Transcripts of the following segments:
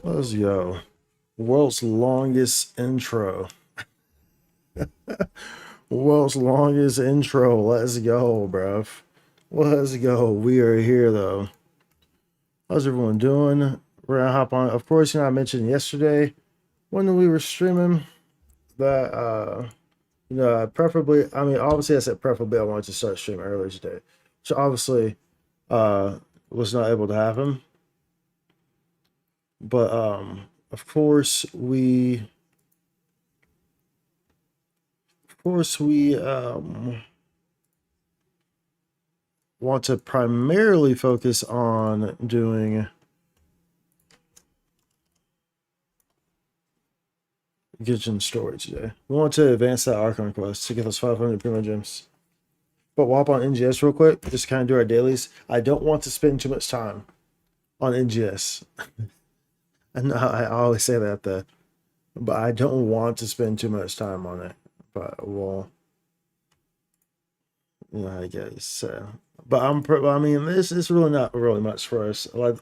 Let's go. World's longest intro. World's longest intro. Let's go, bruv. Let's go. We are here though. How's everyone doing? We're gonna hop on. Of course, I mentioned yesterday when we were streaming that preferably, I mean, obviously I said preferably I wanted to start streaming earlier today. Which obviously was not able to happen. But of course we want to primarily focus on doing Genshin story today. We want to advance that Archon quest to get those 500 Primo Gems. But we'll hop on NGS real quick, just kind of do our dailies. I don't want to spend too much time on NGS. I know I always say that though, but I don't want to spend too much time on it. But we'll, I guess. But I mean, this is really not really much for us. Like,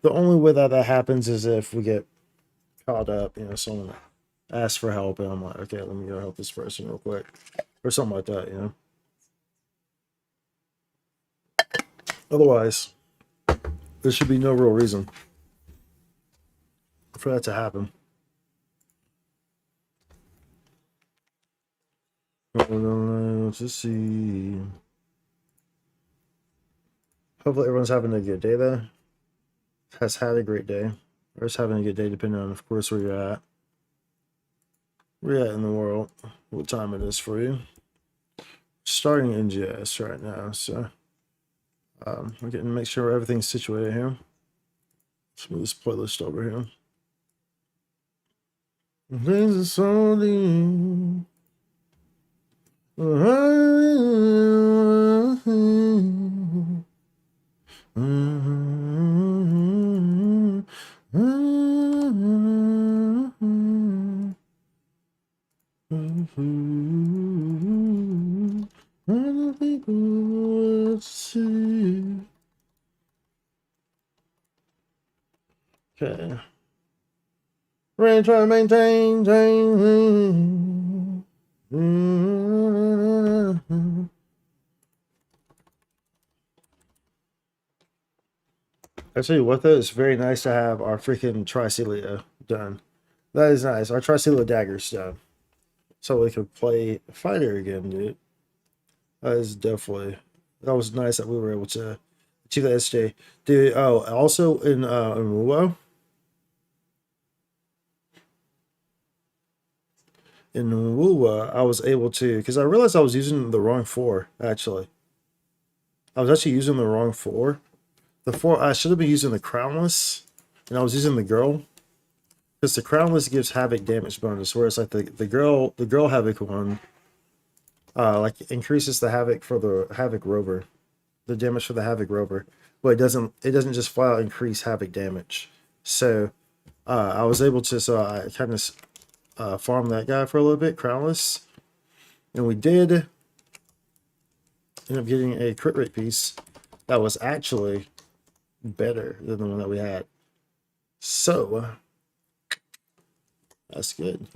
the only way that happens is if we get caught up. Someone asks for help, and I'm like, okay, let me go help this person real quick, or something like that. Otherwise, there should be no real reason for that to happen. Let's see. Hopefully everyone's having a good day though. Has had a great day. Or is having a good day depending on, of course, where you're at. Where you're at in the world. What time it is for you. Starting NGS right now, so we're getting to make sure everything's situated here. Let's move this playlist over here. There's a song. Okay. We're trying to maintain. I tell you what, though, it's very nice to have our freaking Tricelio done. That is nice. Our Tricelio daggers done. So we could play fighter again, dude. That was nice that we were able to achieve that SJ. Dude, also in Wuo. In Wuwa, I was able to, because I realized I was using the wrong 4, actually. I was actually using the wrong 4. The 4, I should have been using the Crownless, and I was using the Girl. Because the Crownless gives Havoc damage bonus, whereas like the girl Havoc one, like increases the Havoc for the Havoc Rover. The damage for the Havoc Rover. But it doesn't just flat out increase Havoc damage. So I was able to, so I kind of farm that guy for a little bit, Crownless. And we did end up getting a crit rate piece that was actually better than the one that we had. So that's good.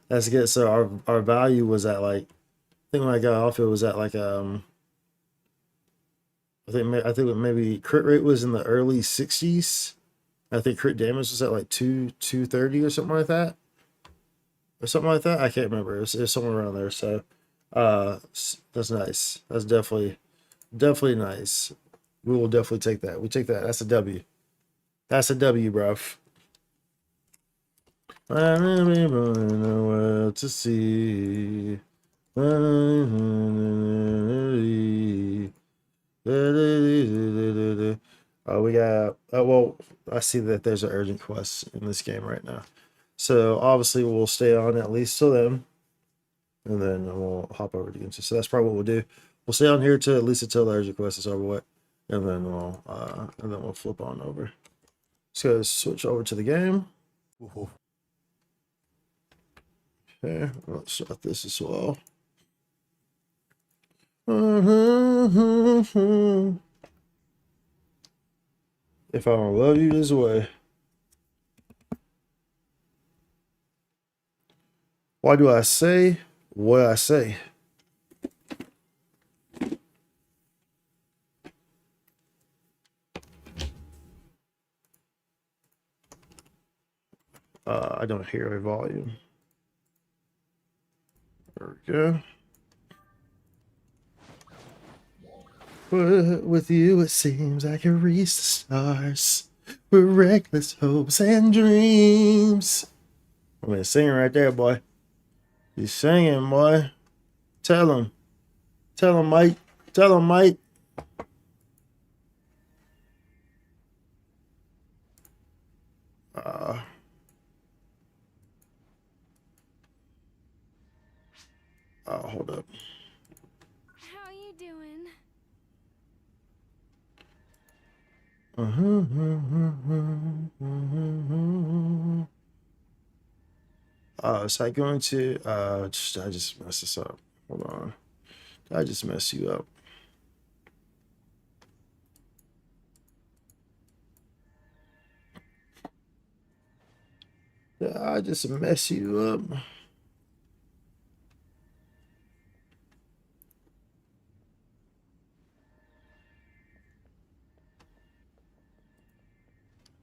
That's good. So our value was at like, I think when I got off it was at like I think maybe crit rate was in the early 60s. I think crit damage was at like 230 or something like that. Or something like that. I can't remember. It was somewhere around there. So that's nice. That's definitely nice. We will definitely take that. We take that. That's a W. That's a W, bruv. I really know to see. We got. Well, I see that there's an urgent quest in this game right now. So obviously we'll stay on at least till then, and then we'll hop over to Genshin. So that's probably what we'll do. We'll stay on here to at least until the urgent quest is over with, and then we'll flip on over. So switch over to the game. Okay, let's start this as well. If I don't love you this way. Why do I say what I say? I don't hear a volume. There we go. But with you, it seems I can reach the stars with reckless hopes and dreams. I mean, singing right there, boy. He's singing, boy. Tell him. Tell him, Mike. Tell him, Mike. Hold up. How you doing? Is I going to I just messed this up. Hold on. Did I just mess you up? Did I just mess you up?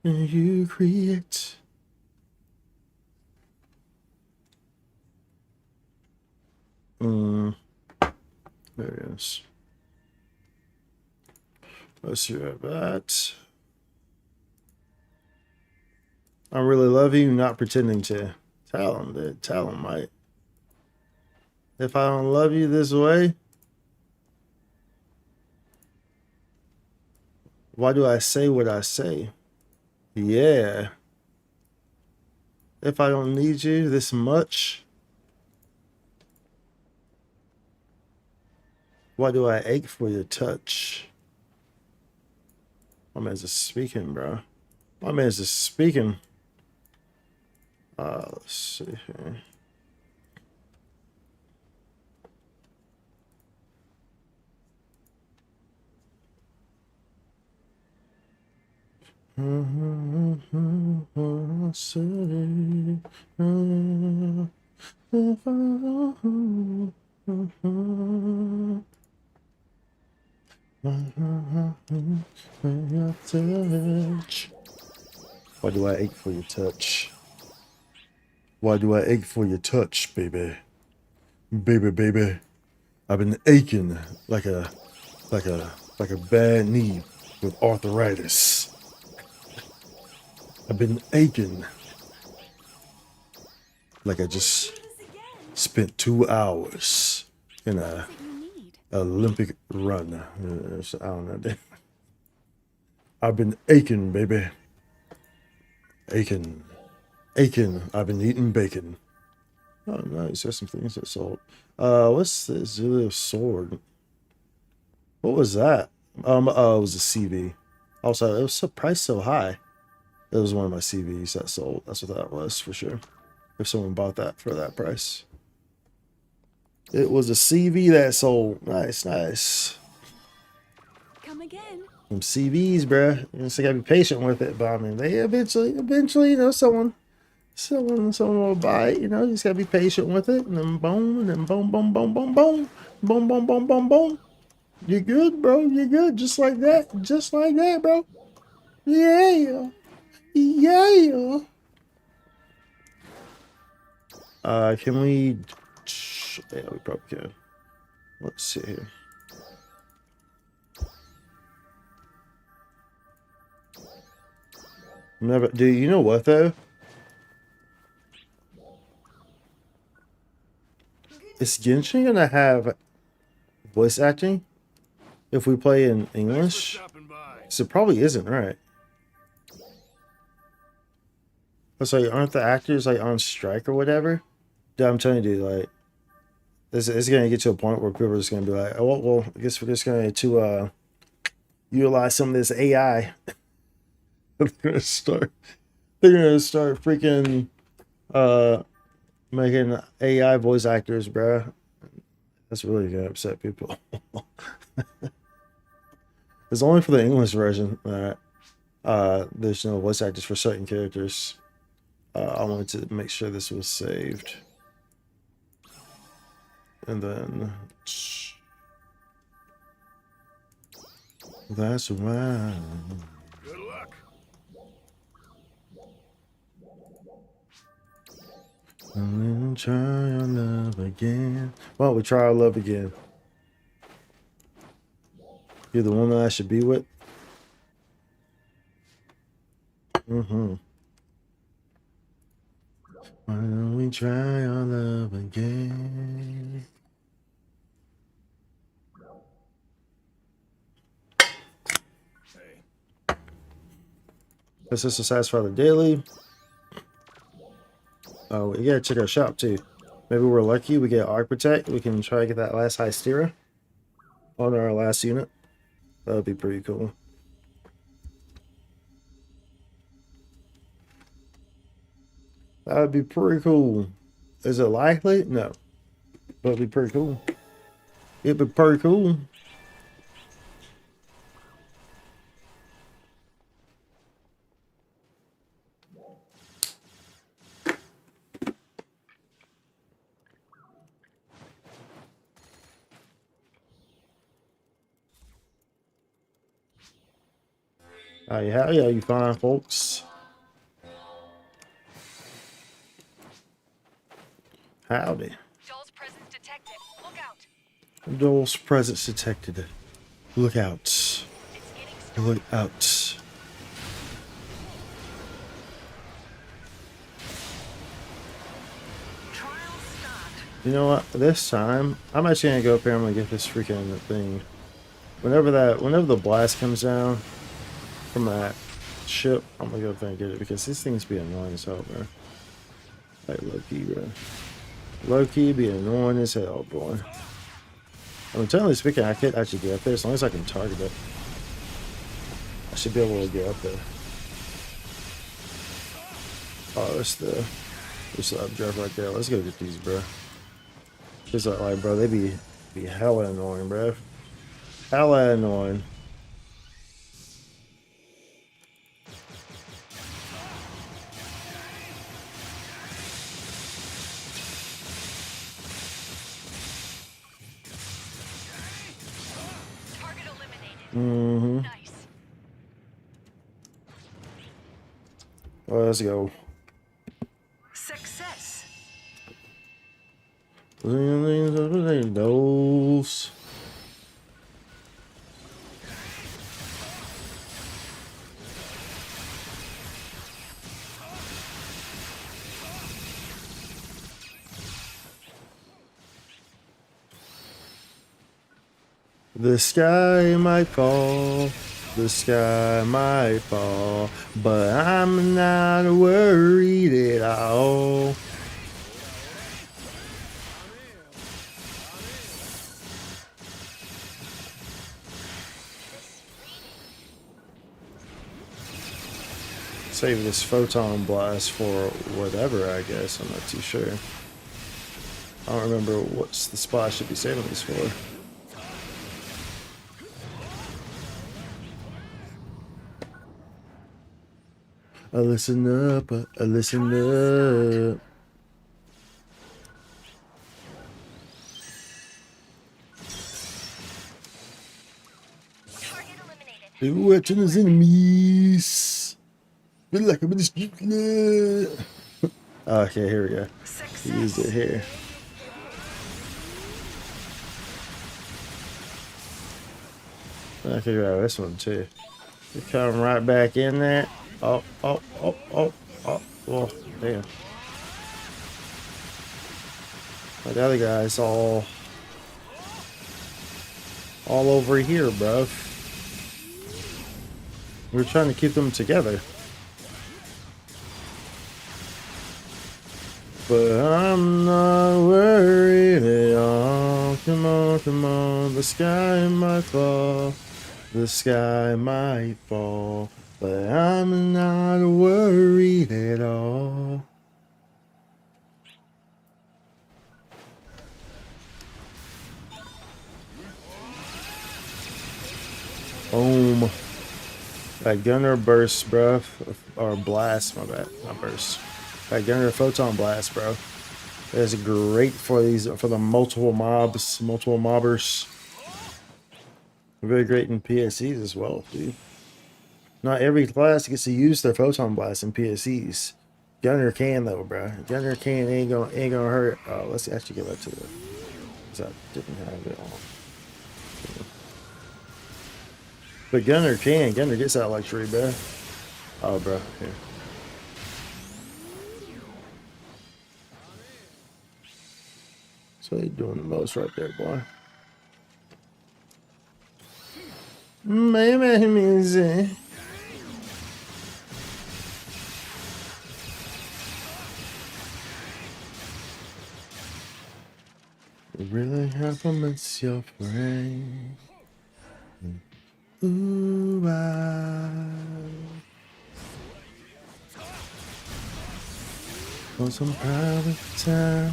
And you create. There it is. Let's see about that. I really love you, not pretending to. Tell him, dude. Tell him, Mike. If I don't love you this way, why do I say what I say? Yeah. If I don't need you this much, why do I ache for your touch? My man's just speaking, bro. My man's just speaking. Let's see here. Why do I ache for your touch? Why do I ache for your touch, baby? Baby, baby. I've been aching like a bad knee with arthritis. I've been aching like I just spent 2 hours in a Olympic run. I don't know. I've been aching, baby. Aching. I've been eating bacon. Oh, nice. There's some things that sold. What's this? Zulu sword. What was that? It was a CV. Also, it was so priced so high. It was one of my CVs that sold. That's what that was for sure. If someone bought that for that price. It was a CV that sold. Nice, nice. Come again. Them CVs, bruh. You just gotta be patient with it. But I mean, they eventually, you know, someone will buy it. You know, you just gotta be patient with it. And then boom, and then boom, boom, boom, boom, boom, boom, boom, boom, boom, boom. You're good, bro. You're good. Just like that. Just like that, bro. Yeah. Yeah. Can we? Yeah, we probably can. Let's see here. Never, dude. You know what though? Is Genshin gonna have voice acting if we play in English? So it probably isn't, right? It's like, aren't the actors like on strike or whatever? Dude, I'm telling you, dude, like, it's gonna get to a point where people are just gonna be like, oh, well, I guess we're just going to utilize some of this AI. They're gonna start freaking making AI voice actors, bruh. That's really gonna upset people. It's only for the English version that there's no voice actors for certain characters. I wanted to make sure this was saved. And then that's why. Good luck. And then try our love again. Why don't we try our love again? You're the woman I should be with. Mm-hmm. Why don't we try our love again? Hey. This is to satisfy the daily. Oh, we gotta check our shop too. Maybe we're lucky. We get Arc Protect. We can try to get that last Hystera on our last unit. That would be pretty cool. That would be pretty cool. Is it likely? No. But it'd be pretty cool. It'd be pretty cool. Howdy, you fine folks. Howdy. Joel's presence detected. Look out. Joel's presence detected. Look out. It's getting started. Look out. Trial start. You know what? This time, I'm actually gonna go up here. I'm gonna get this freaking thing. Whenever the blast comes down from that ship, I'm gonna go up there and get it because these things be annoying as hell, bro. Like low-key, bro. Low-key be annoying as hell, boy. I mean, generally speaking, I could actually get up there as long as I can target it. I should be able to get up there. Oh, that's the updraft right there. Let's go get these, bro. Just like, bro, they be hella annoying, bro. Hella annoying. Target eliminated. Mm-hmm. Nice. Well, let's go. Success. Those. The sky might fall, the sky might fall, but I'm not worried at all. Save this photon blast for whatever, I guess. I'm not too sure. I don't remember what's the spot I should be saving these for. I listen up, I listen up. Target eliminated. They were watching his enemies. Feel like I'm in the street. Okay, here we go. Success. Use it here. I can grab this one too. You come right back in there. Oh, oh, oh, oh, oh, oh, damn. But the other guy's all over here, bro. We're trying to keep them together. But I'm not worried at all. Come on, come on. The sky might fall. The sky might fall. But I'm not worried at all. Boom. That gunner burst, bro. Or blast, my bad. Not burst. That gunner photon blast, bro. It's great for the multiple mobbers. Very great in PSEs as well, dude. Not every class gets to use their photon blast in PSEs. Gunner can though, bro. Gunner can ain't gonna hurt. Let's actually get back to the. Cause I didn't have it on. But Gunner can. Gunner gets that luxury, bro. Oh, bro. Here. So you're doing the most right there, boy. Music. You really have to miss your friend. Ooh, for some private time.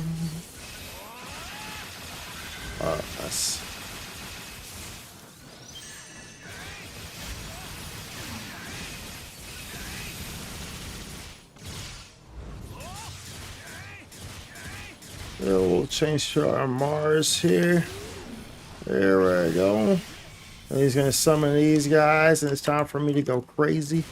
Oh, nice. We'll change to our Mars here. There we go. And he's gonna summon these guys, and it's time for me to go crazy.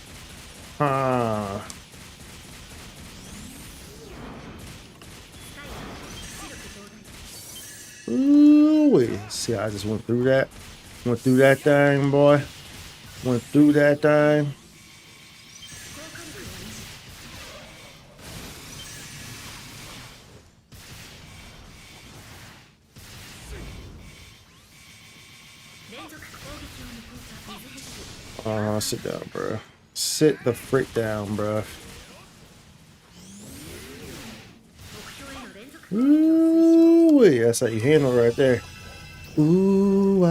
Ooh, wait. See, I just went through that. Went through that thing, boy. Went through that thing. Sit down, bro. Sit the frick down, bro. Ooh, wait. That's how you handle it right there. Ooh,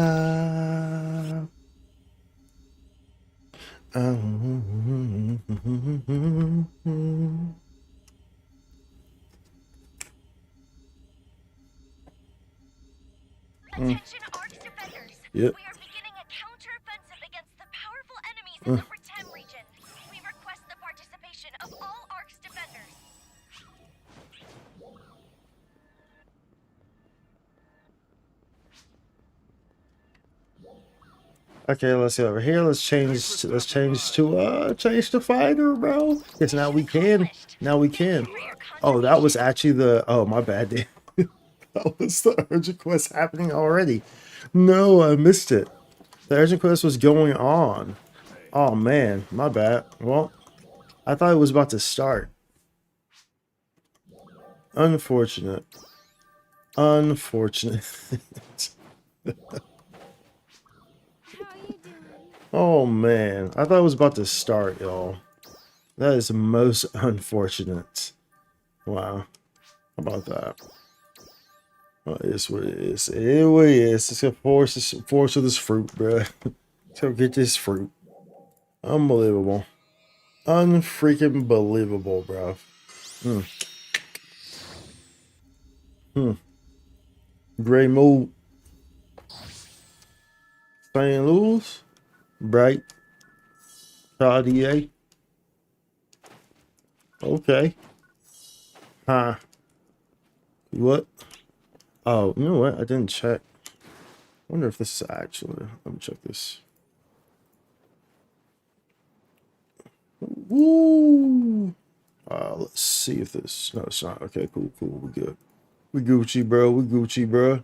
Attention, Arch defenders. Yep. We are beginning a counter-offensive against the powerful enemies in the Pretend region. We request the participation of all Arch defenders. Okay, let's go over here. Let's change to fighter, bro. Because now we can. Now we can. Oh, that was actually the. Oh, my bad, dude. That was the urgent quest happening already. No, I missed it. The urgent quest was going on. Oh man, my bad. Well, I thought it was about to start. Unfortunate. Unfortunate. How you doing? Oh man, I thought it was about to start, y'all. That is most unfortunate. Wow. How about that? Oh, it's what it is. It is what it is. It's a force of this fruit, bruh. So get this fruit. Unbelievable. Unfreaking believable, bro. Gray mood. St. Louis. Bright. Cartier. Okay. Huh. What? Oh, you know what? I didn't check. Wonder if this is actually. Let me check this. Woo! Let's see if this. No, it's not. Okay, cool. We good. We Gucci, bro. We Gucci, bro.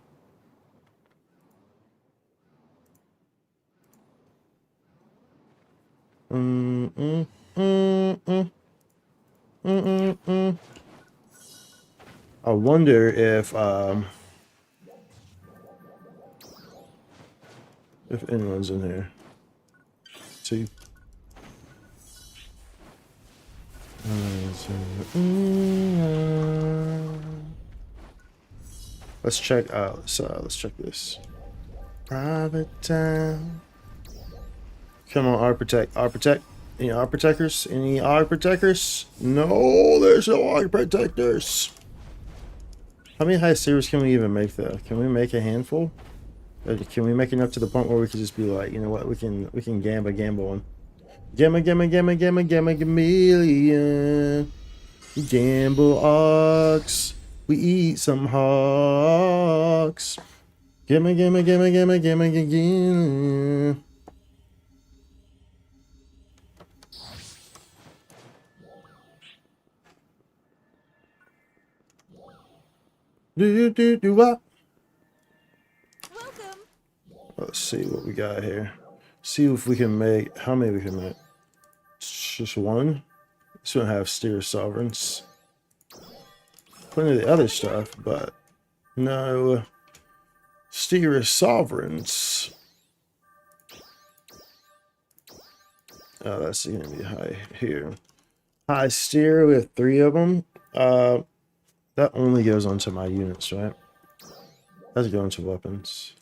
I wonder if anyone's in here. See. Let's check. Let's check this. Private time. Come on, R protect. Any R protectors? Any R protectors? No, there's no R protectors. How many high series can we even make though? Can we make a handful? Or can we make enough to the point where we could just be like, you know what, we can gamble one. Gamma chameleon. Gamble ox. We eat some hawks. Gimme, gimme, gimme, gimme, gimme, gimme. Do what? Welcome. Let's see what we got here. See if we can make, how many we can make. Just one. This one have steer sovereigns. Plenty of the other stuff, but no steer sovereigns. Oh, that's gonna be high here. High steer with 3 of them. That only goes onto my units, right? Doesn't go into weapons.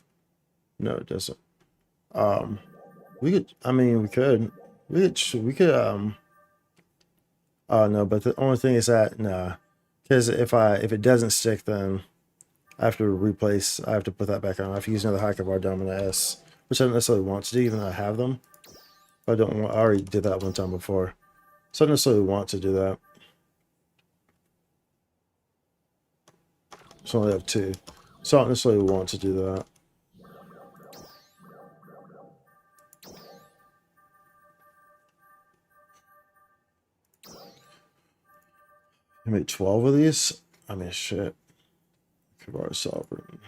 No, it doesn't. We could. I mean, we could. We could. Oh no, but the only thing is that nah, because if it doesn't stick, then I have to replace. I have to put that back on. I have to use another Hacker Bar Dominant S, which I don't necessarily want to do, even though I have them. I don't want. I already did that one time before, so I don't necessarily want to do that. So I only have 2, so I don't necessarily want to do that. I made 12 of these. I mean, shit. Kabar Sovereign.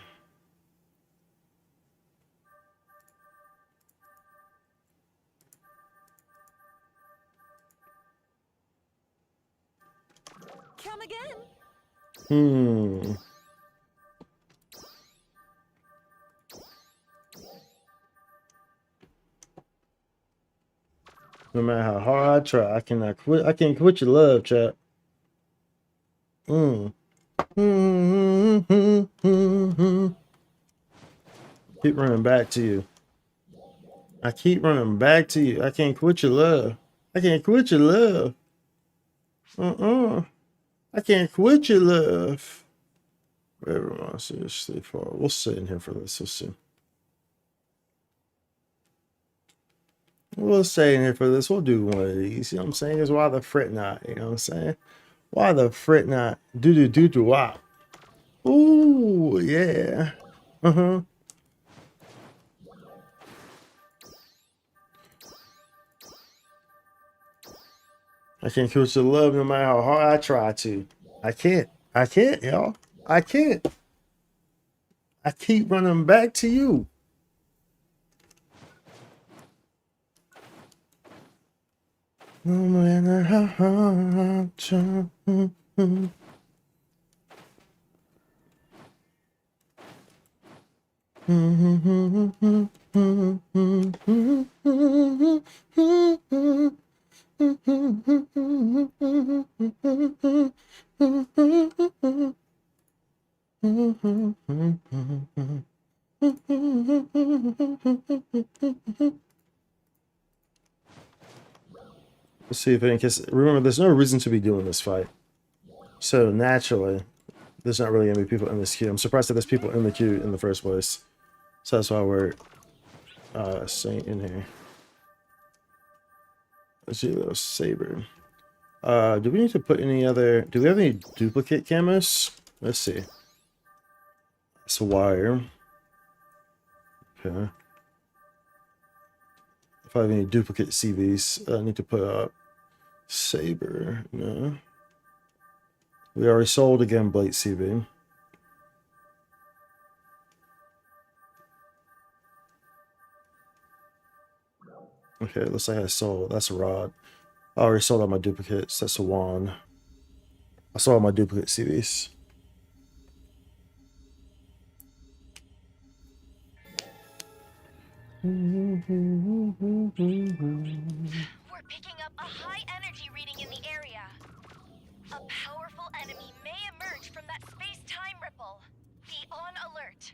Come again. No matter how hard I try, I cannot quit. I can't quit your love, chat. Keep running back to you. I keep running back to you. I can't quit your love. I can't quit your love. I can't quit your love. Whatever, seriously, far. We'll sit in here for this. We'll see. We'll stay in here for this. We'll do one of these. You know what I'm saying? Is why the fret not? You know what I'm saying? Why the fret not? Do wop. Ooh, yeah. I can't quit your love no matter how hard I try to. I can't, y'all. I can't. I keep running back to you. No matter how hard I try. Let's see if any case. Remember, there's no reason to be doing this fight. So naturally, there's not really gonna be people in this queue. I'm surprised that there's people in the queue in the first place. So that's why we're staying in here. Let's do those saber. Do we need to put any other? Do we have any duplicate camos? Let's see. It's a wire. Okay. If I have any duplicate CVs, I need to put up saber. No. We already sold again Blade CV. Okay, looks like I sold. That's a rod. I already sold all my duplicates. That's a wand. I sold all my duplicate CVs. We're picking up a high energy reading in the area. A powerful enemy may emerge from that space-time ripple. Be on alert.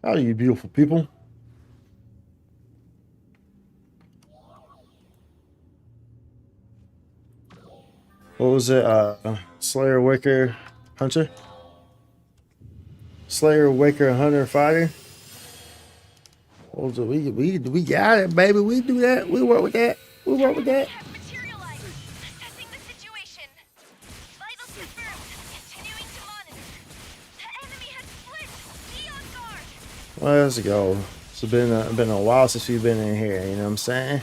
Howdy, you beautiful people. What was it? Slayer, Waker, Hunter? Slayer, Waker, Hunter, Fighter? We got it, baby. We do that. We work with that. We work with that. Has materialized. Assessing the situation. Vitals confirmed. Continuing to monitor. The enemy has split. Be on guard. Let's go. It's been a while since we've been in here. You know what I'm saying?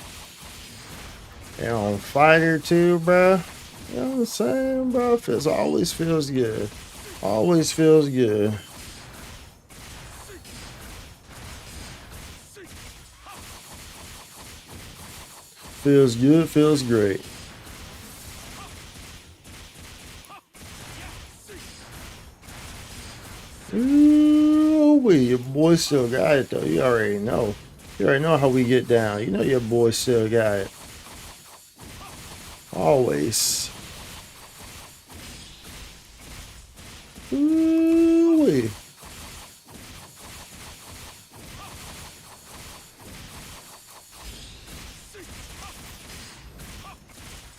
And on fighter too, bro. You know what I'm saying, bro? Always feels good. Always feels good. Feels good, feels great. Ooh, your boy still got it though. You already know. You already know how we get down. You know your boy still got it. Always. Ooh.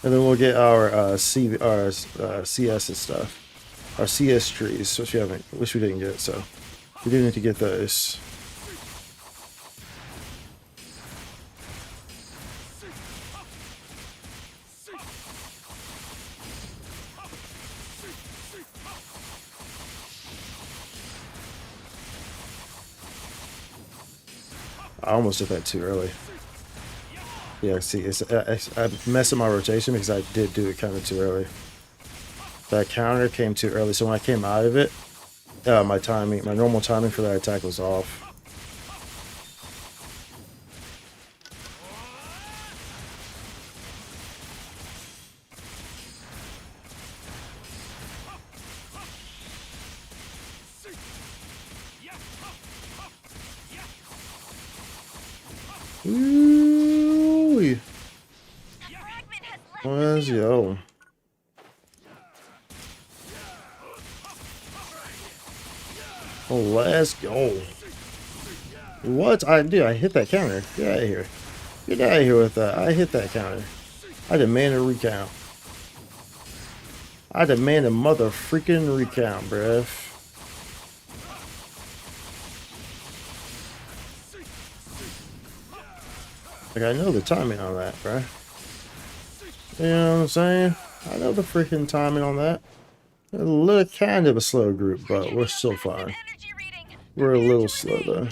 And then we'll get our CS and stuff, our CS trees, which we didn't get. So we do need to get those. I almost did that too early. Yeah, see, I messed up my rotation because I did do it kind of too early. That counter came too early, so when I came out of it, my normal timing for that attack was off. Ooh, let's go. Oh, let's go. What? I hit that counter. Get out of here. Get out of here with that. I hit that counter. I demand a recount. I demand a mother freaking recount, bruh. Like, I know the timing on that, bruh. You know what I'm saying? I know the freaking timing on that. A little kind of a slow group, but we're still fine. We're a little slow though.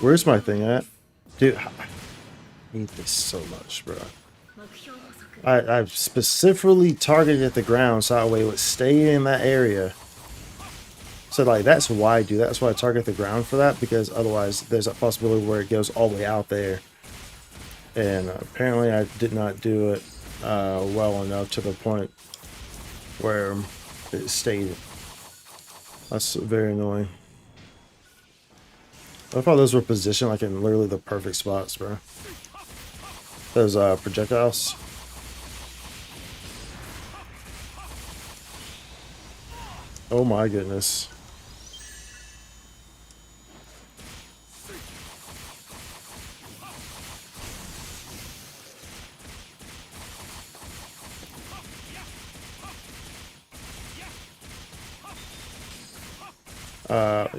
Where's my thing at? Dude, I hate this so much, bro. I've specifically targeted the ground so that way it would stay in that area. So like that's why I do that. That's why I target the ground for that, because otherwise there's a possibility where it goes all the way out there. And apparently I did not do it well enough to the point where it stayed. That's very annoying. I thought those were positioned like in literally the perfect spots, bro. Those projectiles. Oh my goodness.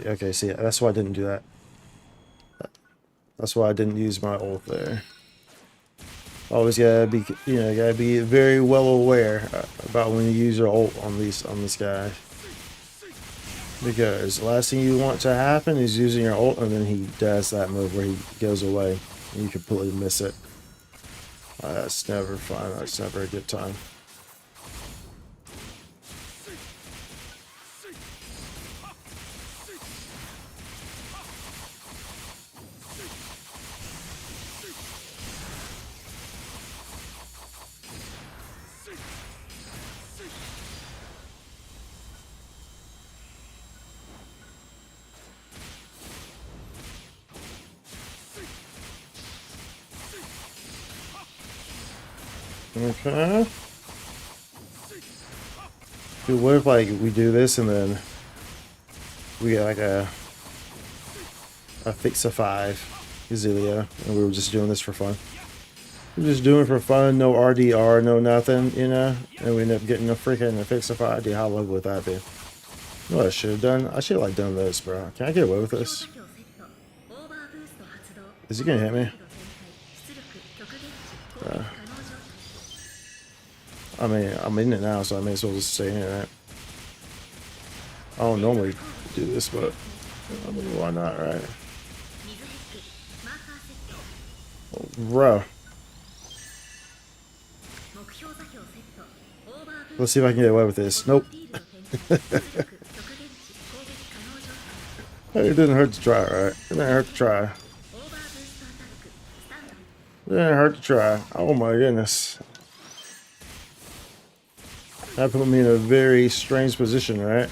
Okay, see, that's why I didn't do that. That's why I didn't use my ult there. Always gotta be, gotta be very well aware about when you use your ult on this guy. Because the last thing you want to happen is using your ult and then he does that move where he goes away and you completely miss it. That's never fun. That's never a good time. Okay. Dude, what if like we do this and then we get like a fix of 5 Ezelia, and we were just doing this for fun. We're just doing it for fun, no RDR, no nothing, you know, and we end up getting a freaking fix of 5. Dude, how low would that be? You know what I should have done? I should have like done this, bro. Can I get away with this? Is he gonna hit me? I mean, I'm in it now, so I may as well just stay in it, right? I don't normally do this, but I mean, why not, right? Oh, bro. Let's see if I can get away with this. Nope. Hey, it didn't hurt to try, right? It didn't hurt to try. It didn't hurt to try. Oh my goodness. That put me in a very strange position, right?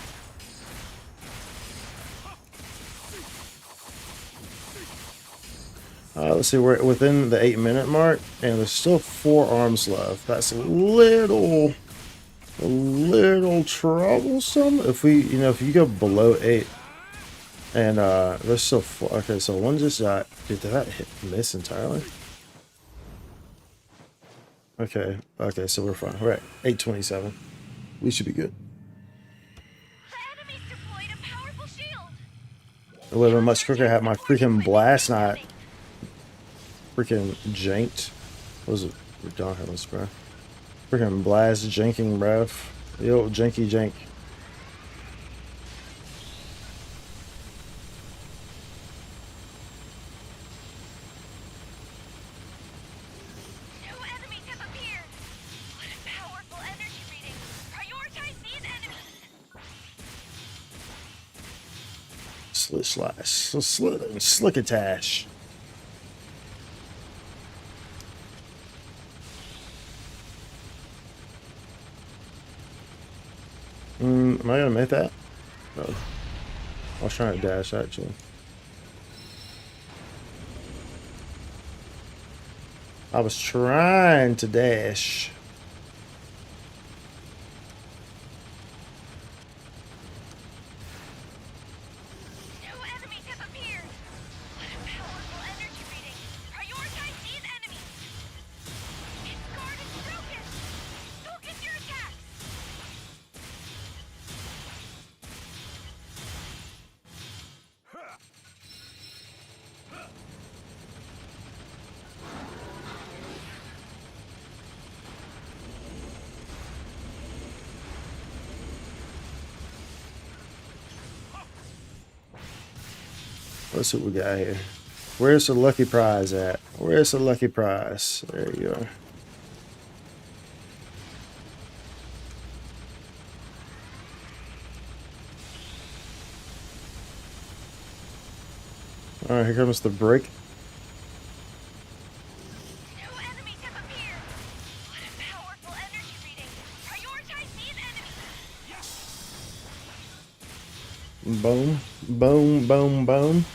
Let's see, we're within the 8-minute mark, and there's still 4 arms left. That's a little troublesome. If we, you know, if you go below 8, and there's still 4. Okay, so one just died. Dude, did that miss entirely? Okay, so we're fine. We're at 827. We should be good. The enemy's deployed a powerful shield. It would have been much quicker. I had my freaking blast not freaking janked. What was it? Ridiculous, bro. Freaking blast janking, bro. The old janky jank. New enemies have appeared. What a powerful energy reading. Prioritize these enemies. Slit slash. Slickatash. Am I gonna make that? No. I was trying to dash actually. I was trying to dash. New enemies have appeared. What a powerful energy reading. Prioritize these enemies. Its guard is broken. Focus your attacks. Let's see what we got here. Where's the lucky prize at? Where's the lucky prize? There you are. Alright, here comes the break. New enemies have appeared. What a powerful energy reading. Prioritize these enemies. Boom. Boom, boom, boom.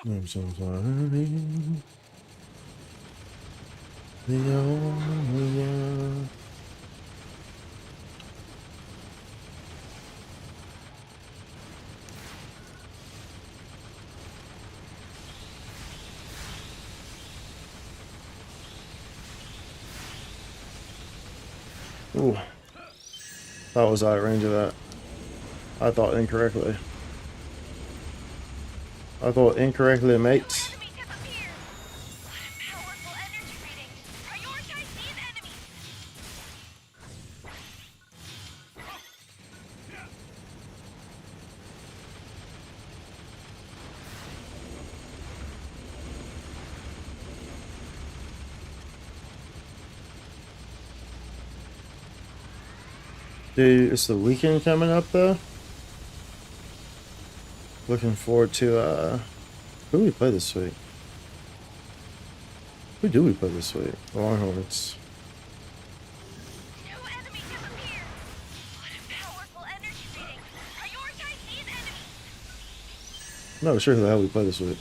I'm so sorry. The only one. Ooh. That was out of range of that. I thought incorrectly. I thought incorrectly, mates. Enemies have appeared. What a powerful energy reading. Prioritize these enemies. Dude, is the weekend coming up though? Looking forward to who do we play this week? Who do we play this week? Longhorns. New enemies have appeared. What a powerful energy reading. Prioritize these enemies. I'm not sure who the hell we play this week.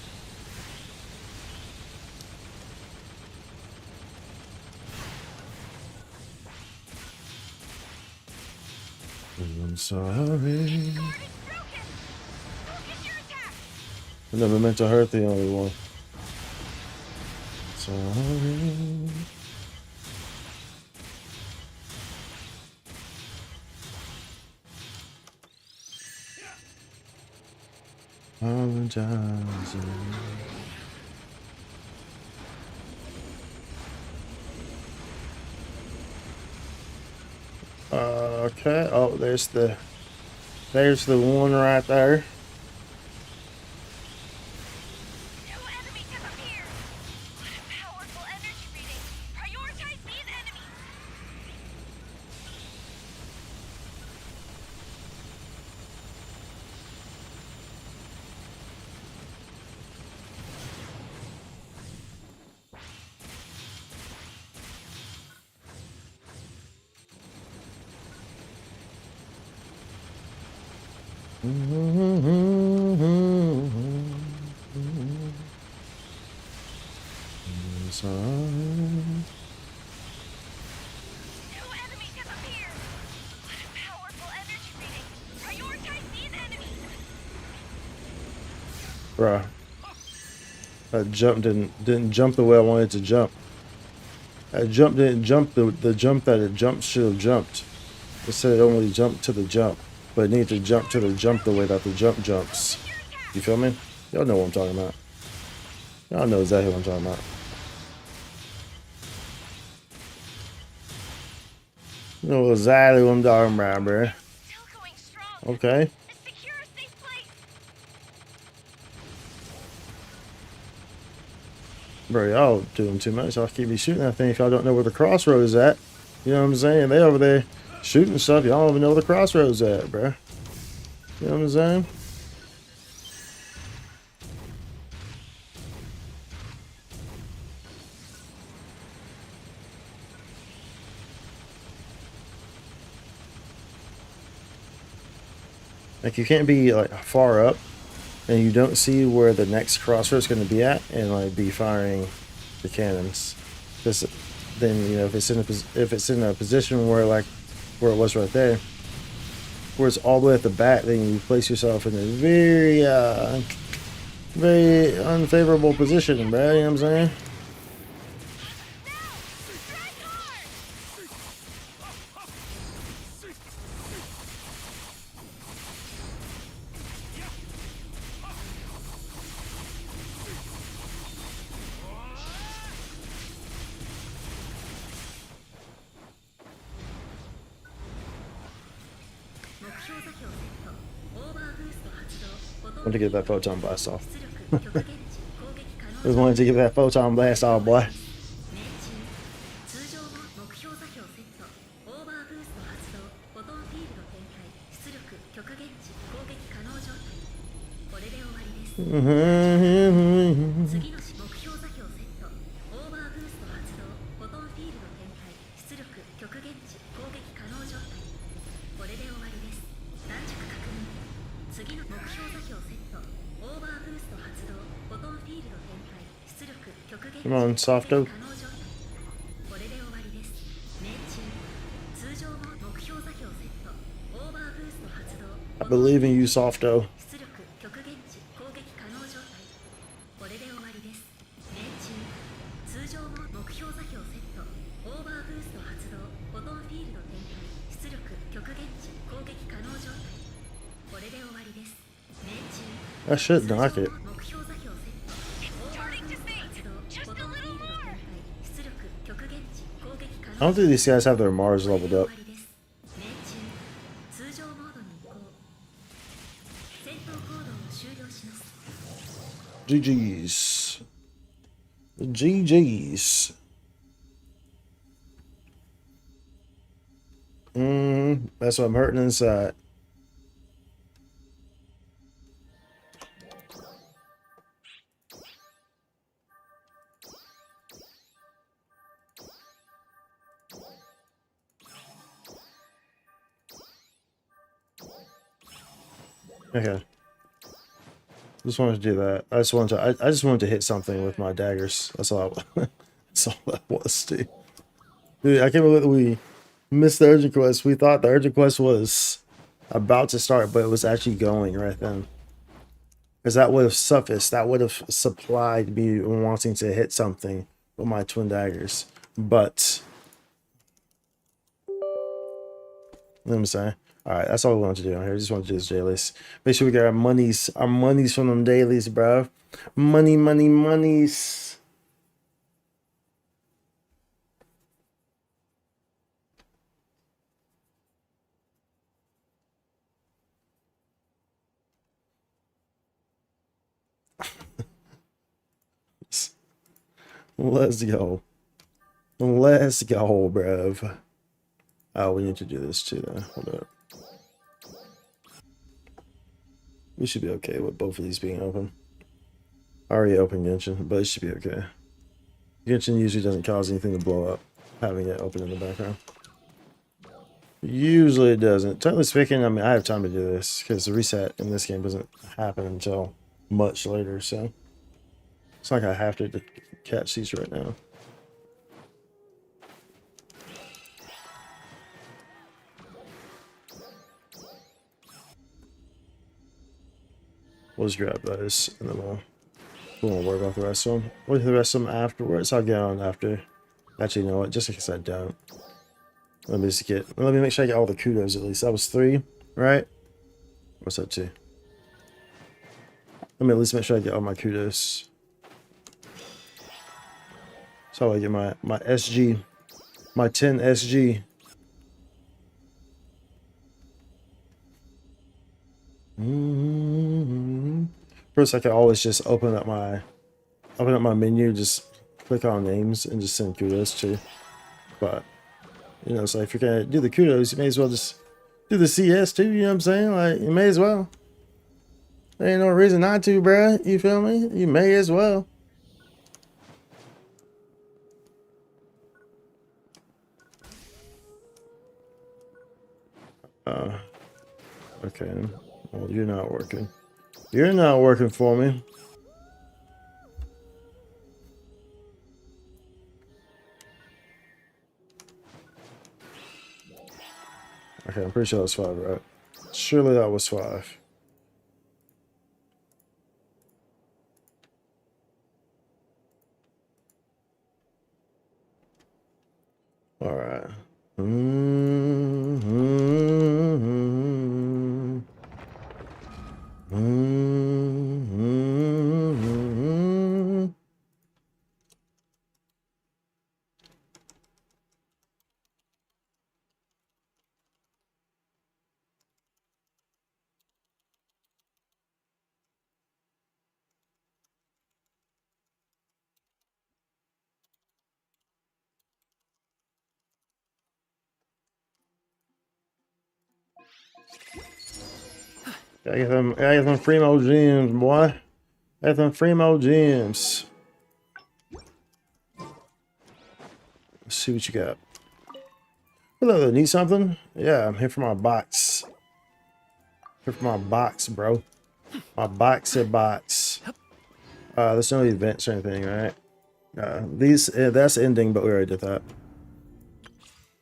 sorry. Its guard is broken. Focus your attack. I never meant to hurt the only one. Sorry. Apologizing. Okay. Oh, there's the one right there. New enemies have appeared. What a powerful energy reading. Prioritize these enemies. New enemies have appeared. What a powerful energy reading. Prioritize these enemies. Bruh. That jump didn't jump the way I wanted it to jump. That jump didn't jump the jump that it jumped should have jumped. It said it only jumped to the jump, but it needed to jump to the jump the way that the jump jumps. Your attack. You feel me? Y'all know what I'm talking about. Y'all know exactly what I'm talking about. You know exactly what I'm talking about, bruh. Still going strong. Okay. Secure a safe place. Bro, y'all doing too much. Y'all keep me shooting that thing if y'all don't know where the crossroads at. You know what I'm saying? They over there shooting stuff. Y'all don't even know where the crossroads at, bro. You know what I'm saying? Like, you can't be like far up and you don't see where the next crossroads going to be at and like be firing the cannons. Because then, you know, if it's in a position where like where it was right there, where it's all the way at the back, then you place yourself in a very unfavorable position, bro. You know what I'm saying? I want to get that photon blast off. Just wanted to get that photon blast off, boy. Come on, Softo. I believe in you, Softo. I should knock it. I don't think these guys have their Mars leveled up. GG's. GG's. That's what I'm hurting inside. Okay. Just wanted to do that. I just wanted to hit something with my daggers. That's all. That's all that was, dude. Dude, I can't believe we missed the urgent quest. We thought the urgent quest was about to start, but it was actually going right then. Because that would have sufficed. That would have supplied me wanting to hit something with my twin daggers. But, you know what I'm saying? Alright, that's all we want to do on here. I just want to do this dailies. Make sure we get our monies from them dailies, bro. Money, money, monies. Let's go. Let's go, bruv. Oh, we need to do this too, though. Hold up. We should be okay with both of these being open. I already opened Genshin, but it should be okay. Genshin usually doesn't cause anything to blow up, having it open in the background. Usually it doesn't. Technically speaking, I mean, I have time to do this, because the reset in this game doesn't happen until much later, so it's not like I have to catch these right now. We'll just grab those, and then we won't worry about the rest of them. We'll do the rest of them afterwards. I'll get on after. Actually, you know what? Just in case I don't. Let me make sure I get all the kudos at least. That was 3, right? What's that 2? Let me at least make sure I get all my kudos. So I get my SG, my 10 SG. First, I can always just open up my menu, just click on names, and just send kudos to. But you know, so if you're gonna do the kudos, you may as well just do the CS too. You know what I'm saying? Like, you may as well. There ain't no reason not to, bruh. You feel me? You may as well. Okay. Well, you're not working. You're not working for me. Okay, I'm pretty sure that was 5, right? Surely that was 5. All right. I get them Fremo gems, boy. I get them Fremo gems. Let's see what you got. Hello, need something? Yeah, I'm here for my box. Here for my box, bro. My box. There's no events or anything, right? That's ending, but we already did that.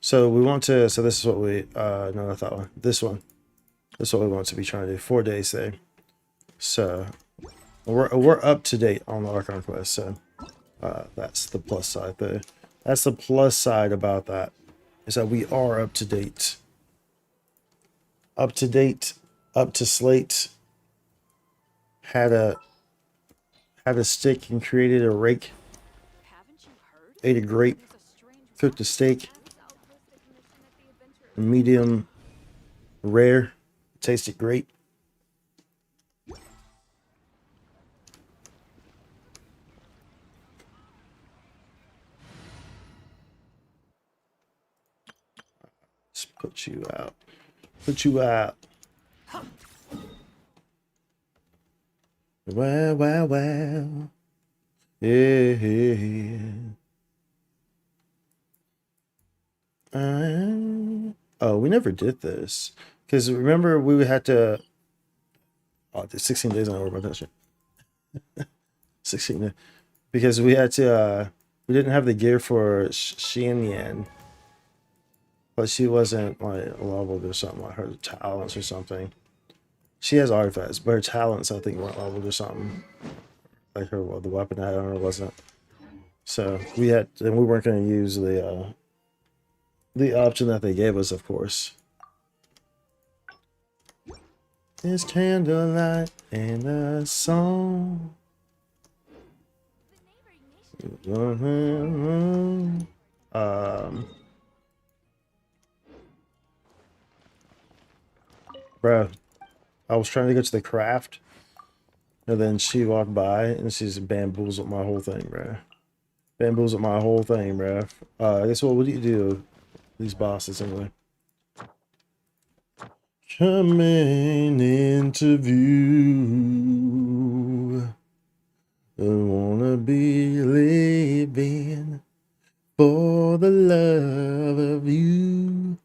So we want to. So this is what we. No, not that one. This one. This is what we want to be trying to do. 4 days there. So we're up to date on the Archon quest. So that's the plus side there. That's the plus side about that, is that we are up to date. Up to date. Up to slate. Had a stick and created a rake. Ate a grape. Cooked a steak. Medium rare. Tasted great. Let's put you out. Put you out. Wow. Yeah. Oh, we never did this. Because remember, we had to. Oh, there's 16 days on over my touch. 16. Because we had to. We didn't have the gear for Xianyan. but she wasn't like leveled or something, like her talents or something. She has artifacts, but her talents I think weren't leveled or something. Like her, well, the weapon I had on her wasn't. So we weren't going to use the option that they gave us, of course. It's candlelight and a song. Bro, I was trying to go to the craft, and then she walked by and she's bamboozled my whole thing, bro. Bamboozled my whole thing, bro. I guess what do you do? These bosses anyway. Coming into view. I wanna be living for the love of you.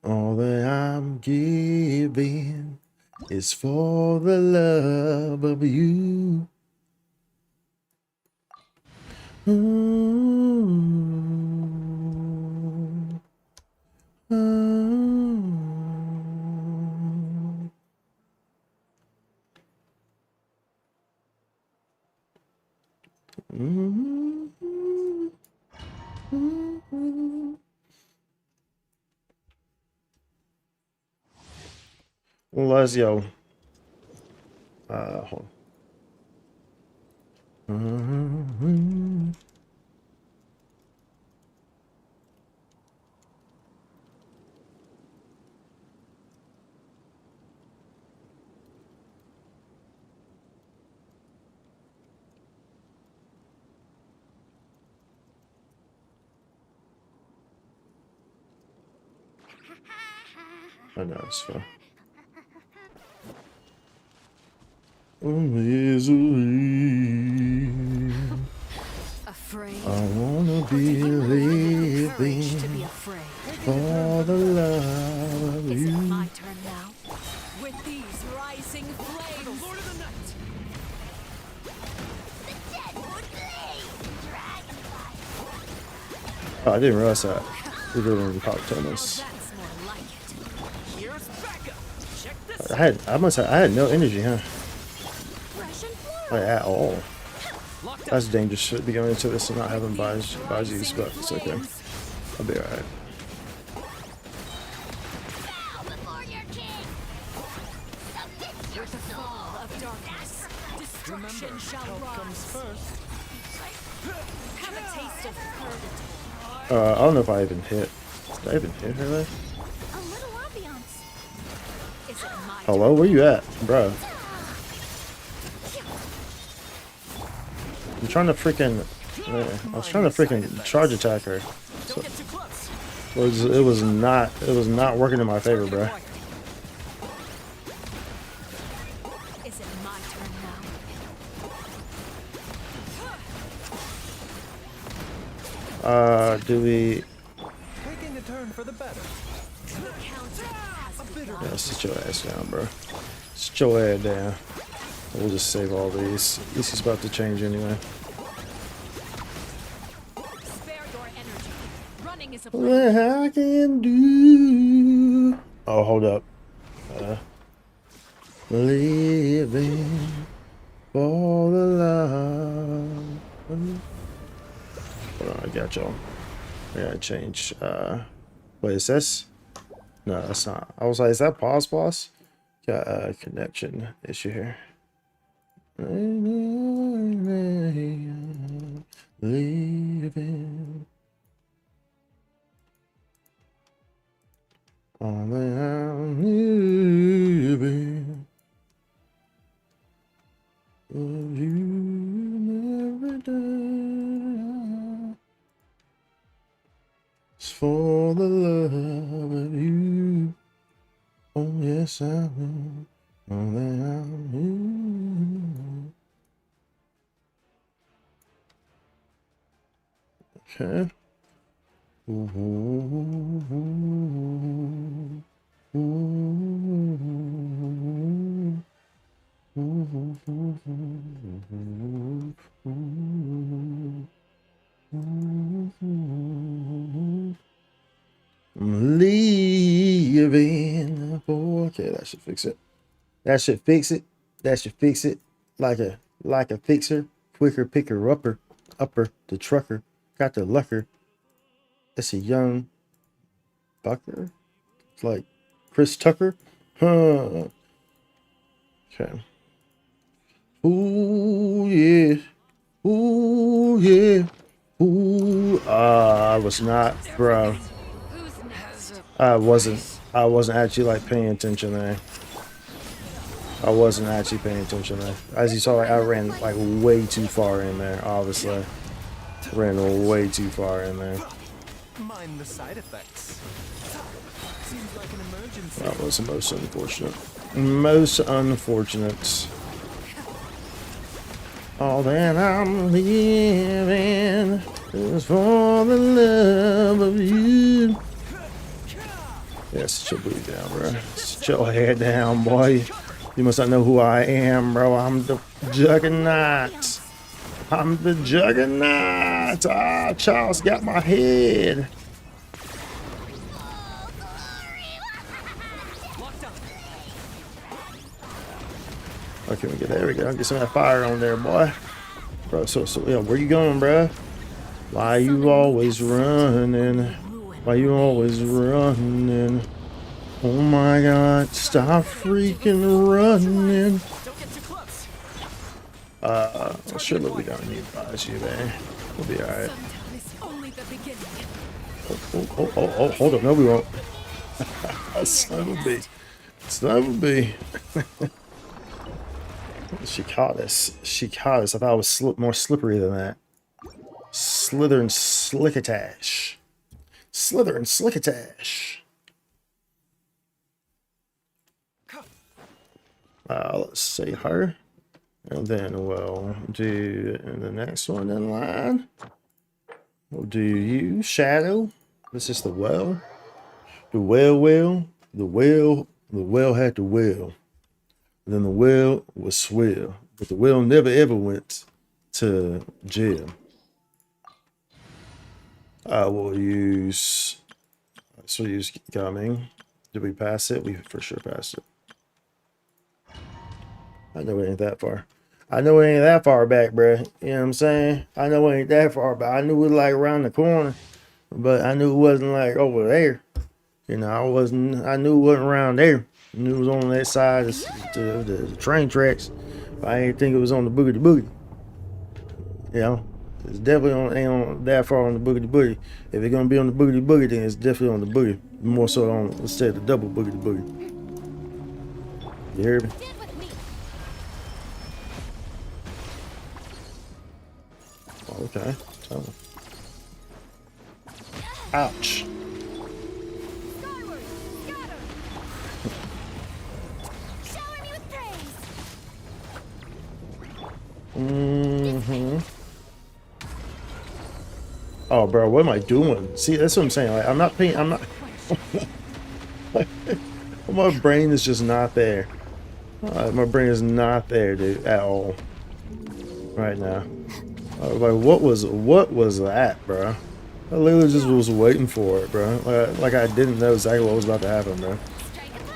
All that I'm giving is for the love of you. Ooh. Ooh. Ooh. Ooh. Let's go. Hold on. I know it's fine. Misery. Afraid? I wanna Or do be you lack the courage to be living afraid? for the love of Is it my you. turn now? With these rising flames! Lord of the Night! The Deadwood Blaze! Dragonfly! Oh, I didn't realize that. We didn't pop Now tennis. that's more like it. Here's backup. Check this. I had no energy, huh? Fresh and Like floral! at all. Locked up. That's dangerous shit to be going into this and not having buys but it's okay. flames. I'll be alright. Bow before your king! Submit your With the soul! fall of darkness, destruction shall rise. First. Have a taste of purgatory. I don't know if I even hit. Did I even hit her there? A little ambiance! Is it my Hello, turn? where you at, bro? I'm trying to freaking. I was trying to freaking charge attack her. So Don't get too close. it was not working in my favor, bro. Is it my turn now? Do we? Taking a turn for the better. The counter has begun. Yeah, sit your ass down, bro. Sit your ass down. We'll just save all these. This is about to change anyway. Spare your energy. Running is a What I can do. Oh, hold up. Living for the love. Hold on, I got y'all. I gotta change. Wait, is this? No, that's not. I was like, is that pause boss? Got a connection issue here. Living. All that I'm living. Will you never die? It's for the love of you. Oh, yes, I will. All that I'm living. Okay. Ooh, ooh, ooh, ooh. I'm leaving. Okay, that should fix it. That should fix it. That should fix it. Like a fixer. Quicker picker upper. Upper the trucker. Got the lucker. It's a young bucker. It's like Chris Tucker. Huh. Okay. Ooh yeah. Ooh yeah. Ooh. I was not, bro. I wasn't actually like paying attention there. I wasn't actually paying attention there. As you saw, like, I ran like way too far in there, obviously. Ran way too far in there. Mind the side effects. Seems like an emergency. That was most unfortunate. Most unfortunate. All that I'm living is for the love of you. Yeah, sit your booty down, bro. Sit your head down, boy. You must not know who I am, bro. I'm the Juggernaut. I'm the Juggernaut. Ah, Charles got my head. Okay, there we go. Get some of that fire on there, boy. Bro, so yeah, where you going, bro? Why you always running? Why you always running? Oh my God! Stop freaking running! Don't get too close. Surely we don't need to advise you there. We'll be alright. Sometimes only the beginning. Oh, hold up. No, we won't. Son of a bee. Son of a bee. She caught us. She caught us. I thought it was more slippery than that. Slither and slickatash. Slither and slickatash. Let's see her. And then we'll do the next one in line. We'll do you, Shadow. This is the well. The well. The well had the well. Then the well was swell. But the well never ever went to jail. I will use... So use coming. Did we pass it? We for sure passed it. I know it ain't that far. I know it ain't that far back, bro. You know what I'm saying? I know it ain't that far back. I knew it was like around the corner. But I knew it wasn't like over there. You know, I knew it wasn't around there. I knew it was on that side of the train tracks. But I didn't think it was on the boogity. You know? It's definitely ain't on that far on the boogity. If it's gonna be on the boogity, then it's definitely on the boogie. More so on instead of the double boogity. You hear me? Okay. Oh. Ouch. Skyward! Scatter! Shower me with praise! Oh, bro, what am I doing? See, that's what I'm saying. Like, I'm not. My brain is just not there. My brain is not there, dude, at all. Right now. Like, what was that, bro? I literally just was waiting for it, bro. Like I didn't know exactly what was about to happen, bro.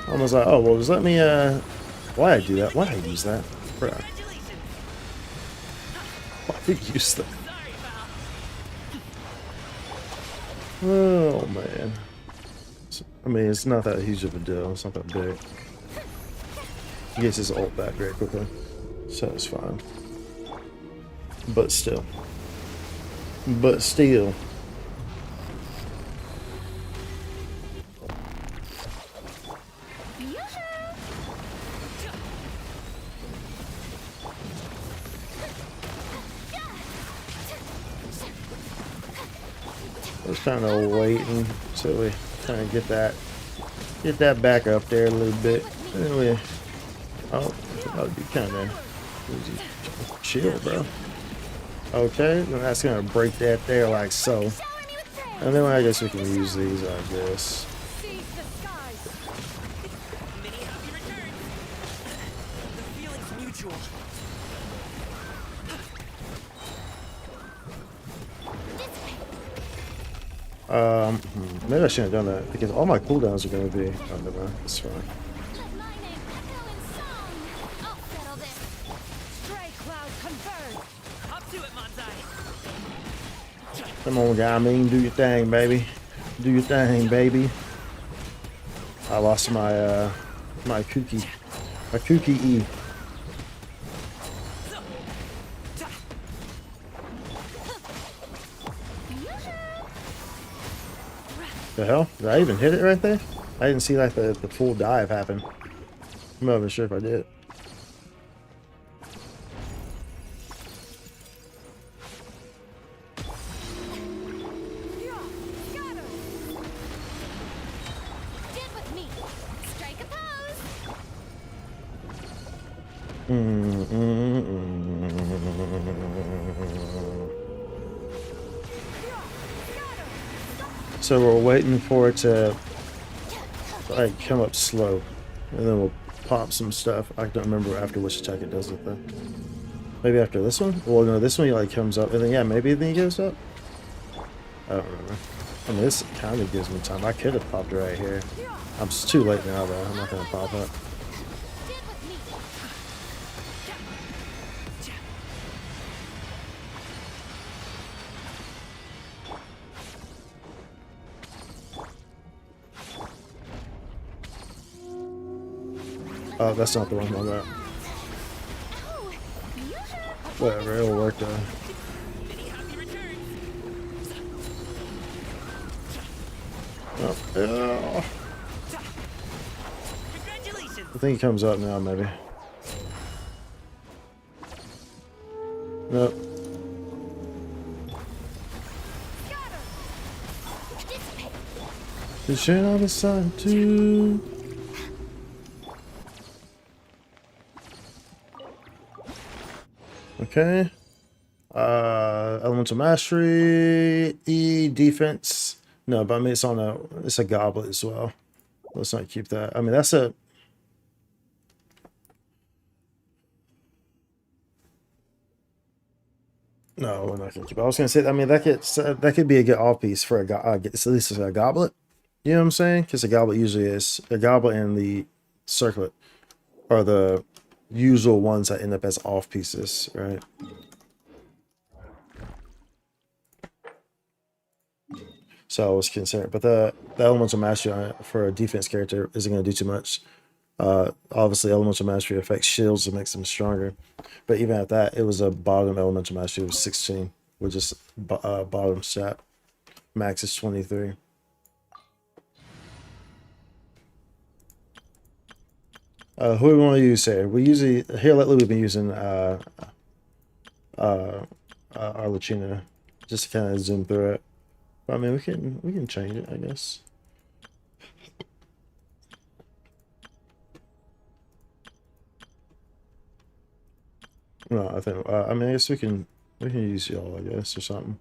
I was like, oh, well, just let me, why did I do that? Why did I use that? Bro. Why did I use that? Oh, man. I mean, it's not that huge of a deal. It's not that big. He gets his ult back very quickly. So it's fine. But still. I was kind of waiting till we kind of get that back up there a little bit. Anyway, oh, that would be kind of chill, bro. Okay, then that's gonna break that there like so. And then I guess we can use these, I guess. Seize the skies. Many happy returns. The feeling's mutual. This Maybe I shouldn't have done that because all my cooldowns are going to be. Oh, never mind. It's fine. Let my name echo in song. I'll settle this. Stray cloud converge. Up to it, Manzai. Come on, guy. I mean, do your thing, baby. Do your thing, baby. I lost my my kooky E. The hell? Did I even hit it right there? I didn't see like the full dive happen. I'm not even sure if I did. Get with me. Strike a pose. So we're waiting for it to like come up slow, and then we'll pop some stuff. I don't remember after which attack it does it though. Maybe after this one? Well, no, this one he like comes up, and then yeah, maybe then he goes up. I don't remember. I mean, this kind of gives me time. I could have popped it right here. I'm just too late now though. I'm not gonna pop it. Get with me. Oh, that's not the one I'm about. Ow. Whatever, it'll work though. Many happy returns. Oh, yeah. Congratulations. I think he comes up now, maybe. Nope. Dissipate. The shit on the side too. Okay. Elemental mastery, E defense. No, but I mean it's a goblet as well. Let's not keep that. I mean that's a. No, we're not gonna keep it. I was gonna say. I mean that could be a good off piece for at least a goblet. You know what I'm saying? Because a goblet usually is a goblet and the circlet are the usual ones that end up as off pieces, right? So I was concerned, but the elemental mastery on it for a defense character isn't going to do too much. Obviously, elemental mastery affects shields and makes them stronger, but even at that, it was a bottom elemental mastery. It was 16, which is bottom stat. Max is 23. Who do we want to use here? We usually here lately we've been using Archon just to kind of zoom through it. But, I mean, we can change it, I guess. No, I think I mean I guess we can use y'all, I guess, or something.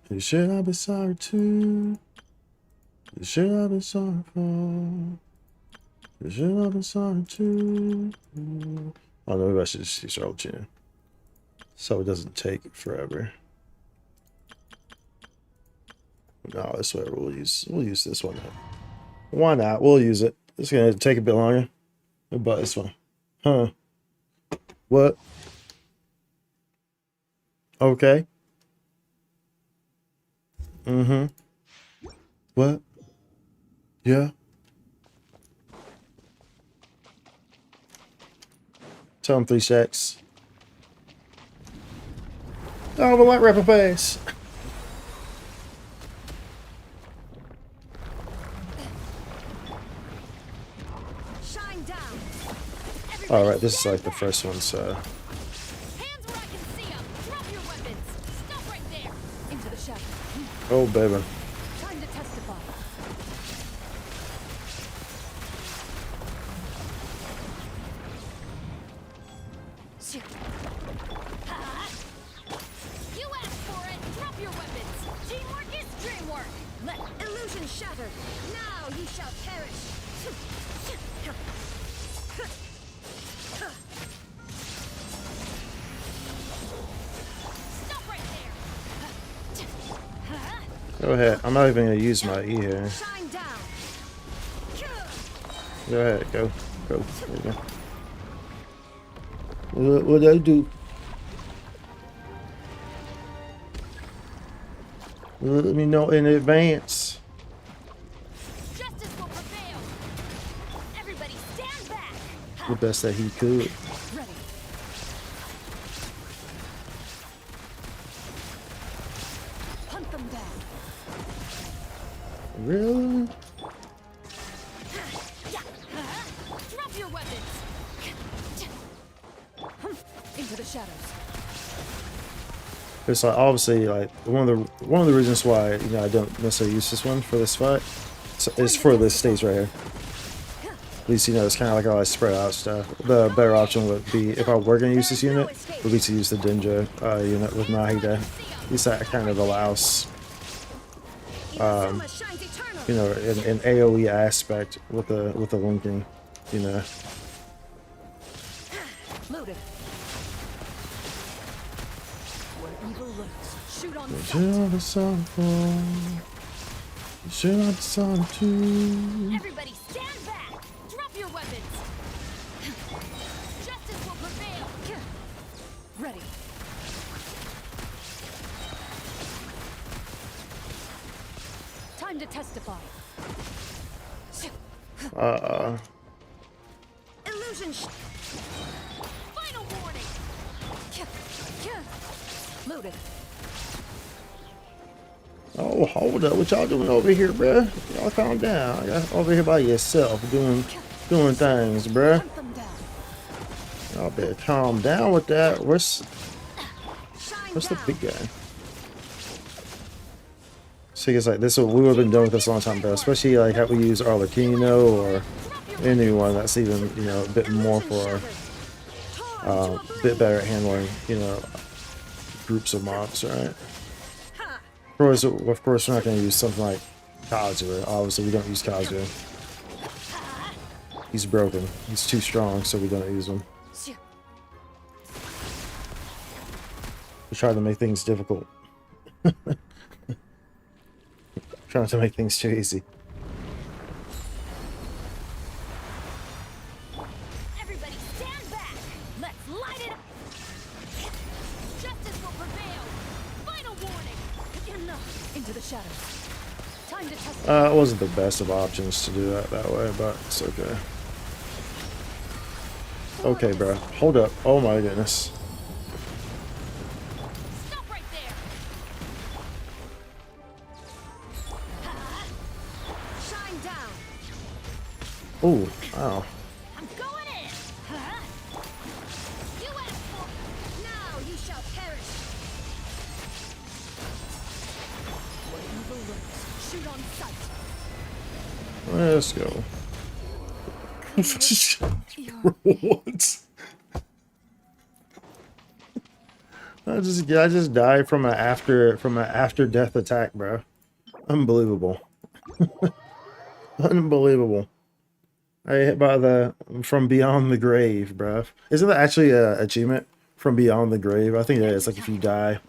You should I be sorry too? You should I be sorry for? You should I be sorry too? Oh no, maybe I should just use Archon, so it doesn't take forever. No, this way we'll use this one. Why not? We'll use it. It's gonna take a bit longer, but this one, huh? What? Okay. Mm-hmm. What? Yeah. Tell him 3 secs. Oh, the white rapper face. Shine down. All right, this is like the first one, so. Hands where I can see 'em. Drop your weapons. Stop right there. Into the shadow. Oh, baby. Time to testify. Shoot. You asked for it. Drop your weapons. Teamwork is dreamwork. Let illusion shatter. Now ye shall perish. Go ahead. I'm not even gonna use my E here. Shine down. Go ahead. Go. Go. There you go. What I do? Let me know in advance. Justice will prevail. Everybody stand back. The best that he could. Ready. Hunt them down. Really? Drop your weapons. Into the shadows. It's like obviously like one of the reasons why I don't necessarily use this one for this fight is for this stage right here. At least it's kind of like how I spread out stuff. The better option would be if I were going to use this unit would be to use the Denja unit with Nahida. At least that kind of allows Inazuma shines eternal. an AOE aspect with the linking. Loaded. Where evil lurks, shoot on sight. Everybody stand back. Drop your weapons. Justice will prevail. Ready. Time to testify. Illusion. Final warning. Loaded. Oh, hold up! What y'all doing over here, bruh? Y'all calm down. Y'all over here by yourself doing things, bruh. Hunt them down. Y'all better calm down with that. What's Shine the down. big guy? See, it's like this. We would have been done with this a long time ago. Especially like how we use Arlecchino or anyone that's even a bit more for a bit better at handling groups of mobs, right? Of course, we're not going to use something like Kazuya. Obviously, we don't use Kazuya. He's broken. He's too strong, so we don't use him. We try to make things difficult. Trying to make things too easy. Everybody stand back. Let's light it up. Justice will prevail. Final warning. Into the shadows. Time to test. It wasn't the best of options to do that way, but it's okay. Okay, bro. Hold up. Oh my goodness. Stop right there. Shine down. Oh, wow. I'm going in. You asked for. Now you shall perish. Where evil lurks, shoot on sight. Let's go. What? I just died from an after death attack, bro. Unbelievable. Unbelievable. I hit by from beyond the grave, bro. Isn't that actually a achievement? From beyond the grave? I think it is. Like if you die.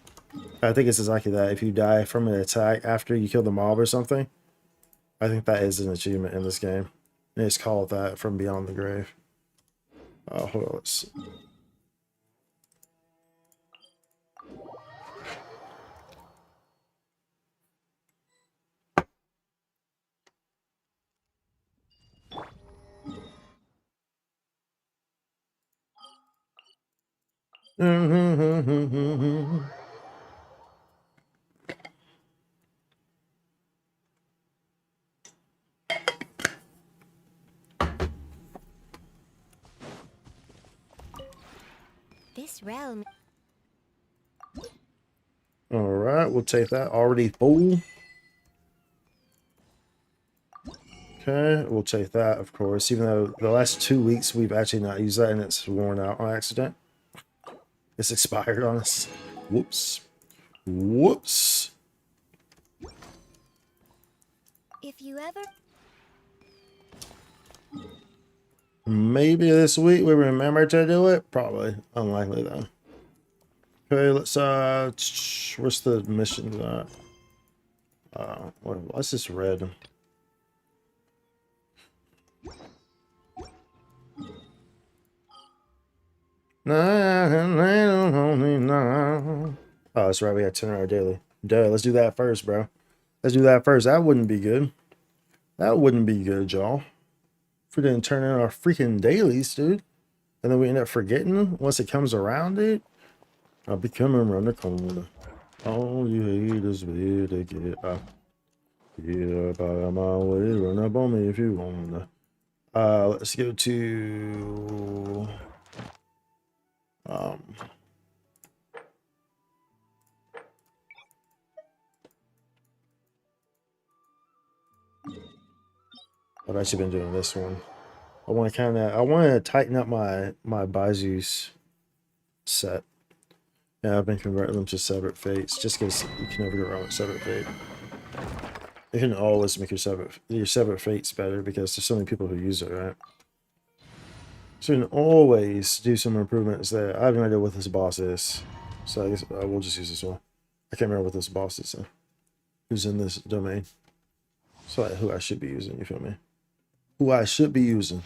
I think it's exactly that. If you die from an attack after you kill the mob or something. I think that is an achievement in this game. And it's called that, from beyond the grave. Hold on, let's see. This realm. All right, we'll take that. Already full. Okay, we'll take that, of course. Even though the last 2 weeks we've actually not used that and it's worn out on accident. It's expired on us. Whoops. Whoops. If you ever. Maybe this week we remember to do it. Probably. Unlikely though. Okay, let's where's the missions at? What's this red? Oh, that's right. We got 10 hour daily. Duh, let's do that first, bro. Let's do that first. That wouldn't be good. That wouldn't be good, y'all. If we didn't turn in our freaking dailies, dude. And then we end up forgetting once it comes around, dude. I'll be coming around the corner. All you haters be to get up. Get up out of my way. Run up on me if you wanna. Let's go to I've actually been doing this one. I want to tighten up my Baizu's set. Yeah, I've been converting them to separate fates just because you can never go wrong with separate fate. You can always make your separate fates better because there's so many people who use it, right? So you can always do some improvements there. I have no idea what this boss is, so I guess I will just use this one. I can't remember what this boss is. So who's in this domain? So who I should be using? You feel me? Who I should be using?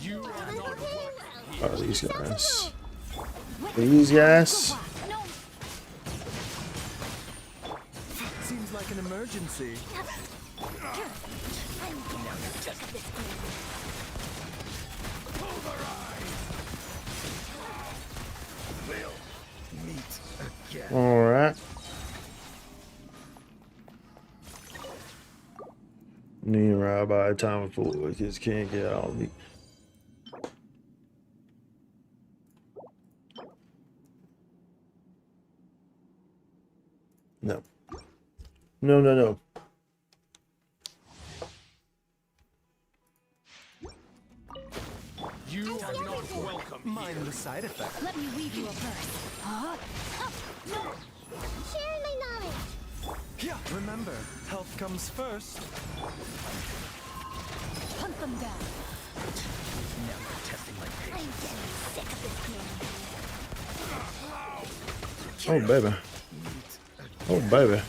You are not welcome. Oh, these guys. These guys. No, Seems like an emergency. I'm never sick of this game. We'll meet again. All right. Need rabbi time for kids can't get out of me. No. No, no, no. You are not welcome. Mind the side effects. Let me weave you a verse. Huh? No! Share my knowledge! Yeah. Remember, health comes first. Hunt them down! Never testing my I'm patience. getting sick of this game. Oh, baby. Oh, baby.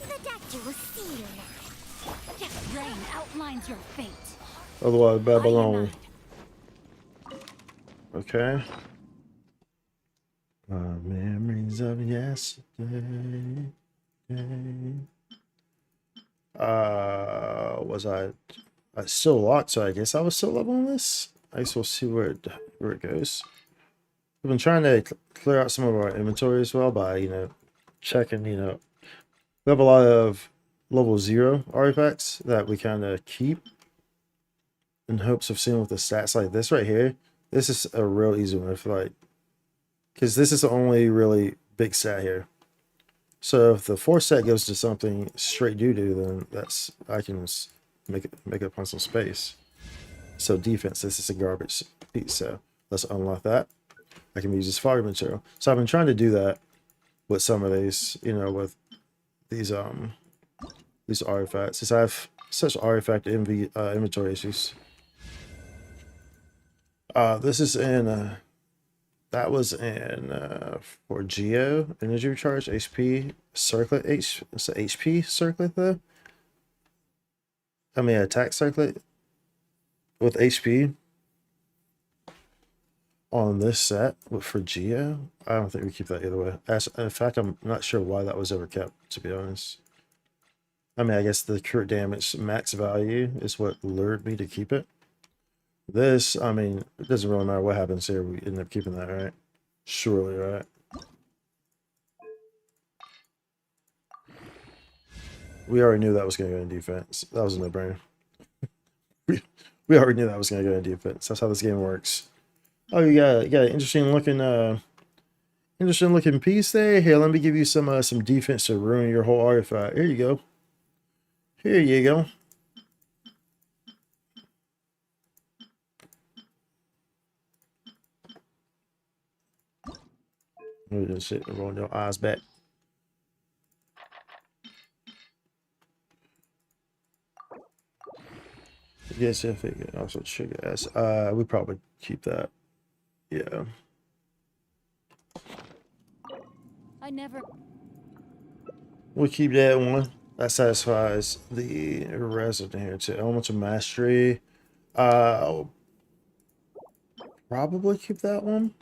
The doctor will see you now. Rain outlines your fate. Otherwise, I Babylon. unite. Okay. Memories of yesterday. Was I still locked? So I guess I was still leveling this. I guess we'll see where it goes. We've been trying to clear out some of our inventory as well by checking. We have a lot of level 0 artifacts that we kind of keep in hopes of seeing with the stats like this right here. This is a real easy one. I feel like because this is the only really big stat here. So if the 4 set goes to something straight doo-doo, then I can make it up on some space. So defense, this is a garbage piece. So let's unlock that. I can use this fire material. So I've been trying to do that with some of these, with these artifacts. Since I have such artifact inventory issues. This is in that was in for Geo energy recharge HP circlet it's a HP circlet though. I mean attack circlet with HP on this set for Geo. I don't think we keep that either way. In fact, I'm not sure why that was ever kept, to be honest. I mean, I guess the crit damage max value is what lured me to keep it. This, I mean, it doesn't really matter what happens here. We end up keeping that, right? Surely, right? We already knew that was going to go in defense. That was a no-brainer. we already knew that was going to go in defense. That's how this game works. Oh, you got an interesting looking piece there. Here, let me give you some defense to ruin your whole artifact. Here you go. Here you go. We're just sitting and rolling your eyes back. Yes, if it can also trigger S. We probably keep that. Yeah. never. We'll keep that one. That satisfies the resident here too. Elements of mastery. I'll probably keep that one.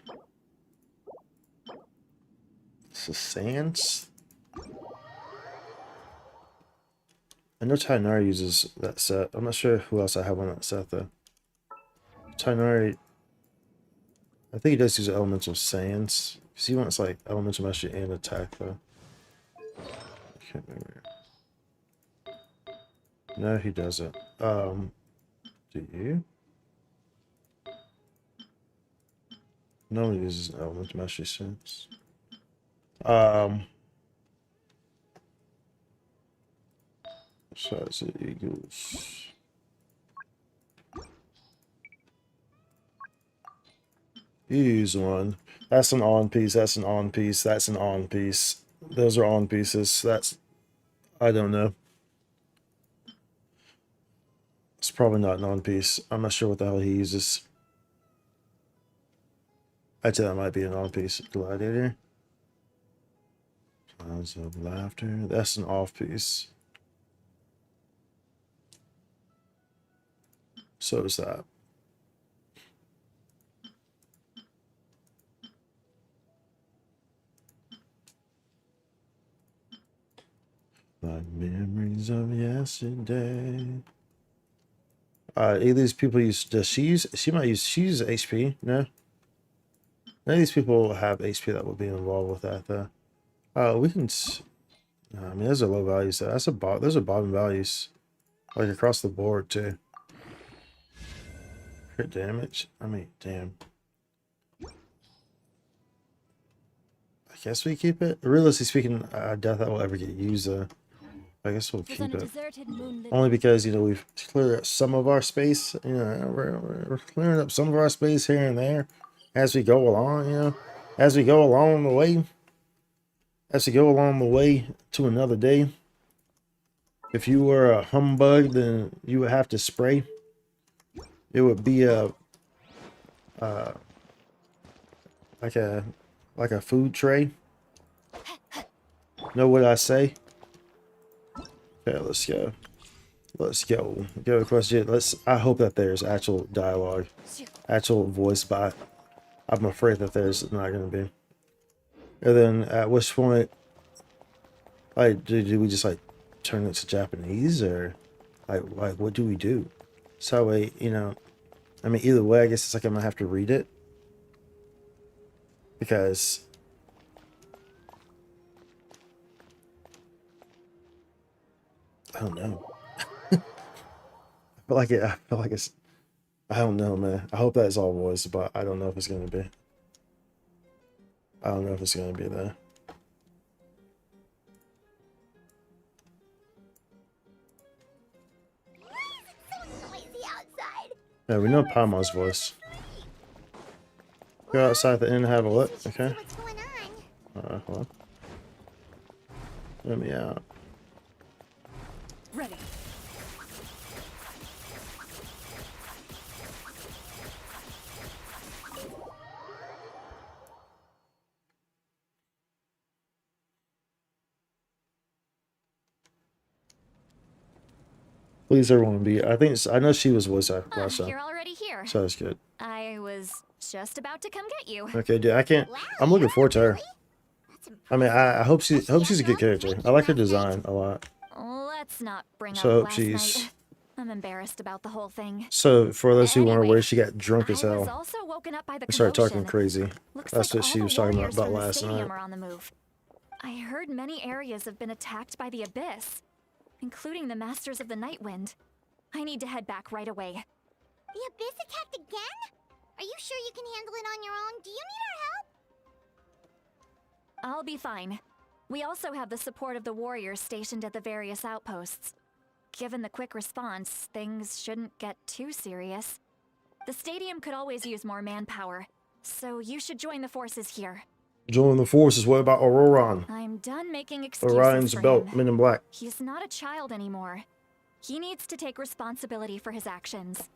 Sands. I know Tainari uses that set. I'm not sure who else I have on that set though. Tainari, I think he does use elemental sands. Because he wants like elemental mastery and attack though. I can't remember. No, he doesn't. Do you? No one uses elemental mastery sands. Size of eagles. Use one. That's an on piece. That's an on piece. That's an on piece. Those are on pieces. That's, I don't know. It's probably not an on piece. I'm not sure what the hell he uses. I'd say that might be an on piece. Gladiator. Clouds of laughter. That's an off piece. So is that. My memories of yesterday. Either of these people use. Does she use? She might use. She uses HP. No. None of these people have HP that would be involved with that though. We can. I mean, those are low values. Though. Those are bottom values, like across the board too. Crit damage. I mean, damn. I guess we keep it. Realistically speaking, I doubt that will ever get used. I guess we'll keep it. Only because, you know, we've cleared up some of our space. You know, we're clearing up some of our space here and there as we go along, you know. As we go along the way. As we go along the way to another day. If you were a humbug, then you would have to spray. It would be a like a food tray. Know what I say? Okay, let's go. Let's go. Go question. I hope that there's actual dialogue, actual voice bot. I'm afraid that there's not going to be. And then at which point, like, do we just like turn it to Japanese, or like what do we do? So you know, I mean, either way, I guess it's like I'm gonna have to read it because I don't know. I feel like it. I feel like it's. I don't know, man. I hope that is all voice, but I don't know if it's gonna be. I don't know if it's gonna be there. Yeah, we know Palma's voice. Go outside the inn and have a look, okay? Alright, hold on. Let me out. Ready. Please, everyone, be. I know she was voice actor last time, You're already here. so that's good. I was just about to come get you. Okay, dude, I can't. I'm looking forward to her. I mean, I hope she's a good character. I like her design a lot. Let's not bring So I up hope last she's. night. I'm embarrassed about the whole thing. So for those who wonder Anyway, where she got drunk as I was hell, also woken up by the and started talking commotion. crazy. Looks That's like what all she the was talking warriors about from the last stadium night. are on the move. I heard many areas have been attacked by the Abyss, including the Masters of the Nightwind. I need to head back right away. The Abyss attacked again? Are you sure you can handle it on your own? Do you need our help? I'll be fine. We also have the support of the warriors stationed at the various outposts. Given the quick response, things shouldn't get too serious. The stadium could always use more manpower, so you should join the forces here. Join the forces. What about Auroran? I'm done making excuses Orion's for belt, him. Men in Black. He's not a child anymore. He needs to take responsibility for his actions.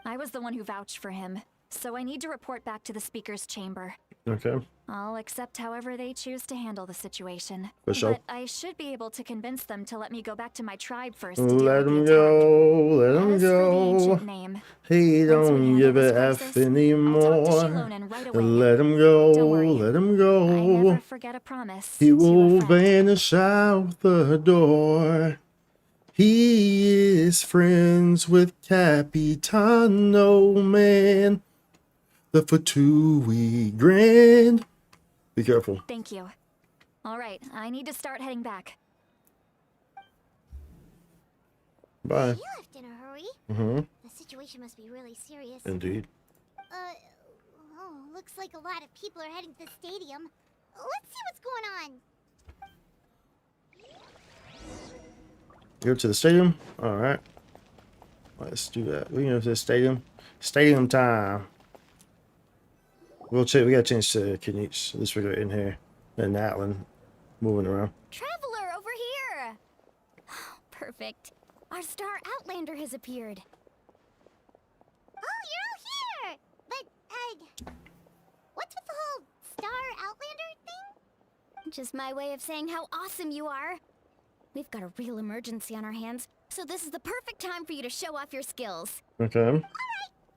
I was the one who vouched for him. so I need to report back to the speaker's chamber. Okay. I'll accept however they choose to handle the situation. For sure. But I should be able to convince them to let me go back to my tribe first to deal Let with the him attack. go. Let him As for the go. ancient name, He once we don't handle give this a F crisis, I'll talk to anymore. Shilonen right away. Let him go. Don't worry. Let him I go. never forget a promise He to a will friend. vanish out the door. He is friends with Capitano Man. The Fatui Grand. Be careful. Thank you. All right, I need to start heading back. Bye. You left in a hurry. Mm-hmm. The situation must be really serious. Indeed. Oh, looks like a lot of people are heading to the stadium. Let's see what's going on. Go to the stadium. All right. Let's do that. We can go to the stadium. Stadium time. We'll check. We got to change to Kenich. At least we got in here. And Natlan moving around. Traveler, over here! Perfect. Our star Outlander has appeared. Oh, you're all here! But, what's with the whole star Outlander thing? Just my way of saying how awesome you are. We've got a real emergency on our hands, so this is the perfect time for you to show off your skills. Okay. Alright,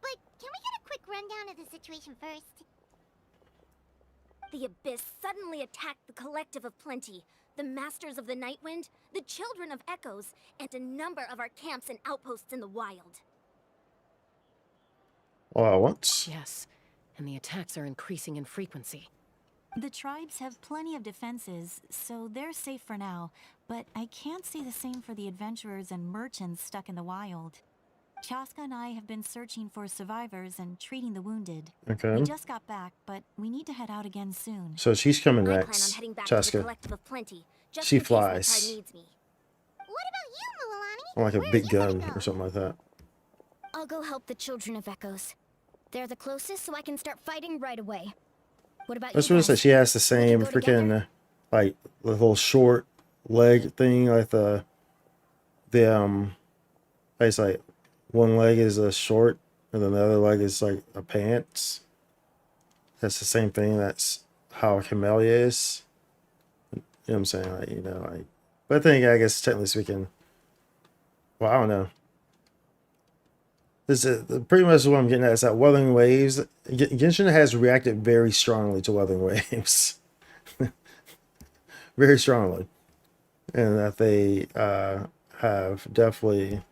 but can we get a quick rundown of the situation first? The Abyss suddenly attacked the Collective of Plenty, the Masters of the Nightwind, the Children of Echoes, and a number of our camps and outposts in the wild. All at once. Yes, and the attacks are increasing in frequency. The tribes have plenty of defenses, so they're safe for now, but I can't say the same for the adventurers and merchants stuck in the wild. Chaska and I have been searching for survivors and treating the wounded. Okay. We just got back, but we need to head out again soon. So she's coming I plan on next. heading back to the Chaska. Collective of Plenty, just She in case my flies. tribe needs me. What about you, Mulalani? Or like a Where are big you gonna gun go? or something like that. I'll go help the Children of Echoes. They're the closest, so I can start fighting right away. What about That's you what it guys? says. She has the same go freaking together? like the little short leg thing, like the it's like one leg is a short and then the other leg is like a pants. That's the same thing. That's how a camellia is. You know what I'm saying? Like, you know, like, but I think, I guess technically speaking, well, I don't know. This is pretty much what I'm getting at is that Wuthering Waves, Genshin has reacted very strongly to Wuthering Waves. Very strongly. And that they have definitely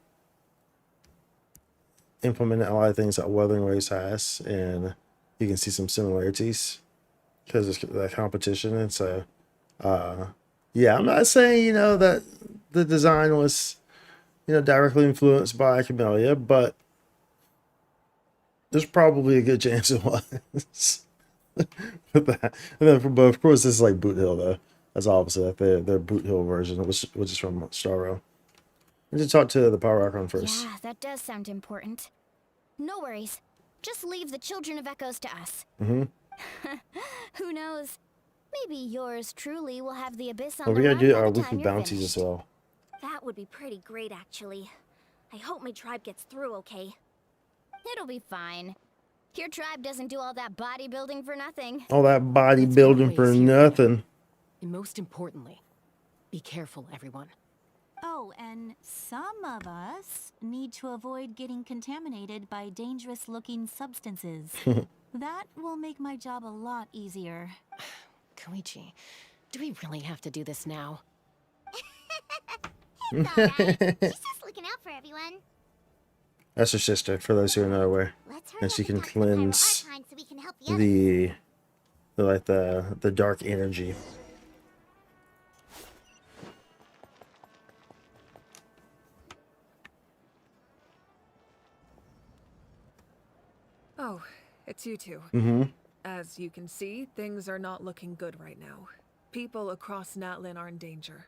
implemented a lot of things that Wuthering Waves has. And you can see some similarities because of the competition. And so, yeah, I'm not saying, you know, that the design was, you know, directly influenced by Camellia, but there's probably a good chance it was. With that. And then, but of course, this is like Boot Hill, though. That's opposite. Their Boot Hill version, which is from Starro. I need to talk to the Power Archon first. Yeah, that does sound important. No worries. Just leave the Children of Echoes to us. Mm-hmm. Who knows? Maybe yours truly will have the Abyss on Well, the we gotta run do by our the weekly time you're bounties finished. as well. That would be pretty great, actually. I hope my tribe gets through okay. It'll be fine. Your tribe doesn't do all that bodybuilding for nothing. All that bodybuilding for always hear nothing. And most importantly, be careful, everyone. Oh, and some of us need to avoid getting contaminated by dangerous-looking substances. That will make my job a lot easier. Koichi, do we really have to do this now? It's alright. She's just looking out for everyone. That's her sister, for those who are not aware. Let's hurry And up she can talk to the Pyro cleanse Archon so we can help the others. the dark energy. Oh, it's you two. Mm-hmm. As you can see, things are not looking good right now. People across Natlin are in danger.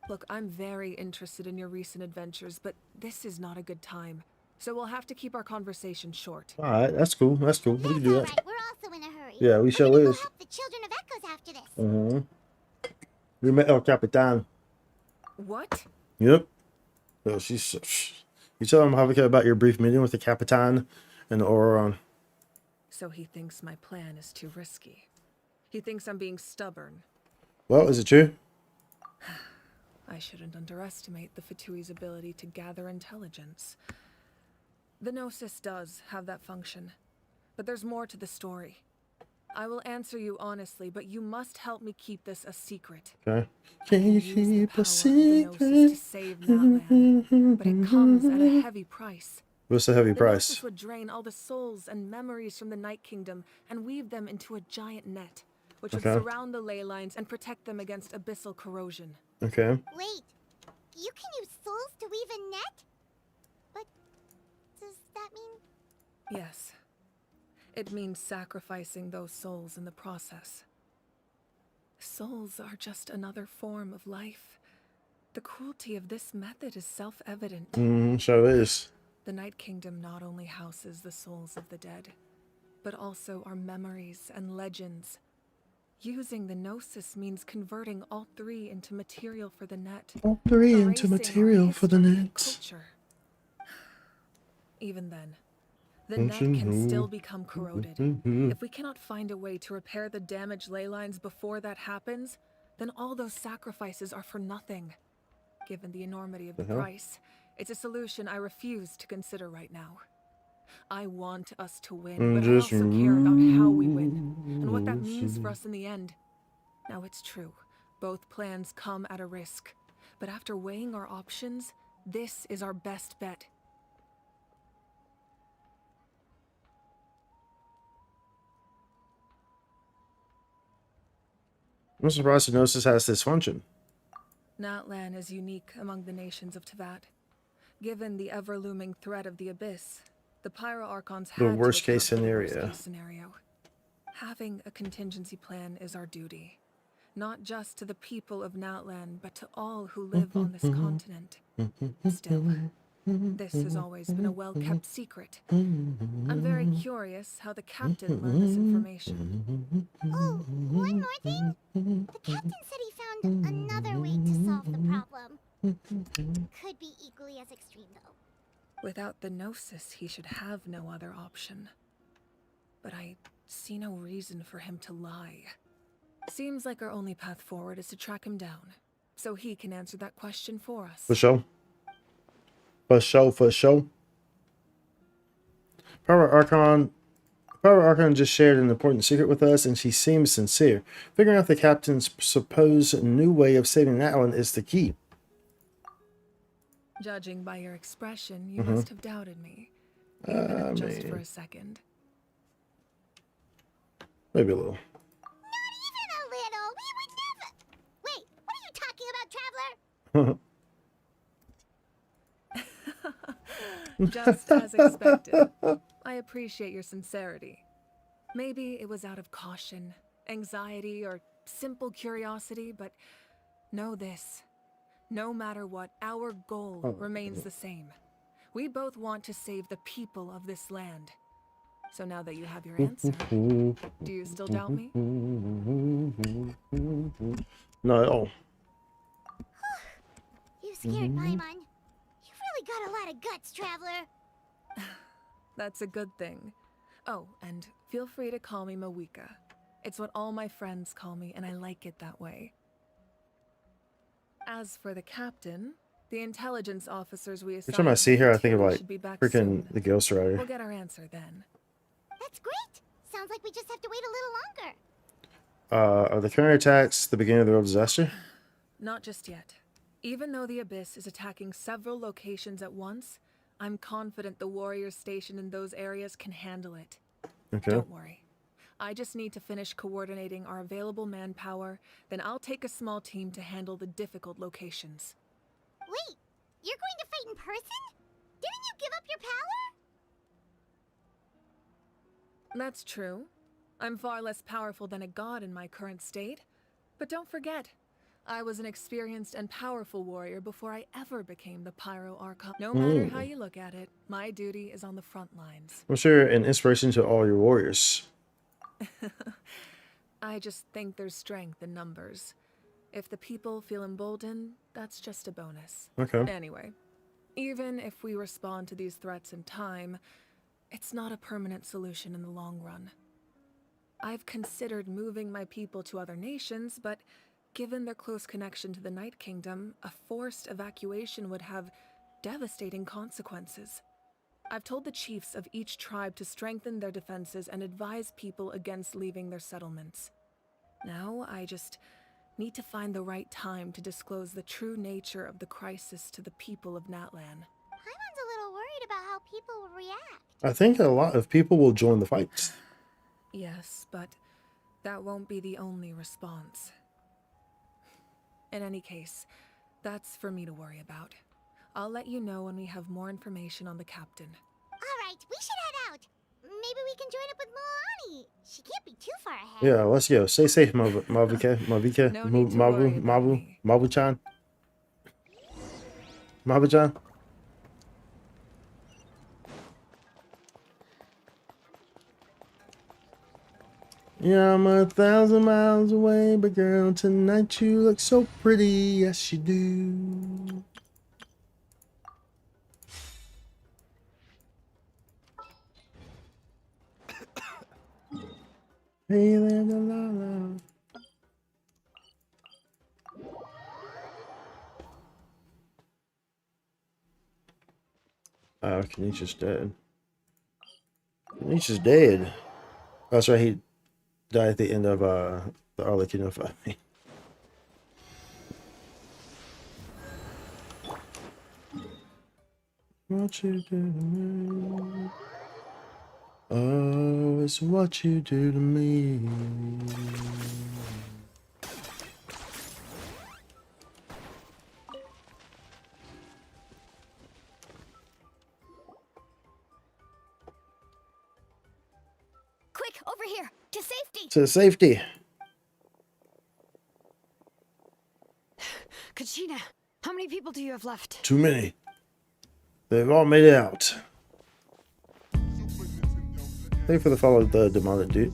Look, I'm very interested in your recent adventures, but this is not a good time. So we'll have to keep our conversation short. All right, that's cool. That's cool. We can That's do that. alright. We're also in a hurry. Yeah, we We're sure gonna go is. help the Children of Echoes after this. Mm-hmm. We met El Capitan. What? Yep. So she's. You tell him, Javier, about your brief meeting with the Capitan and the Auron. So he thinks my plan is too risky. He thinks I'm being stubborn. Well, is it true? I shouldn't underestimate the Fatui's ability to gather intelligence. The Gnosis does have that function, but there's more to the story. I will answer you honestly, but you must help me keep this a secret. Okay. I Can you use the keep power a of the Gnosis to secret? save Natlan, but it comes at a heavy price. What's the heavy The price? Gnosis would drain all the souls and memories from the Night Kingdom and weave them into a giant net, which would Okay. surround the ley lines and protect them against abyssal corrosion. Okay. Wait, you can use souls to weave a net? But does that mean... Yes. It means sacrificing those souls in the process. Souls are just another form of life. The cruelty of this method is self-evident. So it is. The Night Kingdom not only houses the souls of the dead, but also our memories and legends. Using the Gnosis means converting all three into material for the net. All three into erasing our material for the history and nets. culture. Even then, the net can still become corroded. If we cannot find a way to repair the damaged ley lines before that happens, then all those sacrifices are for nothing. Given the enormity of the price, it's a solution I refuse to consider right now. I want us to win, but I also care about how we win, and what that means for us in the end. Now it's true, both plans come at a risk, but after weighing our options, this is our best bet. I'm surprised the Gnosis has this function. Natlan is unique among the nations of Teyvat. Given the ever-looming threat of the Abyss, the Pyro Archons had The to worst case account for the scenario. worst case scenario. Having a contingency plan is our duty, not just to the people of Natlan, but to all who live on this continent. Still, this has always been a well-kept secret. I'm very curious how the captain learned this information. Oh, one more thing. The captain said he found another way to solve the problem. Could be equally as extreme, though. Without the Gnosis, he should have no other option. But I see no reason for him to lie. Seems like our only path forward is to track him down, so he can answer that question for us. For sure. For sure, for sure. Power Archon just shared an important secret with us, and she seems sincere. Figuring out the captain's supposed new way of saving Natlan is the key. Judging by your expression, you must have doubted me. Even if just for a second. Maybe a little. Not even a little. We would never. Wait, what are you talking about, Traveler? Just as expected. I appreciate your sincerity. Maybe it was out of caution, anxiety, or simple curiosity, but know this. No matter what, our goal remains the same. We both want to save the people of this land. So now that you have your answer, do you still doubt me? Not at all. You scared Paimon. You've really got a lot of guts, Traveler. That's a good thing. Oh, and feel free to call me Mawika. It's what all my friends call me, and I like it that way. As for the captain, the intelligence officers we assigned Every time I see her, I think of like should be back freaking soon. the Ghost Rider. We'll get our answer then. That's great. Sounds like we just have to wait a little longer. Are the current attacks the beginning of the real disaster? Not just yet. Even though the Abyss is attacking several locations at once, I'm confident the warriors stationed in those areas can handle it. Okay. Don't worry. I just need to finish coordinating our available manpower, then I'll take a small team to handle the difficult locations. Wait, you're going to fight in person? Didn't you give up your power? That's true. I'm far less powerful than a god in my current state. But don't forget, I was an experienced and powerful warrior before I ever became the Pyro Archon. No matter how you look at it, my duty is on the front lines. I'm sure an inspiration to all your warriors. I just think there's strength in numbers. If the people feel emboldened, that's just a bonus. Okay. Anyway, even if we respond to these threats in time, it's not a permanent solution in the long run. I've considered moving my people to other nations, but given their close connection to the Night Kingdom, a forced evacuation would have devastating consequences. I've told the chiefs of each tribe to strengthen their defenses and advise people against leaving their settlements. Now, I just need to find the right time to disclose the true nature of the crisis to the people of Natlan. Paimon's a little worried about how people will react. I think a lot of people will join the fights. Yes, but that won't be the only response. In any case, that's for me to worry about. I'll let you know when we have more information on the captain. Alright, we should head out. Maybe we can join up with Moani. She can't be too far ahead. Yeah, let's go. Stay safe, Mavika. No need to worry about me. Mabu-chan. Mabu-chan. Yeah, I'm 1,000 miles away, but girl, tonight you look so pretty. Yes, you do. Hey there, Delilah. Oh, Kenichi's dead. Kenichi's dead. Oh, that's right, he died at the end of the Arlecchino fight. What you do to me? Oh, it's what you do to me. Quick, over here, to safety. To safety. Kachina, how many people do you have left? Too many. They've all made it out. Thank you for the follow, the demonic dude.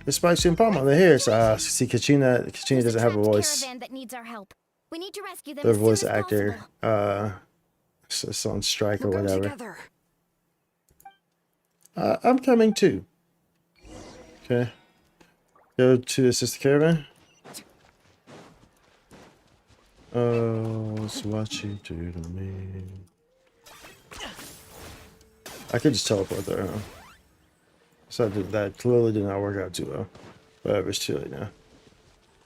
Despite seeing Palma, they're here. So, see, Kachina doesn't have a voice. Caravan that needs our help. We need to rescue them Their as soon voice as actor, possible. is on strike or We'll go whatever. together. I'm coming too. Okay. Go to assist the caravan. Oh, it's what you do to me. I could just teleport there, huh? So that clearly did not work out too well. Whatever, it's too late now.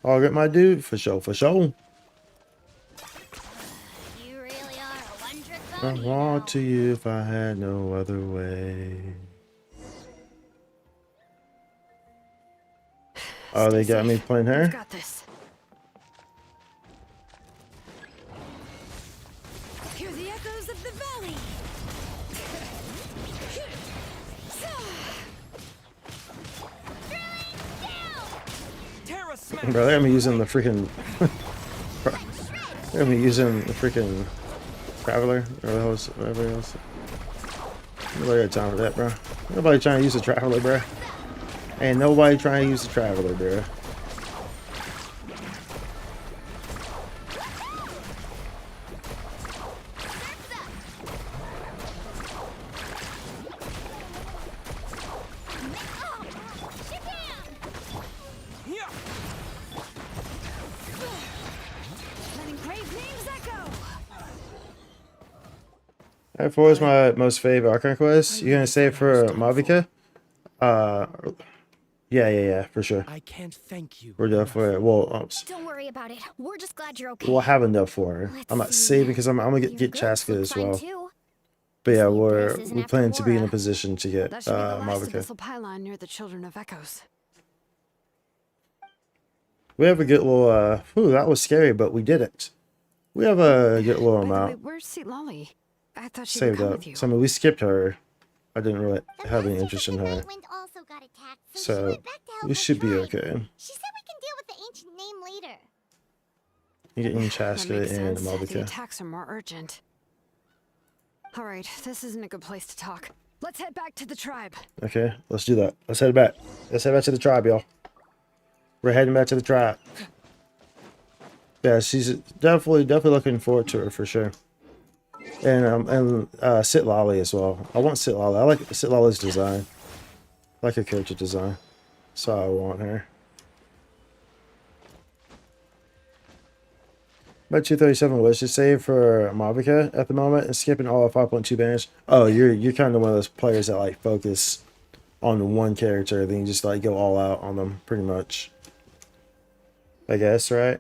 I'll get my dude for sure, for sure. You really are a one-trick I pony, want though. to you if I had no other way. Oh, they got me playing We've her? got this. Hear the echoes of the valley. Terra smash! Bro, they're gonna be using the freaking. They're gonna be using the freaking Traveler or the host, whatever else. Nobody got time for that, bro. Nobody trying to use the Traveler, bro. Ain't nobody trying to use the Traveler, bro. Yeah. Letting brave names echo. Alright, for is my most favorite Archon quest. You gonna save for Mavika? Yeah, for sure. I can't thank you. We're done for it. Well, Don't worry about it. We're just glad you're okay. we'll have enough for her. Let's I'm not see. saving because I'm gonna Your get goods Chaska look as fine, well. too. But yeah, Sweet we're Grace isn't we after plan to be in a Laura. position to get That should be the last Mavika. abyssal pylon near the Children of Echoes. We have a good little. Ooh, that was scary, but we did it. We have a good little By the way, amount where's Seat Lolly? I thought she'd saved come up. with you. So I mean, we skipped her. I didn't really The have any Masters interest of in the her, Nightwind also got attacked, so she so went back to help we her should be tribe. okay. She said we can deal with the ancient name later. You getting That Chaska makes and sense. The Mavika. attacks are more urgent. All right, this isn't a good place to talk. Let's head back to the tribe. Okay, let's do that. Let's head back. Let's head back to the tribe, y'all. We're heading back to the tribe. Yeah, she's definitely looking forward to her for sure. And Sit Lolly as well. I want Sit Lolly. I like Sit Lolly's design. I like her character design. So I want her. About 237 wishes saved for Mavica at the moment and skipping all of 5.2 banners. Oh, you're kind of one of those players that like focus on one character, then you just like go all out on them pretty much. I guess, right?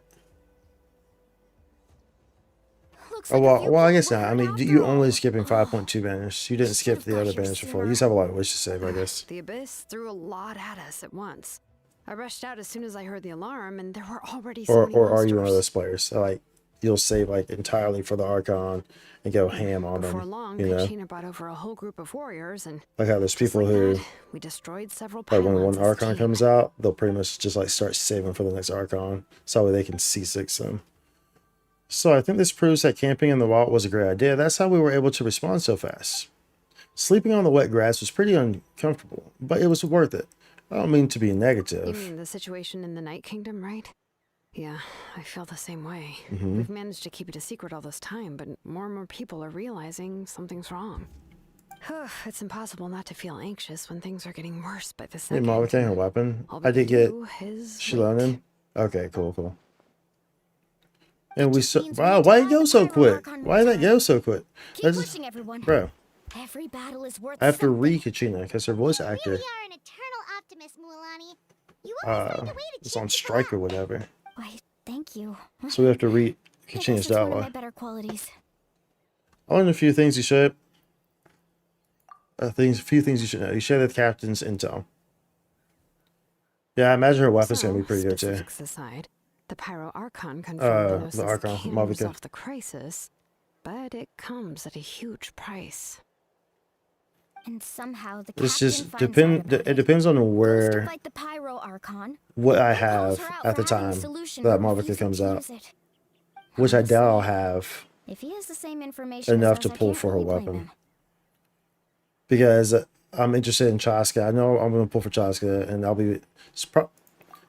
Looks Oh, like a well, few well, I people guess were not. I hurt mean, after you all. only skipping 5.2 banners. You didn't skip Should've the got other here banners before. sooner. You just have a lot of wishes saved, I guess. The Abyss threw a lot at us at once. I rushed out as soon as I heard the alarm, and there were already so many Or are you one of monsters. those players that, like, you'll save like entirely for the Archon and go ham on Before them? long, You know, Kachina brought over a whole group of warriors, and like how there's just people like who, that, we destroyed several like, when pylons one as a Archon team. comes out, they'll pretty much just like start saving for the next Archon, so that way they can C6 them. So I think this proves that camping in the wild was a great idea. That's how we were able to respond so fast. Sleeping on the wet grass was pretty uncomfortable, but it was worth it. I don't mean to be You negative. mean the situation in the Night Kingdom, right? Yeah, I feel the same way. Mm-hmm. We've managed to keep it a secret all this time, but more and more people are realizing something's wrong. It's impossible not to feel anxious when things are getting worse by the Hey, second. Mavica, her weapon. All we I did can get do is Shilonen. wait. Okay, cool. And we just so means we wow, need to why did find it go the so Pyro quick? Archon Why did that time. go so quick? Keep That's just, pushing, everyone. bro. Every battle is worth I have to something. re-Kachina because her voice You actor really are an eternal optimist, Mualani. You always find a way to is cheer on people strike or up. whatever. Why, thank you. So we have to read I guess Kachina's it's one of my dialogue. better qualities. I learned a few things you should. A few things you should know. You share the captain's intel. Yeah, I imagine her weapon's gonna be pretty good too. Specifics aside, the Pyro Archon confirmed The Archon, can Mavica. resolve the crisis, but it comes at a huge price. And somehow the It's captain just finds out about it depends on Goes to where fight the Pyro Archon. what I and calls have her out at the for having a time solution that but Mavica refusing comes to out, use it. which I doubt I'll Honestly, have if he has the same information enough as to us, I pull can't for her really blame weapon. him. Because I'm interested in Chaska. I know I'm going to pull for Chaska, and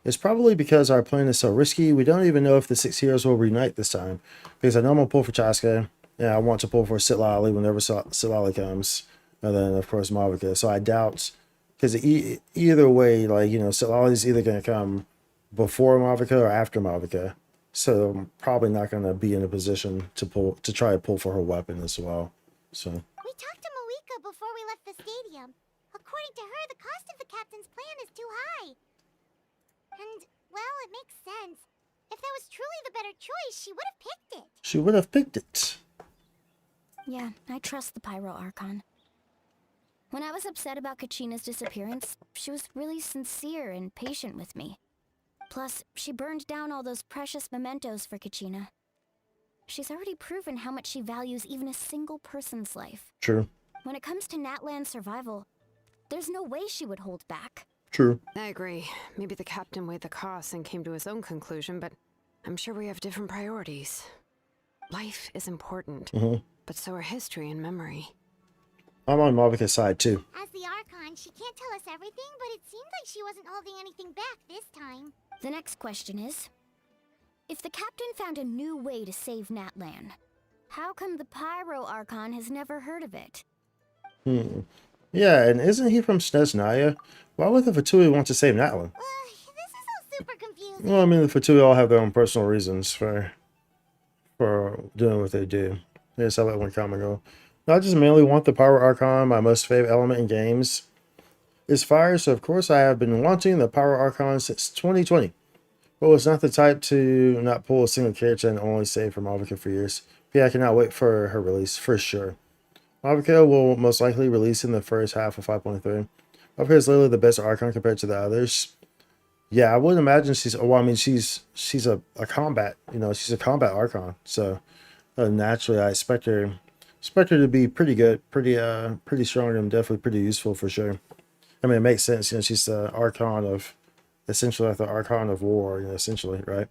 it's probably because our plan is so risky. We don't even know if the 6 heroes will reunite this time. Because I know I'm going to pull for Chaska, and I want to pull for Sitlali whenever Sitlali comes. And then, of course, Mavica. So I doubt, because either way, like, you know, Sitlali's either going to come before Mavica or after Mavica. So I'm probably not going to be in a position to try to pull for her weapon as well. So. We talked to Malika before we left the stadium. According to her, the cost of the captain's plan is too high. And, well, it makes sense. If that was truly the better choice, she would have picked it. She would have picked it. Yeah, I trust the Pyro Archon. When I was upset about Kachina's disappearance, she was really sincere and patient with me. Plus, she burned down all those precious mementos for Kachina. She's already proven how much she values even a single person's life. True. When it comes to Natlan's survival, there's no way she would hold back. True. I agree. Maybe the captain weighed the costs and came to his own conclusion, but I'm sure we have different priorities. Life is important, but so are history and memory. I'm on Mavica's side too. As the Archon, she can't tell us everything, but it seems like she wasn't holding anything back this time. The next question is, if the captain found a new way to save Natlan, how come the Pyro Archon has never heard of it? Yeah, and isn't he from Snezhnaya? Why would the Fatui want to save Natlan? This is all super confusing. Well, I mean, the Fatui all have their own personal reasons for doing what they do. They just have that one common goal. I just mainly want the Pyro Archon. My most favorite element in games is fire, so of course I have been wanting the Pyro Archon since 2020. But was not the type to not pull a single character and only save for Mavica for years. But yeah, I cannot wait for her release, for sure. Mavica will most likely release in the first half of 5.3. Mavica is literally the best Archon compared to the others. Yeah, I would imagine she's a combat, she's a combat Archon. So naturally I expect her to be pretty good, pretty strong, and definitely pretty useful for sure. I mean, it makes sense, she's the Archon of, essentially like the Archon of War, essentially, right?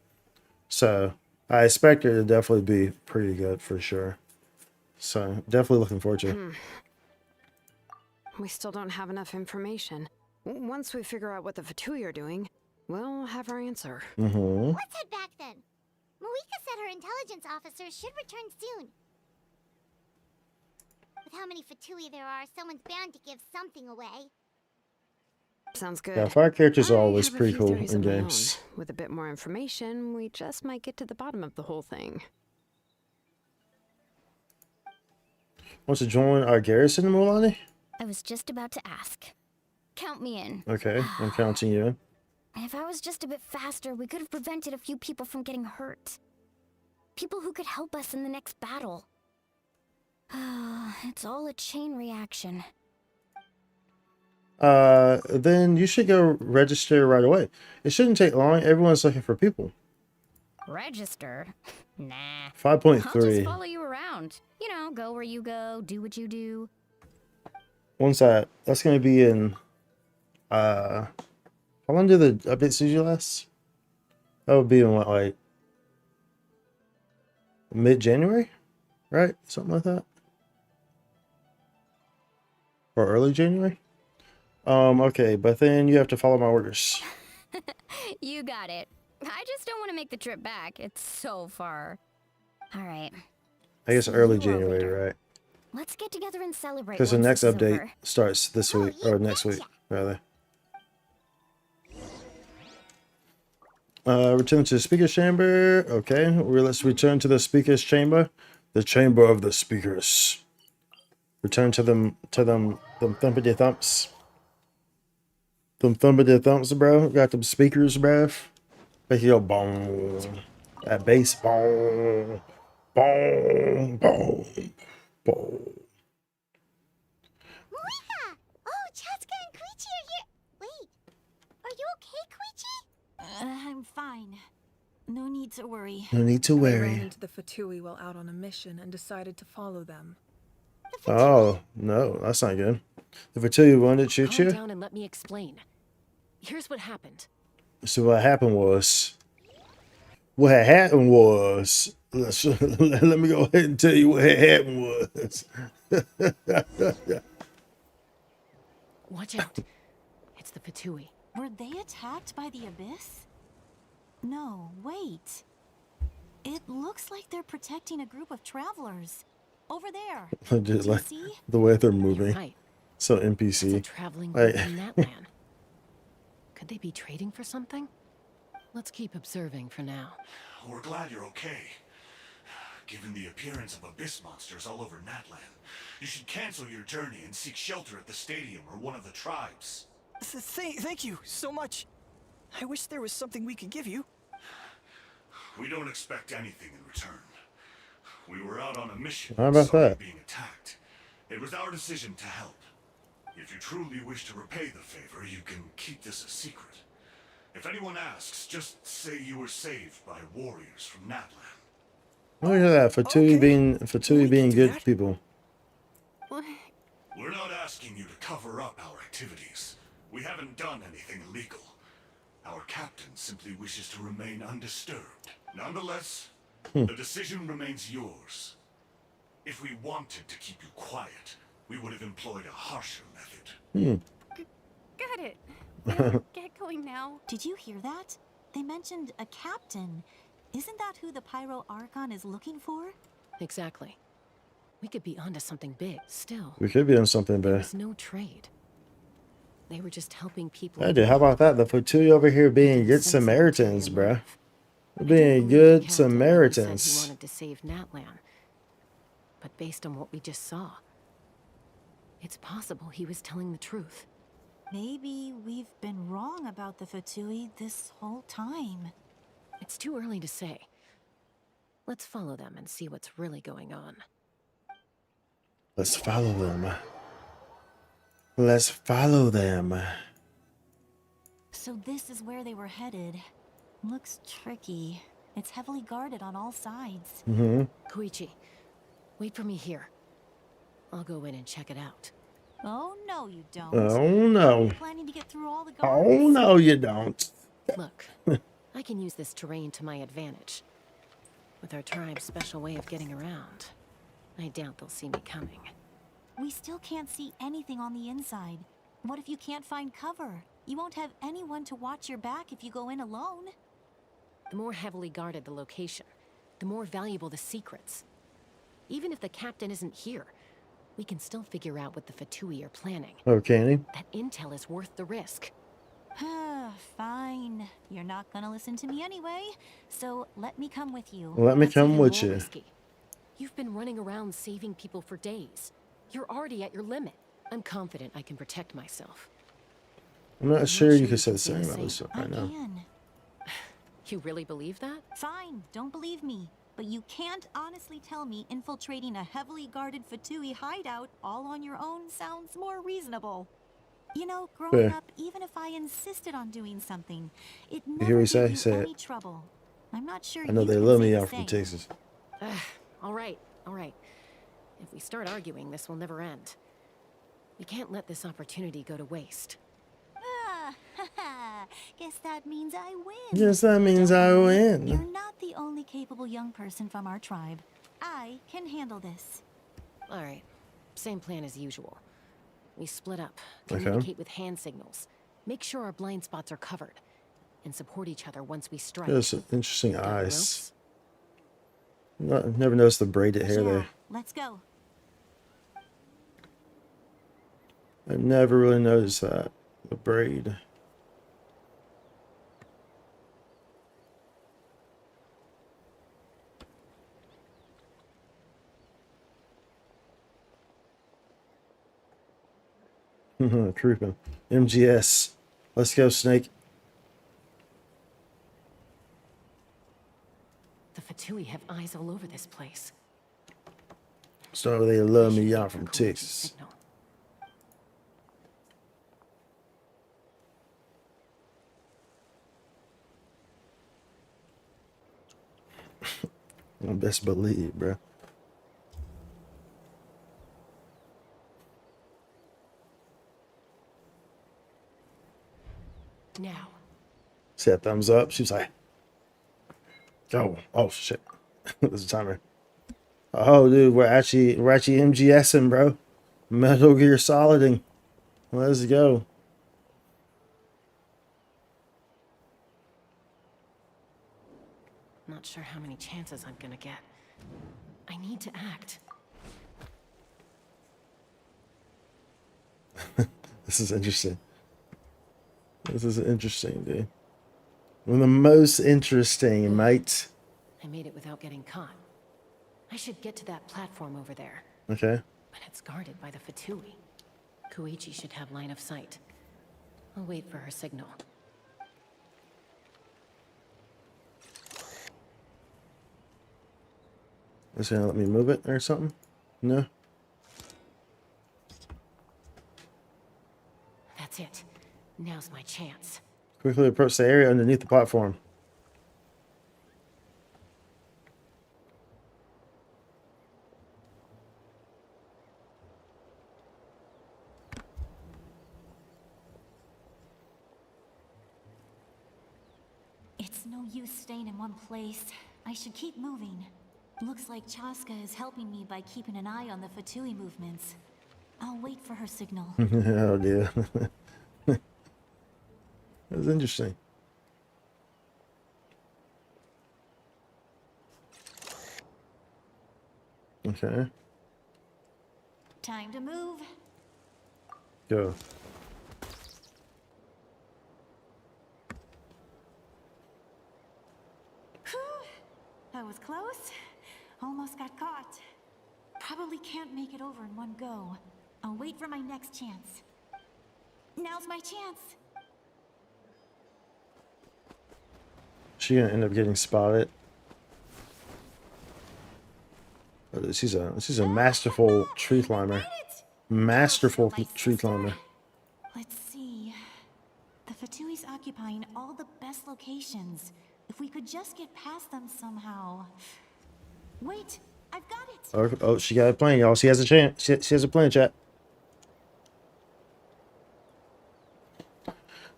So I expect her to definitely be pretty good for sure. So definitely looking forward to it. We still don't have enough information. Once we figure out what the Fatui are doing, we'll have our answer. Let's head back then. Malika said her intelligence officers should return soon. many Fatui there are, someone's bound to give something away. Sounds good. Yeah, fire characters are I always have a pretty few cool theories in of my own. games. With a bit more information, we just might get to the bottom of the whole thing. Want to join our garrison, Mulani? I was just about to ask. Count me in. Okay, I'm counting you in. If I was just a bit faster, we could have prevented a few people from getting hurt. People who could help us in the next battle. It's all a chain reaction. Then you should go register right away. It shouldn't take long. Everyone's looking for people. Register? Nah. 5.3. I'll just follow you around. You know, go where you go, do what you do. When's that? That's gonna be in how long do the updates usually last? That would be in what, like mid-January? Right? Something like that. Or early January? Okay, but then you have to follow my orders. You got it. I just don't want to make the trip back. It's so far. All right. I guess See early you over January, there. right? Let's get together and celebrate. Because the once next this is update over. starts this week, or next week, rather. Return to the speaker's chamber. Okay, let's return to the speaker's chamber. The chamber of the speakers. Return to them thumpity thumps. Them thumpity thumps, bro. Got them speakers, bruv. Make you go boom. That bass boom. Boom. Boom. Boom. Moika! Oh, Chaska and Koichi are here. Wait, are you okay, Koichi? I'm fine. No need to worry. No need to I ran worry. into the Fatui while out on a mission and decided to follow them. Oh, no, that's not good. If I tell you one to shoot Calm you, down and let me explain. Here's what happened. so what happened was, let me go ahead and tell you what had happened was. Watch out. It's the Fatui. Were they attacked by the Abyss? No, wait. It looks like they're protecting a group of travelers. Over there. Just Do you like see? the way they're You're moving. right. So It's a NPC. traveling Like- group from that land. Could they be trading for something? Let's keep observing for now. We're glad you're okay. Given the appearance of abyss monsters all over Natlan, you should cancel your journey and seek shelter at the stadium or one of the tribes. Thank you so much. I wish there was something we could give you. We don't expect anything in return. We were out on a mission. How about sorry that? being attacked. It was our decision to help. If you truly wish to repay the favor, you can keep this a secret. If anyone asks, just say you were saved by warriors from Natlan. Look at that, Fatui Okay. being We can do good that. people. We're not asking you to cover up our activities. We haven't done anything illegal. Our captain simply wishes to remain undisturbed. Nonetheless, the decision remains yours. If we wanted to keep you quiet, we would have employed a harsher method. Got it. We'll get going now. Did you hear that? They mentioned a captain. Isn't that who the Pyro Archon is looking for? Exactly. We could be onto something big. Still, We could be on something bad. there's no trade. They were just helping people. I did. How about that? The Fatui over here being good Sense of Samaritans, real bruh. life. I Being don't believe the good captain ever Samaritans. Said he wanted to save Natlan. But based on what we just saw, it's possible he was telling the truth. Maybe we've been wrong about the Fatui this whole time. It's too early to say. Let's follow them and see what's really going on. Let's follow them. Let's follow them. So this is where they were headed. Looks tricky. It's heavily guarded on all sides. Mm-hmm. Koichi, wait for me here. I'll go in and check it out. Oh no, you don't. Oh no. Planning to get through all the guards. Oh no, you don't. Look, I can use this terrain to my advantage. With our tribe's special way of getting around, I doubt they'll see me coming. We still can't see anything on the inside. What if you can't find cover? You won't have anyone to watch your back if you go in alone. The more heavily guarded the location, the more valuable the secrets. Even if the captain isn't here, we can still figure out what the Fatui are planning. Oh, can he? That intel is worth the risk. Fine. You're not gonna listen to me anyway, so let me come with you. Let me That's come even with more you. risky. You've been running around saving people for days. You're already at your limit. I'm confident I can protect myself. I'm not sure you could say the same about this I right now. can. You really believe that? Fine, don't believe me. But you can't honestly tell me infiltrating a heavily guarded Fatui hideout all on your own sounds more reasonable. You know, growing Fair. up, even if I insisted on doing something, it hear never what he gave say? you Say it. any trouble. I'm not sure I know you they can love say me the out from same. Texas. All right, all right. If we start arguing, this will never end. We can't let this opportunity go to waste. Guess that means I win. Yes, that means Don't I worry, win. You're not the only capable young person from our tribe. I can handle this. All right, same plan as usual. We split up, Okay. communicate with hand signals, make sure our blind spots are covered, and support each other once we strike. There's some interesting Got eyes. ropes? Never noticed the braided hair Yeah, there. let's go. I never really noticed that. The braid. Trooping. MGS. Let's go, Snake. The Fatui have eyes all over this place. So they love me I should out wait for from Koichi's Texas. signal. I best believe, bro. Now, See that thumbs up? She was like, "Go!" Oh shit! There's a timer. Oh, dude, we're actually MGSing, bro. Metal Gear Soliding. Let's go. not sure how many chances I'm gonna get. I need to act. This is interesting. This is interesting, dude. One of the most interesting, mate. I made it without getting caught. I should get to that platform over there. Okay. But it's guarded by the Fatui. Koichi should have line of sight. I'll wait for her signal. Is it gonna let me move it or something? No? That's it. Now's my chance. Quickly approach the area underneath the platform. It's no use staying in one place. I should keep moving. Looks like Chaska is helping me by keeping an eye on the Fatui movements. I'll wait for her signal. Oh, dear. That was interesting. Okay. Time to move. Go. That was close. Almost got caught. Probably can't make it over in one go. I'll wait for my next chance. Now's my chance. She gonna end up getting spotted. But she's a masterful tree climber. Masterful tree climber. Let's see. The Fatui's occupying all the best locations. If we could just get past them somehow. Wait, I've got it. Oh, she got a plan, y'all. She has a chance. She has a plan, chat.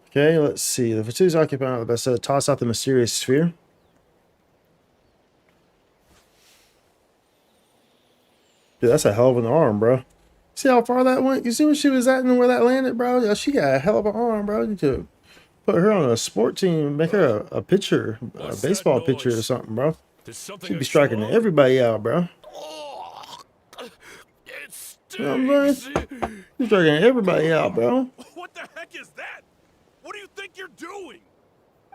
Okay, let's see. The Fatui's occupying all the best. Toss out the mysterious sphere. Dude, that's a hell of an arm, bro. See how far that went? You see where she was at and where that landed, bro? Yeah, she got a hell of an arm, bro. You need to put her on a sport team, make her a pitcher, a baseball pitcher or something, bro. She'd be striking everybody out, bro. It's You know what I'm saying? You're dragging everybody out, bro. What the heck is that? What do you think you're doing?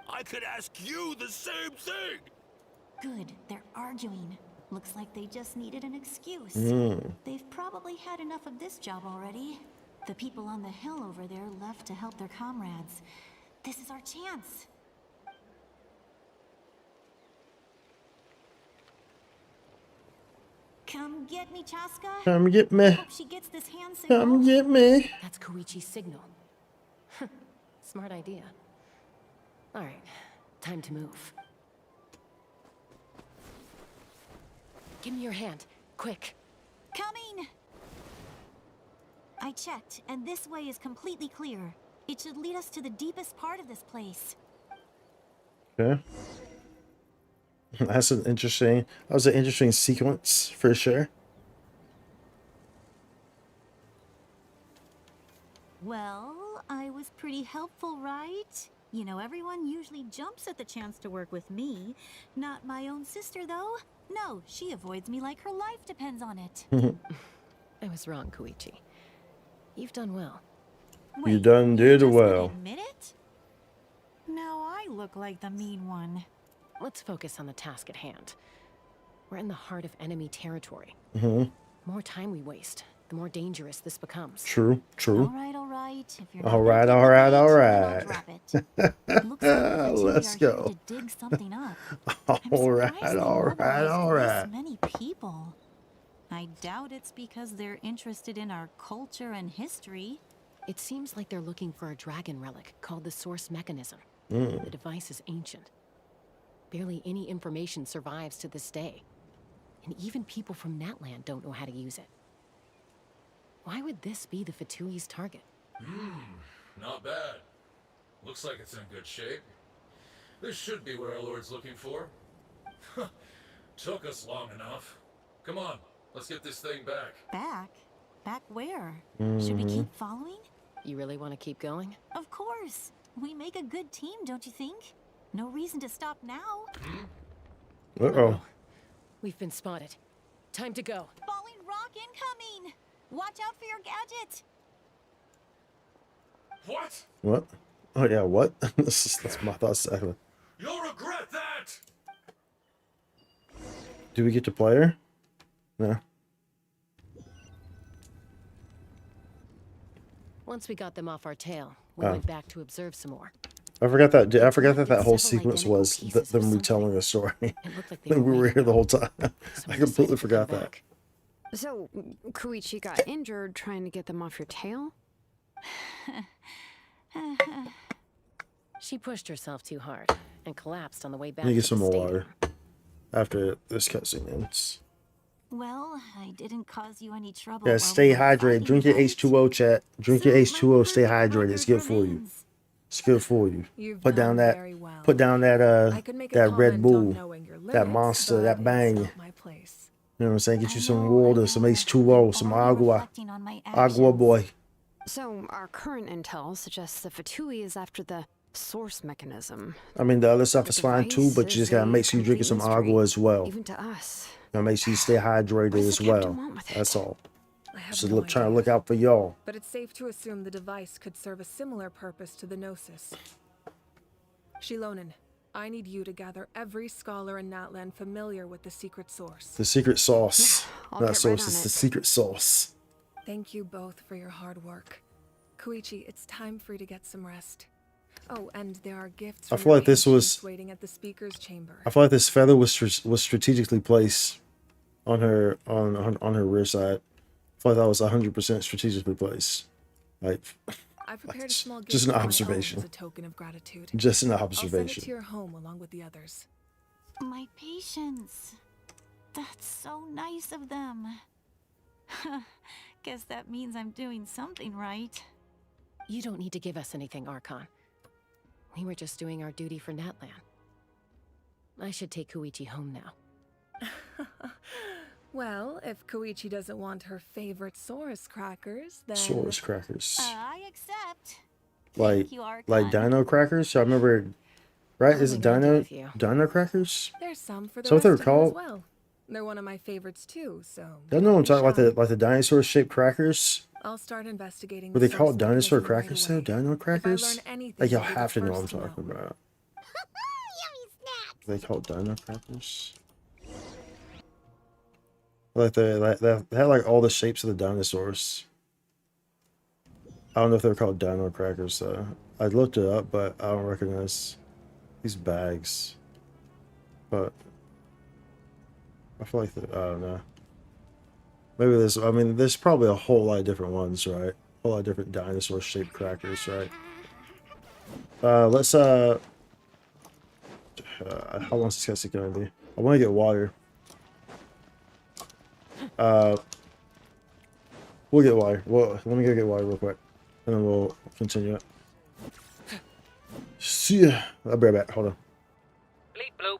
I could ask you the same thing. Good, they're arguing. Looks like they just needed an excuse. They've probably had enough of this job already. The people on the hill over there left to help their comrades. This is our chance. Come get me, Chaska. Come get me. Hope she gets this hand signal. Come get me. That's Koichi's signal. Smart idea. All right, time to move. Give me your hand, quick. Coming! I checked, and this way is completely clear. It should lead us to the deepest part of this place. Okay. That was an interesting sequence for sure. Well, I was pretty helpful, right? You know, everyone usually jumps at the chance to work with me. Not my own sister, though. No, she avoids me like her life depends on it. I was wrong, Koichi. You've done well. Wait, You done you're did just well. gonna admit it? Now I look like the mean one. Let's focus on the task at hand. We're in the heart of enemy territory. More time we waste, the more dangerous this becomes. True. All right. If you're not All right. gonna All right. take All the bait, right. then I'll drop it. Looks like the two Let's are here go. to dig something up. All I'm right. surprised they All right. mobilized All this right. many people. I doubt it's because they're interested in our culture and history. It seems like they're looking for a dragon relic called the Source Mechanism. The device is ancient. Barely any information survives to this day. And even people from Natland don't know how to use it. Why would this be the Fatui's target? Not bad. Looks like it's in good shape. This should be what our Lord's looking for. Took us long enough. Come on, let's get this thing back. Back? Back where? Should we keep following? You really want to keep going? Of course. We make a good team, don't you think? No reason to stop now. Uh-oh. We've been spotted. Time to go. Falling rock incoming! Watch out for your gadget! What? What? Oh, yeah, what? That's my thoughts. You'll regret that! Do we get to play her? No. Once we got them off our tail, we went back to observe some more. I forgot that whole sequence was them retelling the story. It looked like We were here the whole time. I completely forgot that. back. So, Koichi got injured trying to get them off your tail? She pushed herself too hard and collapsed on the way back. Let me get to some the more stadium. water after this cutscene ends. Well, I didn't cause you any trouble. Yeah, while stay we were hydrated. fighting, Drink your right? H2O, chat. Drink your So my H2O. Stay perfect hydrated. It's good record for you. remains. It's good for you. You've Put down done that. very well. Put down that. I could make a That Red comment Bull. on knowing your That limits, Monster. but That it's Bang. not my place. You know what I'm saying? Get you I some know, water, some I H2O, know. some Already agua. reflecting on my Agua actions. boy. So, our current intel suggests the Fatui is after the source mechanism. I mean, the other stuff The is fine too, device but you just is gotta a make sure you drink complete some mystery, agua as well. Even to us. Gotta make sure you stay hydrated What does as the captain well. want with it? That's all. I have Just no trying to idea. look out for y'all. But it's safe to assume the device could serve a similar purpose to the Gnosis. Shilonen, I need you to gather every scholar in Natland familiar with the secret source. The secret sauce. I'll Not get sauce, right it's on the it. secret sauce. Thank you both for your hard work. Koichi, it's time for you to get some rest. Oh, and there are gifts I from feel your like this was- ancients waiting at the speaker's chamber. I feel like this feather was strategically placed on her on her rear side. I feel like that was 100% strategically placed. Like, I prepared a small gift just an of my own observation. as a token of gratitude. just an I'll send it observation. to your home along with the others. My patience. That's so nice of them. Guess that means I'm doing something right. You don't need to give us anything, Archon. We were just doing our duty for Natland. I should take Koichi home now. Well, if Koichi doesn't want her favorite Saurus crackers, then... Saurus crackers. I accept. Like Thank you, Archon. like dino crackers? I remember, right? Is it I'll leave it dino with you. dino crackers? There's some for the So what rest they're of you as called? well. They're one of my favorites too, so I know what I'm be talking about, shy. the dinosaur shaped crackers. I'll start investigating Were the they called source dinosaur mechanism right crackers though? away. Dino If I learn crackers? anything, Like, you'll you'll be the have to know what I'm first to know. talking about. Yummy snacks! Are they called dino crackers? Like they had like all the shapes of the dinosaurs. I don't know if they're called dino crackers though. I looked it up, but I don't recognize these bags. But I feel like I don't know. Maybe there's. I mean, there's probably a whole lot of different ones, right? A whole lot of different dinosaur shaped crackers, right? Let's how long is this guy gonna be? I want to get water. We'll get water. Well, let me go get water real quick, and then we'll continue it. See ya. I'll be right back. Hold on. Bleep bloop.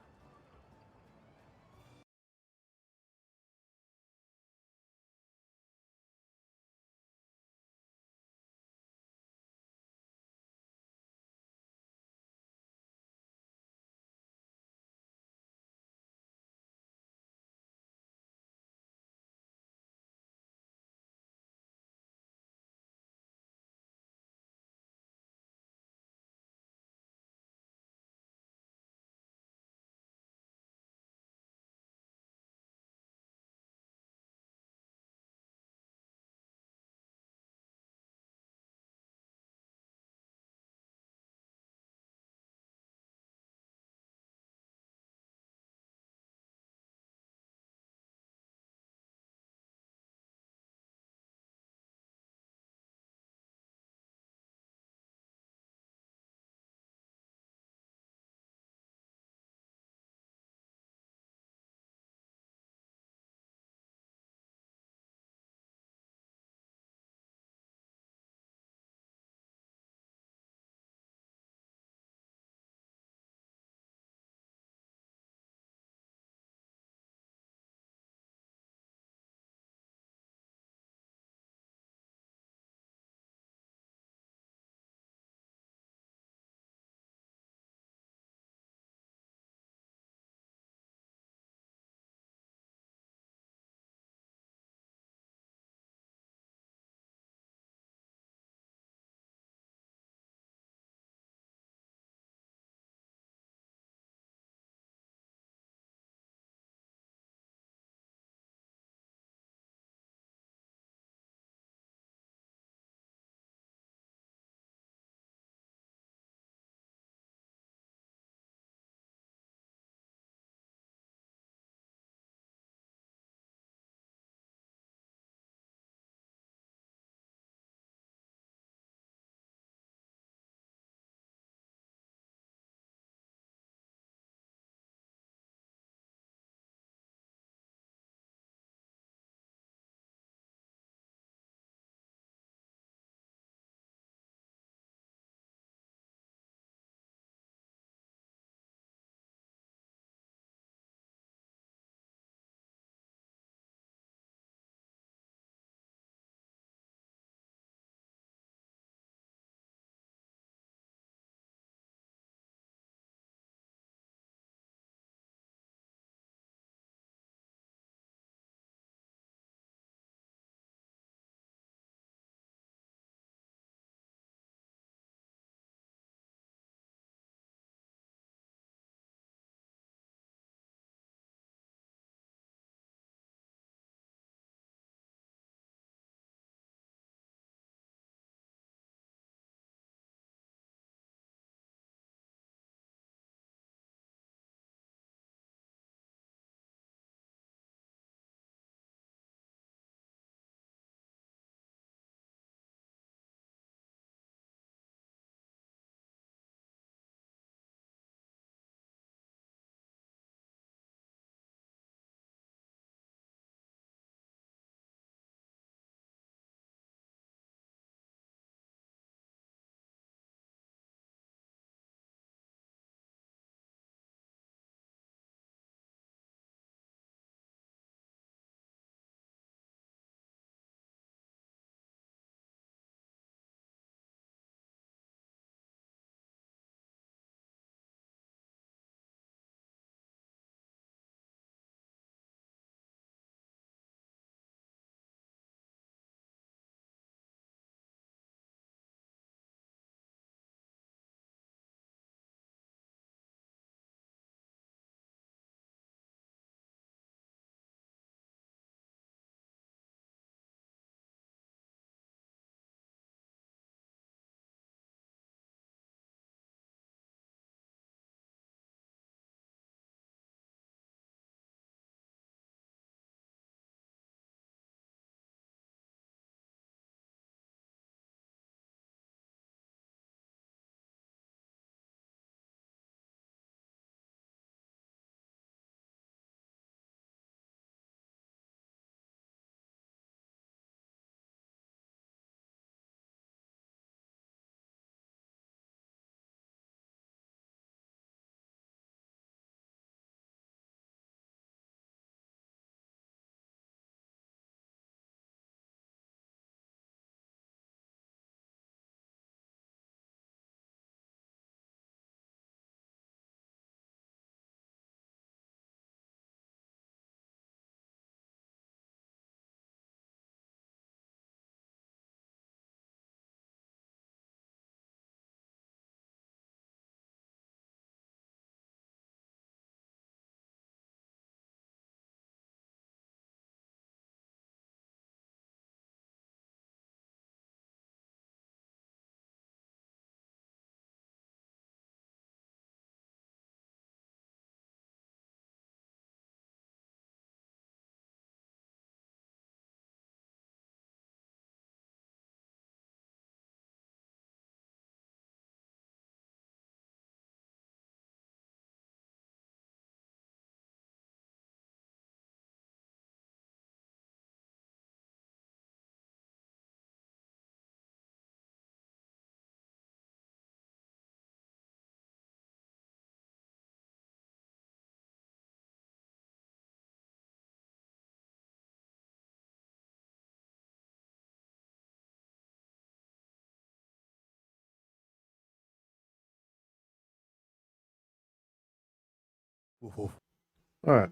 All right.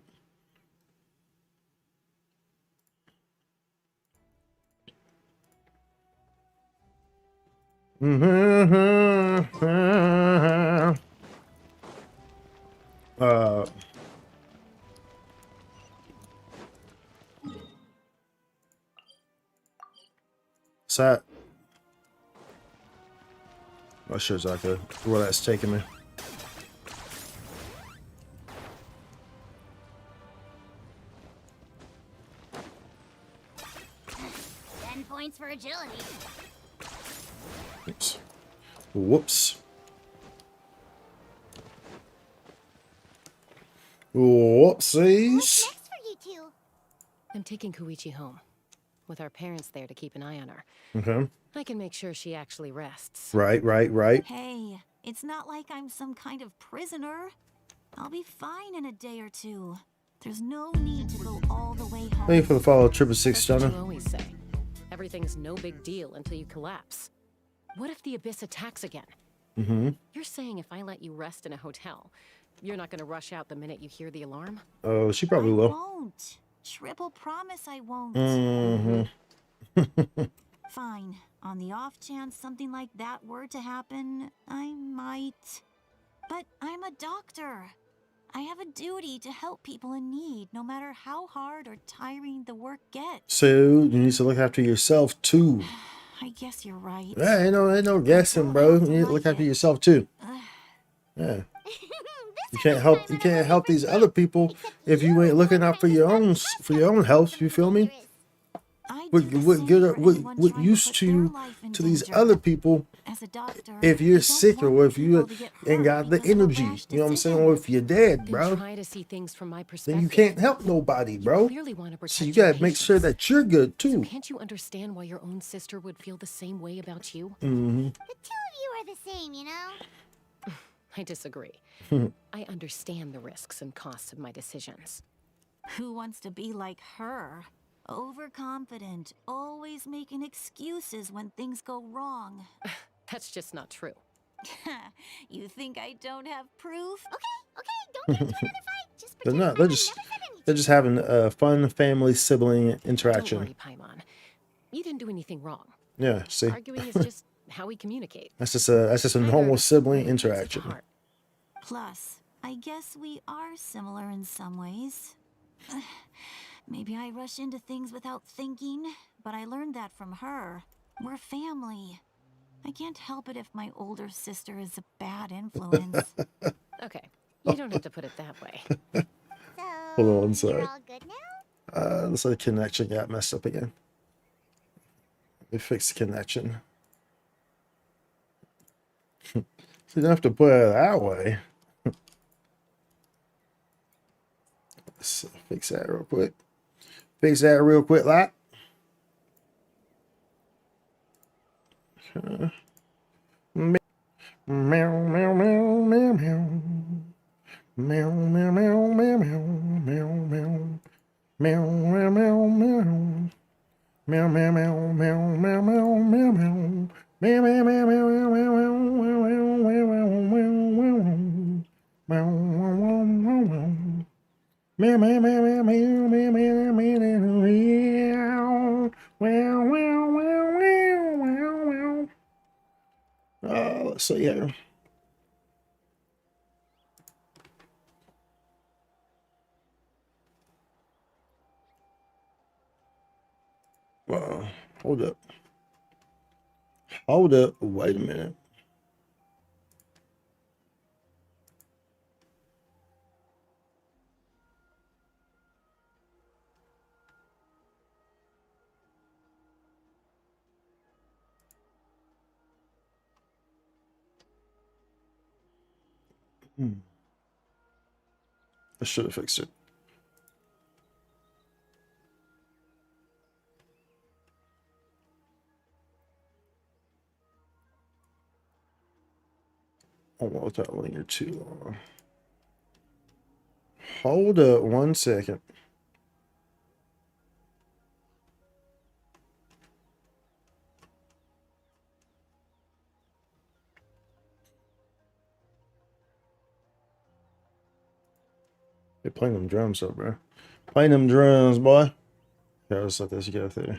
Uh, Sat. Not sure exactly where that's taking me. 10 points for agility. Oops. Whoops. What's Whoopsies. next for you two? I'm taking Koichi home, with our parents there to keep an eye on her. Okay. I can make sure she actually rests. Right. Hey, it's not like I'm some kind of prisoner. I'll be fine in a day or two. There's no need to go all the way home. Thank you for the follow, Triple Six That's what Stunner. you always say. Everything's no big deal until you collapse. What if the Abyss attacks again? You're saying if I let you rest in a hotel, you're not going to rush out the minute you hear the alarm? Oh, she probably I will. won't. Triple promise I won't. Fine. On the off chance something like that were to happen, I might. But I'm a doctor. I have a duty to help people in need, no matter how hard or tiring the work gets. So you need to look after yourself too. I guess you're right. Yeah, ain't no guessing, bro. You need to look after yourself too. Yeah. You can't help these other people if you ain't looking out for your own health. You feel me? What used to these other people if you're sick or if you ain't got the energy, you know what I'm saying, or if you're dead, bro, Try to see things from my then perspective. you can't help nobody, bro. Clearly want to protect So you your gotta make sure patients. that you're good So too. can't you understand why your own sister would feel the same way about you? The two of you are the same, you know? I disagree. I understand the risks and costs of my decisions. Who wants to be like her? Overconfident, always making excuses when things go wrong. That's just not true. You think I don't have proof? Okay, don't get into another fight. Just They're pretend not. Paimon They're just never said anything. they're just having a fun family sibling Don't interaction. worry, Paimon. You didn't do anything wrong. Yeah. See, Arguing is just how we communicate. that's just a Neither normal of us sibling really takes it to interaction. heart. Plus, I guess we are similar in some ways. Maybe I rush into things without thinking, but I learned that from her. We're family. I can't help it if my older sister is a bad influence. Okay, you don't have to put it that way. So, Hold on one you're sec. all good now? Looks like the connection got messed up again. We fixed the connection. So you don't have to put it that way. Let's fix that real quick. Fix that real quick, like. Meow, meow, meow, meow, meow. Meow, meow, meow, meow, meow, meow. Meow, meow, meow, meow. Meow, meow, meow, meow, meow, meow, meow, meow. Meow, meow, meow, meow, meow, meow, meow, meow, meow, meow, meow, meow. Meow, meow, meow, meow, meow, meow, meow, meow, meow. Meow, meow, meow, meow, meow, meow. Let's see here. Hold up. Hold up. Wait a minute. I should have fixed it. I won't let that linger too long. Hold up 1 second. They're playing them drums up, bro. Playing them drums, boy. Yeah, let's let this go through.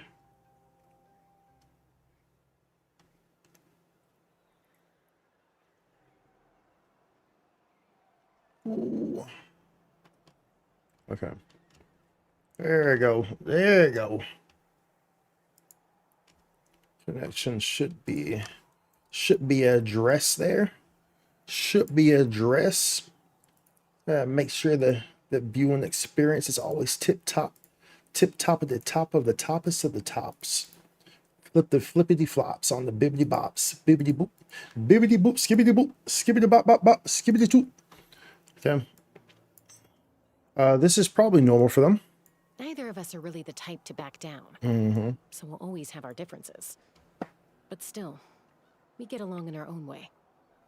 Ooh. Okay. There we go. There we go. Connection should be addressed there. Should be addressed. Make sure the viewing experience is always tip top at the top of the toppest of the tops. Flip the flippity flops on the bibbity bops. Bibbity boop. Bibbity boop. Skibbity boop. Skibbity bop bop bop. Skibbity toop. Okay. This is probably normal for them. Neither of us are really the type to back down. Mm-hmm. So we'll always have our differences. But still, we get along in our own way.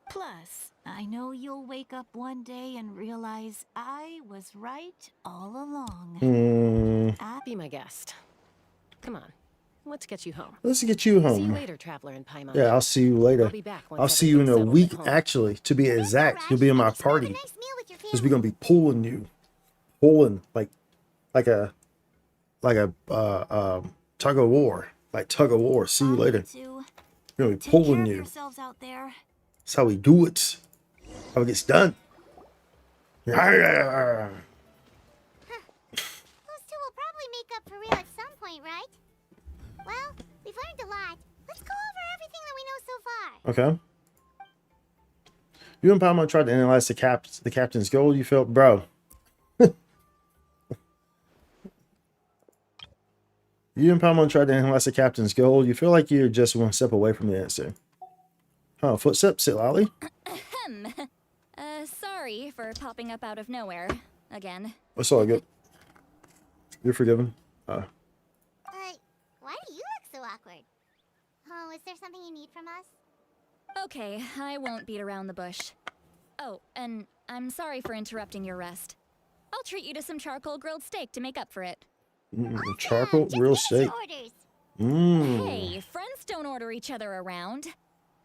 Plus, I know you'll wake up one day and realize I was right all along. Be my guest. Come on, let's get you home. Let's get you home. See you later, traveler in Paimon. Yeah, I'll see you later. I'll be back once I'll see you in a everything's week, settled at home. actually. To be exact, you'll be in my party. Nice meal with your Because family. we're gonna be pulling you, like a tug of war, tug of war. See you later. We're gonna be Take care pulling of you. yourselves out there. That's how we do it. How it gets done. Those two will probably make up for real at some point, right? Well, we've learned a lot. Let's go over everything that we know so far. Okay. You and Palma tried to analyze the captain's goal. You felt, bro. You and Palma tried to analyze the captain's goal. You feel like you're just one step away from the answer. Oh, footsteps, sit loudly. Sorry for popping up out of nowhere again. It's all good. You're forgiven. Why do you look so awkward? Oh, is there something you need from us? Okay, I won't beat around the bush. Oh, and I'm sorry for interrupting your rest. I'll treat you to some charcoal grilled steak to make up for it. Charcoal grilled steak. Orders. Hey, friends don't order each other around.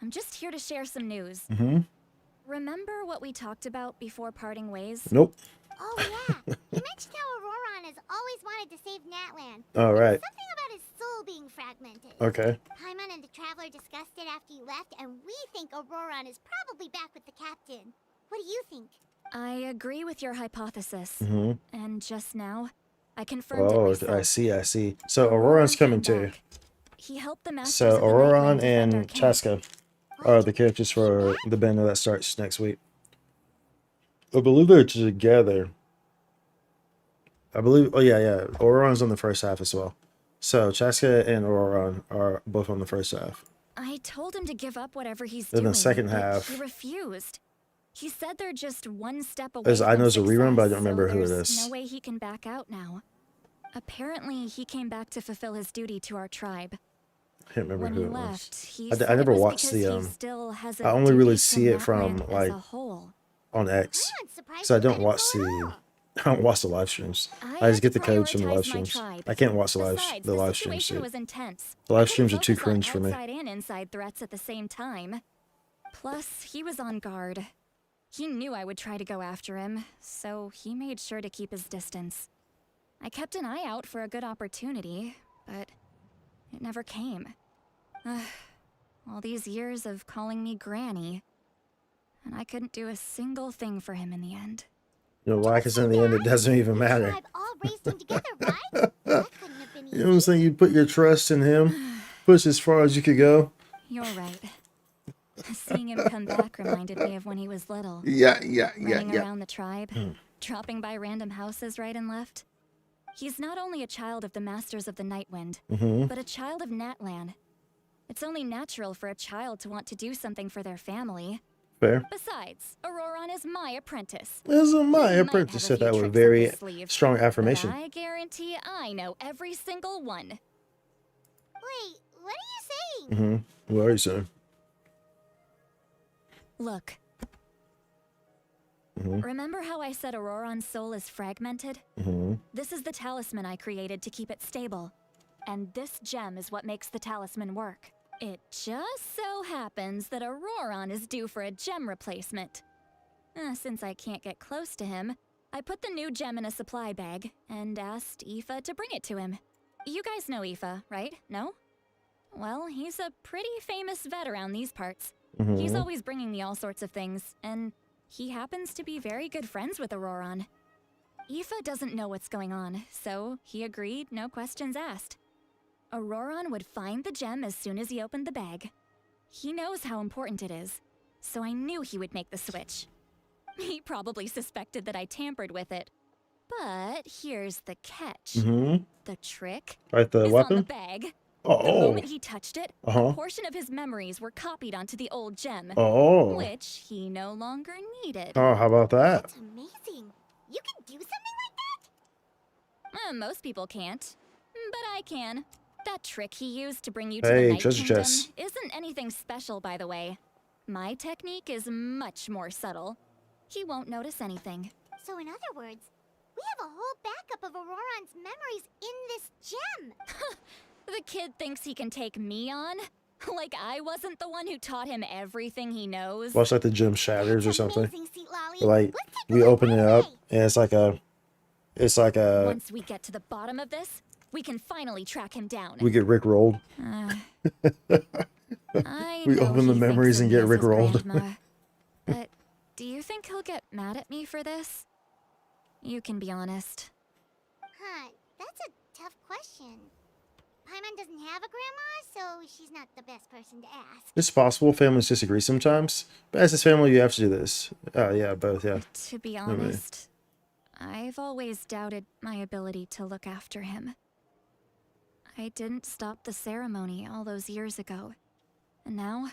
I'm just here to share some news. Remember what we talked about before parting ways? Nope. Oh yeah, you mentioned how Auroron has always wanted to save Natlan. All right. Something about his soul being fragmented. Okay. Paimon and the Traveler discussed it after you left, and we think Auroron is probably back with the captain. What do you think? I agree with your hypothesis. Mm-hmm. And just now, I confirmed it Oh, myself. I see. So Auroran's coming came too. back. He helped the masters So of the Nightwind Auroran defend our and camp. Chaska are the characters for the banner that starts next week. I believe they're together. Oh yeah. Auroran's on the first half as well. So Chaska and Auroran are both on the first half. I told him to give up whatever he's Then doing. the second but half- he refused. He said they're just one step away. I know it's a from rerun, but I don't success, remember so who it there's is. No way he can back out now. Apparently, he came back to fulfill his duty to our tribe. I can't remember When who he it left, was. he I said never it was watched because the, he still has a I only really duty see to it from, Natlan like, as a whole. on X. I'm surprised So I you don't let him watch go at the all. I don't watch the live streams. I had just get to the codes from the live prioritize my streams. tribe. I can't watch the live Besides, streams. situation See. was intense. The live I streams are couldn't too focus on cringe for me. outside and inside threats at the same time. Plus, he was on guard. He knew I would try to go after him, so he made sure to keep his distance. I kept an eye out for a good opportunity, but it never came. All these years of calling me Granny, and I couldn't do a single thing for him in the end. You know why? Because in the end, it doesn't even matter. Tribe all raised him together, right? That couldn't have been easy. You know what I'm saying? You put your trust in him, push as far as you could go. You're right. Seeing him come back reminded me of when he was little. Yeah. Running around the tribe, dropping by random houses right and left. He's not only a child of the Masters of the Nightwind, but a child of Natlan. It's only natural for a child to want to do something for their family. Fair. Besides, Auroran is my apprentice. This is my He might apprentice. have a Said few that with tricks up very his sleeve, strong but affirmation. I guarantee I know every single one. Wait, what are you saying? What are you saying? Look. Remember how I said Auroran's soul is fragmented? This is the talisman I created to keep it stable. And this gem is what makes the talisman work. It just so happens that Auroran is due for a gem replacement. Since I can't get close to him, I put the new gem in a supply bag and asked Aoife to bring it to him. You guys know Aoife, right? No? Well, he's a pretty famous vet around these parts. He's always bringing me all sorts of things, and he happens to be very good friends with Auroron. Aoife doesn't know what's going on, so he agreed, no questions asked. Auroron would find the gem as soon as he opened the bag. He knows how important it is, so I knew he would make the switch. He probably suspected that I tampered with it. But here's the catch. The trick Right, the is weapon? on the bag. Oh. The moment he touched it, Uh-huh. a portion of his memories were copied onto the old gem, Oh. which he no longer needed. Oh, how about that? That's amazing. You can do something like that? Most people can't, but I can. That trick he used to bring you to Hey, the Night treasure Kingdom chest. isn't anything special, by the way. My technique is much more subtle. He won't notice anything. So in other words, we have a whole backup of Auroron's memories in this gem. The kid thinks he can take me on? Like I wasn't the one who taught him everything he knows? Watch like the gem shatters or That's something. amazing, Sweet Lolly. But, like, Let's take a we look open right it up away. and it's like a Once we get to the bottom of this, we can finally track him down. we get Rick rolled. I We know open the he memories thinks and of get me as Rick his rolled. grandma. But do you think he'll get mad at me for this? You can be honest. Huh, that's a tough question. Paimon doesn't have a grandma, so she's not the best person to ask. It's possible families disagree sometimes, but as his family, you have to do this. Yeah, both, yeah. To be honest, I've always doubted my ability to look after him. I didn't stop the ceremony all those years ago, and now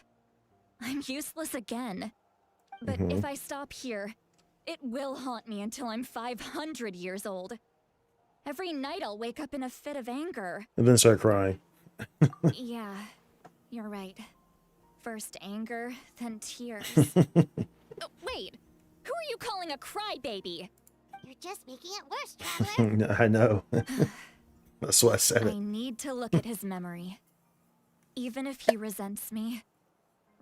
I'm useless again. But if I stop here, it will haunt me until I'm 500 years old. Every night I'll wake up in a fit of anger. And then start crying. Yeah, you're right. First anger, then tears. Wait, who are you calling a crybaby? You're just making it worse, Traveler. I know. That's why I said I it. need to look at his memory. Even if he resents me,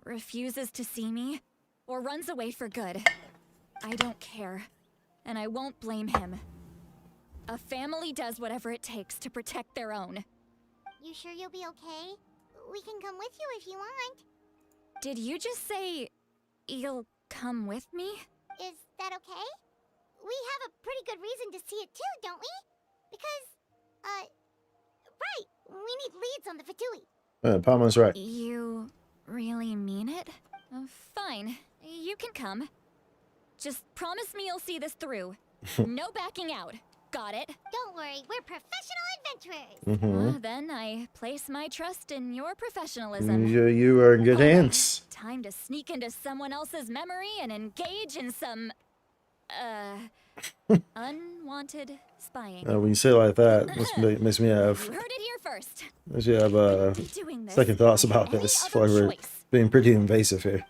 refuses to see me, or runs away for good, I don't care, and I won't blame him. A family does whatever it takes to protect their own. You sure you'll be okay? We can come with you if you want. Did you just say you'll come with me? Is that okay? We have a pretty good reason to see it too, don't we? Because, right, we need leads on the Fatui. Palmer's right. You really mean it? Fine, you can come. Just promise me you'll see this through. No backing out. Got it? Don't worry, we're professional adventurers. Then I place my trust in your professionalism. You are in good hands. Time to sneak into someone else's memory and engage in some, unwanted spying. When you say it like that, it makes me have You heard it here first. Doing this second thoughts by about any this. other Like we're choice. being pretty invasive here.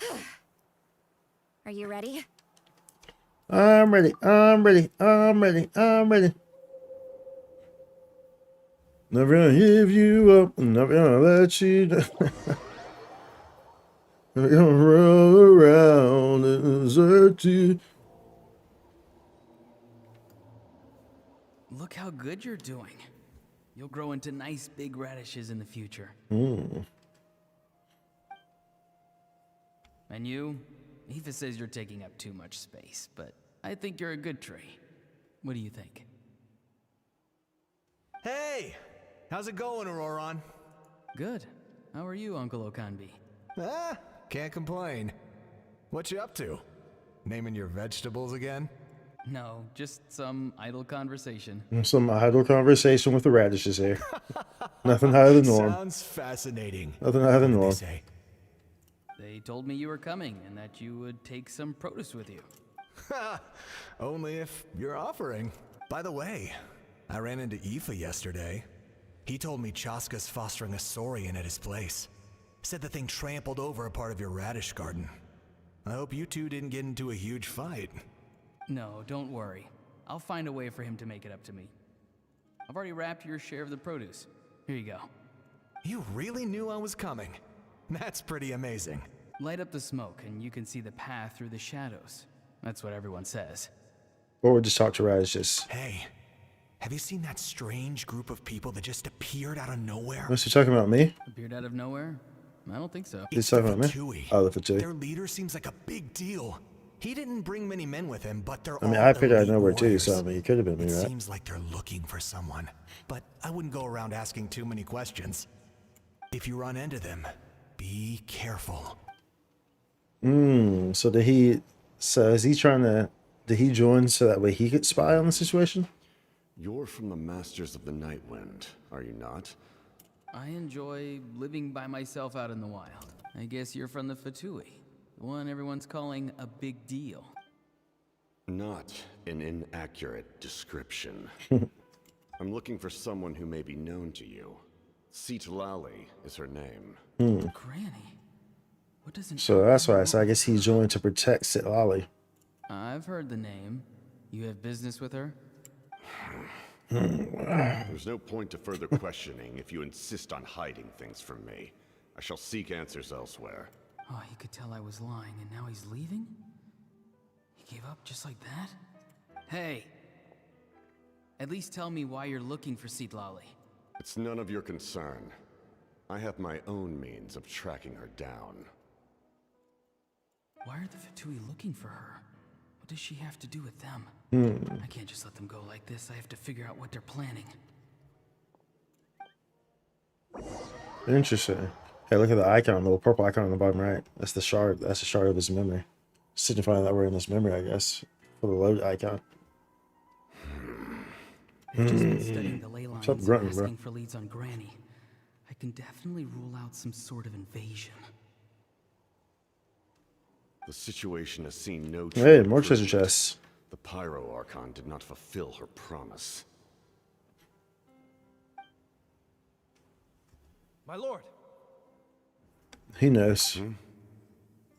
Are you ready? I'm ready. I'm ready. I'm ready. I'm ready. Never gonna give you up. Never gonna let you down. Never gonna roll around and desert you. Look how good you're doing. You'll grow into nice big radishes in the future. Mm. And you? Aoife says you're taking up too much space, but I think you're a good tree. What do you think? Hey! How's it going, Auroron? Good. How are you, Uncle Okanbi? Can't complain. What you up to? Naming your vegetables again? No, just some idle conversation. Some idle conversation with the radishes here. Nothing higher than norm. Sounds fascinating. Nothing higher than What norm. did they say? They told me you were coming and that you would take some produce with you. Only if you're offering. By the way, I ran into Aoife yesterday. He told me Chaska's fostering a saurian at his place. Said the thing trampled over a part of your radish garden. I hope you two didn't get into a huge fight. No, don't worry. I'll find a way for him to make it up to me. I've already wrapped your share of the produce. Here you go. You really knew I was coming. That's pretty amazing. Light up the smoke and you can see the path through the shadows. That's what everyone says. Or just talk to Raz. Just Hey, have you seen that strange group of people that just appeared out of nowhere? what's he talking about? Me? Appeared out of nowhere? I don't think so. He's It's the talking about me. Fatui. Oh, the Fatui. Their leader seems like a big deal. He didn't bring many men with him, but they're I mean, all I appeared out of elite nowhere too, warriors. so I mean, he could have been me, It right? seems like they're looking for someone, but I wouldn't go around asking too many questions. If you run into them, be careful. So did he? So is he trying to? Did he join so that way he could spy on the situation? You're from the Masters of the Nightwind, are you not? I enjoy living by myself out in the wild. I guess you're from the Fatui, the one everyone's calling a big deal. Not an inaccurate description. I'm looking for someone who may be known to you. Lali is her name. Granny? What doesn't... So that's why. So I guess he joined to protect Lali. I've heard the name. You have business with her? There's no point to further questioning if you insist on hiding things from me. I shall seek answers elsewhere. Oh, he could tell I was lying, and now he's leaving? He gave up just like that? Hey! At least tell me why you're looking for Lali. It's none of your concern. I have my own means of tracking her down. Why are the Fatui looking for her? What does she have to do with them? I can't just let them go like this. I have to figure out what they're planning. Interesting. Hey, look at the icon, the little purple icon on the bottom right. That's the shard. That's the shard of his memory. Signifying that we're in his memory, I guess. For the load icon. They've just been studying the ley lines Stop and grunting, asking bro. for leads on Granny. I can definitely rule out some sort of invasion. The situation has seen no Hey, true more treasure improvement. chests. The Pyro Archon did not fulfill her promise. My lord. He knows.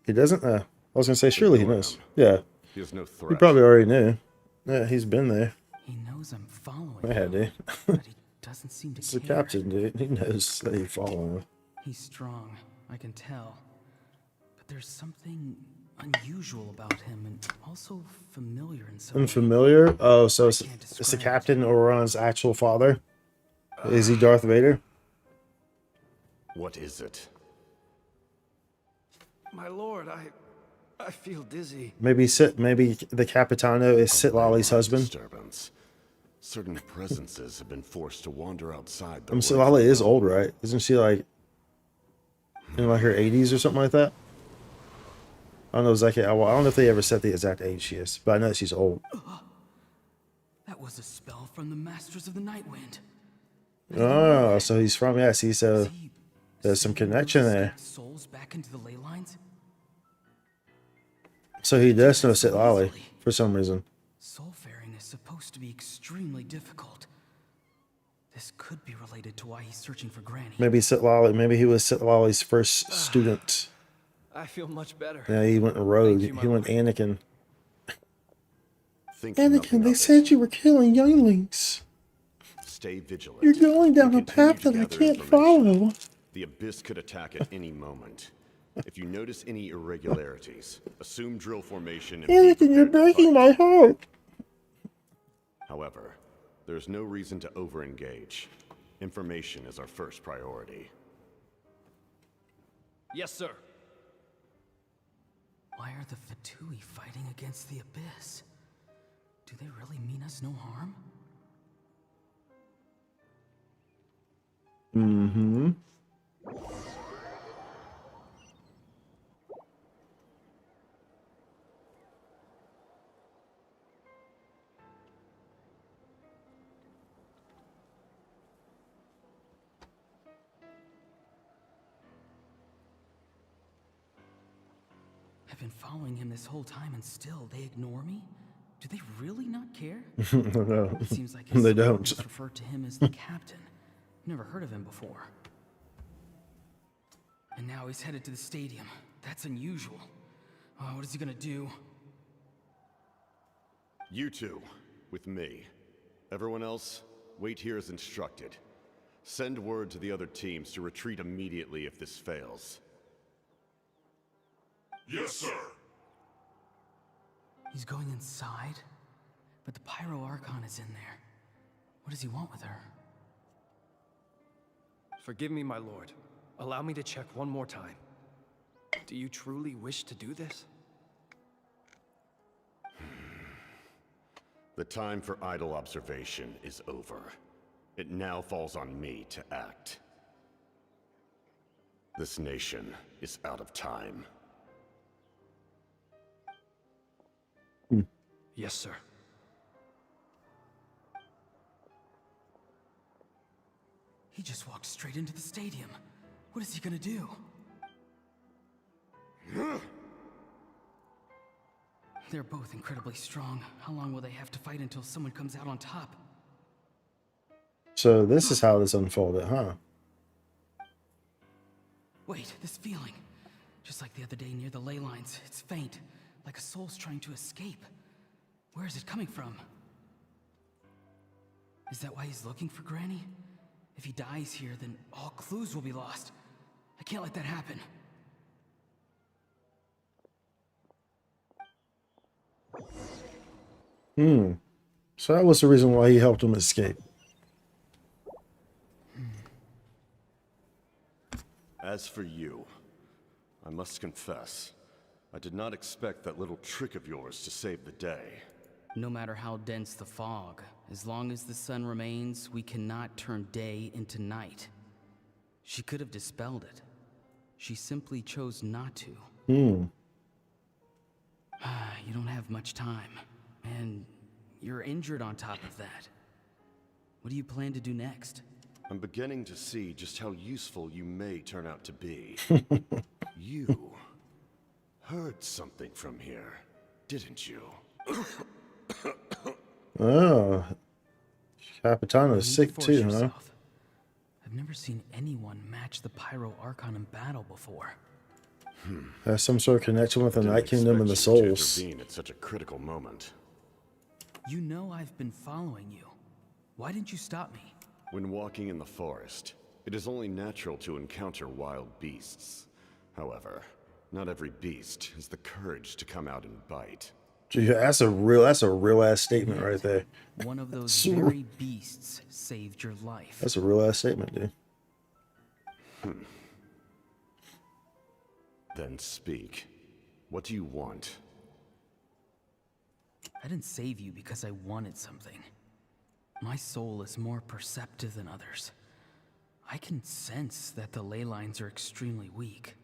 He doesn't? I was going to say, surely he knows. Yeah. He has no threat. He probably already knew. Yeah, he's been there. He knows I'm following Yeah, him, dude. but he doesn't seem to It's the care. captain, dude. He knows that he's following him. He's strong, I can tell. But there's something unusual about him and also familiar in some way. Unfamiliar? Oh, so it's can't the describe it. captain Oron's actual father? Is he Darth Vader? What is it? My lord, I feel dizzy. Maybe the Capitano is Lali's husband. Disturbance. Certain presences have been forced to wander outside the Lali is old, right? Isn't she like in like her 80s or something like that? I don't know exactly. Well, I don't know if they ever said the exact age she is, but I know that she's old. That was a spell from the Masters of the Nightwind. Oh, so he's from see, so there's some connection there. Souls back into the ley lines? So he does know Lali for some reason. Soulfaring is supposed to be extremely difficult. This could be related to why he's searching for Granny. Maybe Lali. Maybe he was Lali's first student. I feel much better. Yeah, he went rogue. Thank you, my He went Anakin. Think Anakin, nothing they of it. said you were killing younglings. Stay vigilant. You're going down a and continue path to that I gather can't information. follow. The Abyss could attack at any moment. If you notice any irregularities, assume drill formation and be Anakin, you're prepared to breaking fight. my heart. However, there's no reason to over-engage. Information is our first priority. Yes, sir. Why are the Fatui fighting against the Abyss? Do they really mean us no harm? Mm-hmm. I've been following him this whole time and still they ignore me? Do they really not care? No, It seems like his they don't. subordinates refer to him as the captain. Never heard of him before. And now he's headed to the stadium. That's unusual. Oh, what is he gonna do? You two, with me. Everyone else, wait here as instructed. Send word to the other teams to retreat immediately if this fails. Yes, sir. He's going inside? But the Pyro Archon is in there. What does he want with her? Forgive me, my lord. Allow me to check one more time. Do you truly wish to do this? The time for idle observation is over. It now falls on me to act. This nation is out of time. Yes, sir. He just walked straight into the stadium. What is he gonna do? They're both incredibly strong. How long will they have to fight until someone comes out on top? So this is how this unfolded, huh? Wait, this feeling. Just like the other day near the ley lines. It's faint, like a soul's trying to escape. Where is it coming from? Is that why he's looking for Granny? If he dies here, then all clues will be lost. I can't let that happen. So that was the reason why he helped him escape. As for you, I must confess, I did not expect that little trick of yours to save the day. No matter how dense the fog, as long as the sun remains, we cannot turn day into night. She could have dispelled it. She simply chose not to. You don't have much time, and you're injured on top of that. What do you plan to do next? I'm beginning to see just how useful you may turn out to be. You heard something from here, didn't you? Oh. Capitano's sick too, huh? I've never seen anyone match the Pyro Archon in battle before. Has some sort of connection with the Night Kingdom and the souls. Intervene at such a critical moment. You know I've been following you. Why didn't you stop me? When walking in the forest, it is only natural to encounter wild beasts. However, not every beast has the courage to come out and bite. Gee, that's a real ass statement right there. One of those very beasts saved your life. That's a real ass statement, dude. Then speak. What do you want? I didn't save you because I wanted something. My soul is more perceptive than others. I can sense that the ley lines are extremely weak.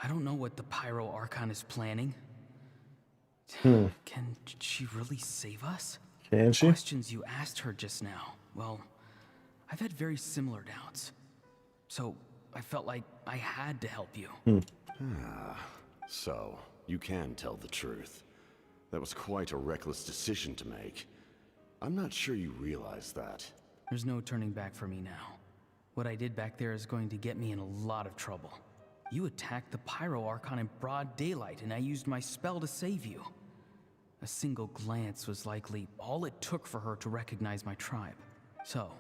I don't know what the Pyro Archon is planning. Can she really save us? Can she? Questions you asked her just now. Well, I've had very similar doubts. So I felt like I had to help you. So, you can tell the truth. That was quite a reckless decision to make. I'm not sure you realize that. There's no turning back for me now. What I did back there is going to get me in a lot of trouble. You attacked the Pyro Archon in broad daylight, and I used my spell to save you. A single glance was likely all it took for her to recognize my tribe. So,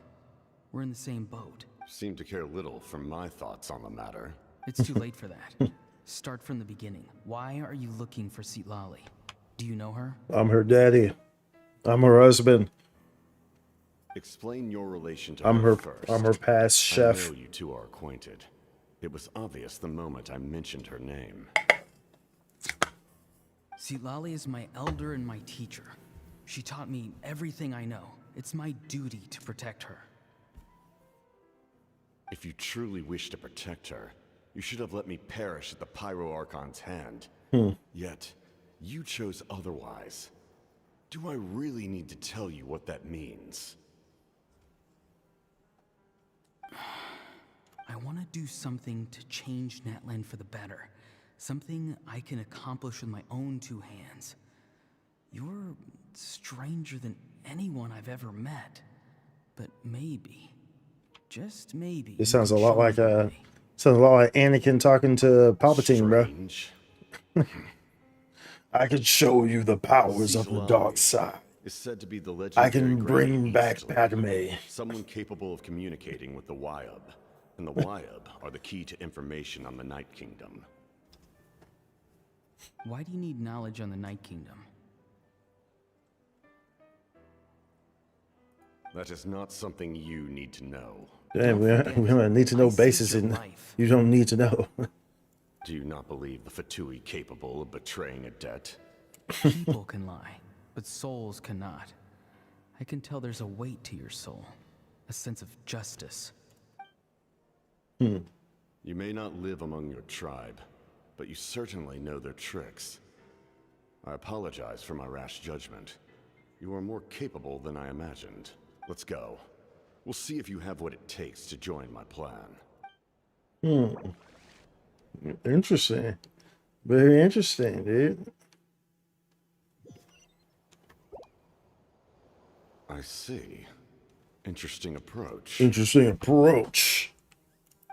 we're in the same boat. Seem to care little for my thoughts on the matter. It's too late for that. Start from the beginning. Why are you looking for Citlali? Do you know her? I'm her daddy. I'm her husband. Explain your relation to her first. I'm her past chef. I know you two are acquainted. It was obvious the moment I mentioned her name. Citlali is my elder and my teacher. She taught me everything I know. It's my duty to protect her. If you truly wish to protect her, you should have let me perish at the Pyro Archon's hand. Yet, you chose otherwise. Do I really need to tell you what that means? I want to do something to change Natlan for the better. Something I can accomplish with my own two hands. You're stranger than anyone I've ever met. But maybe, just maybe... It sounds a lot like Anakin talking to Palpatine, bro. I can show you the powers of the dark side. Is said to be the I can bring back Padme. Someone capable of communicating with the Wyab. And the Wyab are the key to information on the Night Kingdom. Why do you need knowledge on the Night Kingdom? That is not something you need to know. Damn, we on a need to know basis, and you don't need to know. Do you not believe the Fatui capable of betraying a debt? People can lie, but souls cannot. I can tell there's a weight to your soul, a sense of justice. You may not live among your tribe, but you certainly know their tricks. I apologize for my rash judgment. You are more capable than I imagined. Let's go. We'll see if you have what it takes to join my plan. Interesting. Very interesting, dude. I see. Interesting approach. Interesting approach.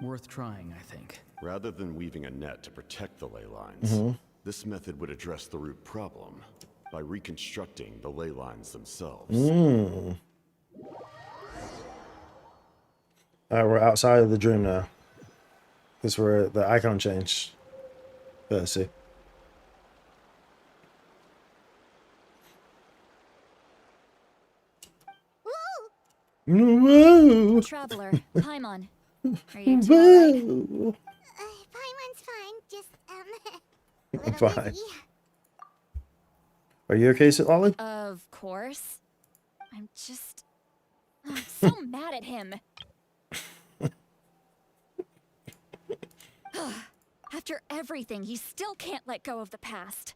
Worth trying, I think. Rather than weaving a net to protect the ley lines, this method would address the root problem by reconstructing the ley lines themselves. Alright, we're outside of the dream now. This is where the icon changed. Let's see. Woo! Traveler, Paimon. Are you two alright? Paimon's fine, just, a little Fine. busy. Are you okay, Lolly? Of course. I'm so mad at him. After everything, he still can't let go of the past.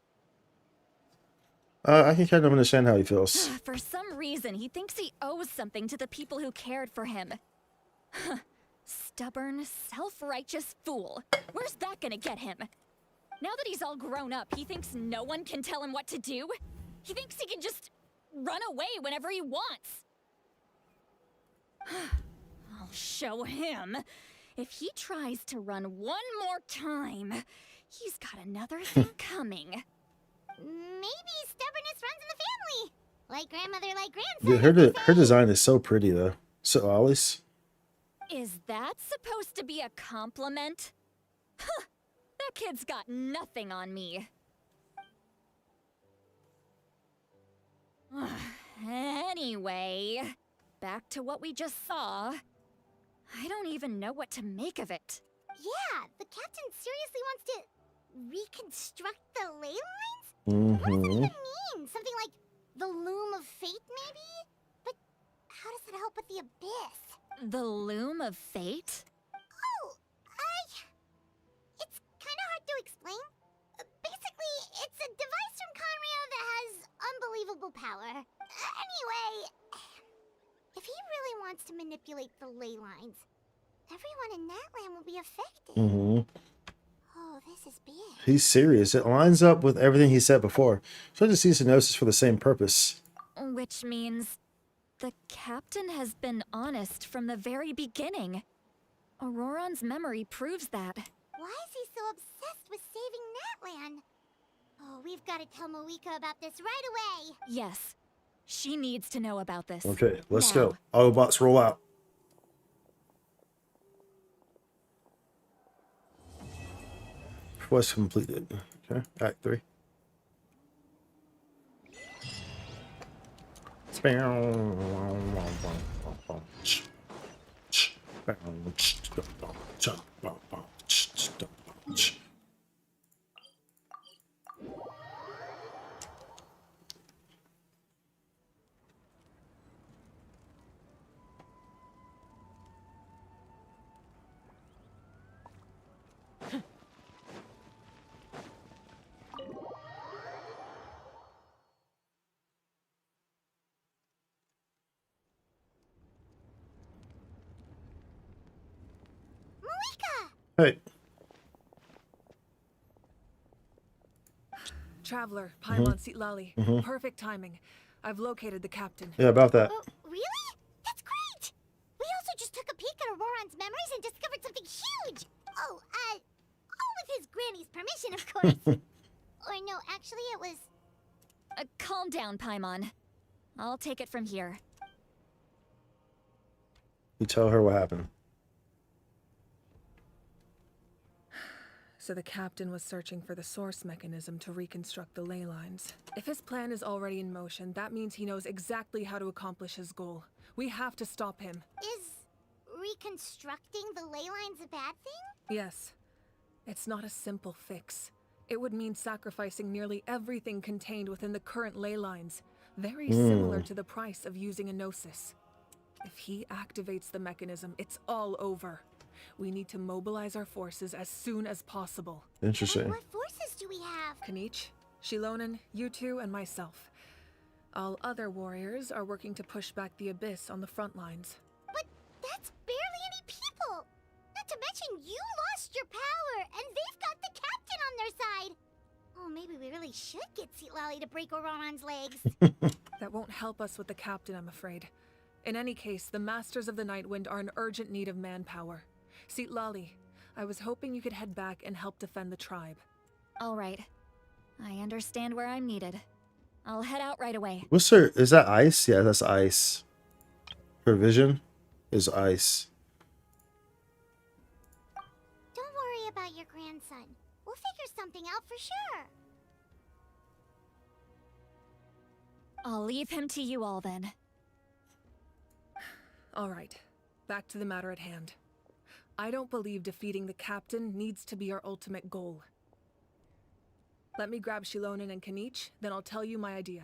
I can kind of understand how he feels. For some reason, he thinks he owes something to the people who cared for him. Stubborn, self-righteous fool. Where's that gonna get him? Now that he's all grown up, he thinks no one can tell him what to do? He thinks he can just run away whenever he wants. I'll show him. If he tries to run one more time, he's got another thing coming. Maybe stubbornness runs in the family. Like grandmother, like Dude, grandson. her design is so pretty, though. So, Ollie's. Is that supposed to be a compliment? Huh, that kid's got nothing on me. Anyway, back to what we just saw. I don't even know what to make of it. Yeah, the captain seriously wants to reconstruct the ley lines? Mm-hmm. What does that even mean? Something like the loom of fate, maybe? But how does that help with the abyss? The loom of fate? Oh, it's kind of hard to explain. Basically, it's a device from Conrio that has unbelievable power. Anyway, if he really wants to manipulate the ley lines, everyone in Natlan will be affected. Oh, this is big. He's serious. It lines up with everything he said before. So I just see Synosis for the same purpose. Which means the captain has been honest from the very beginning. Auroron's memory proves that. Why is he so obsessed with saving Natlan? Oh, we've got to tell Moeka about this right away. Yes, she needs to know about this. Okay, let's now. go. Autobots roll out. Quest completed. Okay, Act 3. Hey. Traveler, Paimon Sitlali. Perfect timing. I've located the captain. Yeah, about that. Oh, really? That's great! We also just took a peek at Auroron's memories and discovered something huge! Oh, all with his granny's permission, of course. Or no, actually it was... Calm down, Paimon. I'll take it from here. You tell her what happened. So the captain was searching for the source mechanism to reconstruct the ley lines. If his plan is already in motion, that means he knows exactly how to accomplish his goal. We have to stop him. Is reconstructing the ley lines a bad thing? Yes. It's not a simple fix. It would mean sacrificing nearly everything contained within the current ley lines, very similar to the price of using a gnosis. If he activates the mechanism, it's all over. We need to mobilize our forces as soon as possible. Interesting. What forces do we have? Kanich, Shilonen, you two, and myself. All other warriors are working to push back the Abyss on the front lines. But that's barely any people! Not to mention you lost your power, and they've got the captain on their side! Oh, maybe we really should get Lally to break Ororon's legs. That won't help us with the captain, I'm afraid. In any case, the Masters of the Nightwind are in urgent need of manpower. Lally, I was hoping you could head back and help defend the tribe. All right. I understand where I'm needed. I'll head out right away. What's her? Is that ice? Yeah, that's ice. Her vision is ice. Don't worry about your grandson. We'll figure something out for sure. I'll leave him to you all then. All right, back to the matter at hand. I don't believe defeating the captain needs to be our ultimate goal. Let me grab Shilonen and Kanich, then I'll tell you my idea.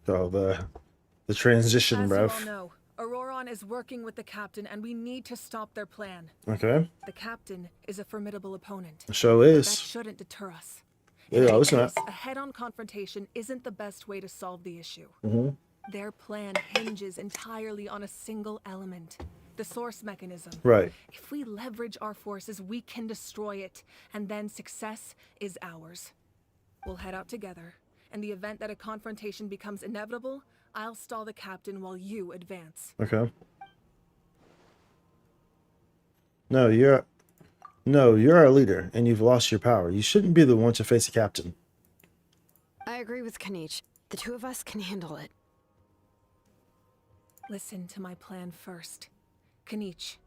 Oh, the transition, As bruv. you all know, Ororon is working with the captain and we need to stop their plan. Okay. The captain is a formidable opponent. Show That is. shouldn't deter us. Yeah, I was not. A head-on confrontation isn't the best way to solve the issue. Mm-hmm. Their plan hinges entirely on a single element, the source mechanism. Right. If we leverage our forces, we can destroy it, and then success is ours. We'll head out together. In the event that a confrontation becomes inevitable, I'll stall the captain while you advance. Okay. No, you're our leader, and you've lost your power. You shouldn't be the one to face a captain. I agree with Kanich. The two of us can handle it. Listen to my plan first. Kanich,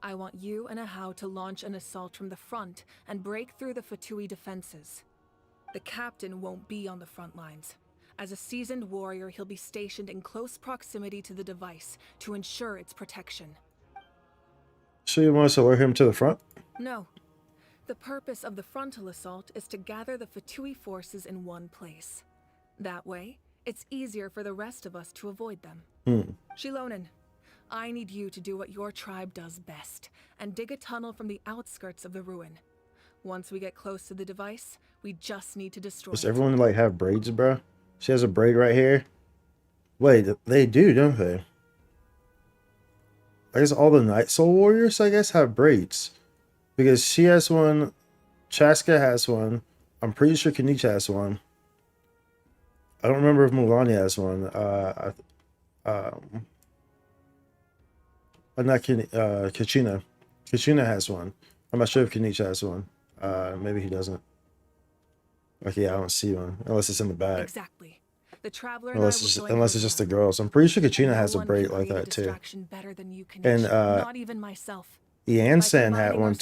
I want you and Ahau to launch an assault from the front and break through the Fatui defenses. The captain won't be on the front lines. As a seasoned warrior, he'll be stationed in close proximity to the device to ensure its protection. So you want us to lure him to the front? No. The purpose of the frontal assault is to gather the Fatui forces in one place. That way, it's easier for the rest of us to avoid them. Shilonen, I need you to do what your tribe does best, and dig a tunnel from the outskirts of the ruin. Once we get close to the device, we just need to destroy Does it. everyone like have braids, bro? She has a braid right here. Wait, they do, don't they? I guess all the Night Soul Warriors, I guess, have braids. Because she has one, Chaska has one, I'm pretty sure Kanich has one. I don't remember if Mulani has one. Not Kachina. Kachina has one. I'm not sure if Kanich has one. Maybe he doesn't. Okay, I don't see one. Unless it's in the back. Exactly. The traveler Unless it's just the girls. I'm pretty sure Kachina has a braid like that too. And not even myself. Yansan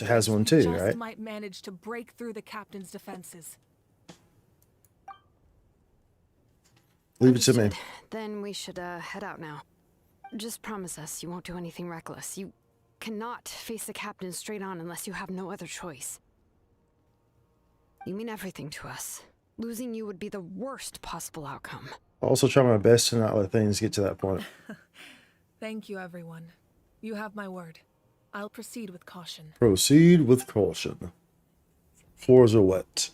has one too, just right? might manage to break through the captain's defenses. Leave it to me. Then we should head out now. Just promise us you won't do anything reckless. You cannot face the captain straight on unless you have no other choice. You mean everything to us. Losing you would be the worst possible outcome. I'll also try my best to not let things get to that point. Thank you, everyone. You have my word. I'll proceed with caution. Proceed with caution. Floors are wet.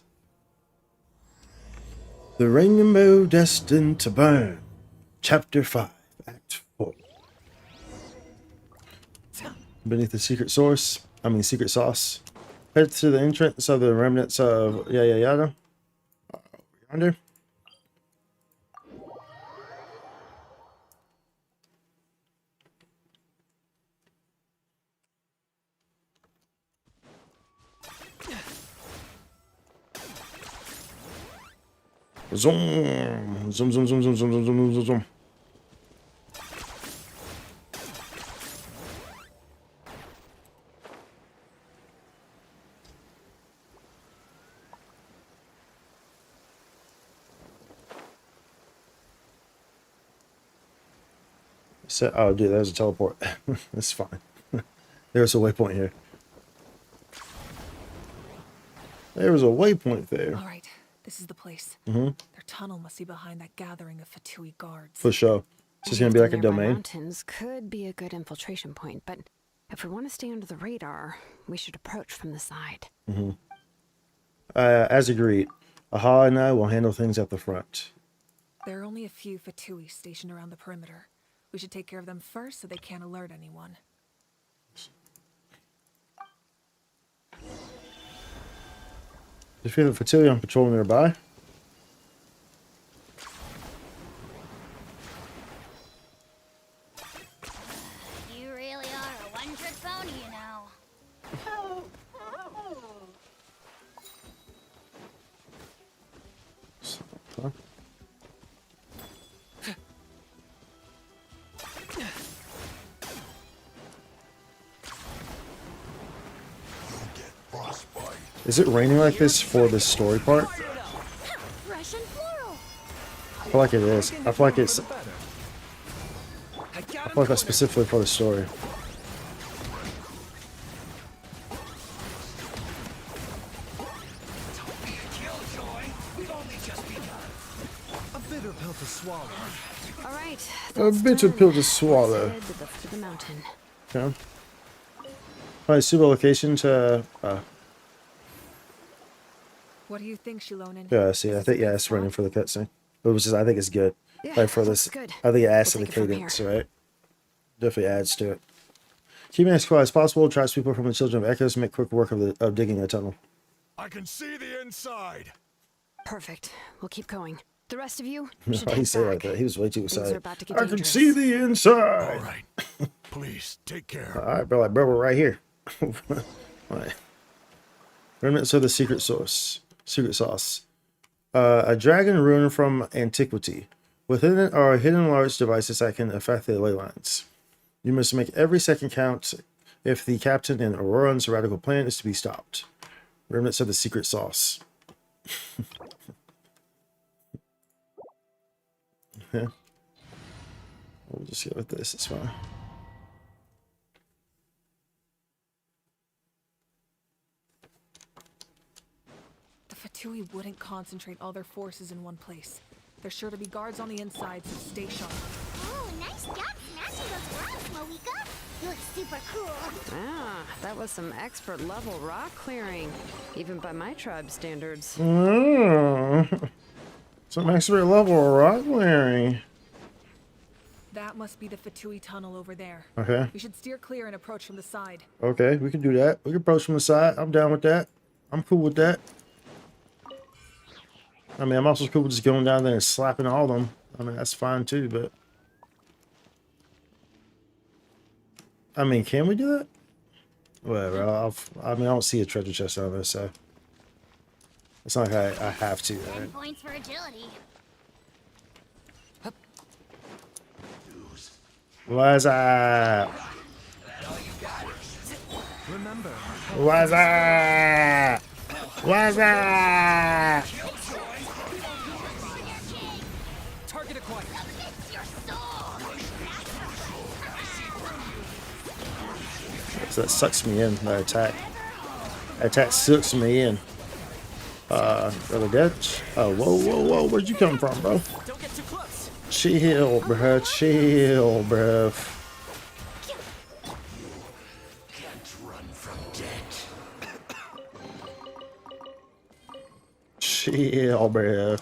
The Rainbow Destined to Burn. Chapter 5, Act 4. Beneath the secret sauce. Head to the entrance of the remnants of Yada Yada. Yonder. Zoom. Zoom, zoom, zoom, zoom, zoom, zoom, zoom, zoom, zoom. So, oh, dude, there's a teleport. That's fine. There's a waypoint here. There was a waypoint there. All right, this is the place. Mm-hmm. Their tunnel must be behind that gathering of Fatui guards. For sure. It's just gonna be The like a nearby domain. mountains could be a good infiltration point, but if we want to stay under the radar, we should approach from the side. Mm-hmm. As agreed, Aha and I will handle things at the front. There are only a few Fatui stationed around the perimeter. We should take care of them first so they can't alert anyone. You feel the Fatui on patrol nearby? You really are a one-trick pony, you know. Huh? Is it raining like this for this story part? Fresh and floral. I feel like it is. I feel like it's. I feel like that's specifically for the story. A bitter pill to swallow. All right. A bitter pill to swallow. Head to the foot of the mountain. Okay. Alright, suitable location to. What do you think, Shilonen? Yeah, see, I think, yeah, it's running for the cutscene. Which is, I think it's good. Yeah, Like for this, good. I think it adds We'll to the take it from cadence, right? Definitely adds to it. Keeping as quiet as possible, traps people from the Children of Echoes, make quick work of digging a tunnel. I can see the inside. Perfect. We'll keep going. The rest of you Why should he head say it back. like that? He was way too Things are excited. about to get I can dangerous. see the inside. All right. Please take care. Alright, bro, like, bro, we're right here. Alright. Remnants of the secret sauce. A dragon rune from antiquity. Within it are hidden large devices that can affect the ley lines. You must make every second count if the captain in Auroran's radical plan is to be stopped. Remnants of the secret sauce. Yeah. We'll just go with this, it's fine. The Fatui wouldn't concentrate all their forces in one place. There's sure to be guards on the inside, so stay sharp. Oh, nice job smashing those rocks, Moeka. You look super cool. Ah, that was some expert level rock clearing, even by my tribe standards. Some expert level rock clearing. That must be the Fatui tunnel over there. Okay. We should steer clear and approach from the side. Okay, we can do that. We can approach from the side. I'm down with that. I'm cool with that. I mean, I'm also cool with just going down there and slapping all of them. I mean, that's fine too, but... I mean, can we do that? Whatever. I mean, I don't see a treasure chest on this, so... It's not like I have to, 10 right? points for agility. What's up? Remember. What's up? What's up? Target acquired. So that sucks me in, that attack. That attack sucks me in. Are they dead? Oh, whoa, where'd you come from, bro? Don't get too close. Chill, bro, chill, bro. Can't run from death. Chill, bro.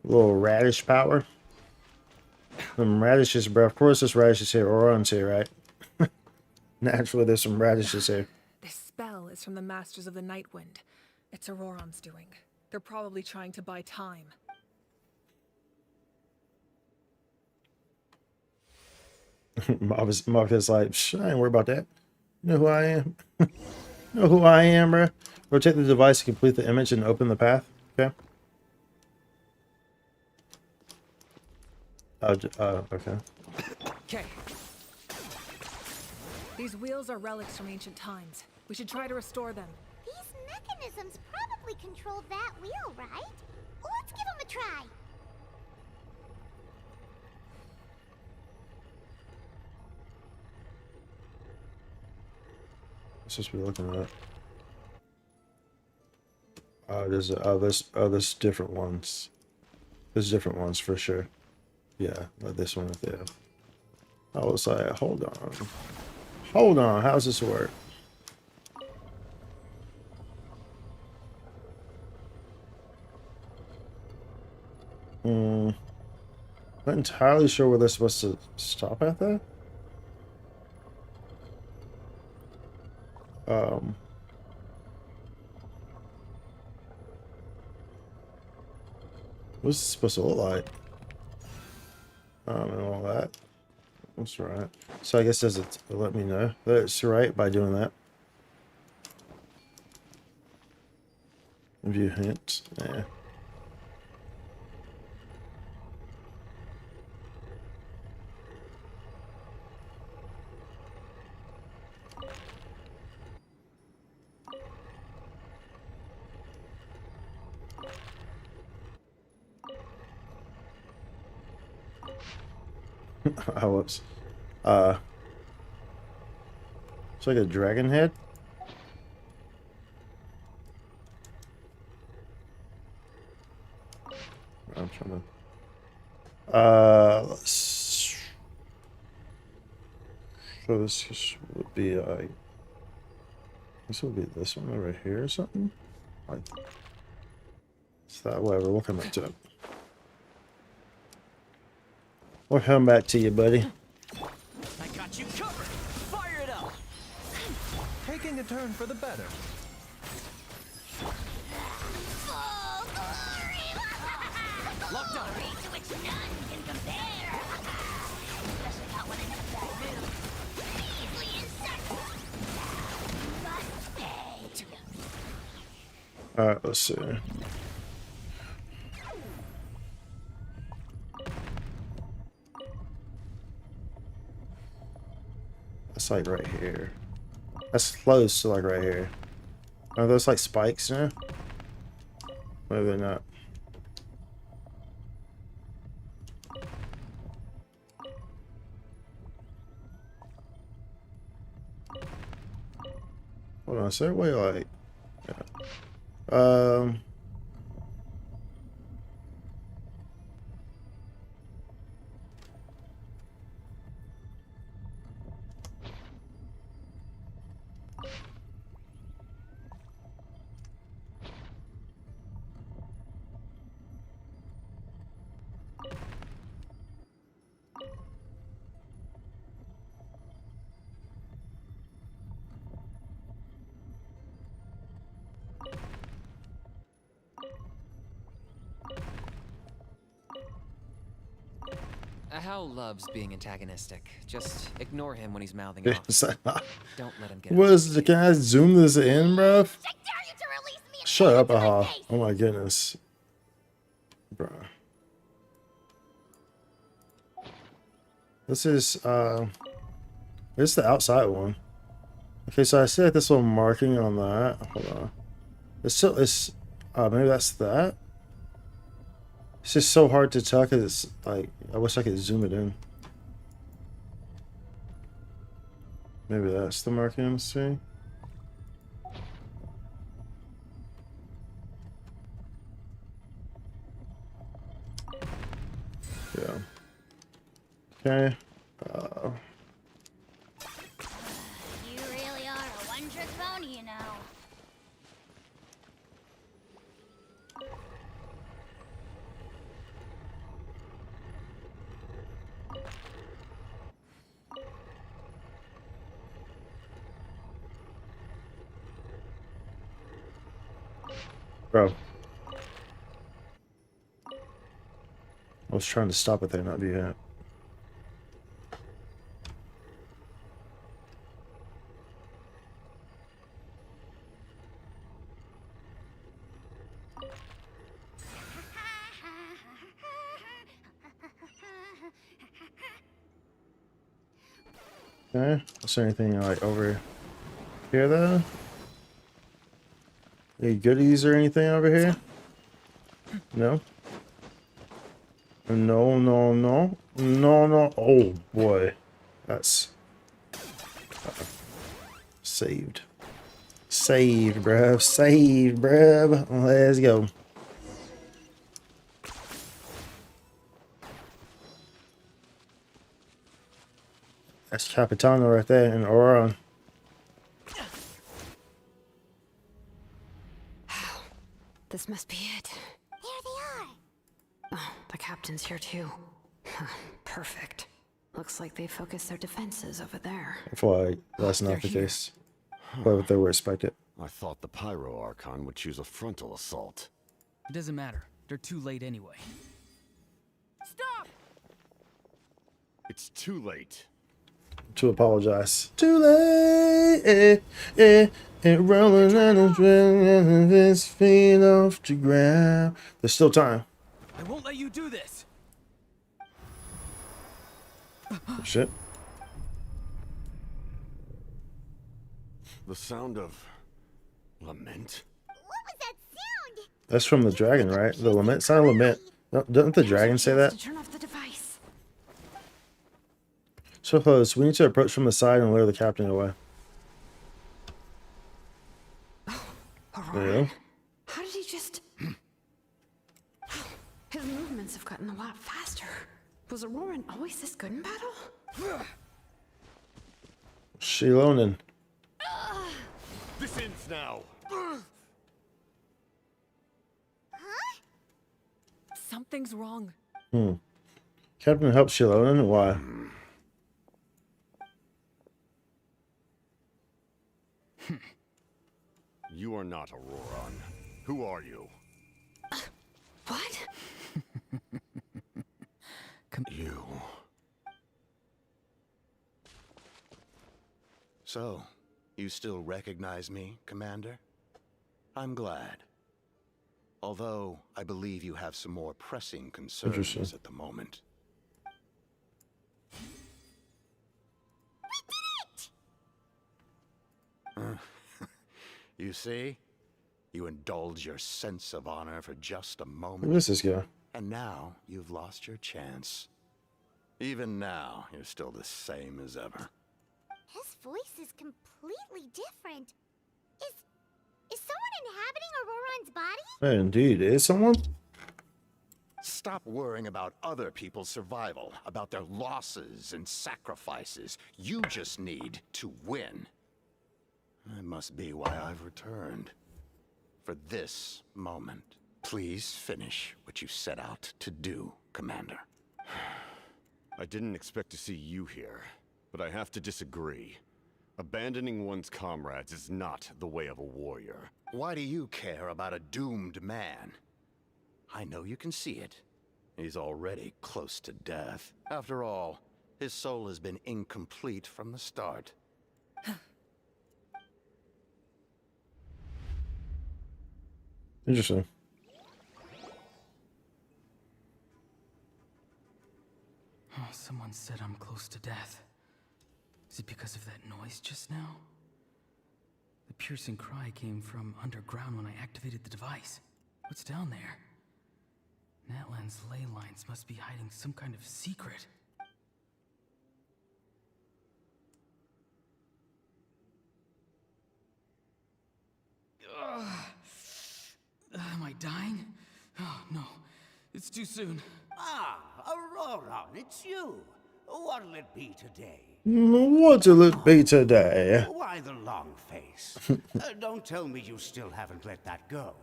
Little radish power. Some radishes, bro. Of course there's radishes here. Auron's here, right? Naturally, there's some radishes here. This spell is from the Masters of the Night Wind. It's Auroran's doing. They're probably trying to buy time. Marcus like, I ain't worried about that. You know who I am? You know who I am, bro? Rotate the device to complete the image and open the path. Okay. Okay. Okay. These wheels are relics from ancient times. We should try to restore them. These mechanisms probably control that wheel, right? Let's give them a try. supposed to be looking at? There's different ones. There's different ones for sure. Yeah, like this one right there. I was like, hold on, how's this work? Not entirely sure where they're supposed to stop at there. What's it supposed to look like? And all that. That's right. So I guess does it let me know that it's right by doing that? View hints. Yeah. Whoops. It's like a dragon head. I'm trying to. Let's. So this would be like. This would be this one over here or something. Like. It's that whatever. We'll come back to it. We'll come back to you, buddy. I got you covered. Fire it up. Taking a turn for the better. Locked on. To which none can compare. Especially not when I have that move. Easily insect. Must pay. Alright, let's see. That's like right here. That's close to like right here. Are those like spikes now? Maybe they're not. Hold on, is there a way like... Yeah. Hal loves being antagonistic. Just ignore him when he's mouthing off. Don't let him get What is it? Can I zoom this in, bruh? Shut up, Aha. Oh my goodness. Bruh. This is, this is the outside one. Okay, so I see like this little marking on that. Hold on. It's maybe that's that? It's just so hard to tell because it's like, I wish I could zoom it in. Maybe that's the marking, let's see. Yeah. Okay. You really are a one-trick pony, you know. Bro. I was trying to stop it there, not do that. Okay. Is there anything like over here though? Any goodies or anything over here? No? No, no, no. No, no. Oh boy. That's saved. Save, bruv. Save, bruv. Let's go. That's Capitano right there and Auron. This must be it. There they are. Oh, the captain's here too. Perfect. Looks like they focused their defenses over there. I feel like that's not the case. But they were expected. I thought the Pyro Archon would choose a frontal assault. It doesn't matter. They're too late anyway. Stop! It's too late. To apologize. Too late. Rolling on a train and his feet off the ground. There's still time. I won't let you do this. Oh, shit. The sound of lament? What was that sound? That's from the dragon, right? The lament. It's not a lament. Doesn't the dragon say that? Turn off the device. So close. We need to approach from the side and lure the captain away. There you go. How did he just... His movements have gotten a lot faster. Was Auroran always this good in battle? Shilonen. This ends now. Something's wrong. Captain helped Shilonen? Why? You are not Auroran. Who are you? What? You. So, you still recognize me, Commander? I'm glad. Although, I believe you have some more pressing concerns at the moment. You see? You indulge your sense of honor for just a moment. Who is this guy? And now, you've lost your chance. Even now, you're still the same as ever. His voice is completely different. Is someone inhabiting Auroran's body? Indeed. Is someone? Stop worrying about other people's survival, about their losses and sacrifices. You just need to win. That must be why I've returned. For this moment. Please finish what you set out to do, Commander. I didn't expect to see you here, but I have to disagree. Abandoning one's comrades is not the way of a warrior. Why do you care about a doomed man? I know you can see it. He's already close to death. After all, his soul has been incomplete from the start. Interesting. Oh, someone said I'm close to death. Is it because of that noise just now? The piercing cry came from underground when I activated the device. What's down there? Natlan's ley lines must be hiding some kind of secret. Am I dying? Oh, no. It's too soon. Ah, Auroran, it's you. What'll it be today? What'll it be today? Why the long face? Don't tell me you still haven't let that go.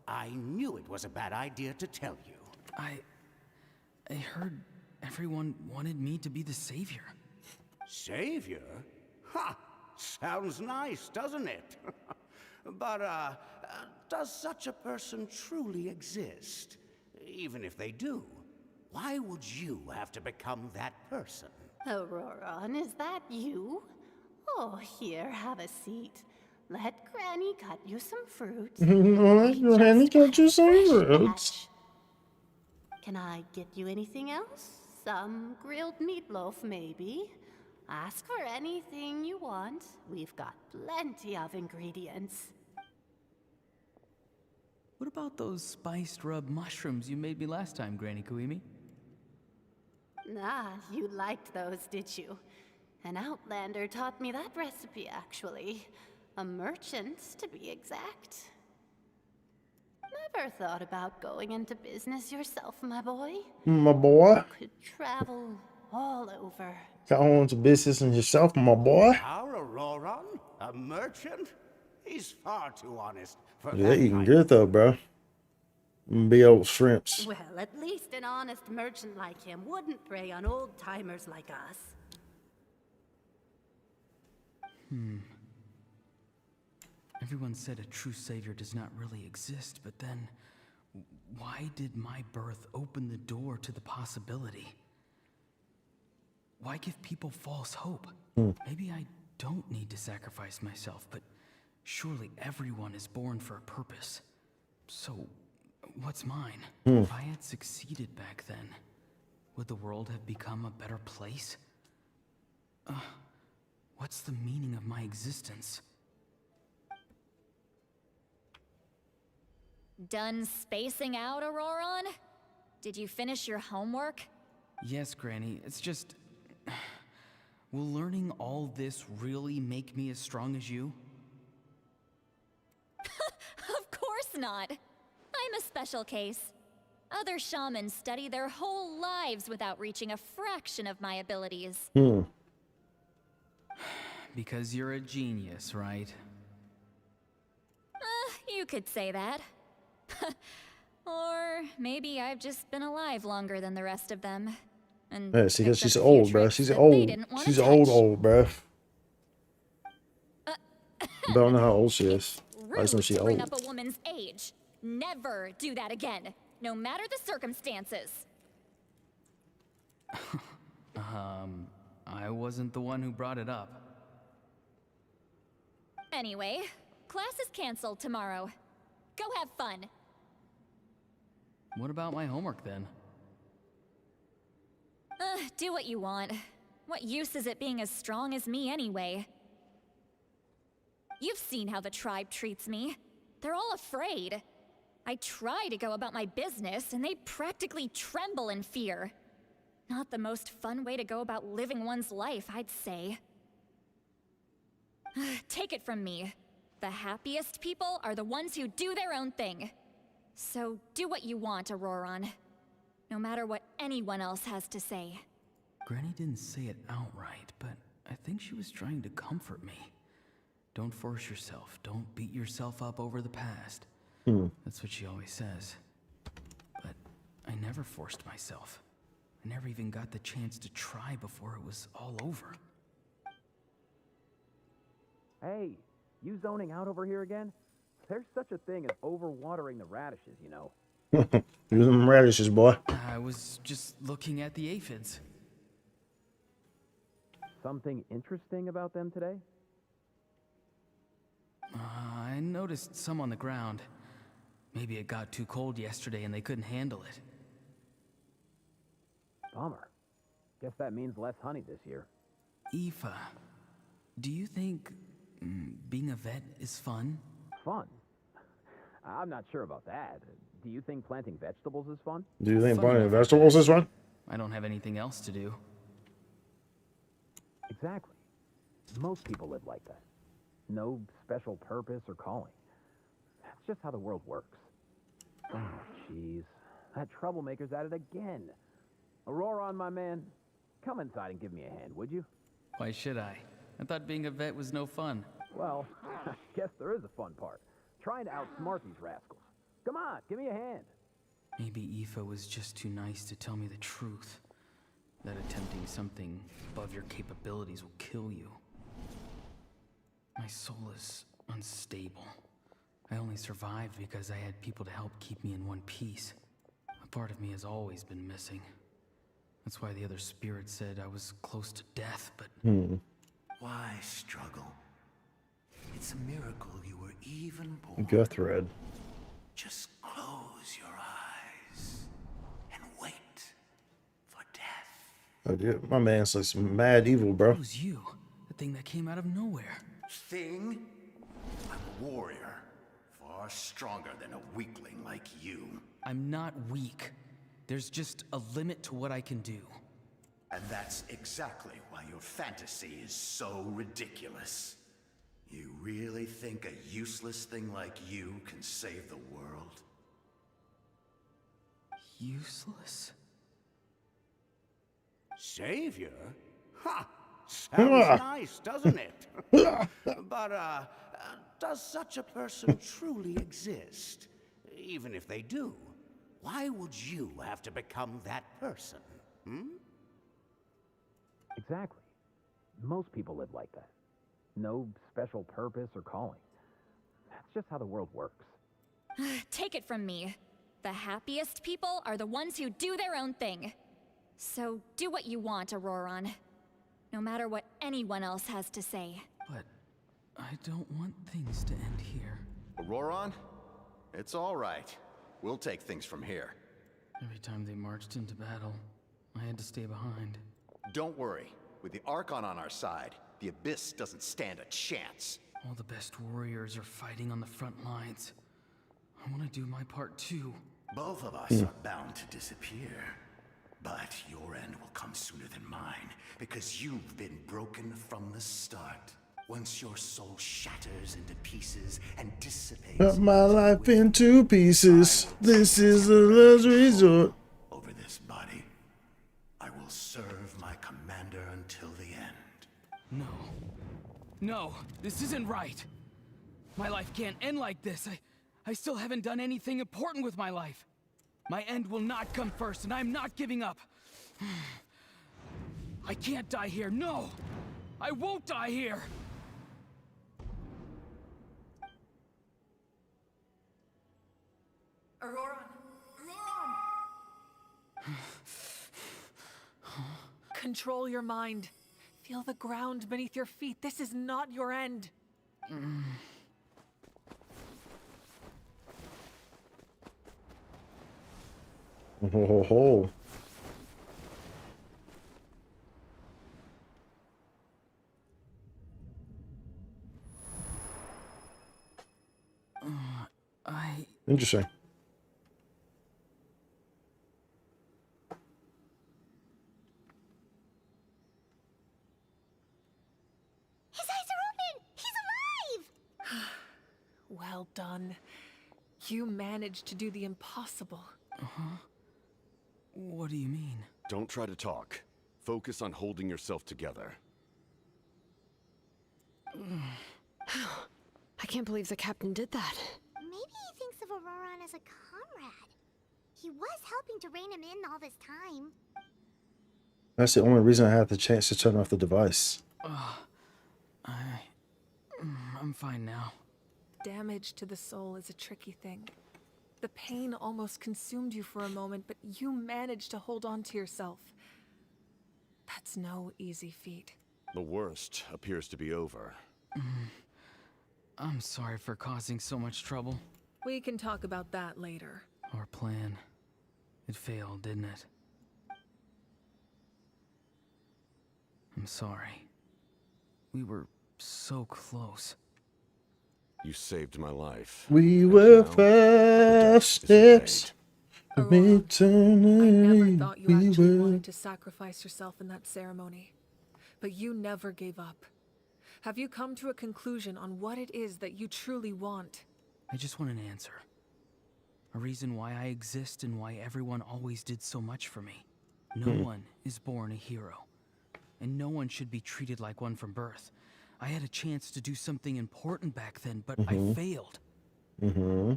I knew it was a bad idea to tell you. I heard everyone wanted me to be the savior. Savior? Ha! Sounds nice, doesn't it? But, does such a person truly exist? Even if they do, why would you have to become that person? Auroran, is that you? Oh, here, have a seat. Let Granny cut you some fruit. Let Granny cut you some fruits. Can I get you anything else? Some grilled meatloaf, maybe? Ask for anything you want. We've got plenty of ingredients. What about those spiced rub mushrooms you made me last time, Granny Kuimi? Ah, you liked those, did you? An outlander taught me that recipe, actually. A merchant, to be exact. Never thought about going into business yourself, my boy? My boy. Could travel all over. Got on to business and yourself, my boy. Our Auroron? A merchant? He's far too honest for Yeah, that eating kind good though, bro. Big old shrimps. Well, at least an honest merchant like him wouldn't prey on old-timers like us. Everyone said a true savior does not really exist, but then why did my birth open the door to the possibility? Why give people false hope? Maybe I don't need to sacrifice myself, but surely everyone is born for a purpose. So, what's mine? If I had succeeded back then, would the world have become a better place? What's the meaning of my existence? Done spacing out, Auroron? Did you finish your homework? Yes, Granny. It's just... Will learning all this really make me as strong as you? Of course not. I'm a special case. Other shamans study their whole lives without reaching a fraction of my abilities. Because you're a genius, right? You could say that. Or maybe I've just been alive longer than the rest of them. And Yeah, see, because picked she's up a few old, bro. tricks She's that they old. didn't wanna She's touch. old, bro. But I don't know how old she is. I just know Rude she's to bring old. up a woman's age. Never do that again, no matter the circumstances. I wasn't the one who brought it up. Anyway, class is canceled tomorrow. Go have fun. What about my homework then? Do what you want. What use is it being as strong as me anyway? You've seen how the tribe treats me. They're all afraid. I try to go about my business, and they practically tremble in fear. Not the most fun way to go about living one's life, I'd say. Take it from me. The happiest people are the ones who do their own thing. So do what you want, Auroron. No matter what anyone else has to say. Granny didn't say it outright, but I think she was trying to comfort me. Don't force yourself. Don't beat yourself up over the past. That's what she always says. But I never forced myself. I never even got the chance to try before it was all over. Hey, you zoning out over here again? There's such a thing as overwatering the radishes, you know. Use them radishes, boy. I was just looking at the aphids. Something interesting about them today? I noticed some on the ground. Maybe it got too cold yesterday and they couldn't handle it. Bummer. Guess that means less honey this year. Aoife, do you think being a vet is fun? Fun? I'm not sure about that. Do you think planting vegetables is fun? Do you think Fun planting enough, vegetables is fun? I don't have anything else to do. Exactly. Most people live like that. No special purpose or calling. That's just how the world works. Oh, jeez. That troublemaker's at it again. Auroron, my man, come inside and give me a hand, would you? Why should I? I thought being a vet was no fun. Well, I guess there is a fun part. Trying to outsmart these rascals. Come on, give me a hand. Maybe Aoife was just too nice to tell me the truth. That attempting something above your capabilities will kill you. My soul is unstable. I only survived because I had people to help keep me in one piece. A part of me has always been missing. That's why the other spirits said I was close to death, but... Why struggle? It's a miracle you were even born. Gut thread. Just close your eyes and wait for death. Oh, dude, my man's like some mad evil, bro. It was you. The thing that came out of nowhere. Thing? I'm a warrior. Far stronger than a weakling like you. I'm not weak. There's just a limit to what I can do. And that's exactly why your fantasy is so ridiculous. You really think a useless thing like you can save the world? Useless? Savior? Ha! Sounds nice, doesn't it? But, does such a person truly exist? Even if they do, why would you have to become that person? Hmm? Exactly. Most people live like that. No special purpose or calling. That's just how the world works. Take it from me. The happiest people are the ones who do their own thing. So do what you want, Auroron. No matter what anyone else has to say. But I don't want things to end here. Auroron? It's all right. We'll take things from here. Every time they marched into battle, I had to stay behind. Don't worry. With the Archon on our side, the Abyss doesn't stand a chance. All the best warriors are fighting on the front lines. I want to do my part too. Both of us are bound to disappear. But your end will come sooner than mine, because you've been broken from the start. Once your soul shatters into pieces and dissipates... Cut my life into pieces. This is the last resort. Over this body, I will serve my commander until the end. No. No, this isn't right. My life can't end like this. I still haven't done anything important with my life. My end will not come first, and I'm not giving up. I can't die here. No! I won't die here! Auroron! Auroron! Control your mind. Feel the ground beneath your feet. This is not your end. Ho, ho, ho. Interesting. His eyes are open! He's alive! Well done. You managed to do the impossible. Uh-huh. What do you mean? Don't try to talk. Focus on holding yourself together. I can't believe the captain did that. Maybe he thinks of Auroron as a comrade. He was helping to rein him in all this time. That's the only reason I had the chance to turn off the device. I'm fine now. Damage to the soul is a tricky thing. The pain almost consumed you for a moment, but you managed to hold on to yourself. That's no easy feat. The worst appears to be over. I'm sorry for causing so much trouble. We can talk about that later. Our plan. It failed, didn't it? I'm sorry. We were so close. You saved my life. We were 5 steps from eternity. I never thought you actually wanted to sacrifice yourself in that ceremony. But you never gave up. Have you come to a conclusion on what it is that you truly want? I just want an answer. A reason why I exist and why everyone always did so much for me. No one is born a hero. And no one should be treated like one from birth. I had a chance to do something important back then, but I failed.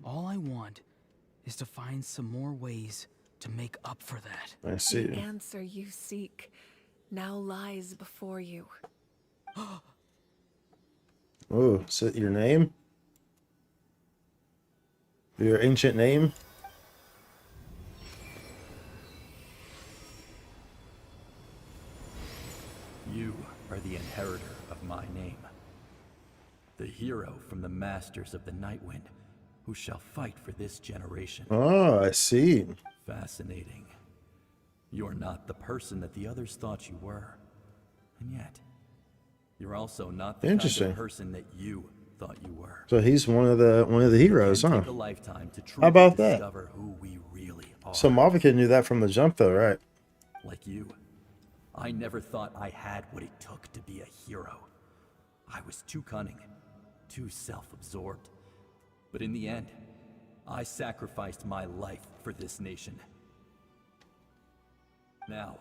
All I want is to find some more ways to make up for that. I see. The answer you seek now lies before you. Oh, is it your name? Your ancient name? You are the inheritor of my name. The hero from the masters of the Nightwind, who shall fight for this generation. Oh, I see. Fascinating. You're not the person that the others thought you were. And yet, you're also not the kind of person that you thought you were. So he's one of the heroes, huh? Take a lifetime to How about that? discover who we really are. So Mavika knew that from the jump, though, right? Like you, I never thought I had what it took to be a hero. I was too cunning, too self-absorbed. But in the end, I sacrificed my life for this nation. Now,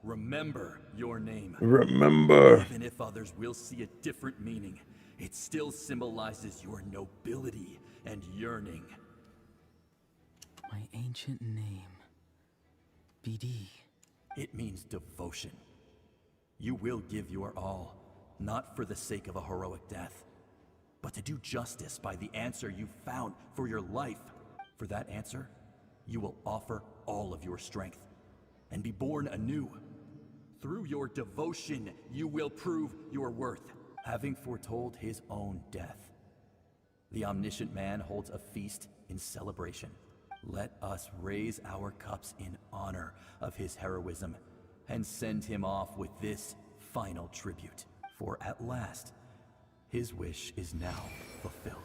remember your name. Remember. Even if others will see a different meaning, it still symbolizes your nobility and yearning. My ancient name. BD. It means devotion. You will give your all, not for the sake of a heroic death, but to do justice by the answer you found for your life. For that answer, you will offer all of your strength and be born anew. Through your devotion, you will prove your worth, having foretold his own death. The omniscient man holds a feast in celebration. Let us raise our cups in honor of his heroism and send him off with this final tribute. For at last, his wish is now fulfilled.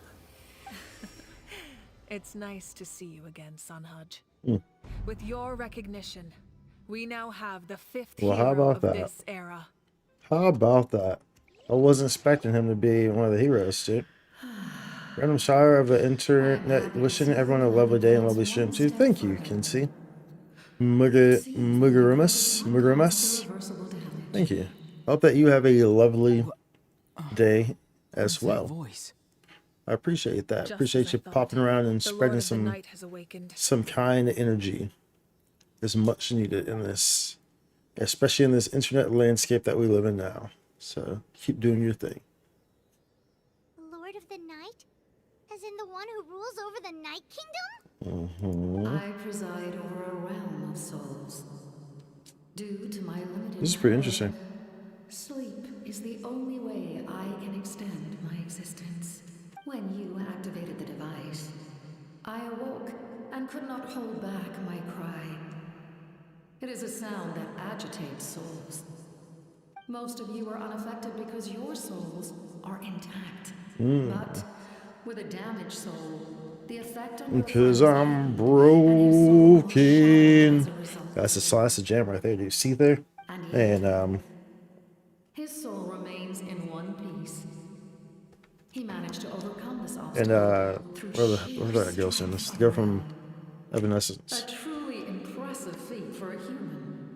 It's nice to see you again, Sunhudge. Mm. With your recognition, we now have the fifth Well, how hero about of that? this era. How about that? I wasn't expecting him to be one of the heroes, dude. Random shower of the internet, wishing everyone a lovely day and lovely stream too. Thank you, Kinsey. Mugurumus. Thank you. Hope that you have a lovely day as well. Voice? I appreciate that. Just Appreciate as you I thought. popping around and The spreading Lord of the Night has awakened. some kind energy. Is much needed in this, especially in this internet landscape that we live in now. So keep doing your thing. Lord of the Night? As in the one who rules over the Night Mm-hmm. Kingdom? I preside over a realm of souls. Due to my limited This is pretty power, interesting. sleep is the only way I can extend my existence. When you activated the device, I awoke and could not hold back my cry. It is a sound that agitates souls. Most of you are unaffected because your souls are intact. But with a damaged soul, the effect on your Because friends I'm will shatter as broken. a result. That's a jam right there. Do you see there? And His soul remains in one piece. He managed to overcome this and obstacle through where did that go? Soon this the girl from Evanescence. a truly impressive feat for a human.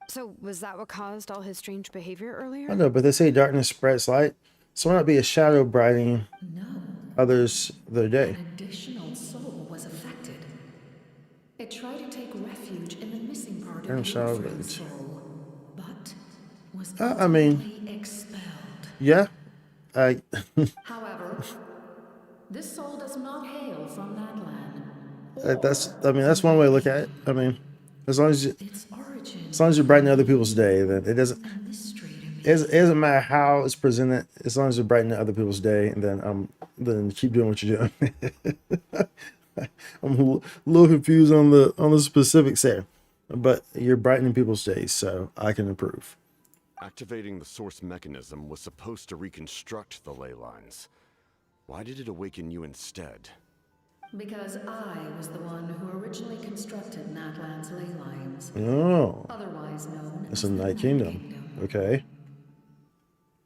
So, was that what caused all his strange behavior earlier? I know, but they say darkness spreads light, so why not be a shadow brightening others their day? An additional soul was affected. It tried to take refuge in the missing part Random of shadow your friend's brightens. soul, but was I mean, ultimately expelled. yeah, However, this soul does not hail from that land. that's one way to look at it. I mean, as long as you brighten other people's day, then it doesn't matter how it's presented. As long as you're brightening other people's day, and then keep doing what you're doing. I'm a little confused on the specifics there, but you're brightening people's days, so I can approve. Activating the source mechanism was supposed to reconstruct the ley lines. Why did it awaken you instead? Because I was the one who originally constructed Natlan's ley lines. Oh, Otherwise known it's as a the Night Kingdom. Okay.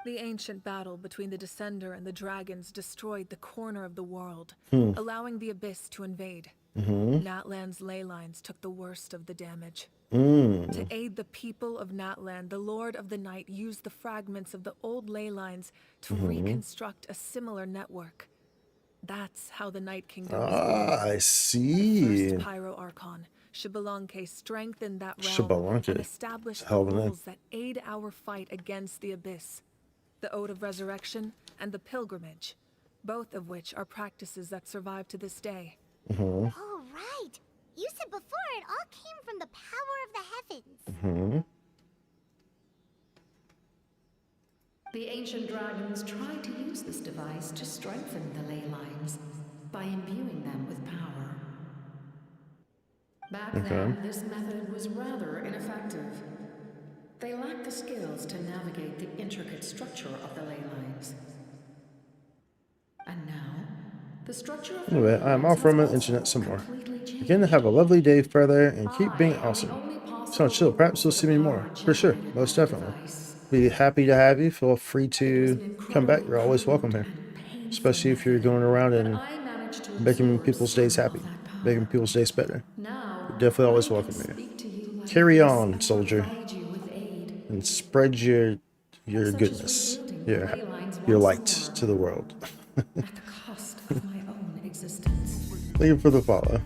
The ancient battle between the Descender and the dragons destroyed the corner of the world, allowing the Abyss to invade. Natlan's ley lines took the worst of the damage. To aid the people of Natlan, the Lord of the Night used the fragments of the old ley lines to reconstruct a similar network. That's how the Night Kingdom was born. I see. The first Pyro Archon, Xbalanque, strengthened that realm Xbalanque. and established the Hell of a name. rules that aid our fight against the Abyss. The Ode of Resurrection and the Pilgrimage, both of which are practices that survive to this day. Oh, right. You said before it all came from the power of the heavens. The ancient dragons tried to use this device to strengthen the ley lines by imbuing them with power. Back then, this method was rather ineffective. They lacked the skills to navigate the intricate structure of the ley lines. And now, the structure of the Anyway, ley I'm lines off from has the internet also some more. completely changed. Again, have a lovely day further and keep being I am the awesome. only So chill, possible perhaps you'll for see the me power more. For sure, generated most by the definitely. device. Be happy to have you. Feel free It was to an come back. incredibly You're always welcome crude here. and painful Especially if you're method, going around but and I managed to making absorb people's days some of happy. that Making power. people's days better. Now, You're definitely I always can welcome here. speak to you like Carry this on, and soldier. provide you with aid, And spread your such as goodness. rebuilding the ley lines Your once light more, to the world. at the cost of my own existence. Thank you for the follow.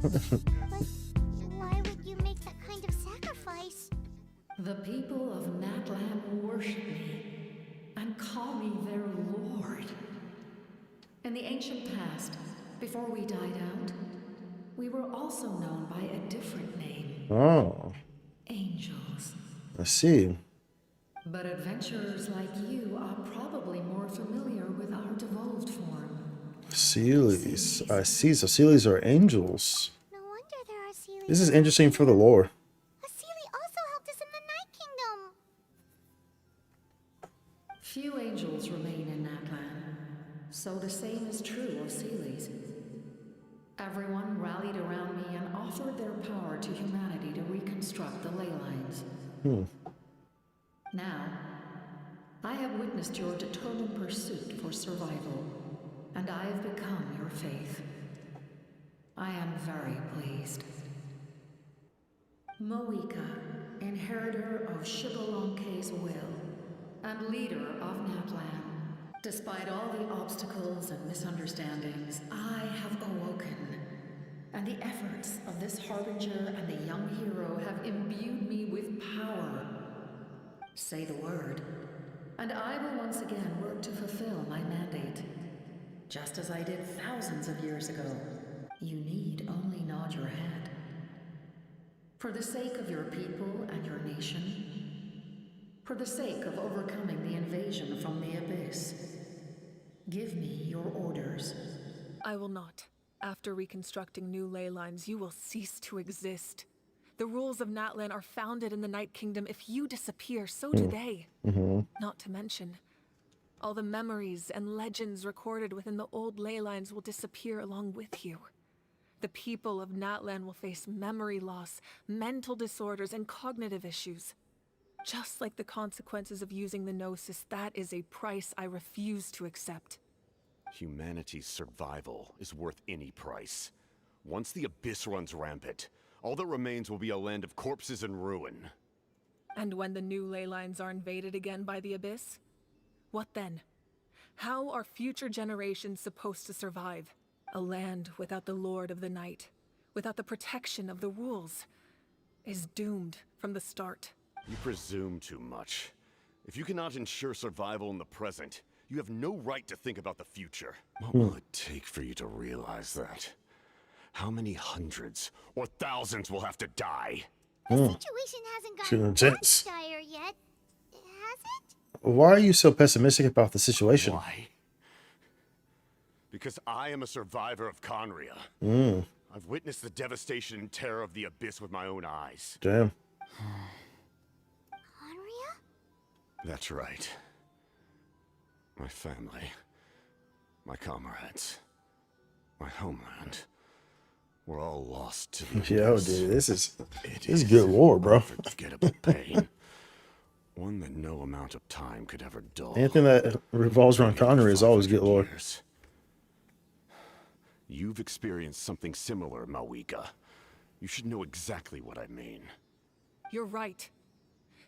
Why would you make that kind of sacrifice? The people of Natlan worship me and call me their lord. In the ancient past, before we died out, we were also known by a different name. Oh. Angels. I see. But adventurers like you are probably more familiar with our devolved form. Seelies. I see. So Seelies are angels. No wonder there are Seelies. This is interesting for the lore. A Seelie also helped us in the Night Kingdom. Few angels remain in Natlan, so the same is true of Seelies. Everyone rallied around me and offered their power to humanity to reconstruct the ley lines. Now, I have witnessed your determined pursuit for survival, and I have become your faith. I am very pleased. Moika, inheritor of Shibalonke's will, and leader of Natlan. Despite all the obstacles and misunderstandings, I have awoken. And the efforts of this harbinger and the young hero have imbued me with power. Say the word, and I will once again work to fulfill my mandate. Just as I did thousands of years ago. You need only nod your head. For the sake of your people and your nation, for the sake of overcoming the invasion from the Abyss, give me your orders. I will not. After reconstructing new ley lines, you will cease to exist. The rules of Natlan are founded in the Night Kingdom. If you disappear, so do they. Not to mention, all the memories and legends recorded within the old ley lines will disappear along with you. The people of Natlan will face memory loss, mental disorders, and cognitive issues. Just like the consequences of using the Gnosis, that is a price I refuse to accept. Humanity's survival is worth any price. Once the Abyss runs rampant, all that remains will be a land of corpses and ruin. And when the new ley lines are invaded again by the Abyss? What then? How are future generations supposed to survive? A land without the Lord of the Night, without the protection of the rules, is doomed from the start. You presume too much. If you cannot ensure survival in the present, you have no right to think about the future. What will it take for you to realize that? How many hundreds or thousands will have to die? The situation hasn't gotten that dire yet, has it? Why are you so pessimistic about the situation? Why? Because I am a survivor of Conria. I've witnessed the devastation and terror of the Abyss with my own eyes. Damn. Conria? That's right. My family, my comrades, my homeland, we're all lost to the Yo, Abyss. dude, this is good war, bro. Unforgettable pain. One that no amount of time could ever dull. Anything that revolves around Connery is always good lore. You've experienced something similar, Mawika. You should know exactly what I mean. You're right.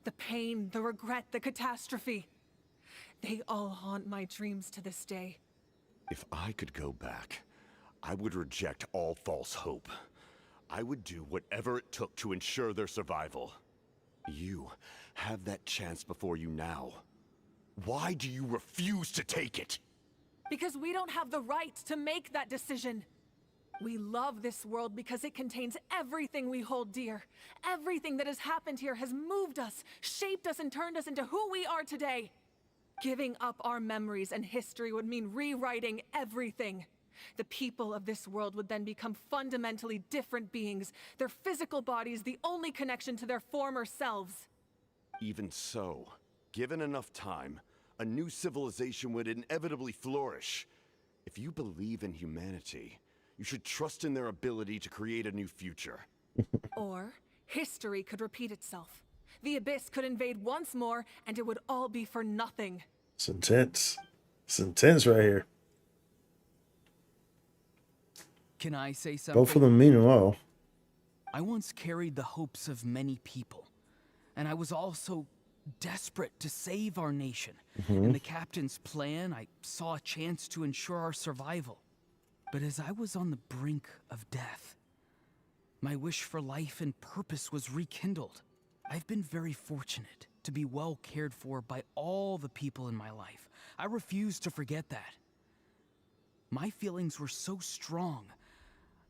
The pain, the regret, the catastrophe. They all haunt my dreams to this day. If I could go back, I would reject all false hope. I would do whatever it took to ensure their survival. You have that chance before you now. Why do you refuse to take it? Because we don't have the right to make that decision. We love this world because it contains everything we hold dear. Everything that has happened here has moved us, shaped us, and turned us into who we are today. Giving up our memories and history would mean rewriting everything. The people of this world would then become fundamentally different beings, their physical bodies the only connection to their former selves. Even so, given enough time, a new civilization would inevitably flourish. If you believe in humanity, you should trust in their ability to create a new future. Or history could repeat itself. The Abyss could invade once more, and it would all be for nothing. It's intense. It's intense right here. Can I say something? Both of them mean well. I once carried the hopes of many people, and I was also desperate to save our nation. In the captain's plan, I saw a chance to ensure our survival. But as I was on the brink of death, my wish for life and purpose was rekindled. I've been very fortunate to be well cared for by all the people in my life. I refuse to forget that. My feelings were so strong,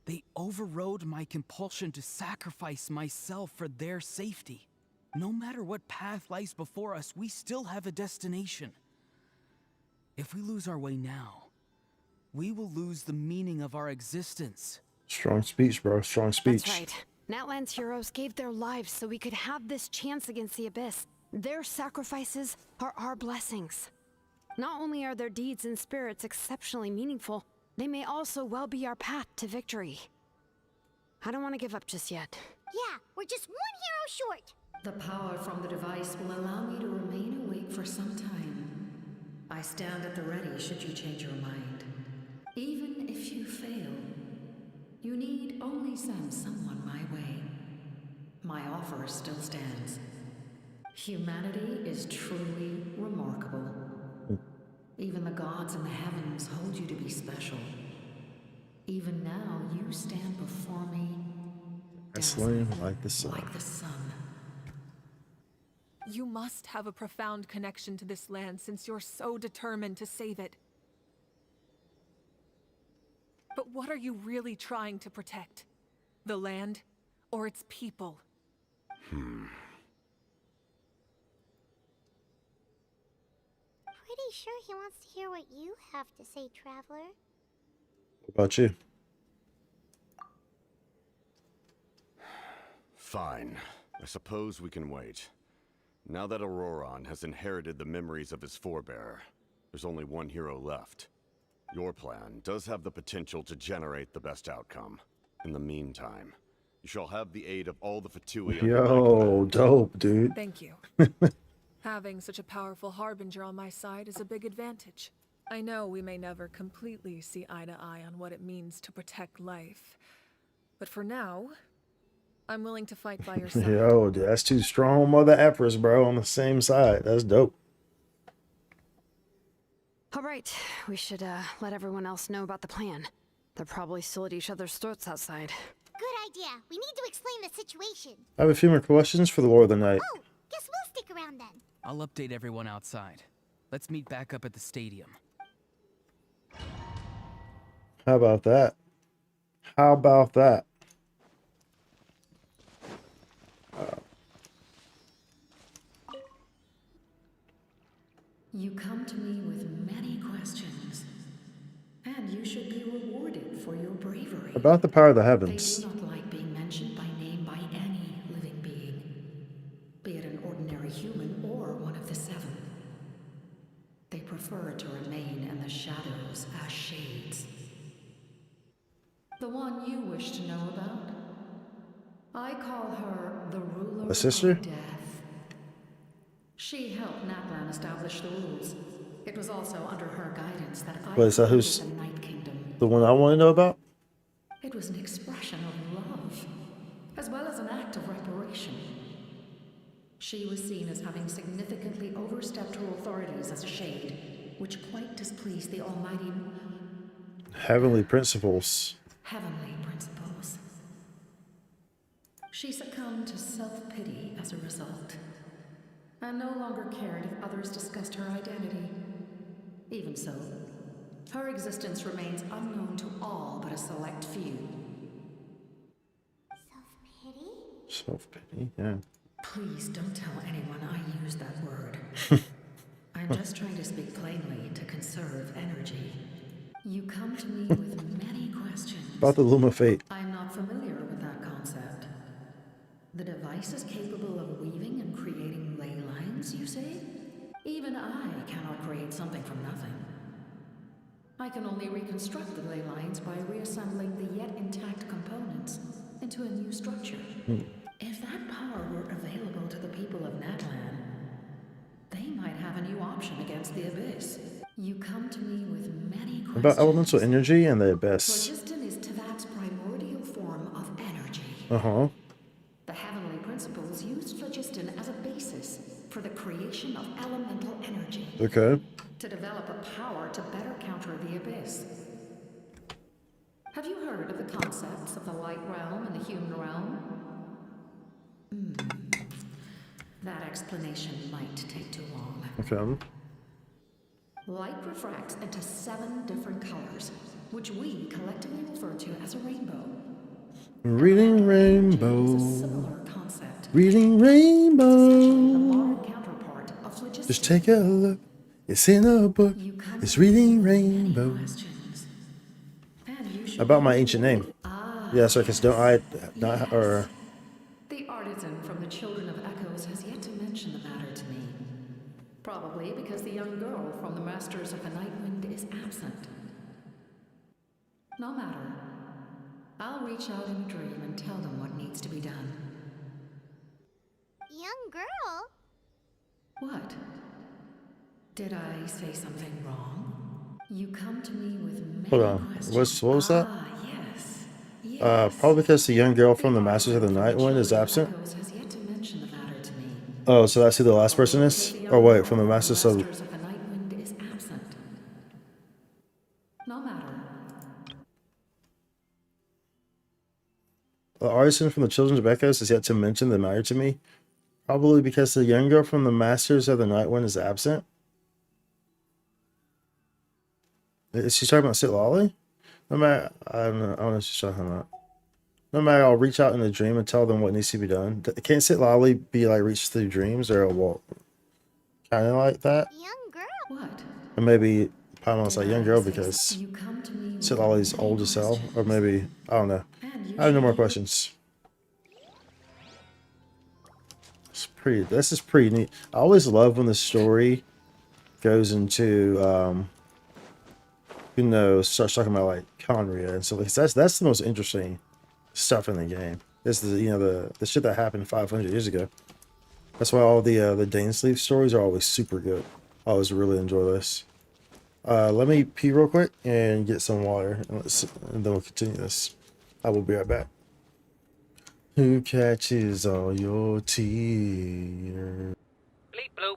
they overrode my compulsion to sacrifice myself for their safety. No matter what path lies before us, we still have a destination. If we lose our way now, we will lose the meaning of our existence. Strong speech, bro. Strong speech. That's right. Natlan's heroes gave their lives so we could have this chance against the Abyss. Their sacrifices are our blessings. Not only are their deeds and spirits exceptionally meaningful, they may also well be our path to victory. I don't want to give up just yet. Yeah, we're just one hero short. The power from the device will allow me to remain awake for some time. I stand at the ready should you change your mind. Even if you fail, you need only send someone my way. My offer still stands. Humanity is truly remarkable. Even the gods in the heavens hold you to be special. Even now, you stand before me, dazzling like the sun. Like the sun. You must have a profound connection to this land since you're so determined to save it. But what are you really trying to protect? The land or its people? Pretty sure he wants to hear what you have to say, Traveler. What about you? Fine. I suppose we can wait. Now that Auroron has inherited the memories of his forebear, there's only one hero left. Your plan does have the potential to generate the best outcome. In the meantime, you shall have the aid of all the Fatui. Yo, dope, dude. Thank you. Having such a powerful harbinger on my side is a big advantage. I know we may never completely see eye to eye on what it means to protect life, but for now, I'm willing to fight by your side. Yo, dude, that's two strong Mother Effers, bro, on the same side. That's dope. All right, we should let everyone else know about the plan. They're probably still at each other's throats outside. Good idea. We need to explain the situation. I have a few more questions for the Lord of the Night. Oh, guess we'll stick around then. I'll update everyone outside. Let's meet back up at the stadium. How about that? How about that? You come to me with many questions, and you should be rewarded for your bravery. About the power of the They heavens. do not like being mentioned by name by any living being, be it an ordinary human or one of the seven. They prefer to remain in the shadows as shades. The one you wish to know about? I call her the ruler A sister? of death. She helped Natlan establish the rules. It was also under her guidance that I Wait, is that created who's the Night Kingdom. the one I want to know about? It was an expression of love, as well as an act of reparation. She was seen as having significantly overstepped her authorities as a shade, which quite displeased the almighty Heavenly principles. heavenly principles. She succumbed to self-pity as a result, and no longer cared if others discussed her identity. Even so, her existence remains unknown to all but a select few. Self-pity? Self-pity, yeah. Please don't tell anyone I used that word. I'm just trying to speak plainly to conserve energy. You come to me with many questions. About the Luma Fate. I'm not familiar with that concept. The device is capable of weaving and creating ley lines, you say? Even I cannot create something from nothing. I can only reconstruct the ley lines by reassembling the yet intact components into a new structure. If that power were available to the people of Natlan, they might have a new option against the Abyss. You come to me with many questions. About elemental energy and the Abyss. Phlogiston is Teyvat's primordial form of energy. Uh-huh. The heavenly principles used phlogiston as a basis for the creation of elemental energy. Okay. To develop a power to better counter the Abyss. Have you heard of the concepts of the light realm and the human realm? That explanation might take too long. Okay. Light refracts into 7 different colors, which we collectively refer to as a rainbow. Reading rainbow. Is a similar concept. Reading rainbow. Just take a look. It's in a book. It's reading rainbow. About my ancient name. Yeah, sorry, because don't I not or The artisan from the Children of Echoes has yet to mention the matter to me. Probably because the young girl from the Masters of the Nightwind is absent. No matter. I'll reach out in a dream and tell them what needs to be done. Young girl? What? Did I say something wrong? You come to me with many hold on. questions. What was that? Yes. Probably because the young girl from the Masters of the Nightwind is absent. Has yet to mention the matter to me. Oh, so that's who the last person is? Or wait, from the Masters of The Nightwind is absent. No matter. the artisan from the Children of Echoes is yet to mention the matter to me. Probably because the young girl from the Masters of the Nightwind is absent. Is she talking about Sitlali? No matter, I don't know if she's talking about. No matter, I'll reach out in a dream and tell them what needs to be done. Can't Sitlali be like reached through dreams or well, kind of like that? Young girl? What? Or maybe Paimon's like young girl because Sitlali's old as hell. Or maybe, I don't know. I have no more questions. This is pretty neat. I always love when the story goes into, starts talking about like Conria and stuff. That's the most interesting stuff in the game. This is the shit that happened 500 years ago. That's why all the Dainsleif stories are always super good. I always really enjoy this. Let me pee real quick and get some water, and then we'll continue this. I will be right back. Who catches all your tears? Bleep bloop.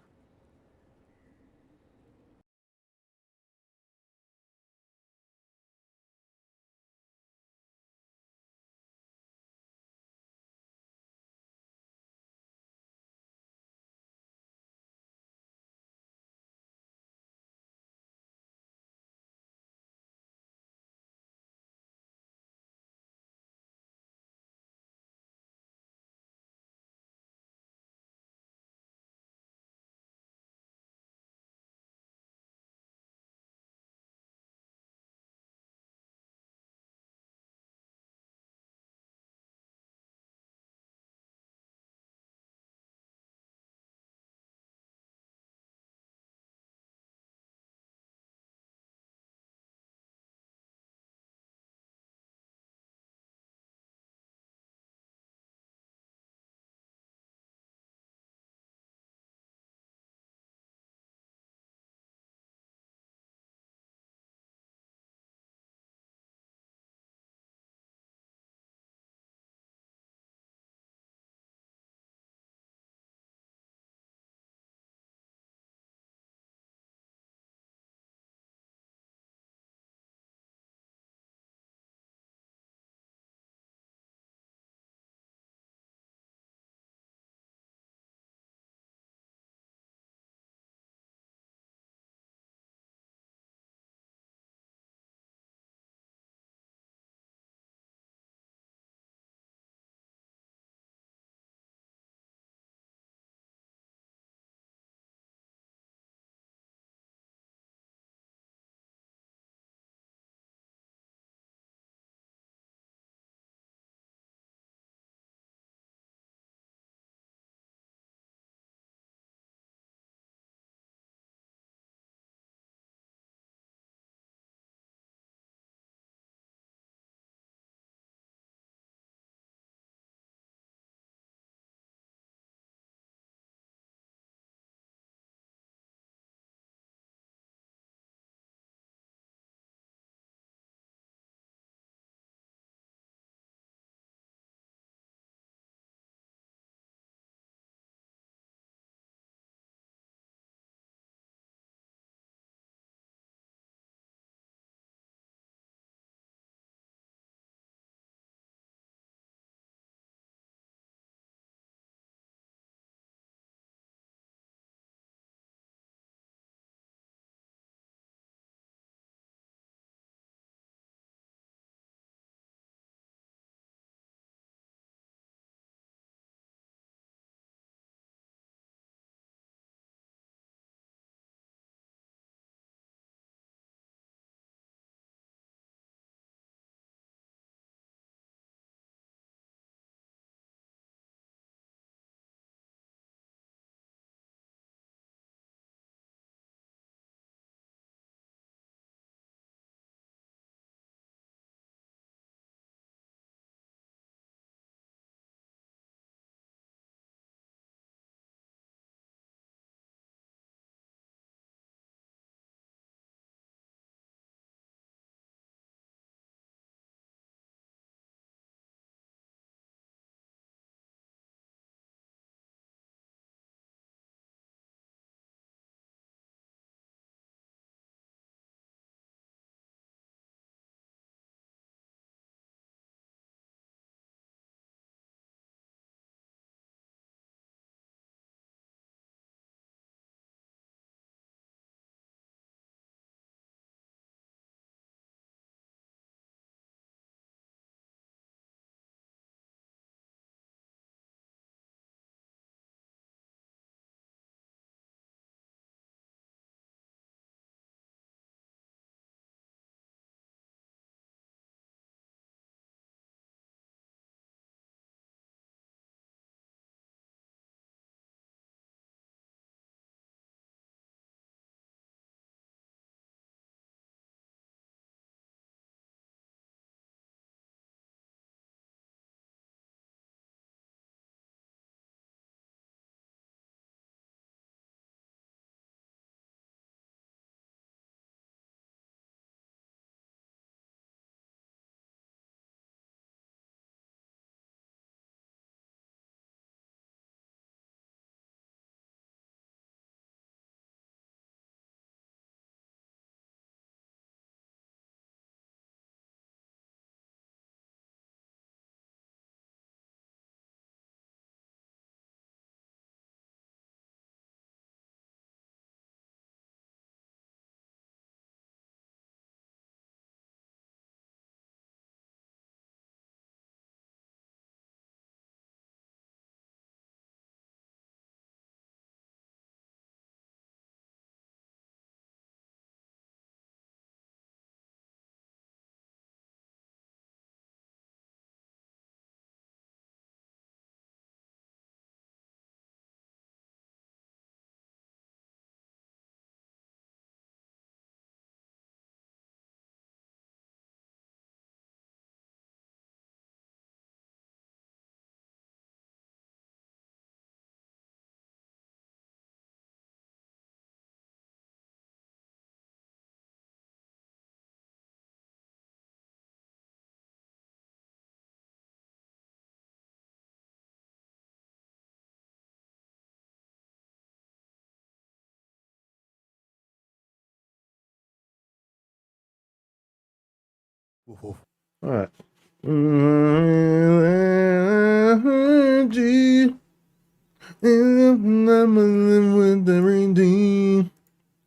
All right.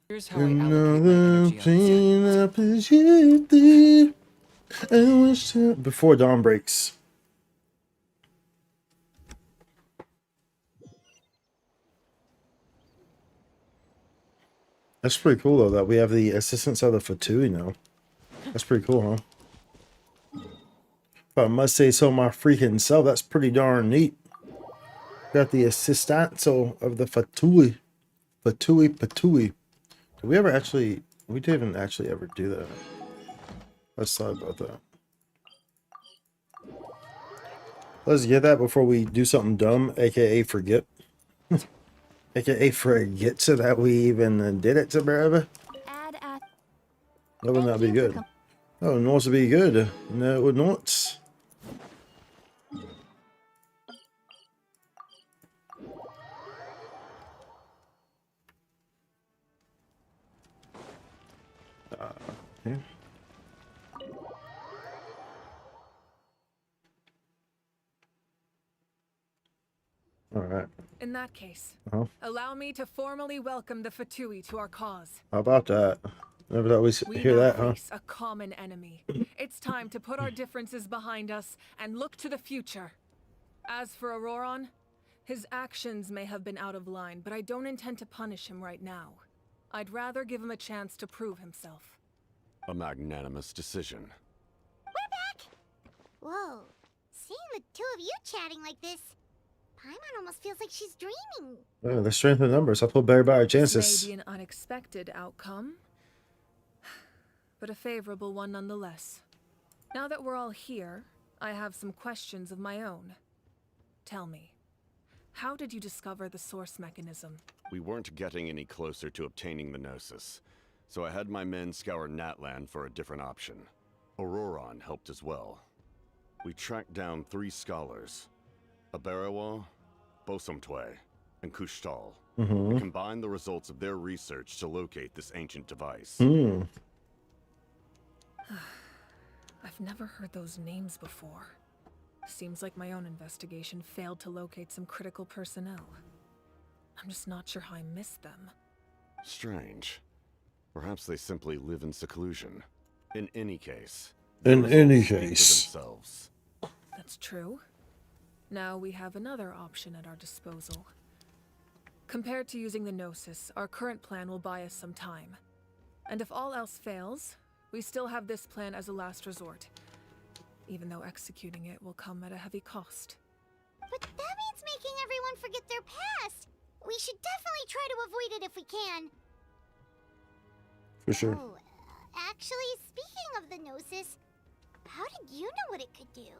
Here's how I allocate my energy on this. Before dawn breaks. That's pretty cool though that we have the assistance of the Fatui now. That's pretty cool, huh? If I must say so my freaking self, that's pretty darn neat. Got the assistance of the Fatui. Fatui. Did we ever actually... We didn't actually ever do that. Let's talk about that. Let's get that before we do something dumb, aka forget. AKA forget so that we even did it to Brava. That would not be good. Oh, it wants to be good. No, it would not. Okay. All right. In that case, Uh-huh. allow me to formally welcome the Fatui to our cause. How about that? Never thought we'd hear that, huh? Face a common enemy. It's time to put our differences behind us and look to the future. As for Auroron, his actions may have been out of line, but I don't intend to punish him right now. I'd rather give him a chance to prove himself. A magnanimous decision. We're back! Whoa. Seeing the two of you chatting like this, Paimon almost feels like she's dreaming. Oh, the strength of numbers. I feel better about our chances. This may be an unexpected outcome, but a favorable one nonetheless. Now that we're all here, I have some questions of my own. Tell me, how did you discover the source mechanism? We weren't getting any closer to obtaining the Gnosis, so I had my men scour Natlan for a different option. Auroron helped as well. We tracked down 3 scholars, Aberawa, Bosomtwe, and Kushtal. We combined the results of their research to locate this ancient device. I've never heard those names before. Seems like my own investigation failed to locate some critical personnel. I'm just not sure how I missed them. Strange. Perhaps they simply live in seclusion. In any case. That's true. Now we have another option at our disposal. Compared to using the Gnosis, our current plan will buy us some time. And if all else fails, we still have this plan as a last resort. Even though executing it will come at a heavy cost. But that means making everyone forget their past! We should definitely try to avoid it if we can. For sure. Oh, actually, speaking of the Gnosis, how did you know what it could do?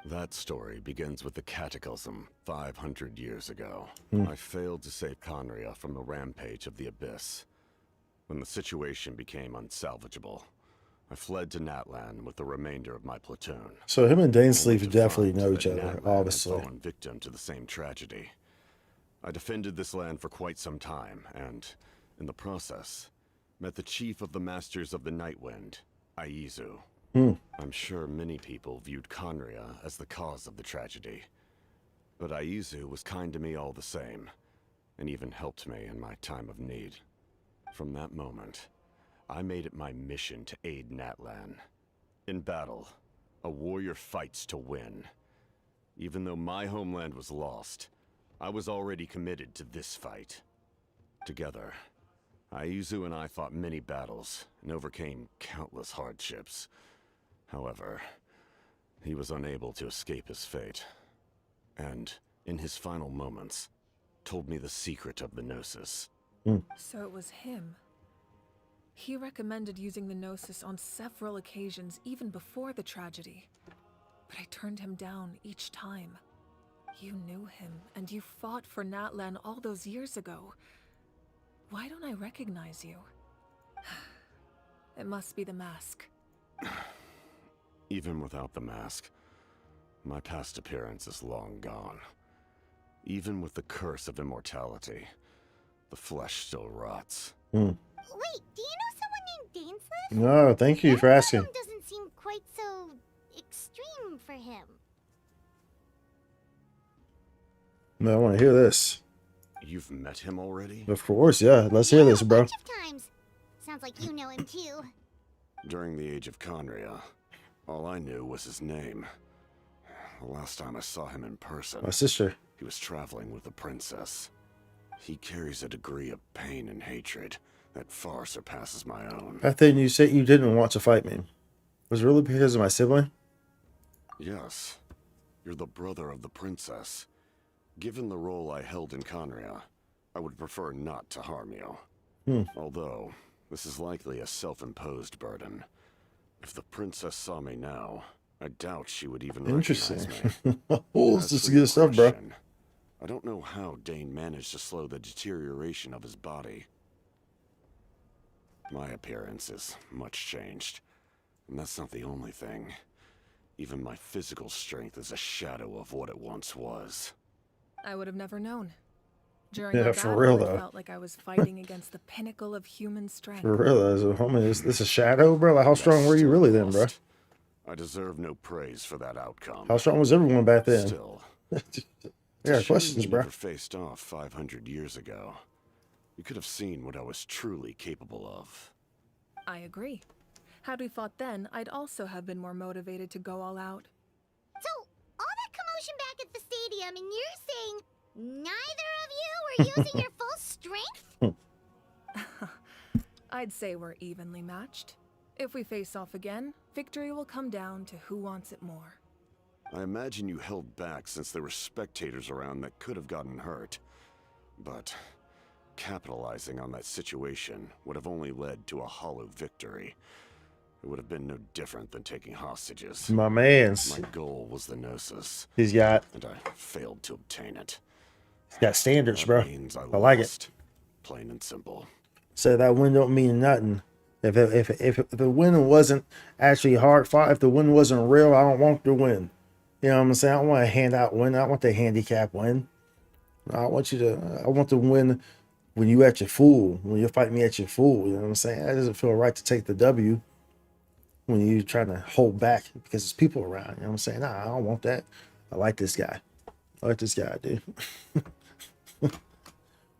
That story begins with the Cataclysm 500 years ago. I failed to save Conria from the rampage of the Abyss. When the situation became unsalvageable, I fled to Natlan with the remainder of my platoon. So him and Dainsleif definitely know each other, obviously. Fallen victim to the same tragedy. I defended this land for quite some time, and, in the process, met the chief of the Masters of the Nightwind, Aizu. I'm sure many people viewed Conria as the cause of the tragedy. But Aizu was kind to me all the same, and even helped me in my time of need. From that moment, I made it my mission to aid Natlan. In battle, a warrior fights to win. Even though my homeland was lost, I was already committed to this fight. Together, Aizu and I fought many battles and overcame countless hardships. However, he was unable to escape his fate. And, in his final moments, told me the secret of the Gnosis. So it was him. He recommended using the Gnosis on several occasions, even before the tragedy. But I turned him down each time. You knew him, and you fought for Natlan all those years ago. Why don't I recognize you? It must be the mask. Even without the mask, my past appearance is long gone. Even with the curse of immortality, the flesh still rots. Wait, do you know someone named Dainsleif? No, thank you for asking. That doesn't seem quite so for him. Man, I want to hear this. You've met him already? Of course, yeah. Let's hear this, bro. A bunch of times. Sounds like you know him too. During the age of Conria, all I knew was his name. The last time I saw him in person, My sister. he was traveling with the princess. He carries a degree of pain and hatred that far surpasses my own. I think you said you didn't want to fight me. Was it really because of my sibling? Yes. You're the brother of the princess. Given the role I held in Conria, I would prefer not to harm you. Although, this is likely a self-imposed burden. If the princess saw me now, I doubt she would even recognize me. Oh, this is good stuff, bro. I don't know how Dane managed to slow the deterioration of his body. My appearance is much changed, and that's not the only thing. Even my physical strength is a shadow of what it once was. I would have never known. During Yeah, our for battle, real, it though. felt like I was fighting against the pinnacle of human strength. For real, homie, is this a shadow, bro? Like, how strong were you really then, bro? I deserve no praise for that outcome. How strong was everyone back then? Still, Yeah, questions, we bro. never faced off 500 years ago. You could have seen what I was truly capable of. I agree. Had we fought then, I'd also have been more motivated to go all out. So, all that commotion back at the stadium, and you're saying neither of you were using your full strength? I'd say we're evenly matched. If we face off again, victory will come down to who wants it more. I imagine you held back since there were spectators around that could have gotten hurt. But capitalizing on that situation would have only led to a hollow victory. It would have been no different than taking hostages. My mans. My goal was the Gnosis. He's got. And I failed to obtain it. He's got standards, bro. Means I like it. lost, plain and simple. So that win don't mean nothing. If the win wasn't actually hard fought, if the win wasn't real, I don't want the win. You know what I'm saying? I don't want a handout win. I want the handicap win. I want the win when you at your full. When you fight me at your full. You know what I'm saying? That doesn't feel right to take the W when you're trying to hold back because there's people around. You know what I'm saying? Nah, I don't want that. I like this guy. I like this guy, dude.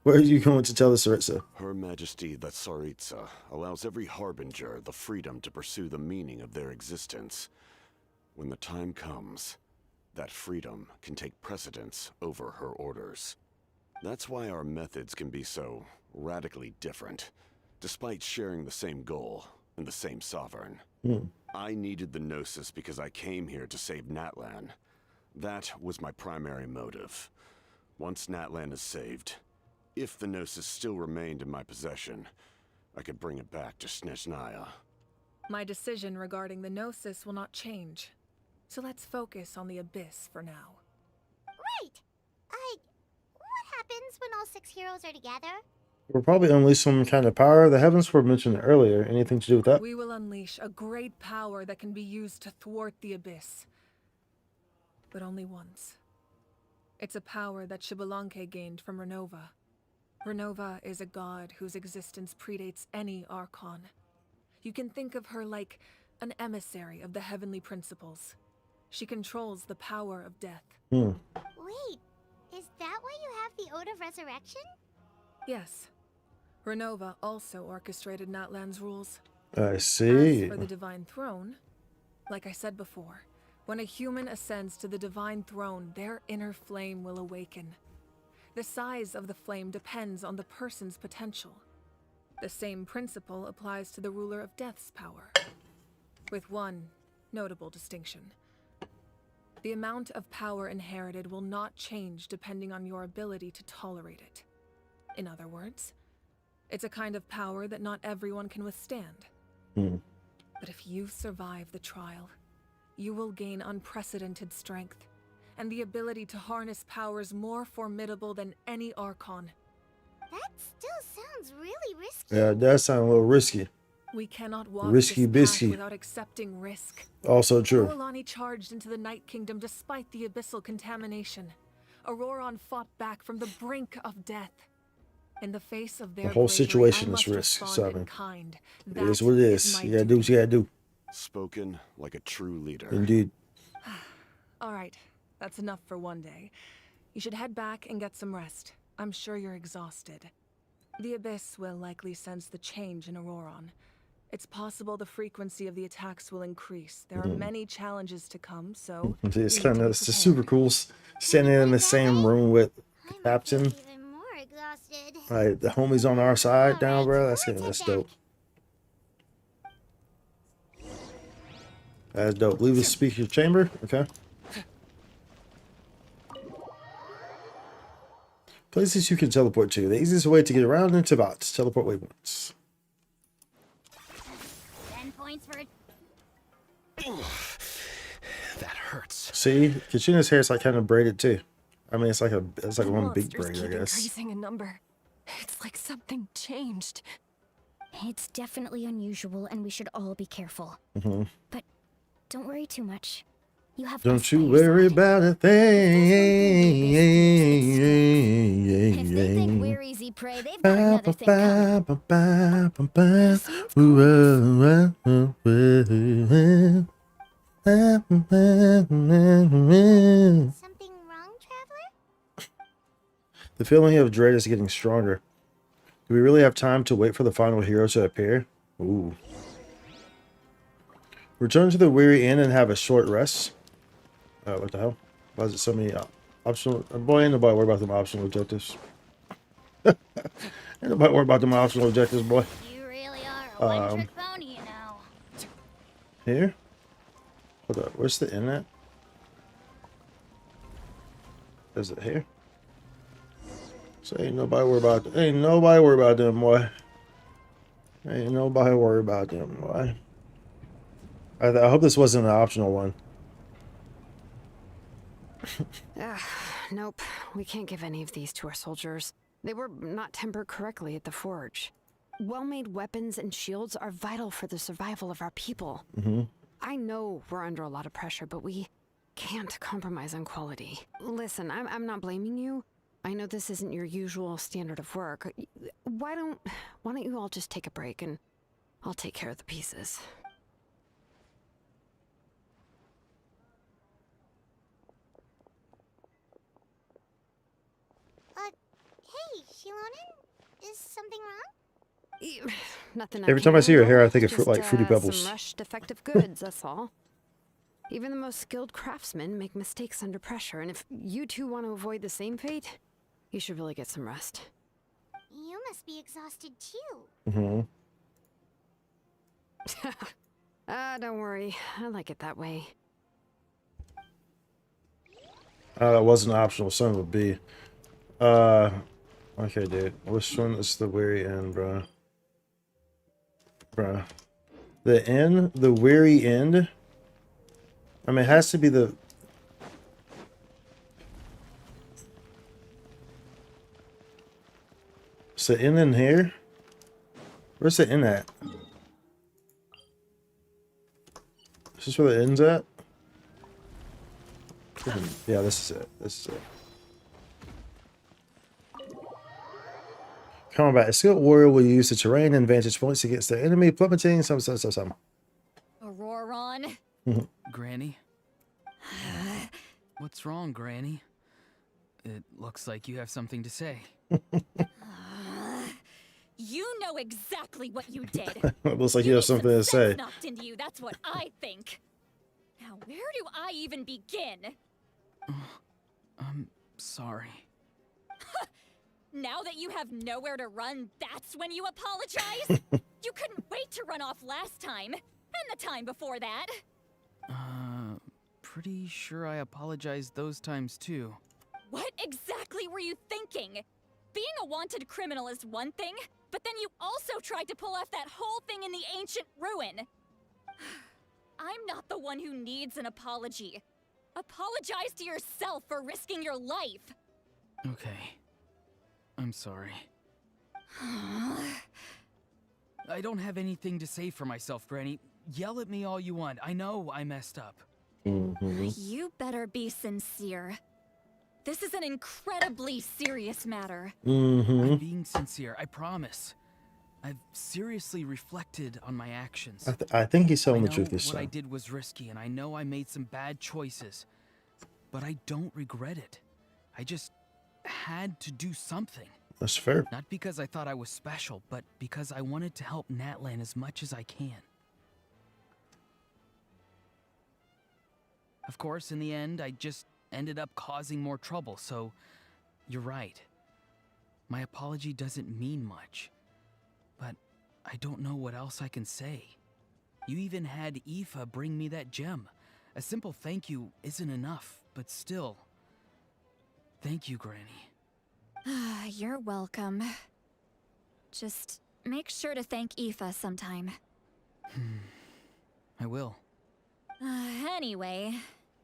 Where are you going to tell the Tsaritsa? Her Majesty the Tsaritsa allows every harbinger the freedom to pursue the meaning of their existence. When the time comes, that freedom can take precedence over her orders. That's why our methods can be so radically different, despite sharing the same goal and the same sovereign. I needed the Gnosis because I came here to save Natlan. That was my primary motive. Once Natlan is saved, if the Gnosis still remained in my possession, I could bring it back to Snezhnaya. My decision regarding the Gnosis will not change. So let's focus on the Abyss for now. Right! What happens when all 6 heroes are together? We'll probably unleash some kind of power. The heavens were mentioned earlier. Anything to do with that? We will unleash a great power that can be used to thwart the Abyss. But only once. It's a power that Xbalanque gained from Renova. Renova is a god whose existence predates any Archon. You can think of her like an emissary of the heavenly principles. She controls the power of death. Wait, is that why you have the Ode of Resurrection? Yes. Renova also orchestrated Natlan's rules. I see. As for the Divine Throne, like I said before, when a human ascends to the Divine Throne, their inner flame will awaken. The size of the flame depends on the person's potential. The same principle applies to the ruler of Death's power, with one notable distinction. The amount of power inherited will not change depending on your ability to tolerate it. In other words, it's a kind of power that not everyone can withstand. But if you survive the trial, you will gain unprecedented strength and the ability to harness powers more formidable than any Archon. That still sounds really risky. Yeah, it does sound a little risky. We cannot walk Risky this path bisky. without accepting risk. Also true. Orlani charged into the Night Kingdom despite the abyssal contamination. Auroron fought back from the brink of death. In the face of their The whole bravery, situation I is must risk, respond in Simon. kind. It is That what it is. my You gotta do what you gotta do. Spoken like a true leader. Indeed. All right, that's enough for one day. You should head back and get some rest. I'm sure you're exhausted. The Abyss will likely sense the change in Auroron. It's possible the frequency of the attacks will increase. There are many challenges to come, so It's kind of, it's just super cool standing in the same room with the captain. Even more exhausted. Like the homies on our side down, bro. That's dope. That's dope. Leave the speaker chamber. Okay. Places you can teleport to. The easiest way to get around into bots. Teleport waypoints. 10 points for it. That hurts. See, Kachina's hair is like kind of braided too. I mean, it's like one big Monsters braid, keep I guess. increasing in number. It's like something changed. It's definitely unusual, and we should all be careful. Mm-hmm. But don't worry too much. You have. Don't you worry about a thing. If they think we're easy prey, they've got another thing coming. Something wrong, Traveler? The feeling of dread is getting stronger. Do we really have time to wait for the final hero to appear? Ooh. Return to the Weary Inn and have a short rest. What the hell? Why is it so many optional? Boy, ain't nobody worry about them optional objectives. Ain't nobody worry about them optional objectives, boy. You really are a one-trick pony, you know. Here? Hold up. Where's the inn at? Is it here? So ain't nobody worry about them, boy. Ain't nobody worry about them, boy. I hope this wasn't an optional one. Nope, we can't give any of these to our soldiers. They were not tempered correctly at the forge. Well-made weapons and shields are vital for the survival of our people. Mm-hmm. I know we're under a lot of pressure, but we can't compromise on quality. Listen, I'm not blaming you. I know this isn't your usual standard of work. Why don't you all just take a break and I'll take care of the pieces. Hey, Shilonen? Is something wrong? Nothing. Every time I see your hair, I think of Just, like Fruity Pebbles. Some rushed defective goods, that's all. Even the most skilled craftsmen make mistakes under pressure, and if you two want to avoid the same fate, you should really get some rest. You must be exhausted too. Mm-hmm. Don't worry. I like it that way. That wasn't optional. Son of a B. Okay, dude. Which one is the Weary End, bruh? Bruh. The Inn? The Weary End? I mean, it has to be the... Is the inn in here? Where's the inn at? Is this where the inn's at? Yeah, this is it. This is it. Combat. A skilled warrior will use the terrain and vantage points against their enemy, plummeting some. Auroron. Granny? What's wrong, Granny? It looks like you have something to say. You know exactly what you did. It looks like you have something to say. Knocked into you, that's what I think. Now, where do I even begin? I'm sorry. Now that you have nowhere to run, that's when you apologize? You couldn't wait to run off last time, and the time before that. Pretty sure I apologized those times too. What exactly were you thinking? Being a wanted criminal is one thing, but then you also tried to pull off that whole thing in the ancient ruin. I'm not the one who needs an apology. Apologize to yourself for risking your life. Okay. I'm sorry. I don't have anything to say for myself, Granny. Yell at me all you want. I know I messed up. You better be sincere. This is an incredibly serious matter. I'm being sincere, I promise. I've seriously reflected on my actions. I think he's telling the truth I know this what I time. did was risky, and I know I made some bad choices. but I don't regret it. I just had to do something. That's fair. Not because I thought I was special, but because I wanted to help Natlan as much as I can. Of course, in the end, I just ended up causing more trouble, so you're right. My apology doesn't mean much, but I don't know what else I can say. You even had Aoife bring me that gem. A simple thank you isn't enough, but still. Thank you, Granny. You're welcome. Just make sure to thank Aoife sometime. I will. Anyway,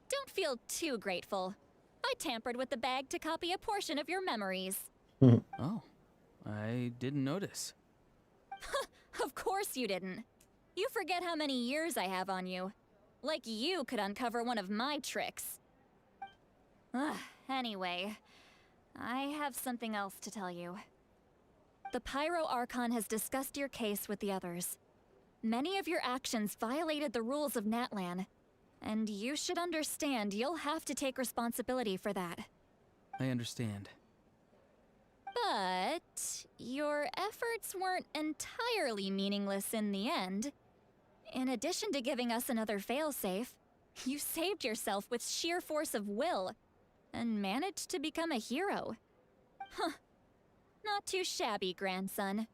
don't feel too grateful. I tampered with the bag to copy a portion of your memories. Oh, I didn't notice. Of course you didn't. You forget how many years I have on you. Like you could uncover one of my tricks. Anyway, I have something else to tell you. The Pyro Archon has discussed your case with the others. Many of your actions violated the rules of Natlan, and you should understand you'll have to take responsibility for that. I understand. But your efforts weren't entirely meaningless in the end. In addition to giving us another failsafe, you saved yourself with sheer force of will and managed to become a hero. Huh. Not too shabby, grandson.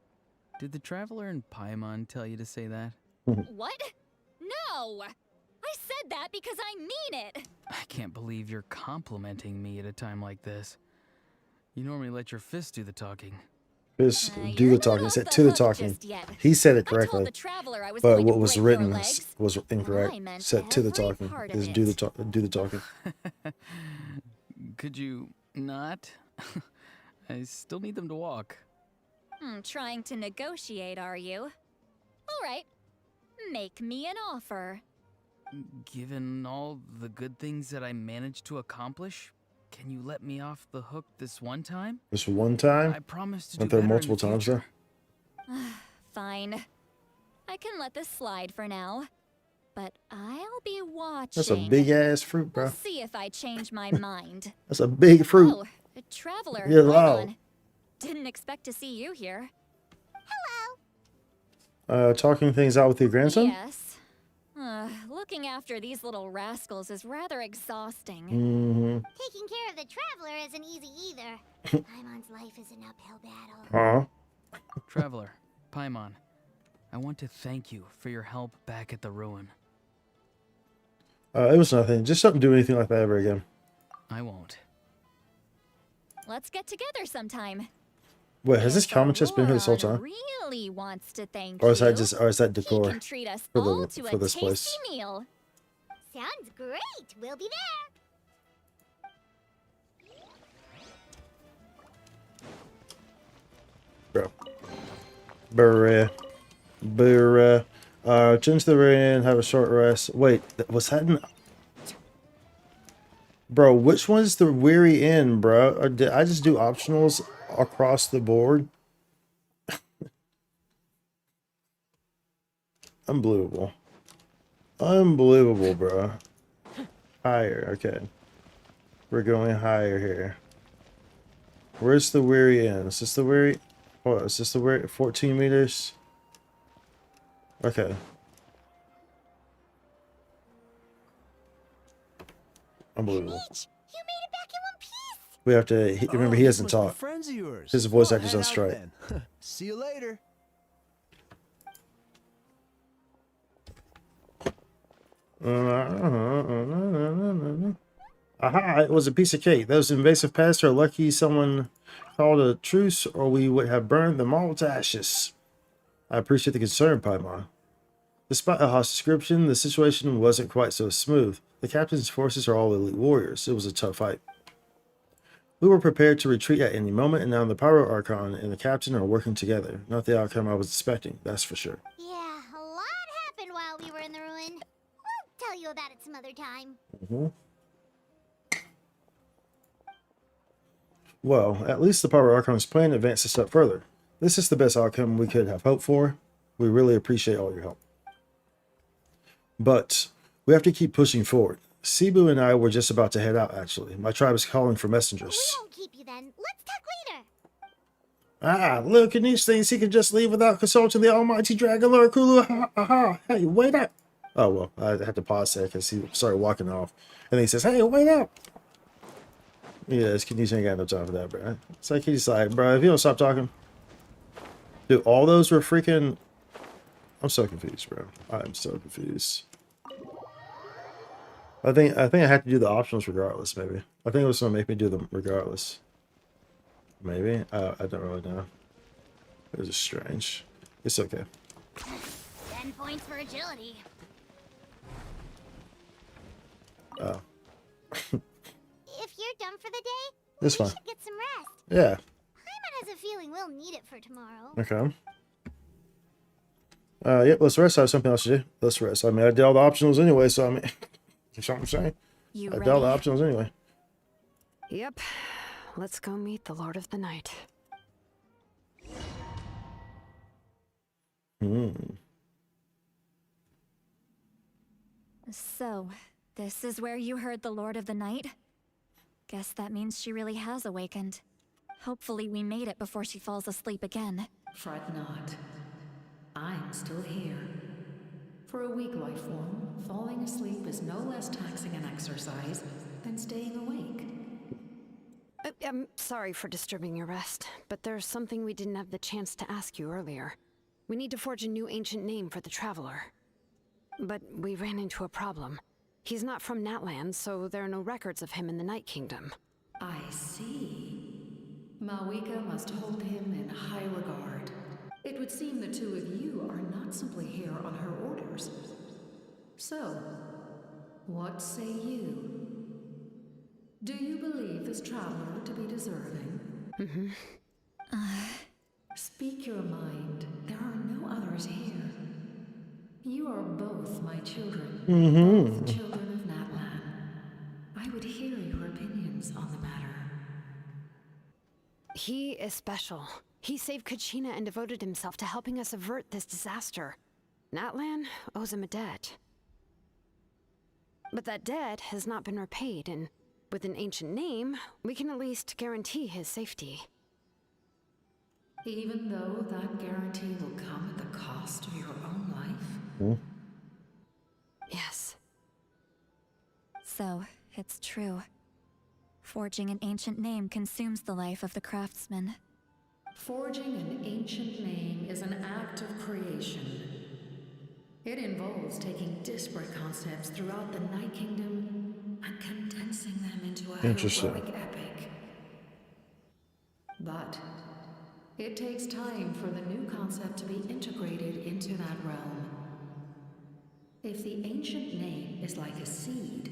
Did the Traveler and Paimon tell you to say that? What? No! I said that because I mean it! I can't believe you're complimenting me at a time like this. You normally let your fist do the talking. Fist do the talking. He said to the talking. He said it correctly. But what was written was incorrect. Said to the talking. Is do the talking. Could you not? I still need them to walk. Trying to negotiate, are you? Alright. Make me an offer. Given all the good things that I managed to accomplish, can you let me off the hook this one time? This one time? I promise to do Aren't there better multiple times though? Fine. I can let this slide for now. But I'll be watching. That's a big ass fruit, bro. We'll see if I change my mind. That's a big fruit. Oh, a traveler. Yeah, Hold wow. on. Didn't expect to see you here. Talking things out with your grandson? Yes. Looking after these little rascals is rather exhausting. Taking care of the traveler isn't easy either. Paimon's life is an uphill battle. Traveler, Paimon, I want to thank you for your help back at the ruin. It was nothing. Just don't do anything like that ever again. I won't. Let's get together sometime. Wait, has this comment just been here this whole time? Really wants to thank Or is that you. just, or is that decor He can treat us for all the to for a this tasty place? meal. Sounds great. We'll be there. Bro. Burra. Change the rain, have a short rest. Wait, was that an... Bro, which one's the weary end, bro? Or did I just do optionals across the board? Unbelievable. Unbelievable, bro. Higher, okay. We're going higher here. Where's the weary end? Is this the weary? What, is this the weary? 14 meters? Okay. Unbelievable. We have to remember he hasn't talked. His voice actor's on strike. See you later. Aha, it was a piece of cake. Those invasive pests are lucky someone called a truce, or we would have burned them all to ashes. I appreciate the concern, Paimon. Despite a harsh description, the situation wasn't quite so smooth. The captain's forces are all elite warriors. It was a tough fight. We were prepared to retreat at any moment, and now the Pyro Archon and the captain are working together. Not the outcome I was expecting, that's for sure. Yeah, a lot happened while we were in the ruin. We'll tell you about it some other time. Well, at least the Pyro Archon's plan advanced a step further. This is the best outcome we could have hoped for. We really appreciate all your help. But we have to keep pushing forward. Cebu and I were just about to head out, actually. My tribe is calling for We messengers. won't keep you then. Let's talk later. Ah, look at these things. He can just leave without consulting the almighty Dragon Lord Kulu. Ha ha ha. Hey, wait up. Oh, well, I had to pause there because he started walking off. And then he says, hey, wait up. Yeah, this kid ain't got no time for that, bro. It's like he's like, bro, if you don't stop talking. Dude, all those were freaking... I'm so confused, bro. I'm so confused. I think I had to do the options regardless, maybe. I think it was going to make me do them regardless. Maybe. I don't really know. It was just strange. It's okay. 10 points for agility. Oh. If you're done for the day, It's we fine. should get some rest. Yeah. Paimon has a feeling we'll need it for tomorrow. Okay. Yep, let's rest. I have something else to do. Let's rest. I mean, I did all the optionals anyway, so I mean, you know what I'm saying? You I did all the ready? optionals anyway. Yep. Let's go meet the Lord of the Night. So, this is where you heard the Lord of the Night? Guess that means she really has awakened. Hopefully we made it before she falls asleep again. Fret not. I'm still here. For a weak life form, falling asleep is no less taxing an exercise than staying awake. I'm sorry for disturbing your rest, but there's something we didn't have the chance to ask you earlier. We need to forge a new ancient name for the Traveler. But we ran into a problem. He's not from Natland, so there are no records of him in the Night Kingdom. I see. Malwika must hold him in high regard. It would seem the two of you are not simply here on her orders. So, what say you? Do you believe this traveler to be deserving? Mm-hmm. Speak your mind. There are no others here. You are both my children. Both children of Natlan. I would hear your opinions on the matter. He is special. He saved Kachina and devoted himself to helping us avert this disaster. Natlan owes him a debt. But that debt has not been repaid, and with an ancient name, we can at least guarantee his safety. Even though that guarantee will come at the cost of your own life? Yes. So, it's true. Forging an ancient name consumes the life of the craftsman. Forging an ancient name is an act of creation. It involves taking disparate concepts throughout the Night Kingdom and condensing them into a heroic epic. But it takes time for the new concept to be integrated into that realm. If the ancient name is like a seed,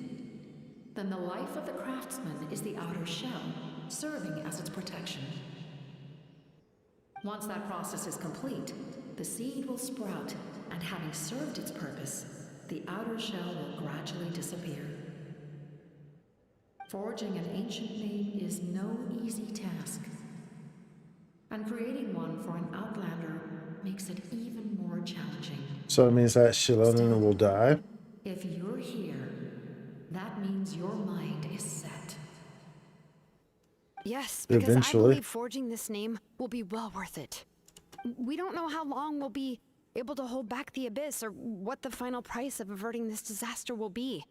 then the life of the craftsman is the outer shell, serving as its protection. Once that process is complete, the seed will sprout, and having served its purpose, the outer shell will gradually disappear. Forging an ancient name is no easy task, and creating one for an outlander makes it even more challenging. So it means that Shilonen will die? If you're here, that means your mind is set. Yes, because Eventually. I believe forging this name will be well worth it. We don't know how long we'll be able to hold back the Abyss or what the final price of averting this disaster will be.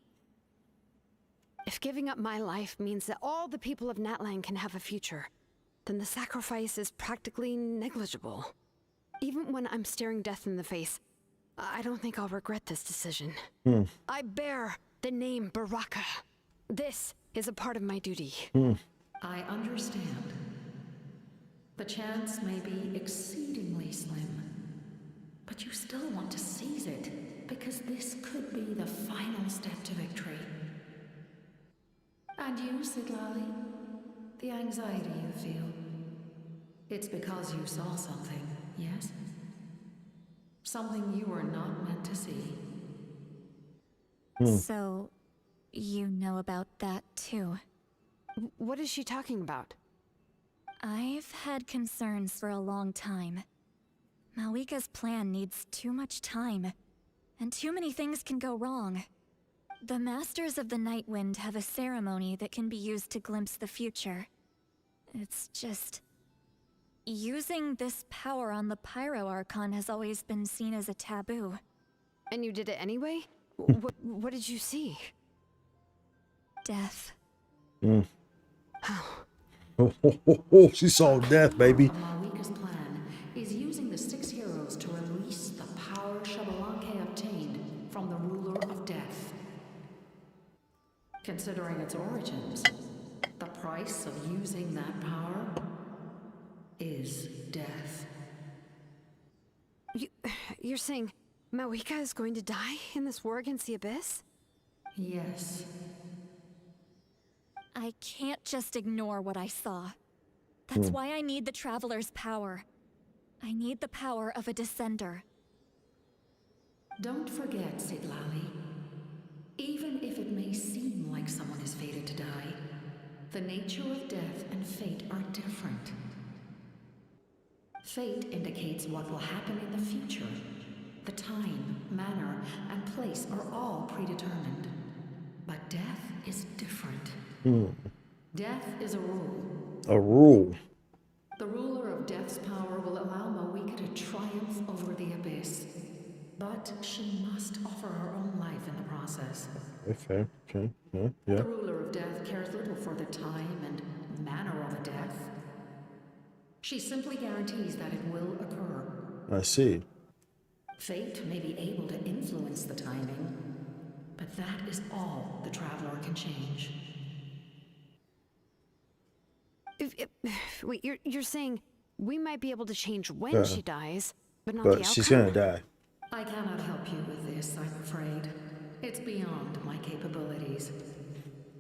If giving up my life means that all the people of Natlan can have a future, then the sacrifice is practically negligible. Even when I'm staring death in the face, I don't think I'll regret this decision. I bear the name Baraka. This is a part of my duty. I understand. The chance may be exceedingly slim, but you still want to seize it, because this could be the final step to victory. And you, Sidlali? The anxiety you feel. It's because you saw something, yes? Something you were not meant to see. So, you know about that too. What is she talking about? I've had concerns for a long time. Malwika's plan needs too much time, and too many things can go wrong. The Masters of the Night Wind have a ceremony that can be used to glimpse the future. It's just... using this power on the Pyro Archon has always been seen as a taboo. And you did it anyway? What did you see? Death. She saw death, baby. Mawika's plan is using the 6 heroes to release the power Xbalanque obtained from the ruler of death. Considering its origins, the price of using that power is death. You're saying Mawika is going to die in this war against the Abyss? Yes. I can't just ignore what I saw. That's why I need the Traveler's power. I need the power of a Descender. Don't forget, Siglali. Even if it may seem like someone is fated to die, the nature of death and fate are different. Fate indicates what will happen in the future. The time, manner, and place are all predetermined. But death is different. Death is a rule. A rule. The ruler of death's power will allow Mawika to triumph over the Abyss. But she must offer her own life in the process. Okay. Yeah. The ruler of death cares little for the time and manner of a death. She simply guarantees that it will occur. I see. Fate may be able to influence the timing, but that is all the Traveler can change. Wait, you're saying we might be able to change when she dies, but not the outcome? But she's gonna die. I cannot help you with this, I'm afraid. It's beyond my capabilities.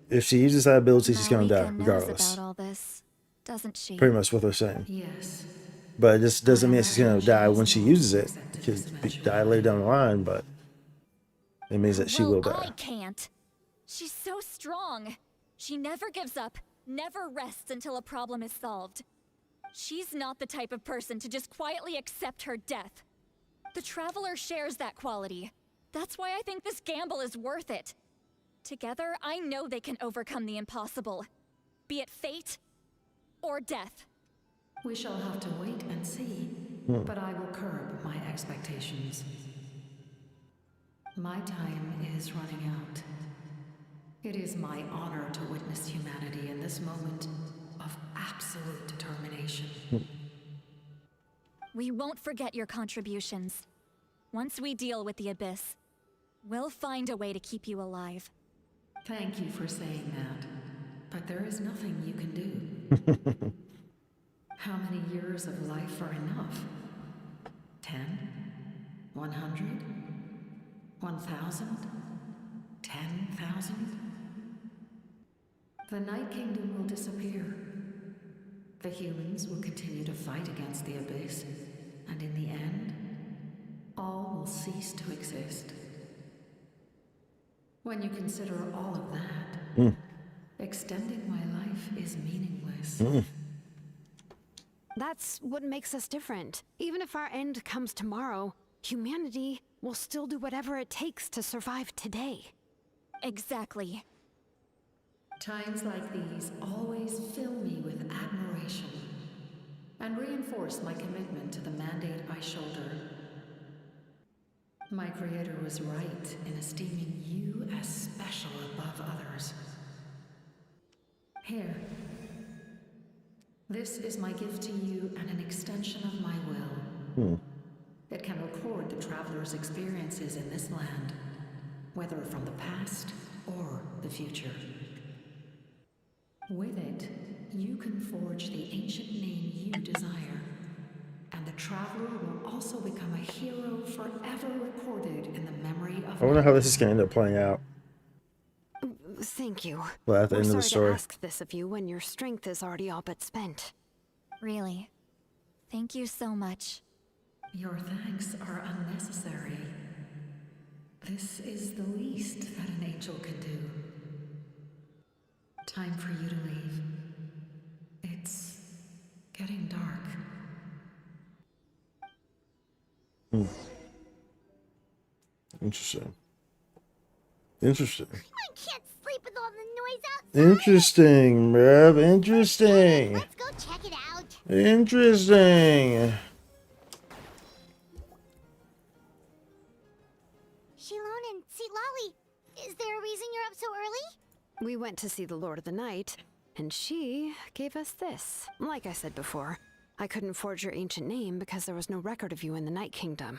If she uses that ability, she's gonna die, Mawika knows regardless. about all this, doesn't she? Pretty much what they're saying. Yes. But it just doesn't mean she's gonna die when she uses it. She could die later down the line, but it means that she will die. I can't. She's so strong. She never gives up, never rests until a problem is solved. She's not the type of person to just quietly accept her death. The Traveler shares that quality. That's why I think this gamble is worth it. Together, I know they can overcome the impossible. Be it fate or death. We shall have to wait and see, but I will curb my expectations. My time is running out. It is my honor to witness humanity in this moment of absolute determination. We won't forget your contributions. Once we deal with the Abyss, we'll find a way to keep you alive. Thank you for saying that, but there is nothing you can do. How many years of life are enough? 10? 100? 1,000? 10,000? The Night Kingdom will disappear. The humans will continue to fight against the Abyss, and in the end, all will cease to exist. When you consider all of that, extending my life is meaningless. That's what makes us different. Even if our end comes tomorrow, humanity will still do whatever it takes to survive today. Exactly. Times like these always fill me with admiration and reinforce my commitment to the mandate I shoulder. My Creator was right in esteeming you as special above others. Here. This is my gift to you and an extension of my will. It can record the Traveler's experiences in this land, whether from the past or the future. With it, you can forge the ancient name you desire, and the Traveler will also become a hero forever recorded in the memory of... I wonder how this is gonna end up playing out. Thank you. Well, at the We're end of the sorry story. to ask this of you when your strength is already all but spent. Really. Thank you so much. Your thanks are unnecessary. This is the least that an angel can do. Time for you to leave. It's getting dark. Interesting. Interesting. I can't sleep with all the noise outside. Interesting, bruv. Interesting. Let's go check it out. Interesting. Shilon and Lolly, is there a reason you're up so early? We went to see the Lord of the Night, and she gave us this. Like I said before, I couldn't forge your ancient name because there was no record of you in the Night Kingdom.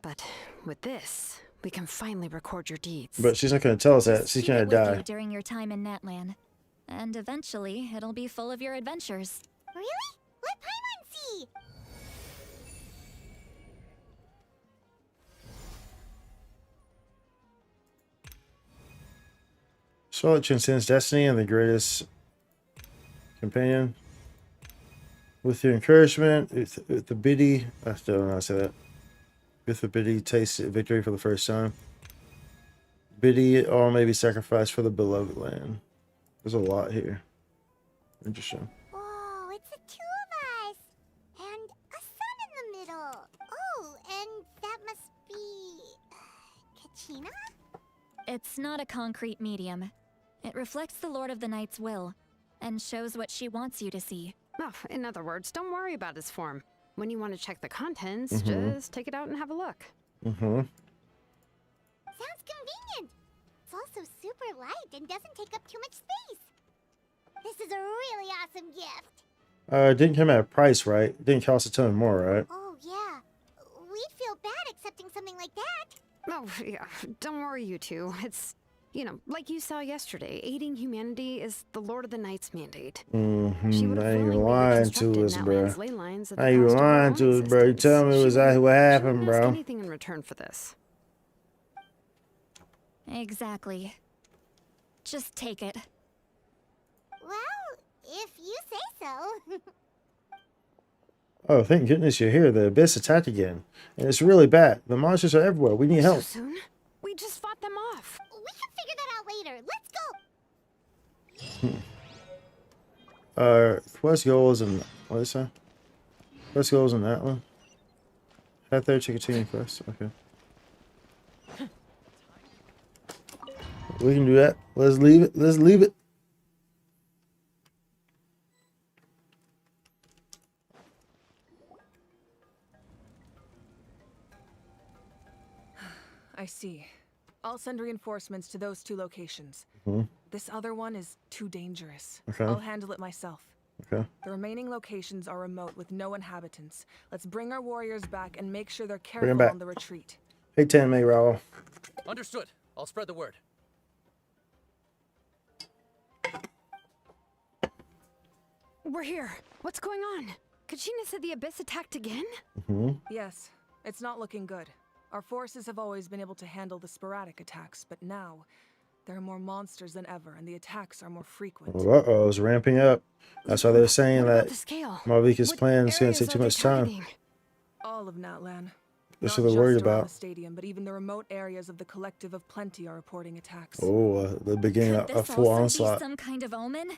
But with this, we can finally record your deeds. But she's not going to tell us that. She's Keep going it to with die. you during your time in Natlan, and eventually it'll be full of your adventures. Really? Let Paimon see. Charlotte transcends destiny and the greatest companion. With your encouragement, with the biddy, I still don't know how to say that. With the biddy, taste victory for the first time. Biddy, all may be sacrificed for the beloved land. There's a lot here. Interesting. Whoa, it's the two of us. And a sun in the middle. Oh, and that must be... Kachina? It's not a concrete medium. It reflects the Lord of the Night's will, and shows what she wants you to see. Oh, in other words, don't worry about his form. When you want to check the contents, Mhm. just take it out and have a look. Mm-hmm. Sounds convenient. It's also super light and doesn't take up too much space. This is a really awesome gift. It didn't come at a price, right? It didn't cost a ton more, right? Oh, yeah. We'd feel bad accepting something like that. Oh, yeah, don't worry, you two. It's, you know, like you saw yesterday, aiding humanity is the Lord of the Night's mandate. Mm-hmm. I ain't even lying to us, bro. Ley lines at I the ain't even cost of her lying own to us, bro. You existence. tell me She exactly what wouldn't happened, ask bro. anything in return for this. Exactly. Just take it. Well, if you say so. Oh, thank goodness you're here. The Abyss attacked again. And it's really bad. The monsters are everywhere. We need help. So soon? We just fought them off. We can figure that out later. Let's go. Quest goals and... What is that? Quest goals in that one? Head there to continue quest. Okay. We can do that. Let's leave it. Let's leave it. I see. I'll send reinforcements to those two locations. Mhm. This other one is too dangerous. Okay. I'll handle it myself. Okay. The remaining locations are remote with no inhabitants. Let's bring our warriors back and make sure they're 'em careful back. on the retreat. Hey, Tanmay Raul. Understood. I'll spread the word. We're here. What's going on? Kachina said the Abyss attacked again? Yes, it's not looking good. Our forces have always been able to handle the sporadic attacks, but now there are more monsters than ever, and the attacks are more frequent. Uh-oh, it's ramping up. That's why they're saying What about that the scale? Malvika's plan is going to areas take too are they much time. targeting? All of Natlan. That's Not what they're worried just around about. the stadium, but even the remote areas of the Collective of Plenty are reporting attacks. Oh, the beginning of Could a this full also onslaught. be some kind of omen?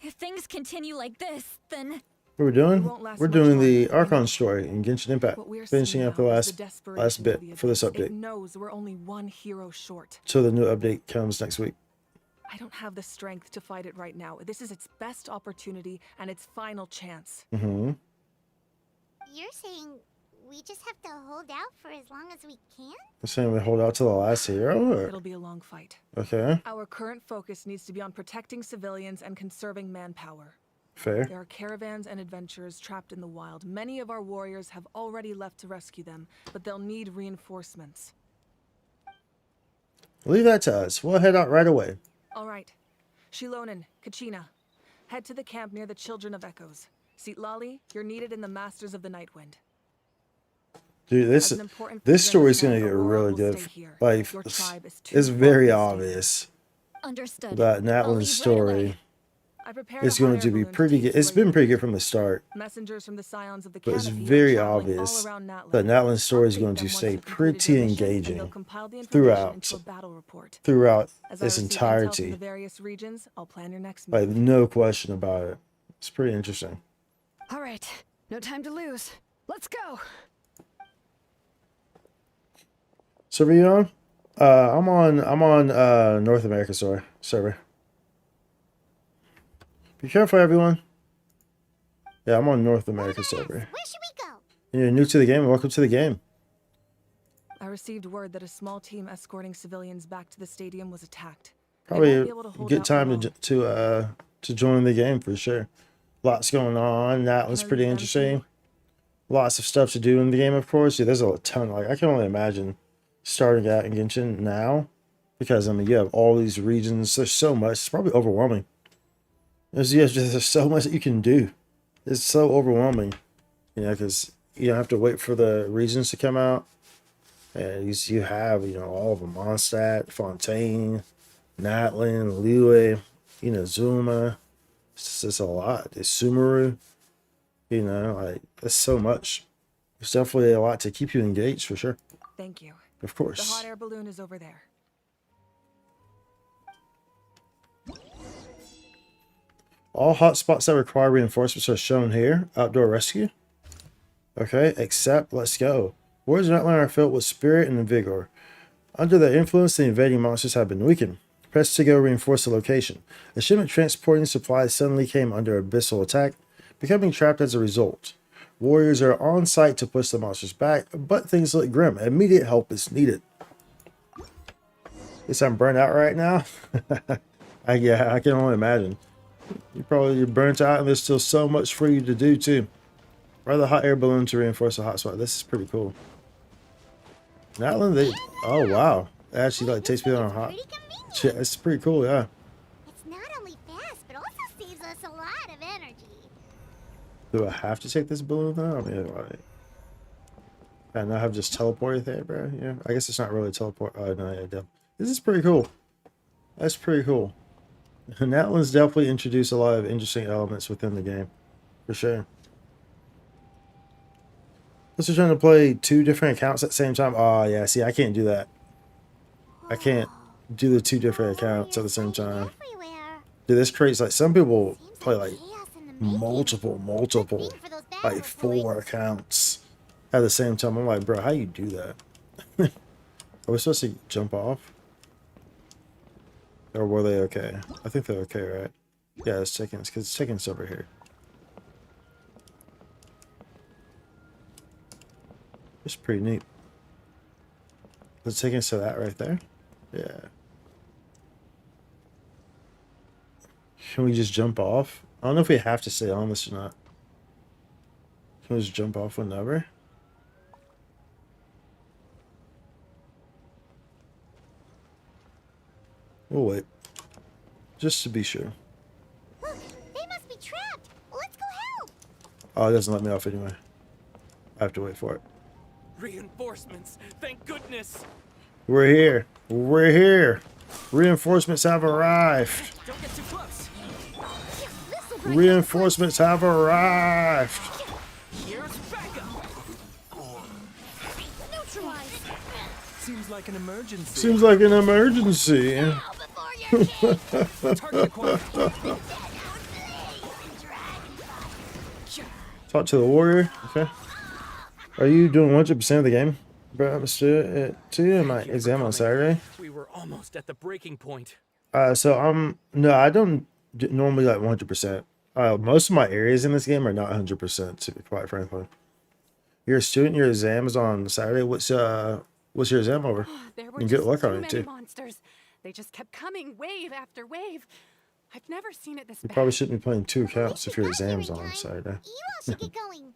If things continue like this, then... What we're doing? won't last We're much doing longer, the I Archon know. story in Genshin Impact. What we're Finishing seeing up the now is last desperation bit of the for this Abyss. It update. knows we're only one hero short. So the new update comes next week. I don't have the strength to fight it right now. This is its best opportunity and its final chance. Mm-hmm. You're saying we just have to hold out for as long as we can? They're saying we hold out to the last hero? Or? It'll be a long fight. Okay, Our current focus needs to be on protecting civilians and conserving manpower. fair. There are caravans and adventurers trapped in the wild. Many of our warriors have already left to rescue them, but they'll need reinforcements. Leave that to us. We'll head out right away. All right. Shilonen, Kachina, head to the camp near the Children of Echoes. Lolly, you're needed in the Masters of the Nightwind. Dude, As an important this story's presentation, gonna get Aurora really will good. stay here. Like, Your tribe is too it's far very to stay. obvious Understood. that I'll Natlan's leave right story away. I prepared is a going hot to air be balloon pretty take good. you It's where been you pretty need good from the start, Messengers from the Scions of the but it's Canopy are very traveling obvious all around Natlan. that Natlan's story is Update going them to once stay you've completed pretty your mission, and they'll engaging compile the information throughout into a battle report. throughout As I its receive intel from entirety. the various regions, I'll plan your next Like, move. no question about it. It's pretty interesting. All right, no time to lose. Let's go. So, Rion, I'm on North America server. Be careful, everyone. Yeah, I'm on North America server. Where should we go? You're new to the game. Welcome to the game. I received word that a small team escorting civilians back to the stadium was attacked. Probably a good time to join the game for sure. Lots going on. That was pretty interesting. Lots of stuff to do in the game, of course. Yeah, there's a ton. Like I can only imagine starting out in Genshin now, because I mean you have all these regions. There's so much. It's probably overwhelming. There's so much that you can do. It's so overwhelming, you know, because you don't have to wait for the regions to come out. And you have, you know, all of them: Mondstadt, Fontaine, Natlin, Liyue, you know, Zuma. It's just a lot. It's Sumeru. You know, like there's so much. There's definitely a lot to keep you engaged for sure. Thank you. Of course. The hot air balloon is over there. All hotspots that require reinforcements are shown here. Outdoor rescue. Okay, except let's go. Wards in Outline are filled with spirit and vigor. Under their influence, the invading monsters have been weakened. Press to go reinforce the location. A shipment transporting supplies suddenly came under abyssal attack, becoming trapped as a result. Warriors are on site to push the monsters back, but things look grim. Immediate help is needed. Guess I'm burnt out right now. Yeah, I can only imagine. You're burnt out, and there's still so much for you to do too. Rather hot air balloon to reinforce a hotspot. This is pretty cool. Natlan, oh wow, it actually like takes me on a hot. Yeah, it's pretty cool, yeah. It's not only fast, but also saves us a lot of energy. Do I have to take this balloon though? I mean, like, I now have just teleported there, bro. Yeah, I guess it's not really teleport. Oh no, yeah, this is pretty cool. That's pretty cool. Natlan's definitely introduced a lot of interesting elements within the game, for sure. Plus, we're trying to play 2 different accounts at the same time. Oh yeah, see, I can't do that. I can't do the 2 different accounts at the same time. Dude, this creates like some people play like multiple, like 4 accounts at the same time. I'm like, bro, how you do that? Are we supposed to jump off? Or were they okay? I think they're okay, right? Yeah, it's chickens, because it's chickens over here. It's pretty neat. Let's take us to that right there. Yeah. Can we just jump off? I don't know if we have to stay on this or not. Can we just jump off whenever? We'll wait. Just to be sure. Look, they must be trapped. Let's go help. Oh, it doesn't let me off anyway. I have to wait for it. Reinforcements, thank goodness. We're here. We're here. Reinforcements have arrived. Don't get too close. Reinforcements have arrived. Here's backup. Neutralize. Seems like an emergency. Seems like an emergency. Talk to the warrior. Okay. Are you doing 100% of the game? Bro, I'm still it too in my exam on Saturday. We were almost at the breaking point. No, I don't normally like 100%. Most of my areas in this game are not 100%, to be quite frankly. You're a student, your exam is on Saturday. What's your exam over? There you get luck on it too. Monsters. They just kept coming, wave after wave. I've never seen it this You bad. probably shouldn't be playing 2 accounts if your exam's on Saturday. You all should get going.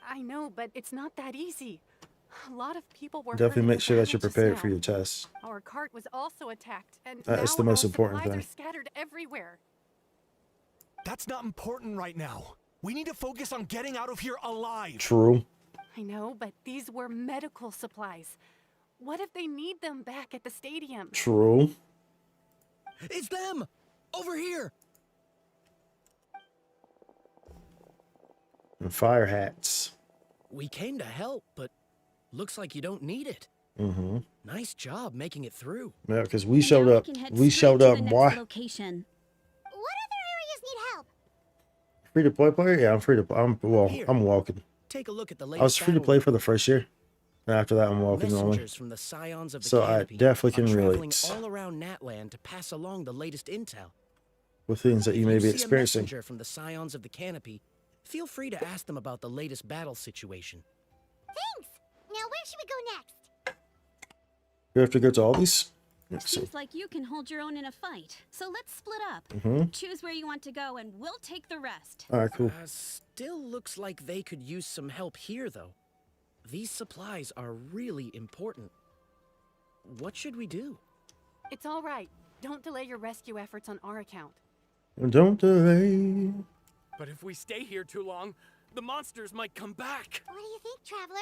I know, but it's not that easy. A lot of people were Definitely hurting make sure that you're badly just prepared now. for your test. Our cart was also attacked, and That's now the most our important supplies thing. are scattered everywhere. That's not important right now. We need to focus on getting out of here alive. True. I know, but these were medical supplies. What if they need them back at the stadium? True. It's them! Over here! And fire hats. We came to help, but looks like you don't need it. Mm-hmm. Nice job making it through. Yeah, because we showed up. We showed up. Why? Location. What other areas need help? Free to play player? Yeah, I'm free to play. I'm welcome. Take a look at the I was free to play for the first year. And after that, I'm walking normally. Messengers from the Scions of the So I Canopy definitely are can traveling relate all around Natland to pass along the latest intel. with things that you may If be you see a experiencing. messenger from the Scions of the Canopy, feel free to ask them about the latest battle situation. Thanks! Now where should we go next? We have to go to all these? Let's see. Seems like you can hold your own in a fight. So let's split up. Choose where you want to go and we'll take the rest. Alright, cool. Still looks like they could use some help here, though. These supplies are really important. What should we do? It's all right. Don't delay your rescue efforts on our account. Don't delay. But if we stay here too long, the monsters might come back. What do you think, Traveler?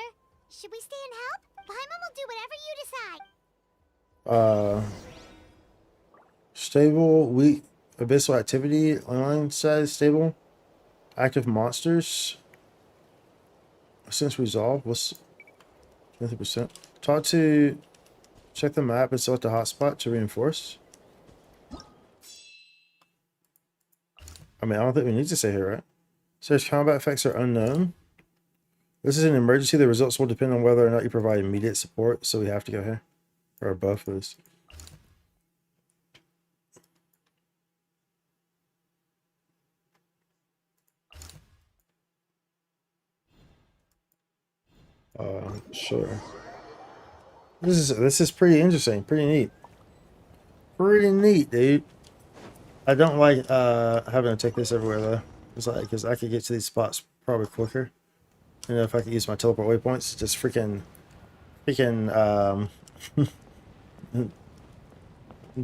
Should we stay and help? Paimon will do whatever you decide. Stable, weak, abyssal activity, online size, stable, active monsters. Since resolve, what's 20%? Talk to, check the map and select a hotspot to reinforce. I mean, I don't think we need to stay here, right? Says combat effects are unknown. This is an emergency. The results will depend on whether or not you provide immediate support, so we have to go here. Or above this. Sure. This is pretty interesting, pretty neat. Pretty neat, dude. I don't like having to take this everywhere though. It's like because I could get to these spots probably quicker. You know, if I could use my teleport waypoints, just freaking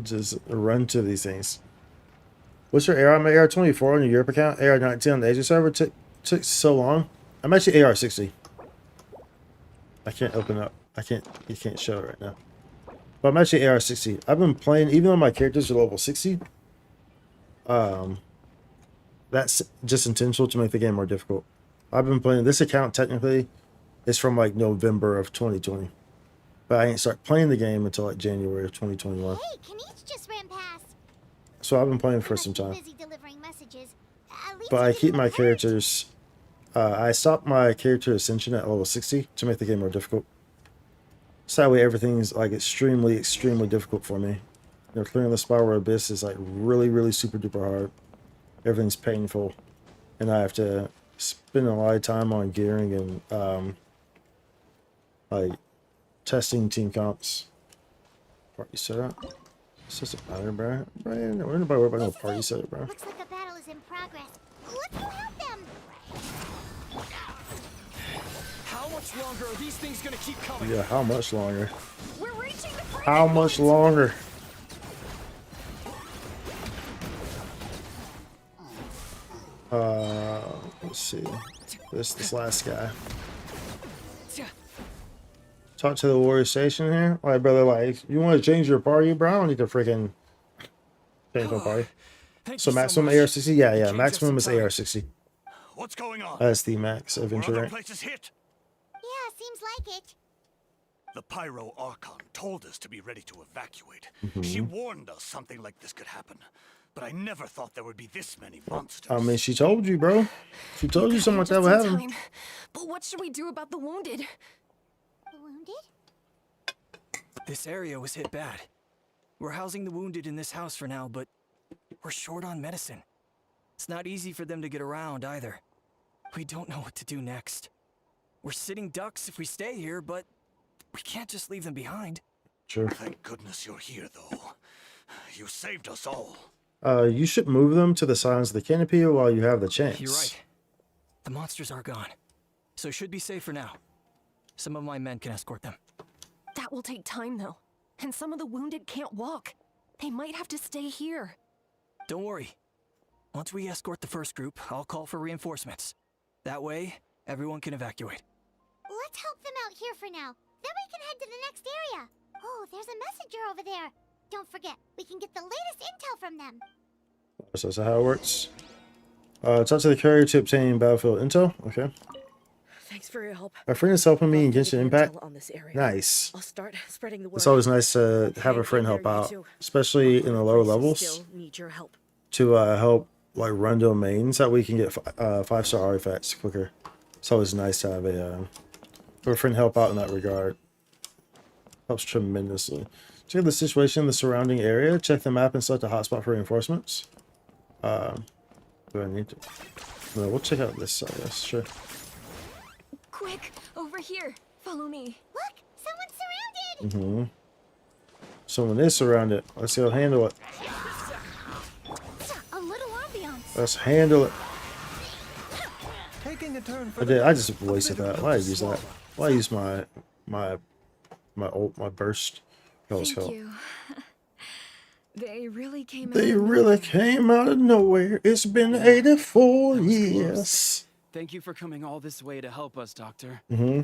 just run to these things. What's your AR? I'm AR 24 on your Europe account. AR 19 on the Asia server. Took so long. I'm actually AR 60. I can't open up. You can't show it right now. But I'm actually AR 60. I've been playing, even though my characters are level 60. That's just intentional to make the game more difficult. I've been playing this account technically is from like November of 2020. But I ain't start playing the game until like January of 2021. Hey, Kanish just ran past. So I've been playing for some time. Busy delivering messages. But I keep my characters. I stopped my character ascension at level 60 to make the game more difficult. So that way everything's like extremely difficult for me. You know, clearing the Spiral Abyss is like really super duper hard. Everything's painful. And I have to spend a lot of time on gearing and like testing team comps. Party setup. This doesn't matter, bro. Nobody worry about no party setup, bro. Looks like a battle is in progress. Let's go help them. How much longer are these things gonna keep coming? Yeah, how much longer? We're reaching the How much longer? Let's see. This last guy. Talk to the warrior station here. Like, brother, like, you want to change your party, bro? I don't need to freaking change my party. So maximum AR60? Yeah, maximum is AR60. What's going on? That's the max adventure Were other rank. places hit? Yeah, seems like it. The Pyro Archon told us to be ready to evacuate. Mhm. She warned us something like this could happen. But I never thought there would be this many monsters. I mean, she told you, bro. She told you something like that would happen. But what should we do about the wounded? The wounded? This area was hit bad. We're housing the wounded in this house for now, but we're short on medicine. It's not easy for them to get around either. We don't know what to do next. We're sitting ducks if we stay here, but we can't just leave them behind. Sure. Thank goodness you're here, though. You saved us all. You should move them to the sides of the canopy while you have the chance. You're right. The monsters are gone, so should be safe for now. Some of my men can escort them. That will take time, though. And some of the wounded can't walk. They might have to stay here. Don't worry. Once we escort the first group, I'll call for reinforcements. That way, everyone can evacuate. Let's help them out here for now. Then we can head to the next area. Oh, there's a messenger over there. Don't forget, we can get the latest intel from them. So that's how it works. Talk to the carrier to obtain battlefield intel. Okay. Thanks for your help. My friend is helping me in Genshin Impact. On this area. Nice. I'll start spreading the word. It's always nice to have a friend help out, especially in the lower levels. Still need your help. To help like run domains that we can get 5-star artifacts quicker. It's always nice to have a a friend help out in that regard. Helps tremendously. Check the situation in the surrounding area. Check the map and select a hotspot for reinforcements. Do I need to? No, we'll check out this side. Yes, sure. Quick, over here. Follow me. Look, someone's surrounded. Mm-hmm. Someone is surrounded. Let's go handle it. A little ambiance. Let's handle it. Taking a turn for I just wasted that. Why did I use that? Why use my burst? Thank you. They really came out. They really came out of nowhere. It's been 84 years. Thank you for coming all this way to help us, Doctor. Mm-hmm.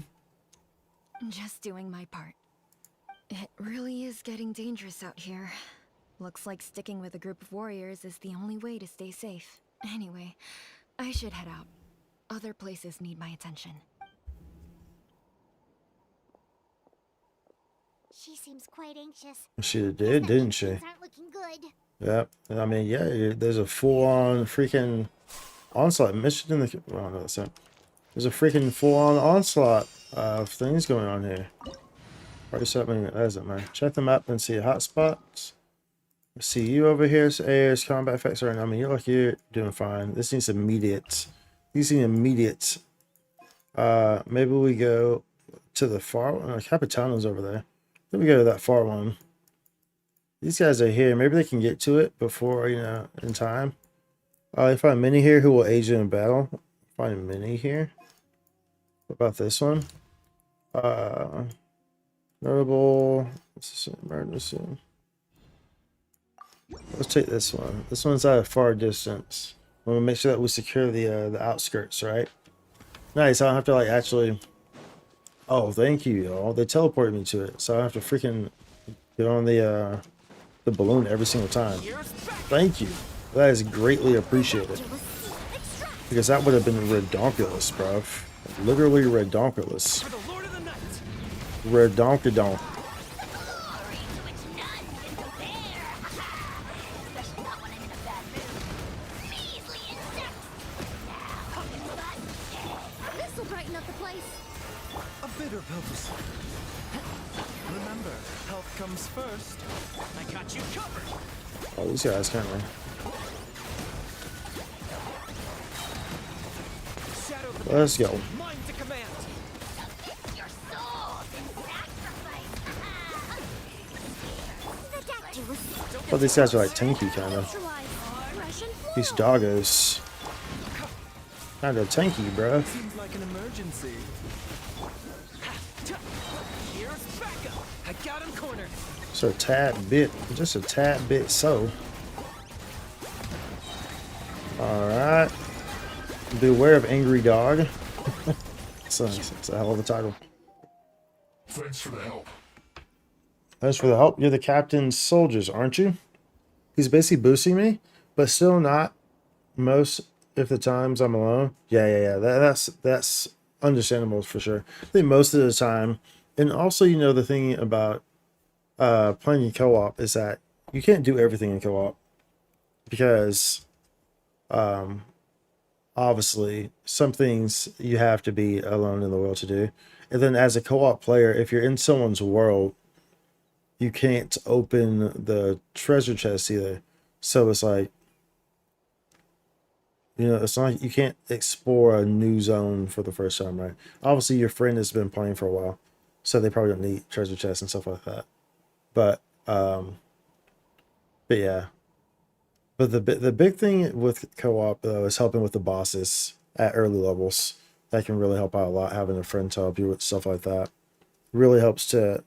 Just doing my part. It really is getting dangerous out here. Looks like sticking with a group of warriors is the only way to stay safe. Anyway, I should head out. Other places need my attention. She seems quite anxious. She did, didn't she? Things aren't looking good. Yep. I mean, yeah, there's a full-on freaking onslaught mission in the... Oh, no, that's it. There's a freaking full-on onslaught of things going on here. What is happening? That isn't, man. Check the map and see hotspots. I see you over here. So airs, combat effects right now. I mean, you're doing fine. This needs immediate. These need immediate. Maybe we go to the far one. Capitano's over there. Let me go to that far one. These guys are here. Maybe they can get to it before, in time. I find Minnie here who will aid you in battle. Find Minnie here. What about this one? Notable. Emergency. Let's take this one. This one's at a far distance. We want to make sure that we secure the outskirts, right? Nice. I don't have to like actually. Oh, thank you, y'all. They teleported me to it, so I have to freaking get on the balloon every single time. Thank you. That is greatly appreciated. Because that would have been redonkulous, bruv. Literally redonkulous. Redonkadonk. This'll brighten up the place. a bitter purpose. Remember, health comes first. I got you covered. Oh, these guys can't win. Let's go. Mine to command. Oh, these guys are like tanky, kind of. These doggos. Kind of tanky, bruh. Seems like an emergency. Here's backup. I got him cornered. So a tad bit, just a tad bit so. Alright. Beware of Angry Dog. It's a hell of a title. Thanks for the help. Thanks for the help. You're the captain's soldiers, aren't you? He's basically boosting me, but still not most if the times I'm alone. Yeah. That's understandable for sure. I think most of the time, and also the thing about playing in co-op is that you can't do everything in co-op because obviously some things you have to be alone in the world to do. And then as a co-op player, if you're in someone's world, you can't open the treasure chest either. So it's like, it's not like you can't explore a new zone for the first time, right? Obviously, your friend has been playing for a while, so they probably don't need treasure chests and stuff like that. But yeah. But the big thing with co-op though is helping with the bosses at early levels. That can really help out a lot. Having a friend to help you with stuff like that really helps to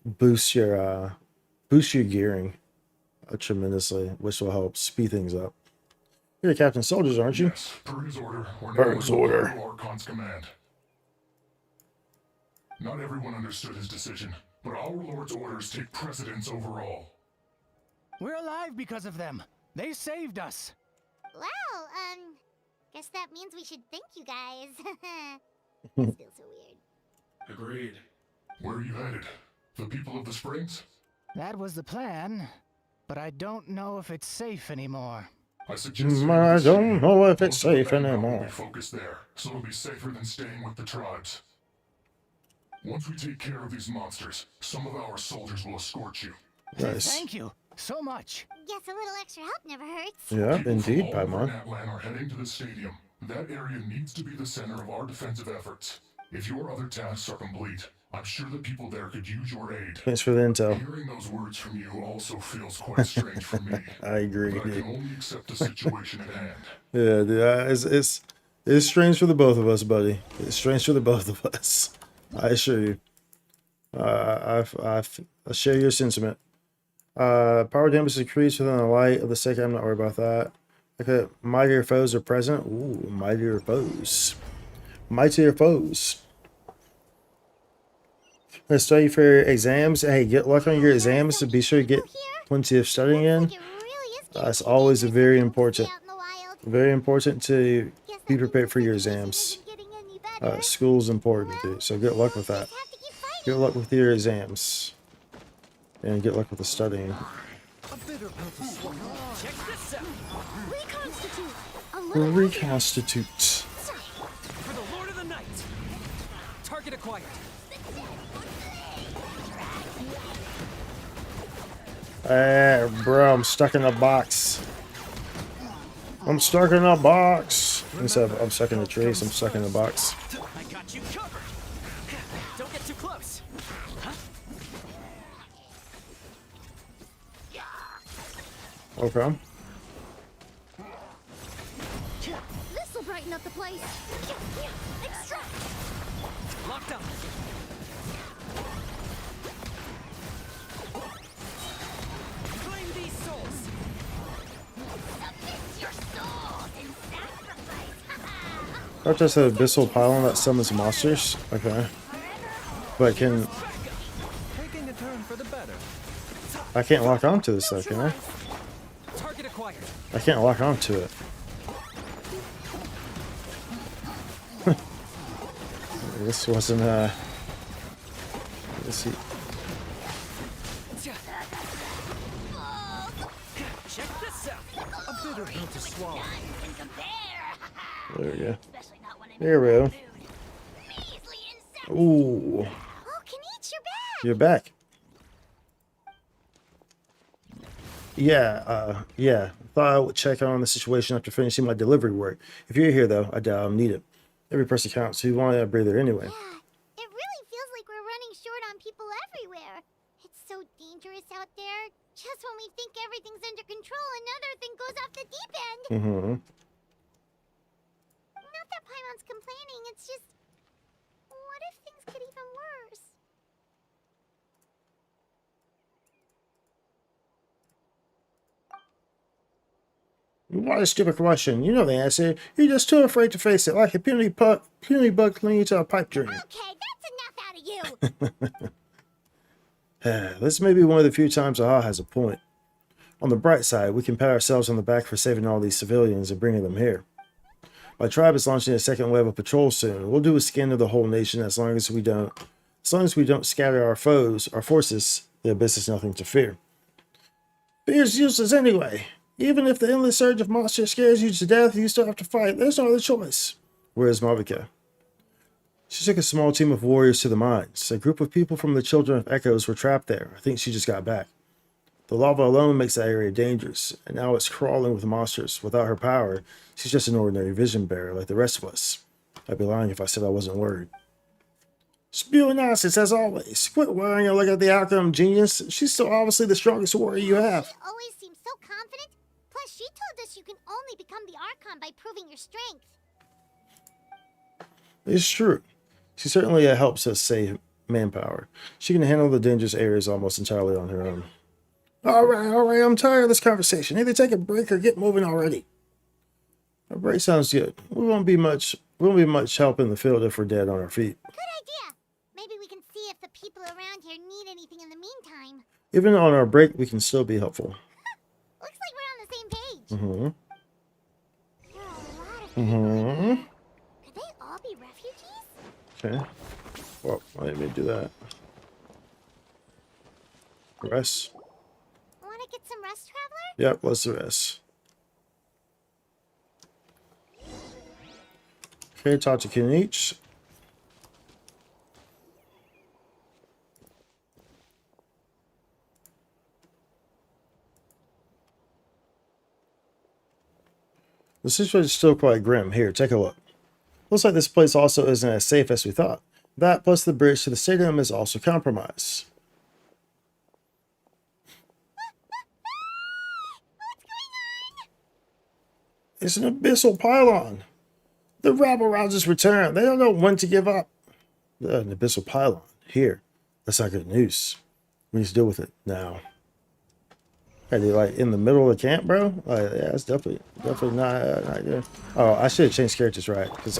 boost your gearing tremendously, which will help speed things up. You're the captain soldiers, aren't you? Yes, per his order. Per his order. Archon's command. Not everyone understood his decision, but our Lord's orders take precedence over all. We're alive because of them. They saved us. Well, guess that means we should thank you guys. That feels so weird. Agreed. Where are you headed? The people of the Springs? That was the plan, but I don't know if it's safe anymore. I suggest I don't know if it's safe We'll anymore. be focused there, so it'll be safer than staying with the tribes. Once we take care of these monsters, some of our soldiers will escort you. Nice. Thank you so much. Guess a little extra help never hurts. Yeah, People indeed, from all over Paimon. Natlan are heading to the stadium. That area needs to be the center of our defensive efforts. If your other tasks are complete, I'm sure the people there could use your aid. Thanks for the intel. Hearing those words from you also feels quite strange for me. I agree. But I can only accept the situation at hand. Yeah, dude, it's strange for the both of us, buddy. It's strange for the both of us. I assure you. I share your sentiment. Power damage decreased within the light of the second. I'm not worried about that. Okay, mightier foes are present. Ooh, mightier foes. Mightier foes. Let's study for your exams. Hey, get luck on your exams, so be sure to get plenty of studying in. It's always very important. Very important to be prepared for your exams. School's important, dude. So good luck with that. Good luck with your exams. And good luck with the studying. Reconstitute. For the Lord of the Night. Target acquired. Bro, I'm stuck in a box. I'm stuck in a box. Instead of I'm stuck in a tree, so I'm stuck in a box. I got you covered. Don't get too close. Okay. This'll brighten up the place. Extract. Locked up. Claim these souls. Submit your souls in sacrifice. Not just an abyssal pylon that summons monsters. Okay. But can Taking a turn for the better. I can't lock onto this though, can I? Target acquired. I can't lock onto it. This wasn't let's see. Check this out. A bitter pill to swallow. There we go. There we go. Ooh. You're back. Yeah, yeah. Thought I would check on the situation after finishing my delivery work. If you're here though, I doubt I'll need it. Every person counts, so you want a breather anyway. It really feels like we're running short on people everywhere. It's so dangerous out there. Just when we think everything's under control, another thing goes off the deep end. Not that Paimon's complaining, it's just... What if things get even worse? What a stupid question. You know the answer. You're just too afraid to face it, like a puny bug clinging to a pipe dream. Okay, that's enough out of you! This may be one of the few times Aha has a point. On the bright side, we can pat ourselves on the back for saving all these civilians and bringing them here. My tribe is launching a second wave of patrol soon. We'll do a scan of the whole nation as long as we don't scatter our forces. The abyss is nothing to fear. Fear's useless anyway. Even if the endless surge of monsters scares you to death, you still have to fight. There's no other choice. Where's Marvika? She took a small team of warriors to the mines. A group of people from the Children of Echoes were trapped there. I think she just got back. The lava alone makes the area dangerous, and now it's crawling with monsters. Without her power, she's just an ordinary vision bearer like the rest of us. I'd be lying if I said I wasn't worried. Spewing nonsense as always. Quit worrying and look at the outcome, genius. She's still obviously the strongest warrior you have. She always seems so confident. Plus, she told us you can only become the Archon by proving your strength. It's true. She certainly helps us save manpower. She can handle the dangerous areas almost entirely on her own. All right, I'm tired of this conversation. Either take a break or get moving already. A break sounds good. We won't be much help in the field if we're dead on our feet. Good idea. Maybe we can see if the people around here need anything in the meantime. Even on our break, we can still be helpful. Looks like we're on the same page. Mm-hmm. There are a lot of people. Could they all be refugees? Okay. Well, let me do that. Rest. Want to get some rest, Traveler? Yep, let's rest. Okay, talk to Kinich. The situation is still quite grim. Here, take a look. Looks like this place also isn't as safe as we thought. That plus the bridge to the stadium is also compromised. It's an abyssal pylon. The rabble-rousers return. They don't know when to give up. An abyssal pylon. Here. That's not good news. We need to deal with it now. Are they like in the middle of the camp, bro? Like, yeah, it's definitely not good. Oh, I should have changed characters, right? Because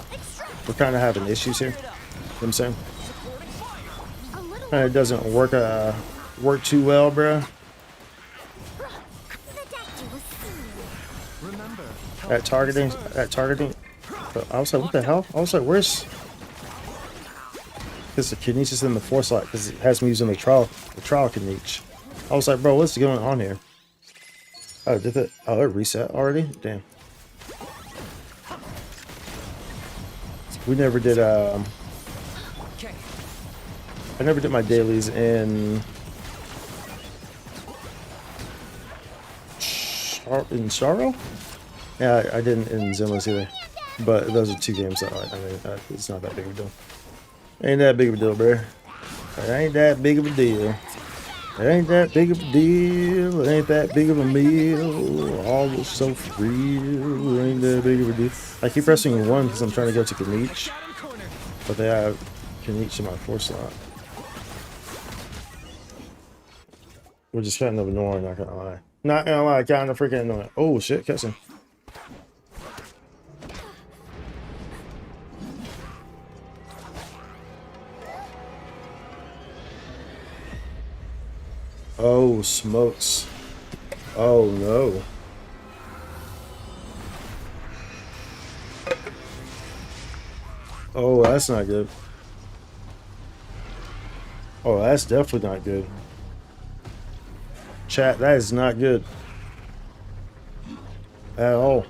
we're kind of having issues here. You know what I'm saying? And it doesn't work too well, bro. At targeting. I was like, what the hell? I was like, where's? Because the Kinesis in the force slot, because it has me using the trial Kinech. I was like, bro, what's going on here? Oh, did it? Oh, it reset already? Damn. We never did. I never did my dailies in Sorrow. Yeah, I didn't in Zenless either. But those are two games that I mean, it's not that big of a deal. Ain't that big of a deal, bro. It ain't that big of a deal. It ain't that big of a deal. It ain't that big of a meal. All was so real. It ain't that big of a deal. I keep pressing 1 because I'm trying to go to Kinech. But they have Kinech in my force slot. Which is kind of annoying, not gonna lie. Not gonna lie, kind of freaking annoying. Oh shit, cussing. Oh, smokes. Oh, no. Oh, that's not good. Oh, that's definitely not good. Chat, that is not good. At all.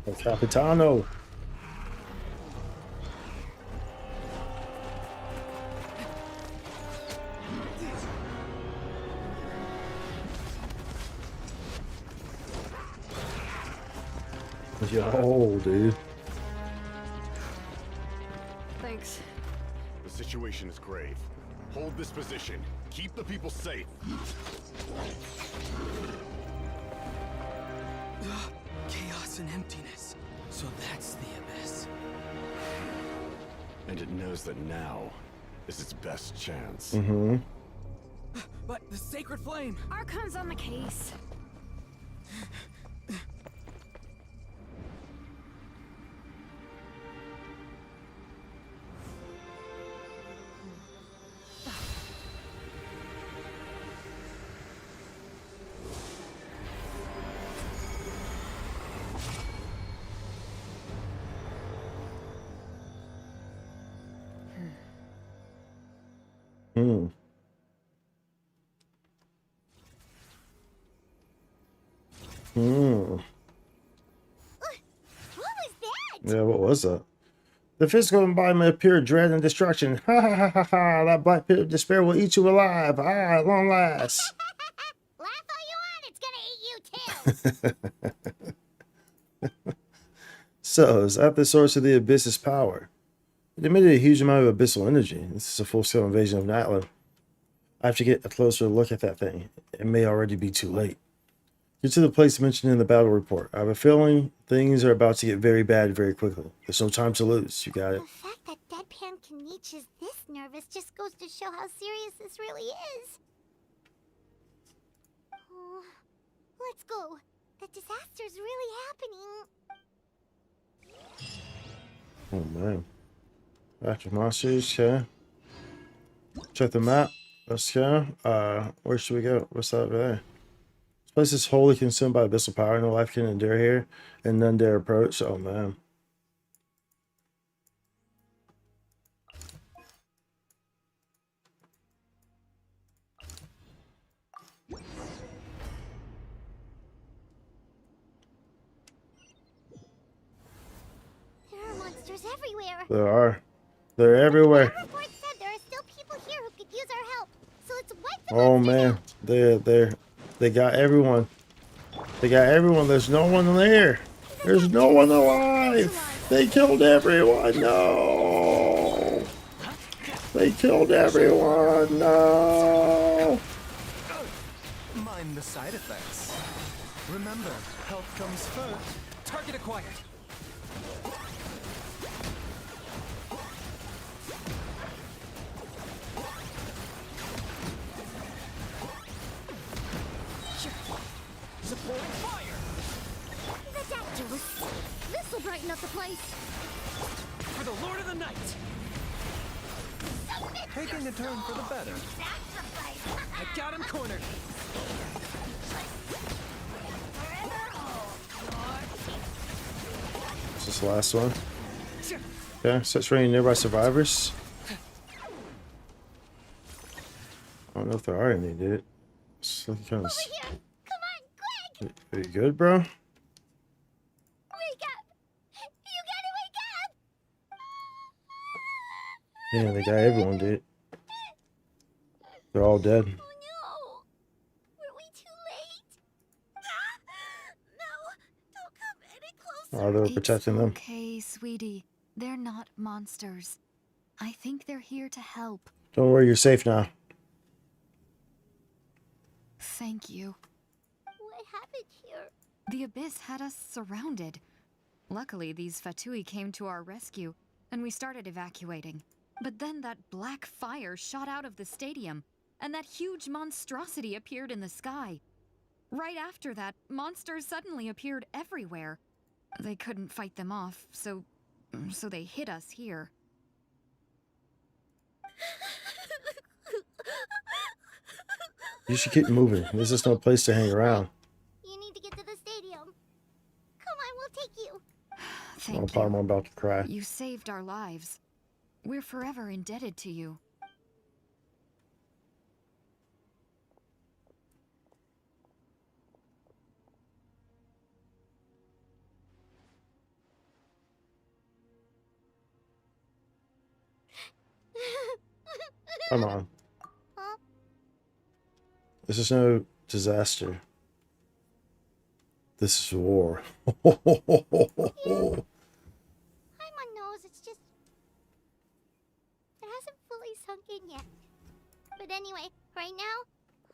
El Capitano. Yo, dude. Thanks. The situation is grave. Hold this position. Keep the people safe. Chaos and emptiness. So that's the abyss. And it knows that now is its best chance. Mm-hmm. But the sacred flame! Archon's on the case. Hmm. Hmm. What was that? Yeah, what was that? The physical embodiment of pure dread and destruction. Ha ha ha ha ha. That black pit of despair will eat you alive. Ah, at long last. Laugh all you want, it's gonna eat you too. So, is that the source of the abyss's power? It emitted a huge amount of abyssal energy. This is a full-scale invasion of Natlan. I have to get a closer look at that thing. It may already be too late. Get to the place mentioned in the battle report. I have a feeling things are about to get very bad very quickly. There's no time to lose. You got it. The fact that Deadpan Kinech is this nervous just goes to show how serious this really is. Oh, let's go. The disaster's really happening. Oh, man. Active monsters, okay. Check the map. Let's go. Where should we go? What's that over there? place is wholly consumed by abyssal power. No life can endure here, and none dare approach. Oh man. There are monsters everywhere. There are. They're everywhere. Our report said there are still people here who could use our help. So let's wipe the Oh monsters man, they got everyone. They got everyone. There's no one there. There's no one alive. They killed everyone. No. They killed everyone. No. Mind the side effects. Remember, health comes first. Target acquired. Supporting fire! Ridiculous! This'll brighten up the place! For the Lord of the Night! Taking a turn for the better. I got him cornered. This is the last one. Okay, starts raining nearby survivors. I don't know if there are any, dude. It's looking kind of... Are you good, bro? Wake up! You gotta wake up! Yeah, they got everyone, dude. They're all dead. Oh no! Were we too late? No! Don't come any closer! Oh, they were protecting them. Okay, sweetie. They're not monsters. I think they're here to help. Don't worry, you're safe now. Thank you. What happened here? The Abyss had us surrounded. Luckily, these Fatui came to our rescue, and we started evacuating. But then that black fire shot out of the stadium, and that huge monstrosity appeared in the sky. Right after that, monsters suddenly appeared everywhere. They couldn't fight them off, so they hit us here. You should keep moving. This is no place to hang around. You need to get to the stadium. Come on, we'll take you. Thank I'm about to cry. You saved our lives. We're forever indebted to you. Come on. This is no disaster. This is war. I'm on nose, it's just... It hasn't fully sunk in yet. But anyway, right now,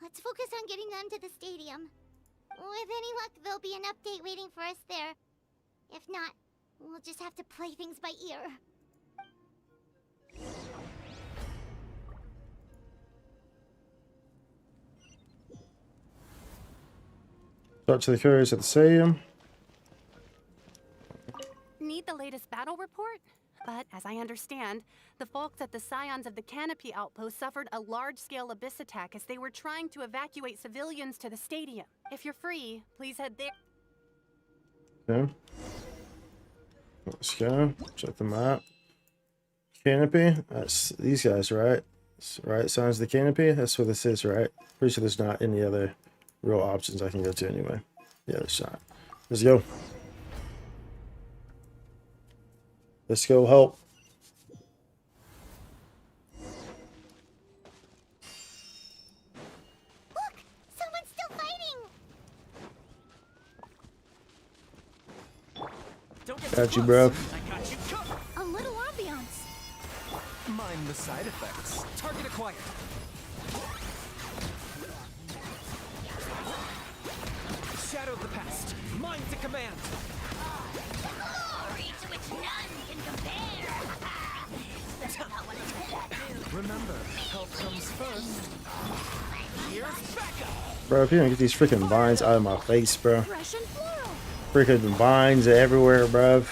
let's focus on getting them to the stadium. With any luck, there'll be an update waiting for us there. If not, we'll just have to play things by ear. Talk to the couriers at the stadium. Need the latest battle report? But as I understand, the folks at the Scions of the Canopy outpost suffered a large-scale abyss attack as they were trying to evacuate civilians to the stadium. If you're free, please head there. Okay. Let's go. Check the map. Canopy. That's these guys, right? Right, Scions of the Canopy. That's what this is, right? Pretty sure there's not any other real options I can go to anyway. Yeah, there's not. Let's go. Let's go help. Look! Someone's still fighting! Got you, bro. A little ambiance. Mind the side effects. Target acquired. Shadow of the past. Mind to command. Glory to which none can compare. That's not what it's Remember, health comes first. Here's backup. Bro, if you don't get these freaking vines out of my face, bro. Freaking vines everywhere, bro.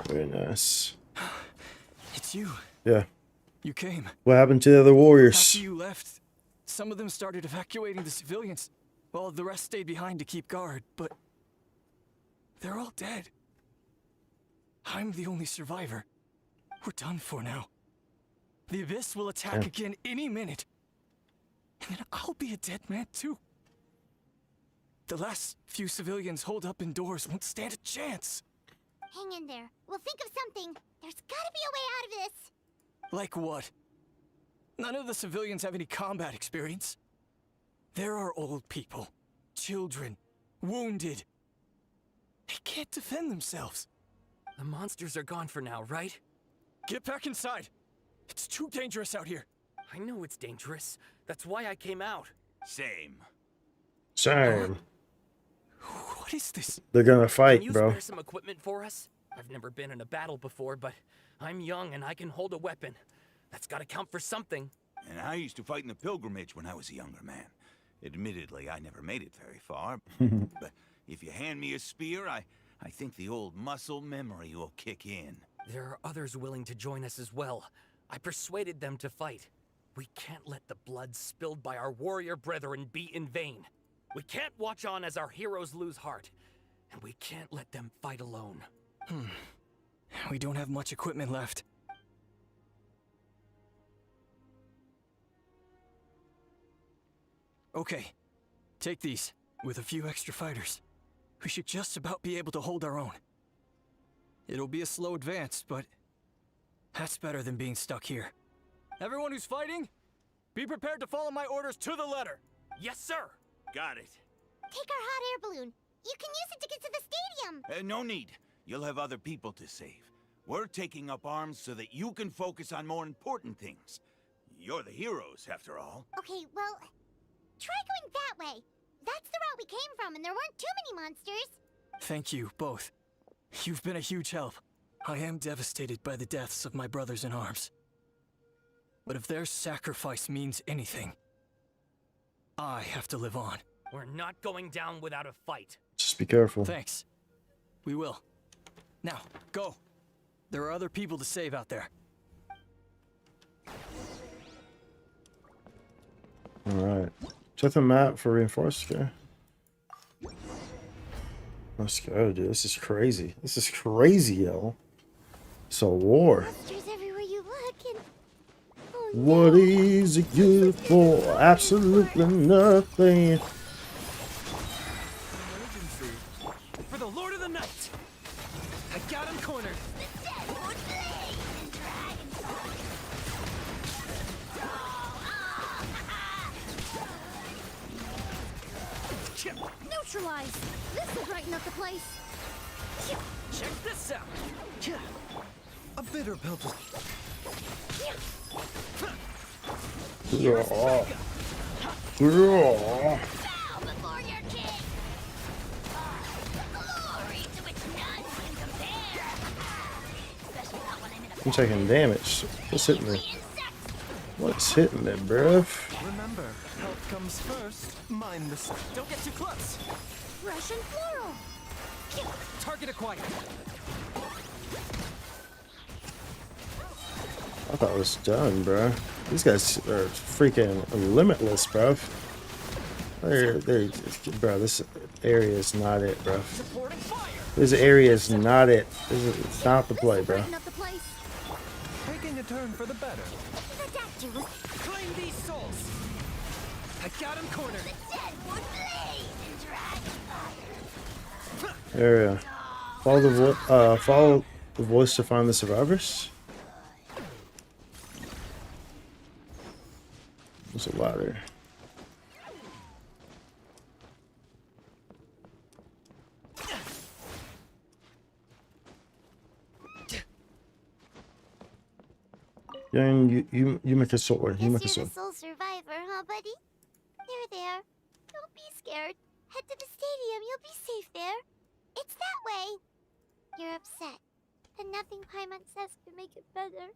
Very nice. It's you. Yeah. You came. What happened to the other warriors? After you left, Some of them started evacuating the civilians, while the rest stayed behind to keep guard, but they're all dead. I'm the only survivor. We're done for now. The Abyss will attack again any minute. And then I'll be a dead man too. The last few civilians holed up indoors won't stand a chance. Hang in there. We'll think of something. There's gotta be a way out of this. Like what? None of the civilians have any combat experience. There are old people, children, wounded. They can't defend themselves. The monsters are gone for now, right? Get back inside. It's too dangerous out here. I know it's dangerous. That's why I came out. Same. Same. What is this? They're gonna fight, Can you bro. spare some equipment for us? I've never been in a battle before, but I'm young and I can hold a weapon. That's gotta count for something. And I used to fight in the pilgrimage when I was a younger man. Admittedly, I never made it very far. But if you hand me a spear, I think the old muscle memory will kick in. There are others willing to join us as well. I persuaded them to fight. We can't let the blood spilled by our warrior brethren be in vain. We can't watch on as our heroes lose heart. And we can't let them fight alone. We don't have much equipment left. Okay, take these. With a few extra fighters, we should just about be able to hold our own. It'll be a slow advance, but that's better than being stuck here. Everyone who's fighting, be prepared to follow my orders to the letter. Yes, sir. Got it. Take our hot air balloon. You can use it to get to the stadium. No need. You'll have other people to save. We're taking up arms so that you can focus on more important things. You're the heroes, after all. Okay, well, try going that way. That's the route we came from, and there weren't too many monsters. Thank you, both. You've been a huge help. I am devastated by the deaths of my brothers in arms. But if their sacrifice means anything, I have to live on. We're not going down without a fight. Just be careful. Thanks. We will. Now, go. There are other people to save out there. Alright. Check the map for reinforced. Okay. Let's go, dude. This is crazy. This is crazy, yo. It's a war. Monsters everywhere you look, and What is it good for? Absolutely nothing. For the Lord of the Night! I got him cornered! neutralize. This will brighten up the place. Check this out! A bitter pill to... Yeah. Bow before your king. Glory to which none can compare. Especially not when I'm in a I'm taking damage. What's hitting me? What's hitting me, bruv? Remember, health comes first. Mind the... Don't get too close! Russian floral. Target acquired. I thought it was done, bro. These guys are freaking limitless, bro. Bro, this area is not it, bro. This area is not it. It's not the play, bro. Taking a turn for the better. Claim these souls. I got him cornered. Area. Follow the voice to find the survivors. There's a ladder. Young, you make a sword. You make a Guess you're sword. the sole survivor, huh, buddy? There. Don't be scared. Head to the stadium. You'll be safe there. It's that way. You're upset, and nothing Paimon says can make it better.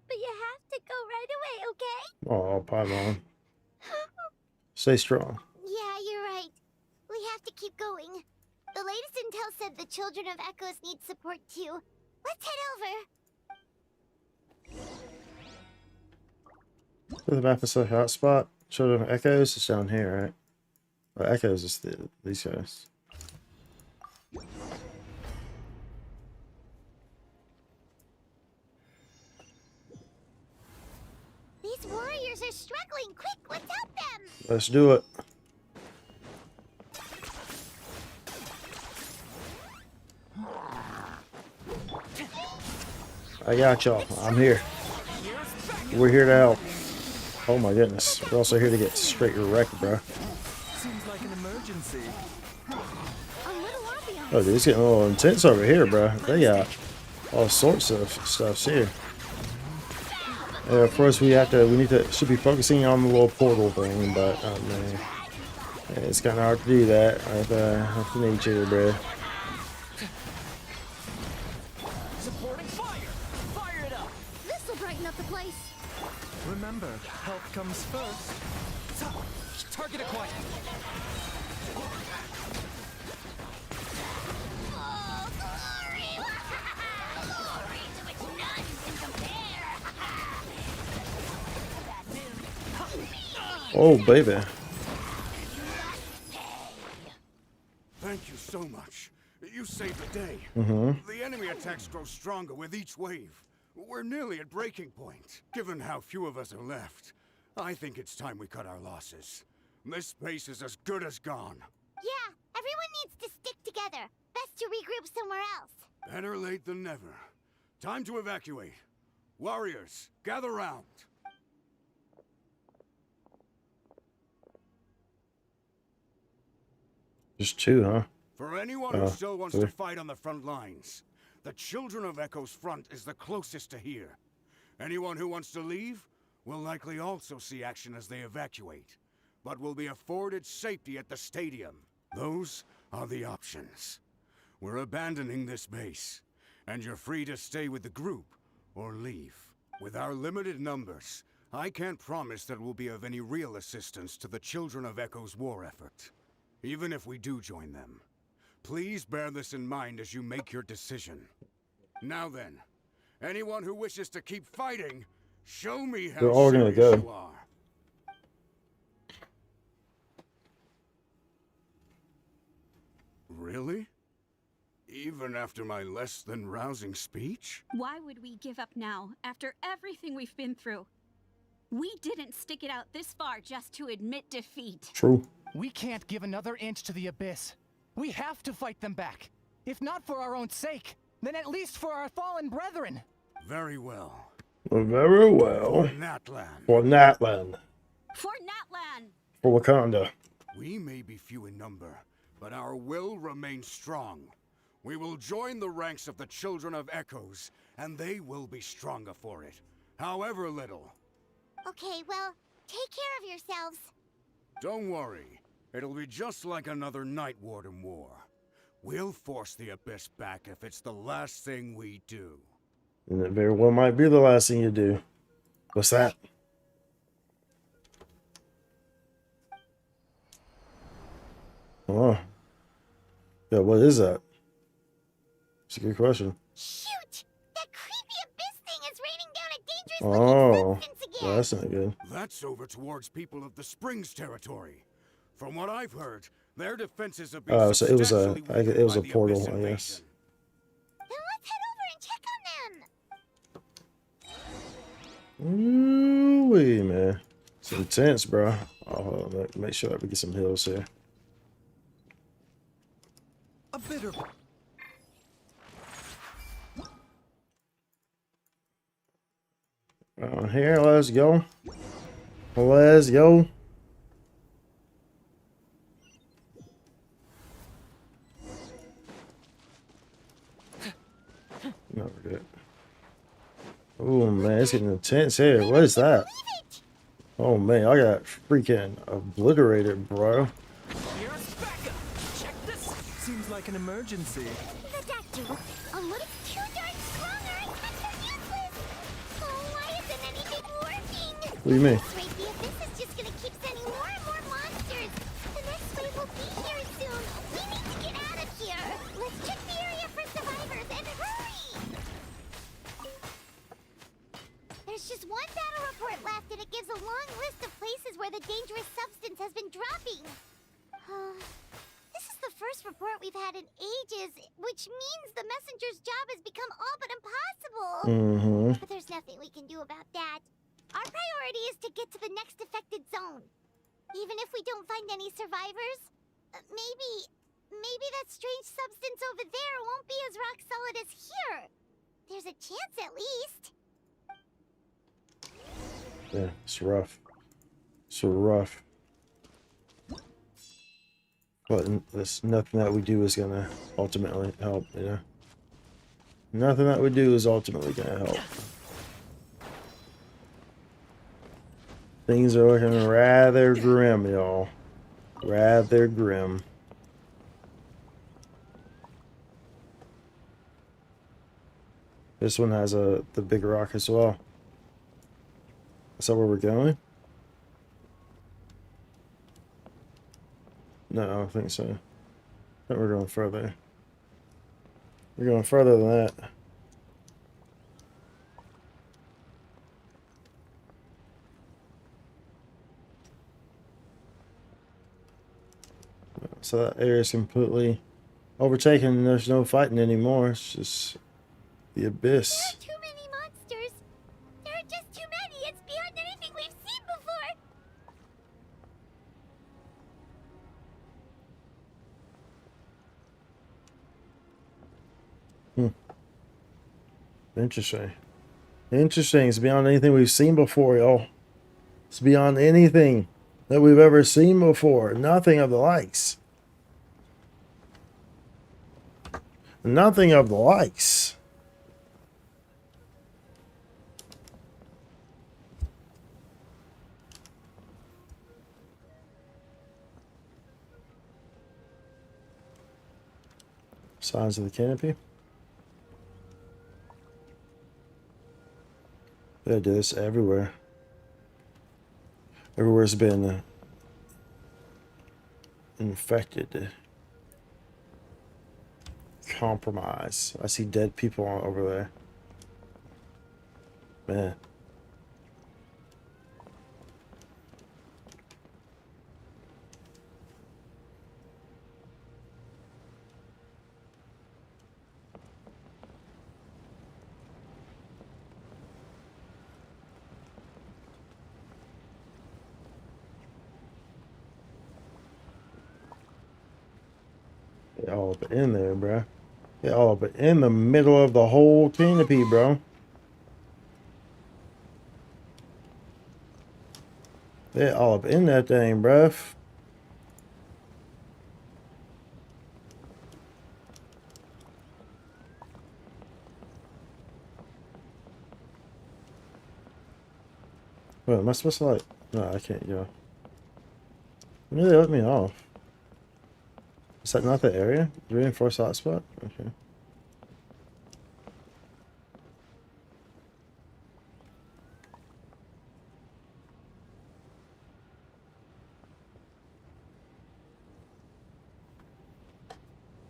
But you have to go right away, okay? Oh, Paimon. Stay strong. Yeah, you're right. We have to keep going. The latest intel said the children of Echoes need support too. Let's head over. The map is a hotspot. Children of Echoes is down here, right? Well, Echoes is these guys. These warriors are struggling. Quick, let's help them. Let's do it. I got y'all. I'm here. We're here to help. Oh my goodness. We're also here to get straight wrecked, bro. Seems like an emergency. Oh, dude, it's getting a little intense over here, bro. They got all sorts of stuff here. And of course, we should be focusing on the little portal thing, but man, it's kind of hard to do that with nature, bro. Supporting fire! Fire it up! This'll brighten up the place. Remember, help comes first. Target acquired. Oh, glory! Glory to which none can compare. Oh, baby. Thank you so much. You saved the day. Mm-hmm. The enemy attacks grow stronger with each wave. We're nearly at breaking point. Given how few of us are left, I think it's time we cut our losses. This space is as good as gone. Yeah, everyone needs to stick together. Best to regroup somewhere else. Better late than never. Time to evacuate. Warriors, gather round. Just two, huh? For anyone who still wants to fight on the front lines, the Children of Echo's front is the closest to here. Anyone who wants to leave will likely also see action as they evacuate, but will be afforded safety at the stadium. Those are the options. We're abandoning this base, and you're free to stay with the group or leave. With our limited numbers, I can't promise that we'll be of any real assistance to the Children of Echo's war effort. Even if we do join them, please bear this in mind as you make your decision. Now then, anyone who wishes to keep fighting, show me how They're all gonna serious go. you are. Really? Even after my less than rousing speech? Why would we give up now, after everything we've been through? We didn't stick it out this far just to admit defeat. True. We can't give another inch to the Abyss. We have to fight them back. If not for our own sake, then at least for our fallen brethren. Very well. Very well. For Natlan. For Natlan. For Natlan! For Wakanda. We may be few in number, but our will remains strong. We will join the ranks of the Children of Echoes, and they will be stronger for it, however little. Okay, well, take care of yourselves. Don't worry. It'll be just like another Night Warden war. We'll force the Abyss back if it's the last thing we do. And it very well might be the last thing you do. What's that? Oh. Yeah, what is that? It's a good question. Shoot! That creepy Abyss thing is raining down a dangerous looking substance again! Well, that's not good. That's over towards people of the Springs territory. From what I've heard, their defenses have been Oh, so it was a substantially it was a weakened by the portal, Abyss I invasion. guess. Then let's head over and check on them! Ooh-wee, man. It's intense, bro. Oh, make sure that we get some heals here. A bitter. Around here, let's go. Let's go. No, we're good. Oh man, it's getting intense here. What is that? Oh man, I got freaking obliterated, bro. Here's Becca. Check this. Seems like an emergency. The doctor looks a little too darn strong or I catch her useless! Oh, why isn't anything working? What do you mean? This rate, the Abyss is just gonna keep sending more and more monsters. The next wave will be here soon. We need to get out of here. Let's check the area for survivors and hurry! There's just one battle report left and it gives a long list of places where the danger messages, which means the messenger's job has become all but impossible. Mm-hmm. But there's nothing we can do about that. Our priority is to get to the next affected zone. Even if we don't find any survivors, maybe that strange substance over there won't be as rock solid as here. There's a chance at least. Yeah, it's rough. It's rough. But there's nothing that we do is gonna ultimately help, you know? Nothing that we do is ultimately gonna help. Things are looking rather grim, y'all. Rather grim. This one has the big rock as well. Is that where we're going? No, I don't think so. I think we're going further. We're going further than that. So that area is completely overtaken. There's no fighting anymore. It's just the abyss. There are too many monsters. There are just too many. It's beyond anything we've seen before. Interesting. Interesting. It's beyond anything we've seen before, y'all. It's beyond anything that we've ever seen before. Nothing of the likes. Nothing of the likes. Signs of the canopy. They do this everywhere. Everywhere's been infected. Compromise. I see dead people over there. Man. They're all up in there, bruh. They're all up in the middle of the whole canopy, bro. They're all up in that thing, bruh. Wait, am I supposed to like... No, I can't go. When did they let me off? Is that not the area? Reinforced hotspot? Okay.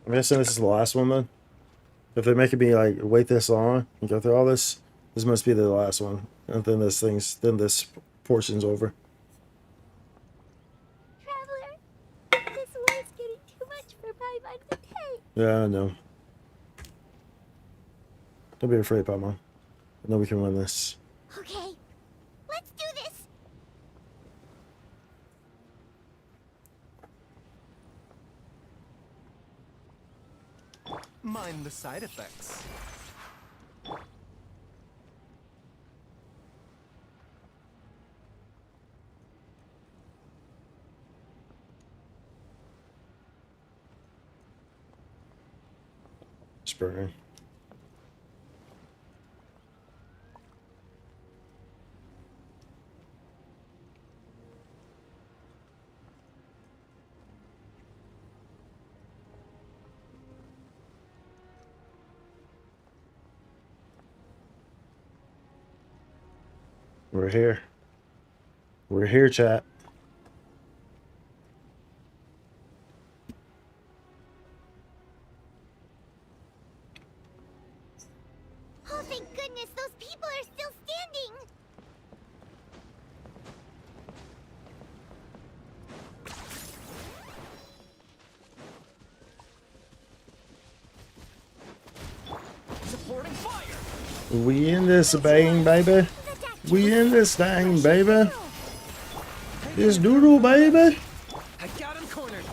I'm guessing this is the last one then? If they're making me like wait this long and go through all this, this must be the last one. And then this portion's over. Traveler, this war is getting too much for my mind to take. Yeah, I know. Don't be afraid, Pama. I know we can win this. Okay, let's do this. Mind the side effects. It's burning. We're here. We're here, chat. Oh, thank goodness, those people are still standing. We in this bang, baby. We in this thing, baby. This doodle, baby. I got him cornered.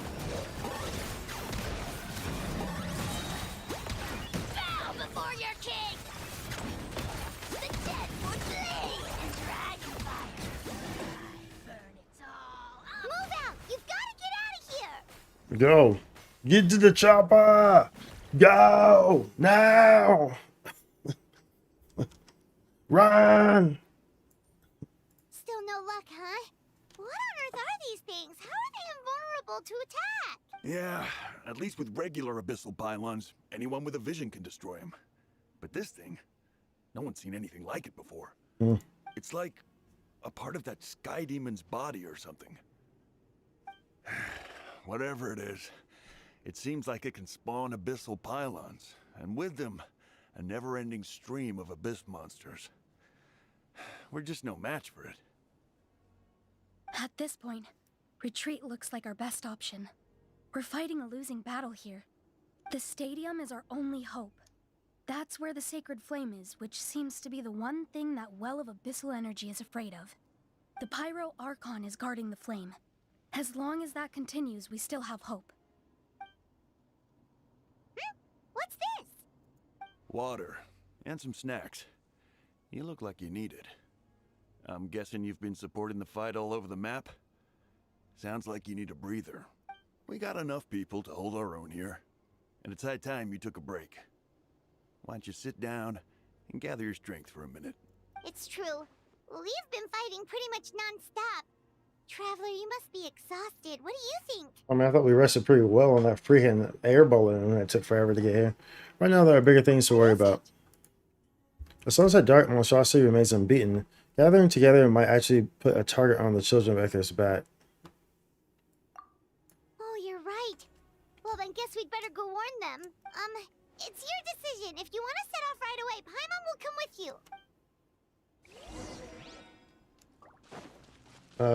Bow before your king! The dead will bleed and dragonfire. Burn it all. Move out! You've got to get out of here! Go. Get to the chopper. Go now. Run. Still no luck, huh? What on earth are these things? How are they invulnerable to attack? Yeah, at least with regular abyssal pylons, anyone with a vision can destroy them. But this thing, no one's seen anything like it before. It's like a part of that sky demon's body or something. Whatever it is, it seems like it can spawn abyssal pylons, and with them, a never-ending stream of abyss monsters. We're just no match for it. At this point, retreat looks like our best option. We're fighting a losing battle here. The stadium is our only hope. That's where the sacred flame is, which seems to be the one thing that well of abyssal energy is afraid of. The Pyro Archon is guarding the flame. As long as that continues, we still have hope. What's this? Water, and some snacks. You look like you need it. I'm guessing you've been supporting the fight all over the map? Sounds like you need a breather. We got enough people to hold our own here, and it's high time you took a break. Why don't you sit down and gather your strength for a minute? It's true. We've been fighting pretty much non-stop. Traveler, you must be exhausted. What do you think? I mean, I thought we rested pretty well on that freaking air balloon, and it took forever to get here. Right now, there are bigger things to worry about. As long as that dark monstrosity remains unbeaten, gathering together might actually put a target on the children of Echo's back. Oh, you're right. Well, then guess we'd better go warn them. It's your decision. If you want to set off right away, Paimon will come with you.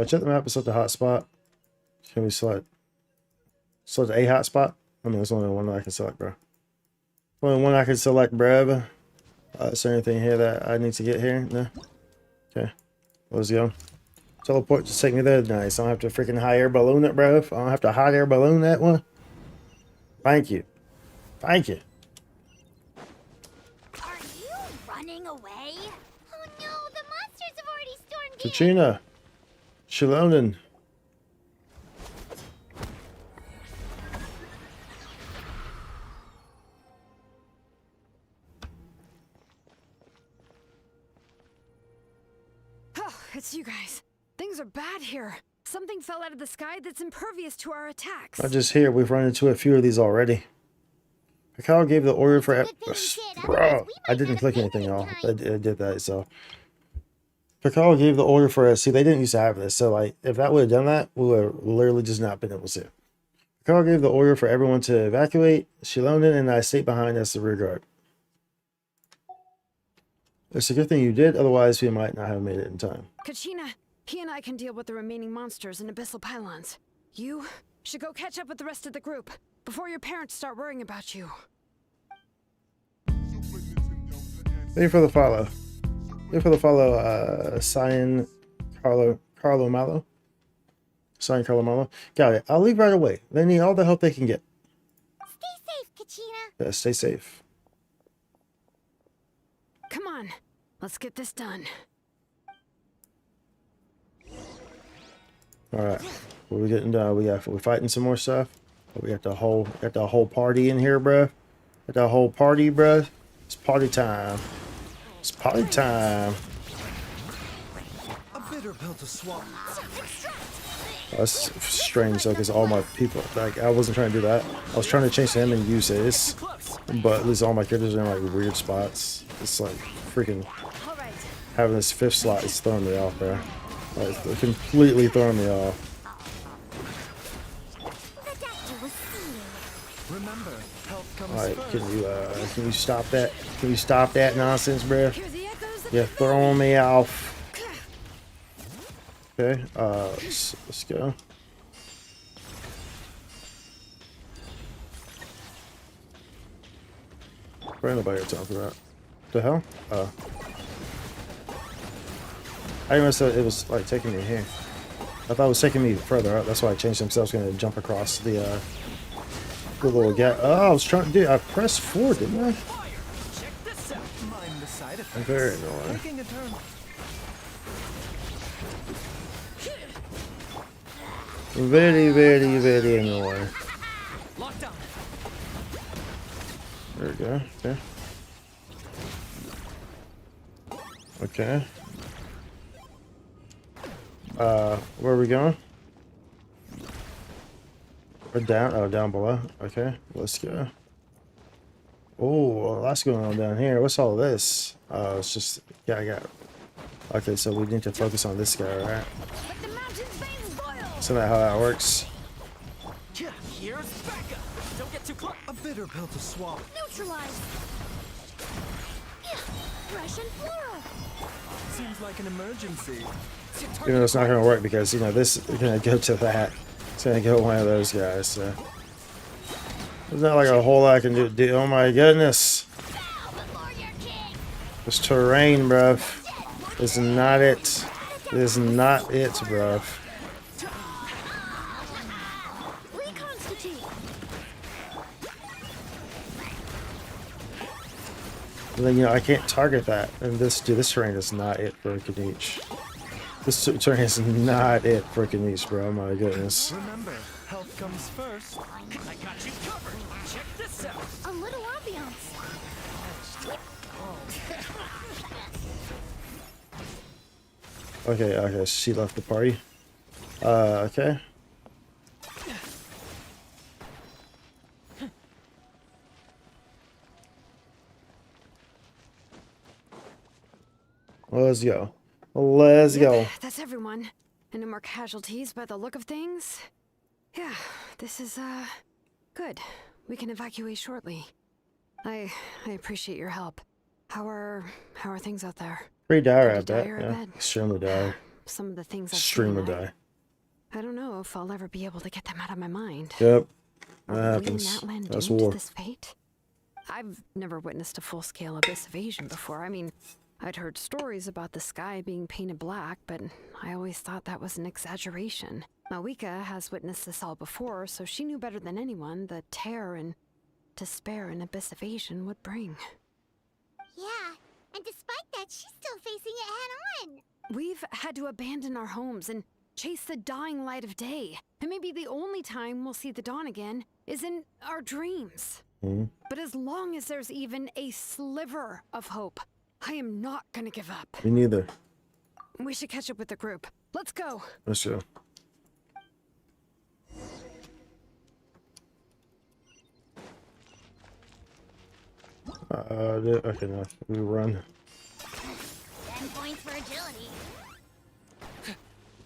Check the map and select the hotspot. Can we select a hotspot? I mean, there's only one that I can select, bro. Only one I can select, bruh. Is there anything here that I need to get here? No? Okay. Let's go. Teleport to take me there. Nice. I don't have to freaking hot air balloon it, bro. I don't have to hot air balloon that one. Thank you. Thank you. Are you running away? Oh no, the monsters have already stormed in. Kachina. Shilonen. Oh, it's you guys. Things are bad here. Something fell out of the sky that's impervious to our attacks. Not just here, we've run into a few of these already. Mikhail gave the order for... Bro, I didn't click anything off. I did that, so... Mikhail gave the order for us. See, they didn't used to have this, so like, if that would have done that, we would have literally just not been able to see it. Mikhail gave the order for everyone to evacuate. Shilonen and I stayed behind as the rear guard. It's a good thing you did, otherwise we might not have made it in time. Kachina, he and I can deal with the remaining monsters and abyssal pylons. You should go catch up with the rest of the group before your parents start worrying about you. Thank you for the follow. Thank you for the follow, Cyan Carlo Malo. Cyan Carlo Malo. Got it. I'll leave right away. They need all the help they can get. Stay safe, Kachina. Yeah, stay safe. Come on, let's get this done. All right, what are we getting done? We're fighting some more stuff. We got the whole party in here, bruh. Got the whole party, bruh. It's party time. It's party time. A bitter pill to swallow. Oh, that's strange, though, because all my people, like, I wasn't trying to do that. I was trying to change them and use his, but at least all my characters are in, like, weird spots. It's, like, freaking having this 5th slot is throwing me off, bro. Like, they're completely throwing me off. Remember, health comes Alright, first. can you stop that? Can you stop that nonsense, bro? You're throwing me off. Okay, let's go. Probably nobody got time for that. The hell? Oh. I didn't realize that it was like taking me here. I thought it was taking me further up. That's why I changed them. So I was going to jump across the little gap. Oh, I was trying to do. I pressed 4, didn't I? I'm very annoying. Very, very, very annoying. There we go. Okay. Where are we going? We're down. Oh, down below. Okay, let's go. Oh, lots going on down here. What's all this? It's just yeah, I got. Okay, so we need to focus on this guy, right? Isn't that how that works? Yeah, here's Becca. Don't get too close. A bitter pill to swallow. Neutralize. Fresh and floral. Seems like an emergency. Even though it's not going to work because, you know, this is going to go to that. It's going to go one of those guys, so. There's not like a whole lot I can do. Oh my goodness. This terrain, bruv, is not it. Is not it, bruv. And then, you know, I can't target that. And this terrain is not it for Kaniche. This terrain is not it for Kaniche, bro. Oh my goodness. Remember, health comes first. I got you covered. Check this out. A little ambiance. Okay, she left the party. Okay. Let's go. Let's go. That's everyone. And no more casualties by the look of things. Yeah, this is, good. We can evacuate shortly. I appreciate your help. How are things out there? Pretty dire, I bet. Dire, Yeah. Extremely dire. Some of the things Extremely dire. I don't know if I'll ever be able to get them out of my mind. Yep. Are That we happens. in Natlan That's doomed war. to this fate? I've never witnessed a full-scale abyss invasion before. I mean, I'd heard stories about the sky being painted black, but I always thought that was an exaggeration. Mawika has witnessed this all before, so she knew better than anyone the terror and despair an abyss invasion would bring. Yeah, and despite that, she's still facing it head-on. We've had to abandon our homes and chase the dying light of day. And maybe the only time we'll see the dawn again is in our dreams. But as long as there's even a sliver of hope, I am not gonna give up. Me neither. We should catch up with the group. Let's go. Let's go. Okay, no. We run. 10 points for agility.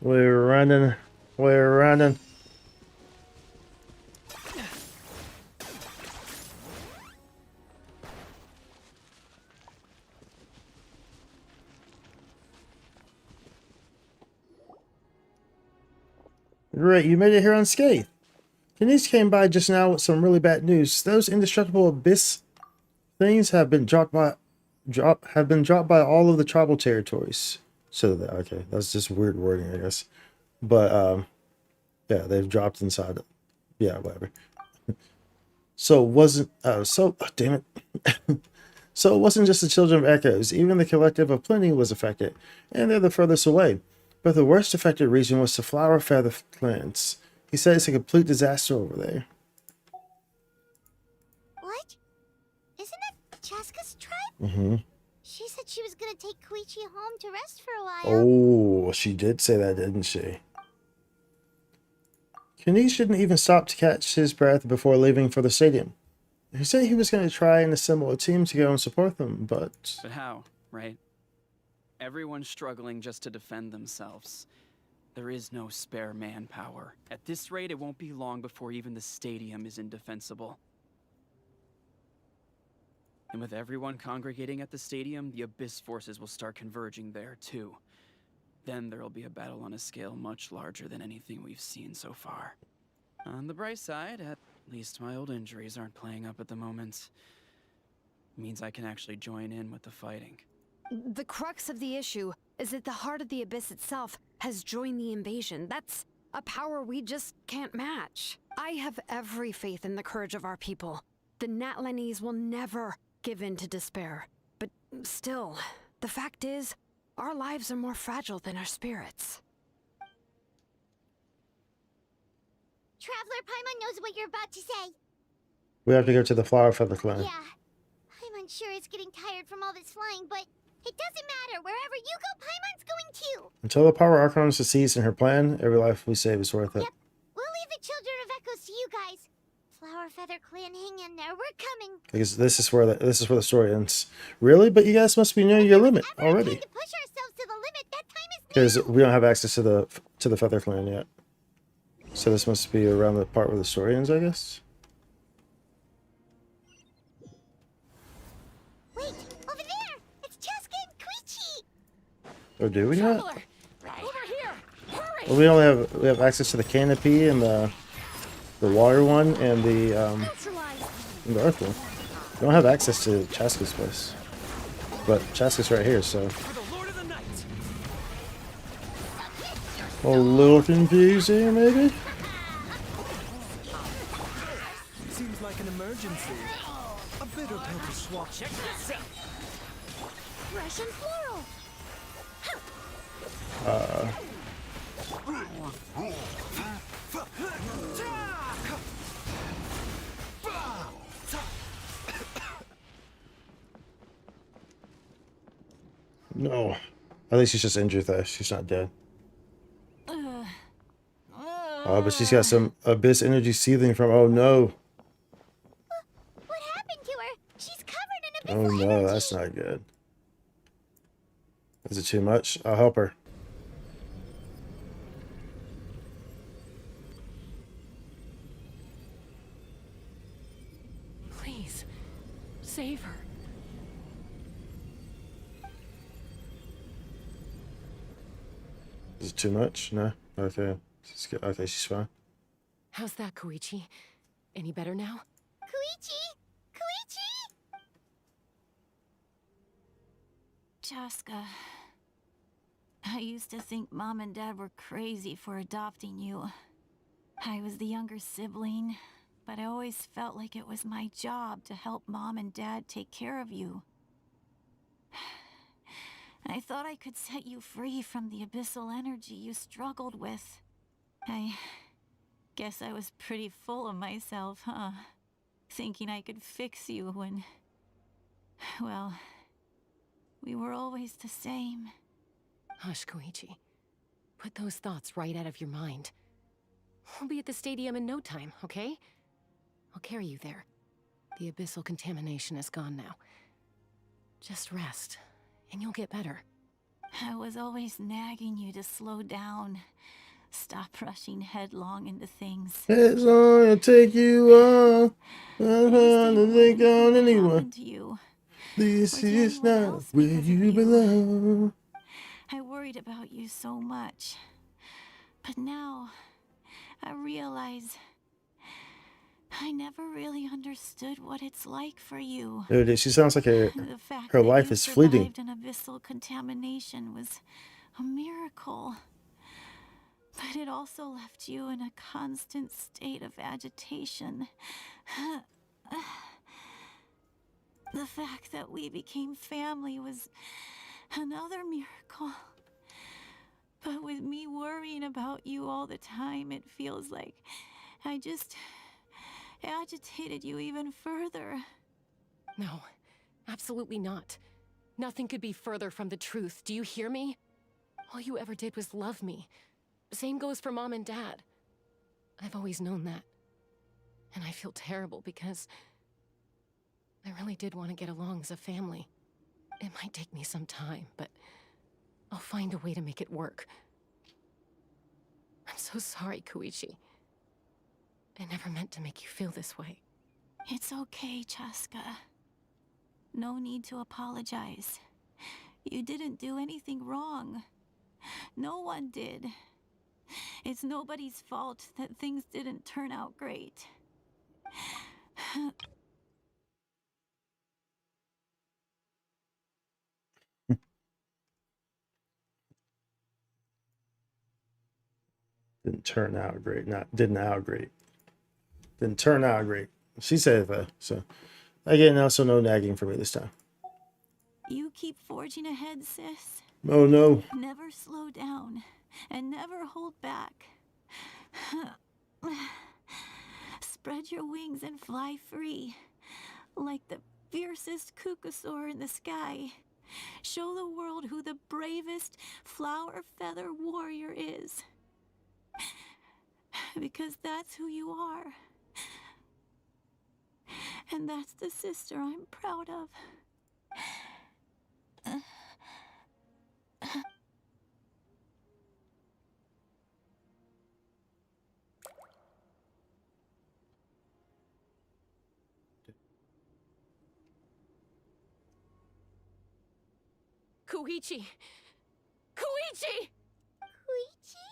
We're running. We're running. Great, you made it here unscathed. Kaniche came by just now with some really bad news. Those indestructible abyss things have been dropped by all of the tribal territories. So that okay, that's just weird wording, I guess. But yeah, they've dropped inside it. Yeah, whatever. So it wasn't damn it. So it wasn't just the children of Echoes, even the collective of Plenty was affected, and they're the furthest away. But the worst affected region was the Flower Feather Clans. He said it's a complete disaster over there. What? Isn't that Chaska's tribe? Mm-hmm. She said she was gonna take Koichi home to rest for a while. Oh, she did say that, didn't she? Kaniche didn't even stop to catch his breath before leaving for the stadium. He said he was going to try and assemble a team to go and support them, but... But how, right? Everyone's struggling just to defend themselves. There is no spare manpower. At this rate, it won't be long before even the stadium is indefensible. And with everyone congregating at the stadium, the Abyss forces will start converging there, too. Then there'll be a battle on a scale much larger than anything we've seen so far. On the bright side, at least my old injuries aren't playing up at the moment. Means I can actually join in with the fighting. The crux of the issue is that the heart of the Abyss itself has joined the invasion. That's a power we just can't match. I have every faith in the courage of our people. The Natlanese will never give in to despair. But still, the fact is, our lives are more fragile than our spirits. Traveler Paimon knows what you're about to say. We have to go to the Flower Feather Clan. Yeah. Paimon's sure is getting tired from all this flying, but it doesn't matter. Wherever you go, Paimon's going too. Until the power Archon succeeds in her plan, every life we save is worth it. Yep. We'll leave the Children of Echoes to you guys. Flower Feather Clan, hang in there. We're coming. Because this is where the story ends. Really? But you guys must be near your limit already. To push ourselves to the limit, that time is Because we don't have access to the Feather Clan yet. So this must be around the part where the story ends, I guess. Wait, over there! It's Cheska and Koichi! Or do we not? Over here! Hurry! Well, we have access to the canopy and the water one and the earth one. We don't have access to Chaska's place. But Chaska's right here, so a little confusing, maybe? Seems like an emergency. A bitter pill to swallow. Check this out. Fresh and floral! No. I think she's just injured though. She's not dead. Oh, but she's got some abyss energy seething from. Oh no. What happened to her? She's covered in Oh abyssal no, energy. that's not good. Is it too much? I'll help her. Please, save her. Is it too much? No? Okay. Okay, she's fine. How's that, Koichi? Any better now? Koichi! Koichi! Chaska, I used to think Mom and Dad were crazy for adopting you. I was the younger sibling, but I always felt like it was my job to help Mom and Dad take care of you. I thought I could set you free from the abyssal energy you struggled with. I guess I was pretty full of myself, huh? Thinking I could fix you when... well, we were always the same. Hush, Koichi. Put those thoughts right out of your mind. We'll be at the stadium in no time, okay? I'll carry you there. The abyssal contamination is gone now. Just rest, and you'll get better. I was always nagging you to slow down. Stop rushing headlong into things. It's on to take you on. I'm trying to think on anyone. This is not where you belong. I worried about you so much. But now, I realize I never really understood what it's like for you. Dude, she sounds like The fact her that life you is fleeting. survived an abyssal contamination was a miracle. But it also left you in a constant state of agitation. The fact that we became family was another miracle. But with me worrying about you all the time, it feels like I just agitated you even further. No, absolutely not. Nothing could be further from the truth. Do you hear me? All you ever did was love me. Same goes for Mom and Dad. I've always known that. And I feel terrible because I really did want to get along as a family. It might take me some time, but I'll find a way to make it work. I'm so sorry, Koichi. I never meant to make you feel this way. It's okay, Chaska. No need to apologize. You didn't do anything wrong. No one did. It's nobody's fault that things didn't turn out great. Didn't turn out great. Didn't out great. Didn't turn out great. She said that. So again, also no nagging for me this time. You keep forging ahead, sis. Oh no. Never slow down and never hold back. Spread your wings and fly free, like the fiercest kukasaur in the sky. Show the world who the bravest flower feather warrior is. Because that's who you are. And that's the sister I'm proud of. Koichi! Koichi! Koichi?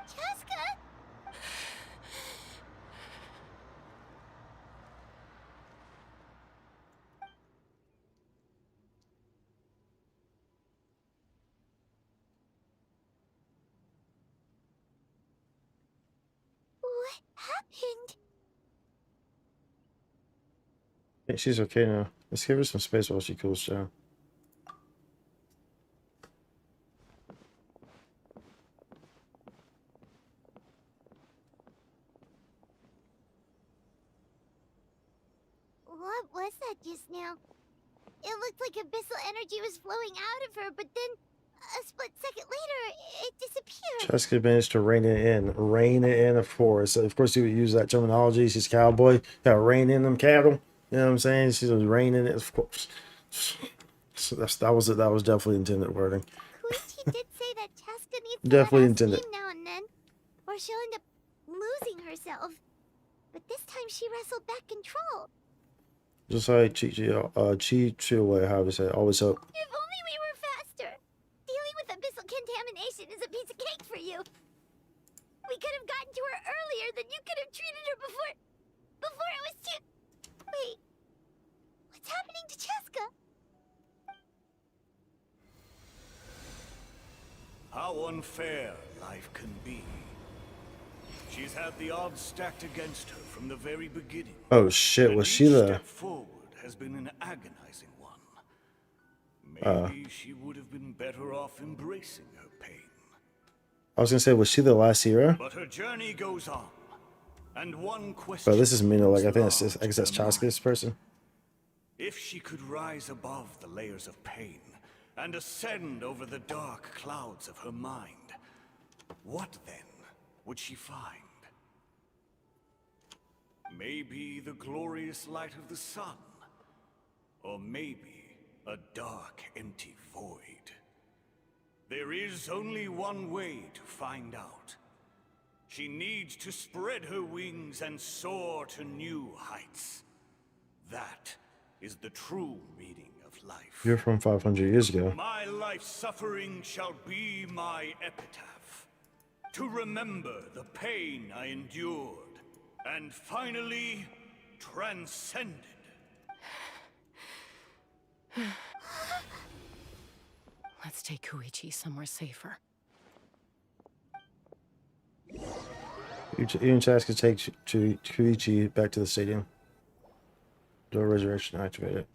Chaska? What happened? Hey, she's okay now. Let's give her some space while she cools down. What was that just now? It looked like abyssal energy was flowing out of her, but then a split second later, it disappeared. Jessica managed to rein it in. Rein it in, of course. Of course, you would use that terminology. She's cowboy. Got to rein in them cattle. You know what I'm saying? She's reining it, of course. So that was it. That was definitely intended wording. Koichi did say that Chaska needs to Definitely let out intended. steam now and then, or she'll end up losing herself. But this time she wrestled back control. Just like Chi Chihuahua, how to say it. Always hope. If only we were faster. Dealing with abyssal contamination is a piece of cake for you. We could have gotten to her earlier, then you could have treated her before it was too... Wait. What's happening to Chaska? How unfair life can be. She's had the odds stacked against her from the very beginning. Oh shit, was she Each the... step forward has been an agonizing one. Maybe she would have been better off embracing her pain. I was gonna say, was she the last hero? But her journey goes on. And one question. But this is Mina, like, I think that's lodged I guess that's in her mind. Chaska's person. If she could rise above the layers of pain and ascend over the dark clouds of her mind, what then would she find? Maybe the glorious light of the sun, or maybe a dark, empty void. There is only one way to find out. She needs to spread her wings and soar to new heights. That is the true meaning of life. You're from 500 years ago. My life's suffering shall be my epitaph. To remember the pain I endured, and finally transcended. Let's take Koichi somewhere safer. You and Chaska take Kuichi back to the stadium. Door resurrection activated.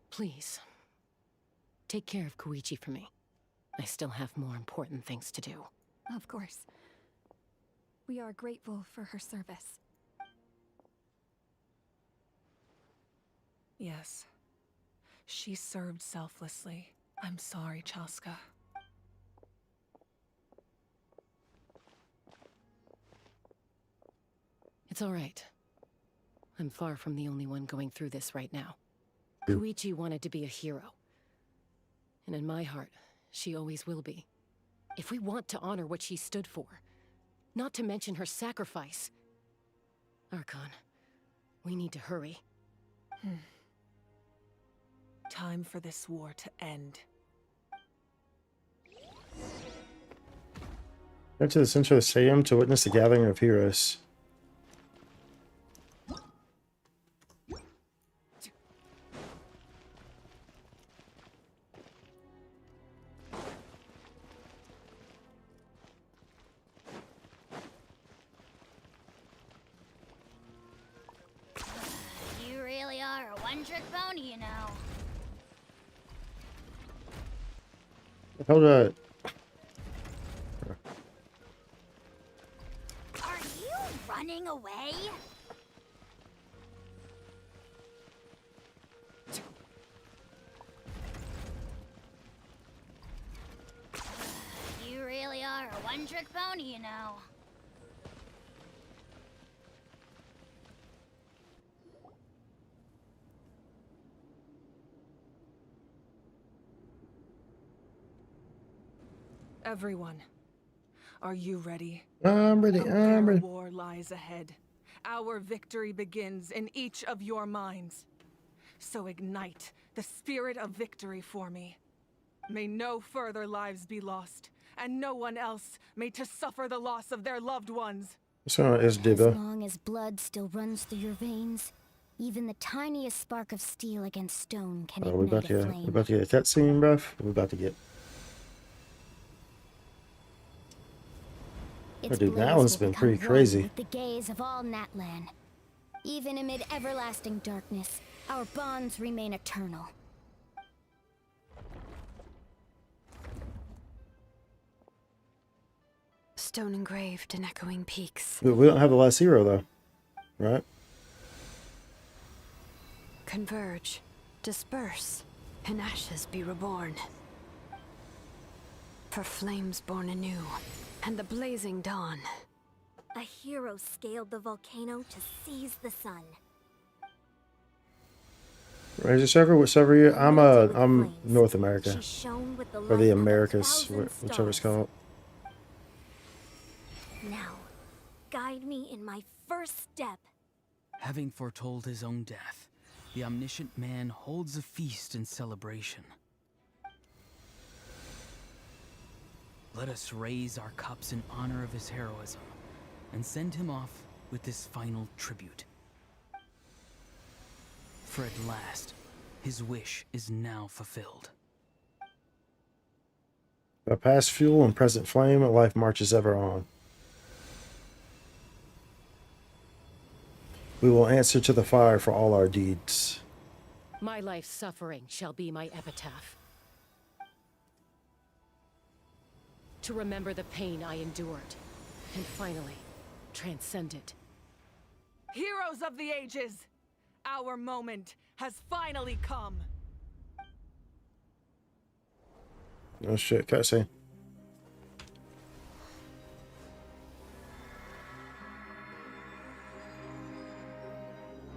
Please, take care of Koichi for me. I still have more important things to do. Of course. We are grateful for her service. Yes. She served selflessly. I'm sorry, Chaska. It's all right. I'm far from the only one going through this right now. Yeah. Koichi wanted to be a hero. And in my heart, she always will be. If we want to honor what she stood for, not to mention her sacrifice. Archon, we need to hurry. Time for this war to end. Go to the center of the stadium to witness the gathering of heroes. You really are a one-trick pony, you know. Hold on. Are you running away? You really are a one-trick pony, you know. Everyone, are you ready? I'm ready. I'm ready. War lies ahead. Our victory begins in each of your minds. So ignite the spirit of victory for me. May no further lives be lost, and no one else may to suffer the loss of their loved ones. So is As Diva. long as blood still runs through your veins, even the tiniest spark of steel against stone can We're about ignite a to flame. get a cutscene, bruv. We're about to get. Oh, Its dude, that blaze one's will been become pretty one crazy. with the gaze of all Natlan. Even amid everlasting darkness, our bonds remain eternal. Stone engraved in echoing peaks. We don't have the last hero though, right? Converge, disperse, and ashes be reborn. For flames born anew, and the blazing dawn. A hero scaled the volcano to seize the sun. Right, is server? What server you? I'm North America, She shone with the or the light of a Americas, thousand whichever it's stars. called. Now, guide me in my first step. Having foretold his own death, the omniscient man holds a feast in celebration. Let us raise our cups in honor of his heroism, and send him off with this final tribute. For at last, his wish is now fulfilled. By past fuel and present flame, life marches ever on. We will answer to the fire for all our deeds. My life's suffering shall be my epitaph. To remember the pain I endured, and finally, transcend it. Heroes of the ages, our moment has finally come. Oh shit, cutscene.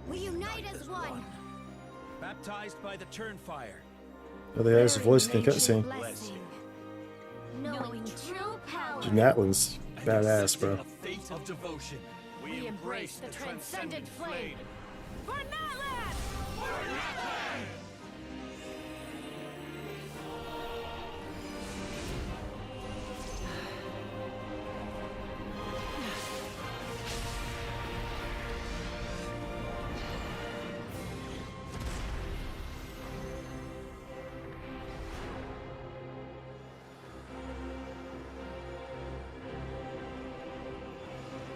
We unite as one. Baptized by the Turnfire. Oh, they have his voice in the cutscene. Knowing true power. Natlan's badass, bro. Faith of devotion. We embrace the transcendent flame. For Natlan! For Natlan!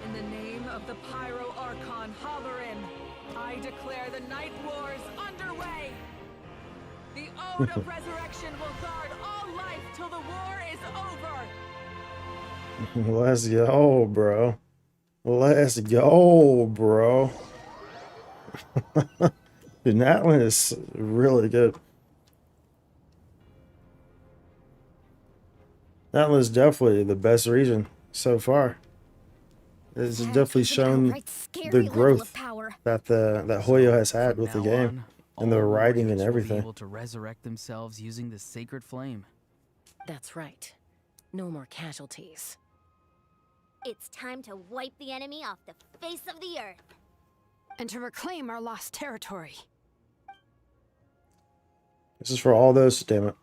In the name of the Pyro Archon Halloran, I declare the Night War is underway! The Ode of Resurrection will guard all life till the war is over! Let's go, bro. Let's go, bro. Dude, that one is really good. That was definitely the best region so far. It's definitely shown the growth that that Hoyo has had with the game and the writing and Will be everything. able to resurrect themselves using the sacred flame. That's right. No more casualties. It's time to wipe the enemy off the face of the earth. And to reclaim our lost territory. This is for all those, damn it.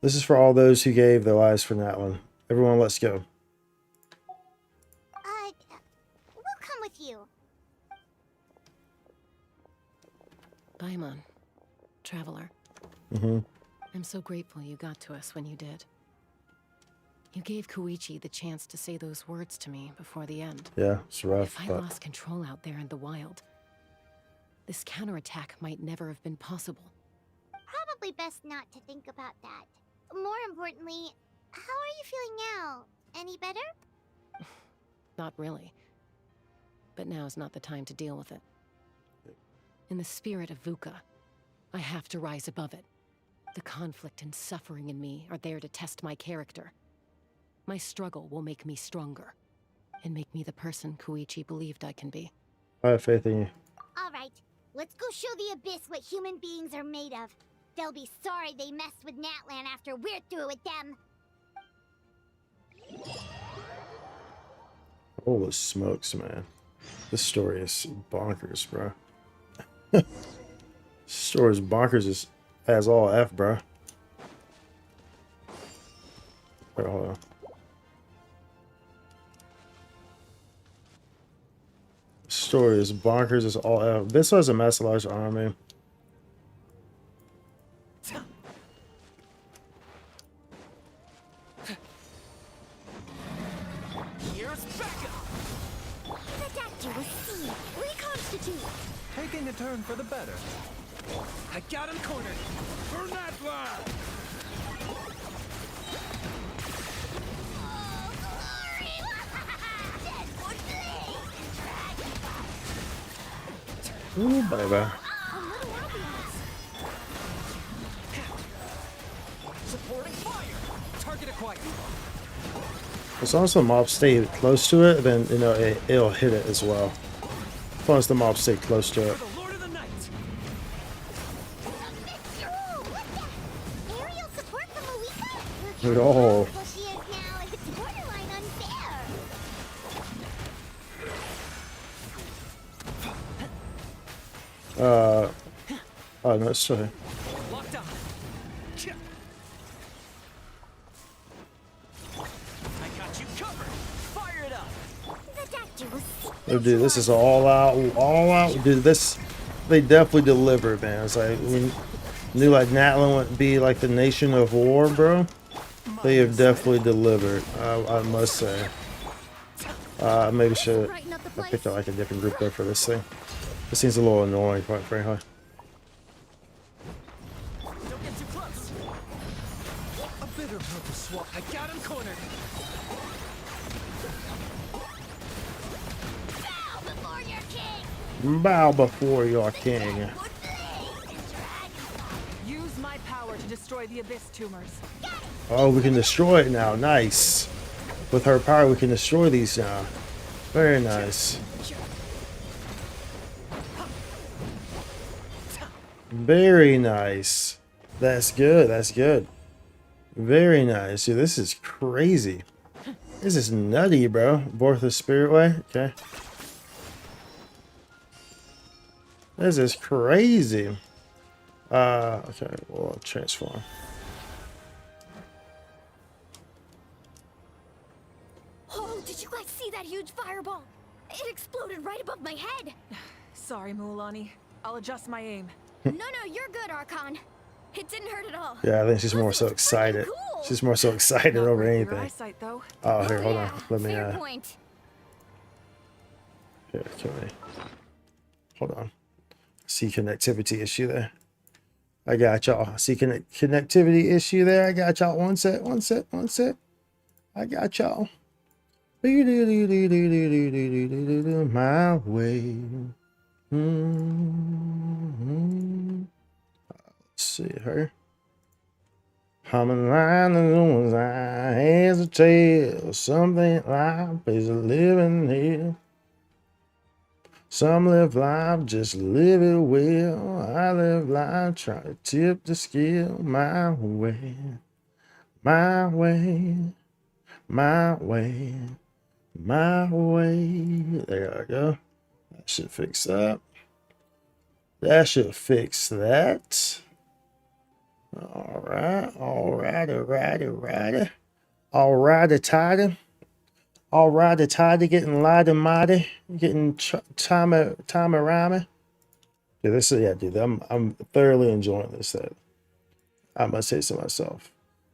This is for all those who gave their lives for that one. Everyone, let's go. We'll come with you. Paimon, traveler. I'm so grateful you got to us when you did. You gave Koichi the chance to say those words to me before the end. Yeah, it's rough. If I lost control out there in the wild, this counterattack might never have been possible. Probably best not to think about that. More importantly, how are you feeling now? Any better? Not really. But now's not the time to deal with it. In the spirit of VUCA, I have to rise above it. The conflict and suffering in me are there to test my character. My struggle will make me stronger, and make me the person Koichi believed I can be. I have faith in you. All right, let's go show the Abyss what human beings are made of. They'll be sorry they messed with Natlan after we're through with them. Holy smokes, man. This story is bonkers, bro. This story is bonkers as all F, bro. Wait, hold on. Story is bonkers as all F. This was a massive large army. Taking a turn for the better. I got him cornered. For Natlan! Ooh, baby. Supporting fire. Target acquired. As long as the mobs stay close to it, then you know it'll hit it as well. As long as the mobs stay close to it. At all. Oh no, it's still here. Locked on. I got you covered. Fire it up. Oh, dude, this is all out, Dude, this they definitely delivered, man. It's like we knew like Natlan would be like the nation of war, bro. They have definitely delivered. I must say. Maybe should I picked out like a different group there for this thing. This seems a little annoying, quite frankly. Don't get too close. A bitter purple swap. I got him cornered. Bow before your king. Use my power to destroy the Abyss tumors. Oh, we can destroy it now. Nice. With her power, we can destroy these now. Very nice. Very nice. That's good. That's good. Very nice. Dude, this is crazy. This is nutty, bro. Borth of Spirit Way. Okay. This is crazy. Okay, we'll transform. Oh, did you guys see that huge fireball? It exploded right above my head. Sorry, Mualani. I'll adjust my aim. No, you're good, Archon. It didn't hurt at all. Yeah, I think she's more so excited. She's more so excited over anything. Eyesight, though. Oh, here, hold on. Let me, Fair point. Here, can we... Hold on. See connectivity issue there. I got y'all. See connectivity issue there. I got y'all. One sec. I got y'all. My way. Mm-hmm. Let's see her. I'm in line as I hesitate. Something life is living here. Some live life, just live it well. I live life, try to tip the scale my way. My way. My way. My way. There I go. That should fix that. That should fix that. Alright, tidy. Alrighty, tidy, getting lighty mighty, getting timey rhymey. Yeah, dude, I'm thoroughly enjoying this set. I must say so myself.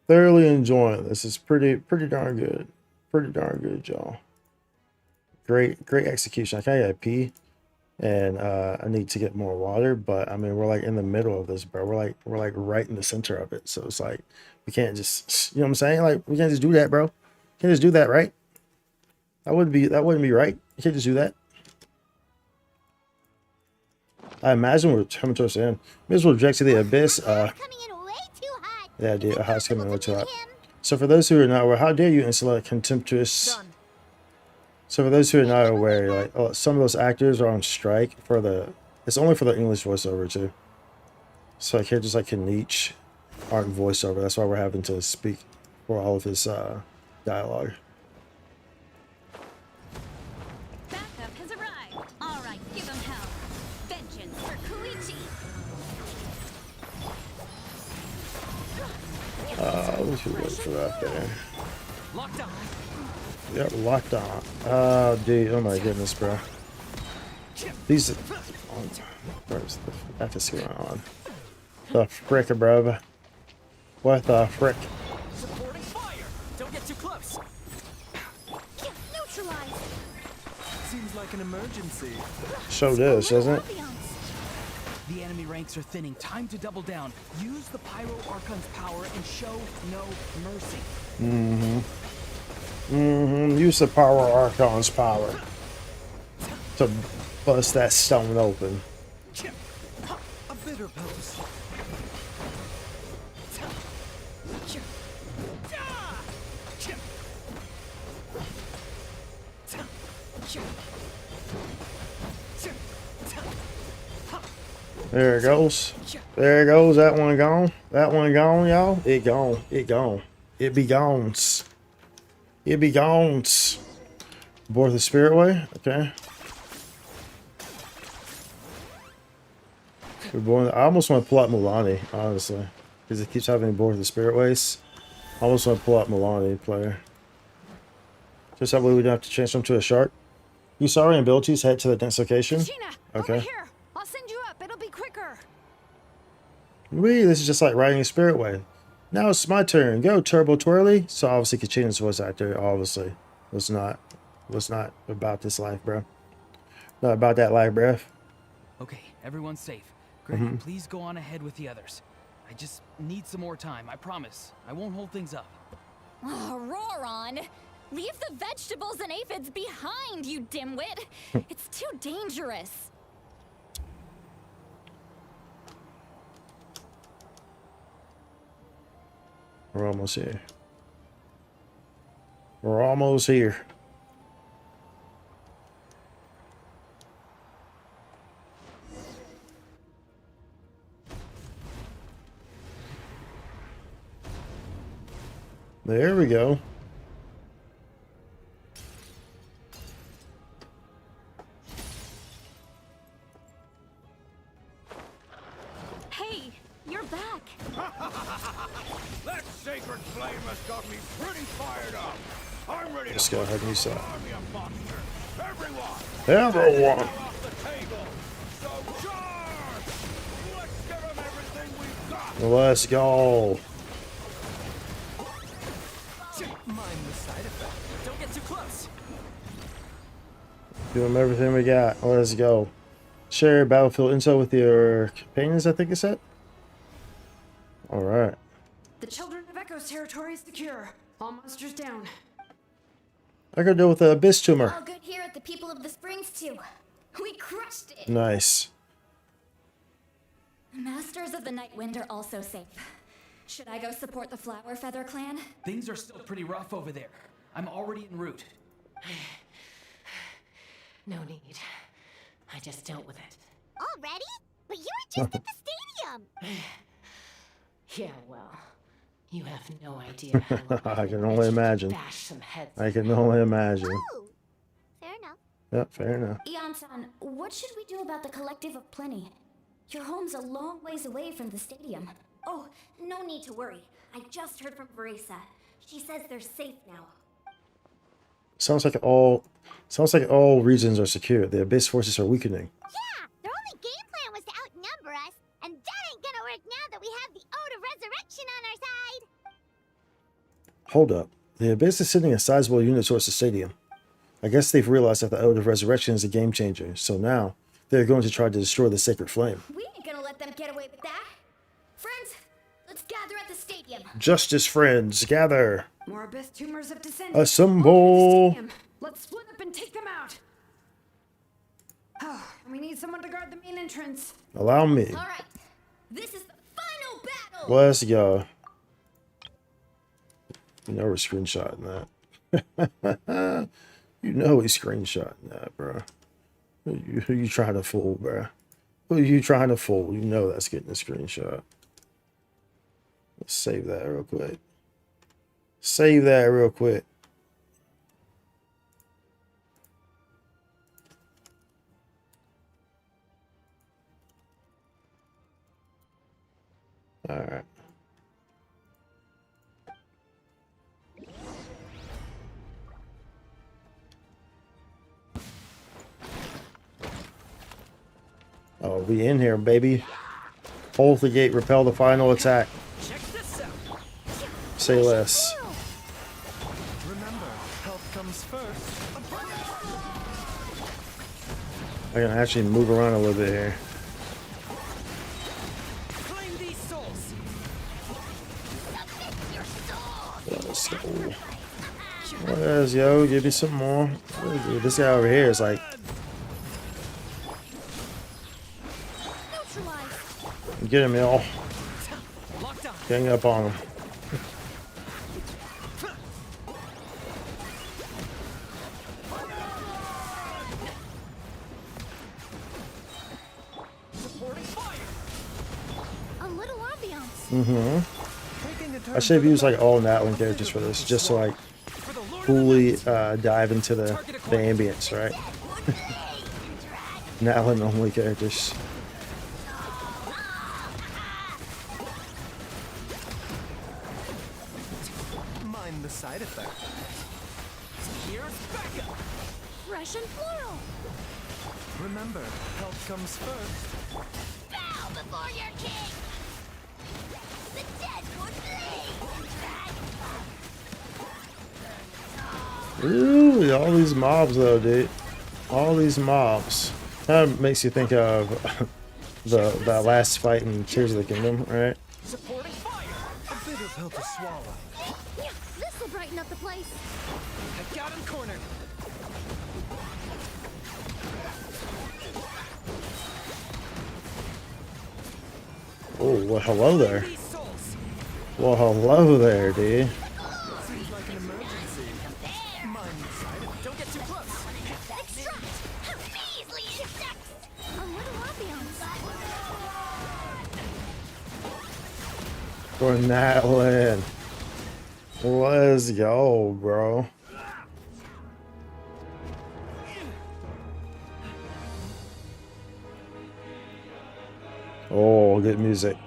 Thoroughly enjoying this. It's pretty darn good. Pretty darn good, y'all. Great execution. I kinda gotta pee. And I need to get more water, but I mean we're like in the middle of this, bro. We're like right in the center of it. So it's like we can't just, you know what I'm saying? Like we can't just do that, bro. Can't just do that, right? That wouldn't be right. You can't just do that. I imagine we're coming towards the end. May as well direct to the abyss. Yeah, dude, hot's coming way too hot. So for those who are not aware, how dare you insult contemptuous? So for those who are not aware, like some of those actors are on strike for the. It's only for the English voiceover too. So like characters like Kenichi aren't voiceover. That's why we're having to speak for all of his dialogue. Backup has arrived. All right, give them hell. Vengeance for Koichi. We should wait for that there. Locked on. Yep, locked on. Oh, dude. Oh my goodness, bro. These. Where's the F is going on? The frick, bro. What the frick? Supporting fire. Don't get too close. Neutralized. Seems like an emergency. So does, doesn't it? The enemy ranks are thinning. Time to double down. Use the Pyro Archon's power and show no mercy. Use the power Archon's power to bust that stone open. A bitter pose. There it goes. There it goes. That one gone. That one gone, y'all. It gone. It gone. It be gones. It be gones. Board the spirit way. Okay. We're born. I almost want to pull out Milani, honestly, because it keeps having board the spirit ways. I almost want to pull out Milani player. Just that way we don't have to change them to a shark. You sorry abilities head to the dense location. Okay. Over here. I'll send you up. It'll be quicker. This is just like riding a spirit way. Now it's my turn. Go, Turbo Twirly. So obviously Kachina's voice actor, obviously, was not about this life, bro. Not about that life, bruh. Okay, everyone's safe. Greggy, please go on ahead with the others. I just need some more time, I promise. I won't hold things up. Oh, Roron! Leave the vegetables and aphids behind, you dimwit! It's too dangerous. We're almost here. We're almost here. There we go. Hey, you're back. That sacred flame has got me pretty fired up. I'm ready Let's to go ahead and use that. army of monsters. Everyone! Everyone! Off the table. So charge! Let's give them everything we've got! Let's go. Mind the side effect. Don't get too close. Give them everything we got. Let's go. Share battlefield intel with your companions, I think it said. Alright. The Children of Echo's territory is secure. All monsters down. I could deal with the abyss tumor. All good here at the People of the Springs too. We crushed it. Nice. Masters of the Night Wind are also safe. Should I go support the Flower Feather clan? Things are still pretty rough over there. I'm already en route. No need. I just dealt with it. Already? But you were just at the stadium. Yeah, well, you have no idea how I can only imagine. bash some heads. I can only imagine. Oh, fair enough. Yep, fair enough. Ian-san, what should we do about the Collective of Plenty? Your home's a long ways away from the stadium. Oh, no need to worry. I just heard from Veresa. She says they're safe now. Sounds like all regions are secure. The abyss forces are weakening. Yeah, their only game plan was to outnumber us, and that ain't gonna work now that we have the Ode of Resurrection on our side. Hold up. The abyss is sending a sizable unit towards the stadium. I guess they've realized that the Ode of Resurrection is a game changer, so now they're going to try to destroy the sacred flame. We ain't gonna let them get away with that. Friends, let's gather at the stadium. Justice friends, gather. More abyss tumors have descended. Assemble. Let's split up and take them out. Oh, we need someone to guard the main entrance. Allow me. All right, this is the final battle. Let's go. You know we're screenshotting that. You know we screenshotting that, bro. Who you trying to fool, bro? Who you trying to fool? You know that's getting a screenshot. Let's save that real quick. Save that real quick. All right. Oh, we in here, baby. Hold the gate, repel the final attack. Say less. Remember, health comes first. I can actually move around a little bit here. Claim these souls. Let's go. Let's go. Give me some more. This guy over here is like. Get him, y'all. Gang up on him. A little ambiance. Mm-hmm. I should have used like all Natlan characters for this, just to like fully dive into the ambience, right? Natlan only characters. Mind the side effect. Here's backup. Fresh and floral. Remember, health comes first. Bow before your king. The dead would bleed. Ooh, all these mobs though, dude. All these mobs. Kind of makes you think of the last fight in Tears of the Kingdom, right? Supporting fire. A bitter pill to swallow. This'll brighten up the place. I got him cornered. Oh, well, hello there. Well, hello there, dude. Seems like an emergency. Mind the side effect. Don't get too close. Extract. Measly insects. A little ambiance. For Natlan. Let's go, bro. Oh, good music.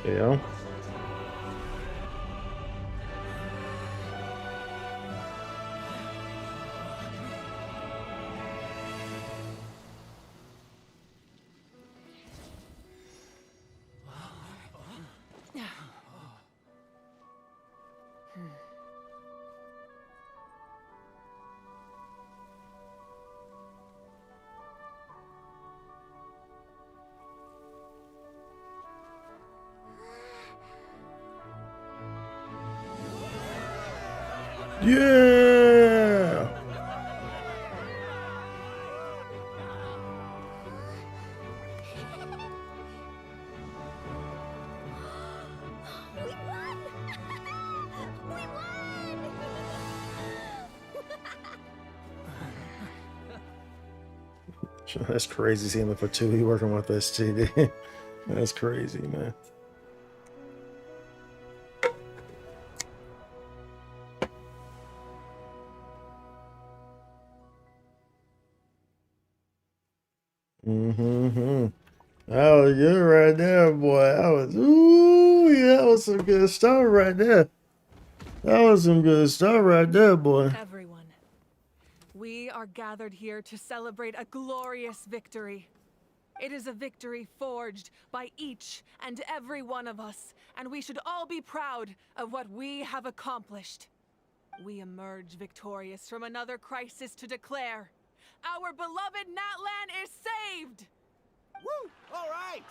Yeah. Yeah. That's crazy seeing the Fatui working with us, TD. That's crazy, man. Mm-hmm. That was good right there, boy. That was, ooh, yeah, that was some good stuff right there. That was some good stuff right there, boy. Everyone, we are gathered here to celebrate a glorious victory. It is a victory forged by each and every one of us, and we should all be proud of what we have accomplished. We emerge victorious from another crisis to declare, our beloved Natlan is saved! Woo! All right!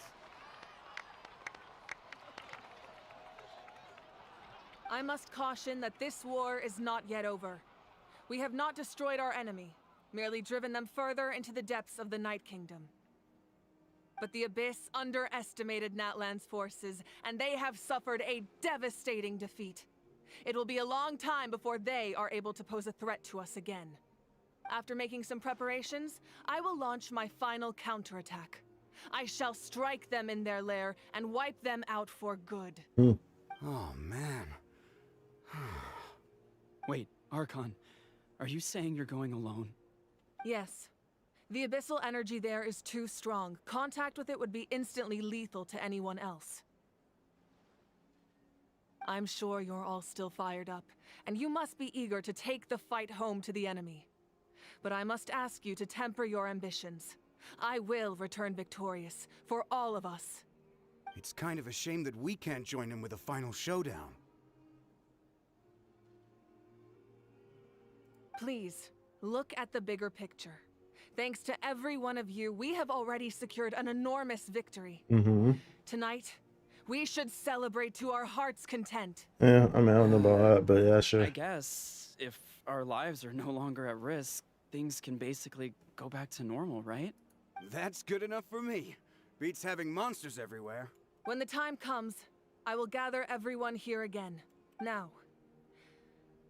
I must caution that this war is not yet over. We have not destroyed our enemy, merely driven them further into the depths of the Night Kingdom. But the Abyss underestimated Natlan's forces, and they have suffered a devastating defeat. It will be a long time before they are able to pose a threat to us again. After making some preparations, I will launch my final counterattack. I shall strike them in their lair and wipe them out for good. Oh, man. Wait, Archon, are you saying you're going alone? Yes. The abyssal energy there is too strong. Contact with it would be instantly lethal to anyone else. I'm sure you're all still fired up, and you must be eager to take the fight home to the enemy. But I must ask you to temper your ambitions. I will return victorious, for all of us. It's kind of a shame that we can't join him with a final showdown. Please, look at the bigger picture. Thanks to every one of you, we have already secured an enormous victory. Mm-hmm. Tonight, we should celebrate to our heart's content. Yeah, I mean, I don't know about that, but yeah, sure. I guess if our lives are no longer at risk, things can basically go back to normal, right? That's good enough for me. Beats having monsters everywhere. When the time comes, I will gather everyone here again. Now,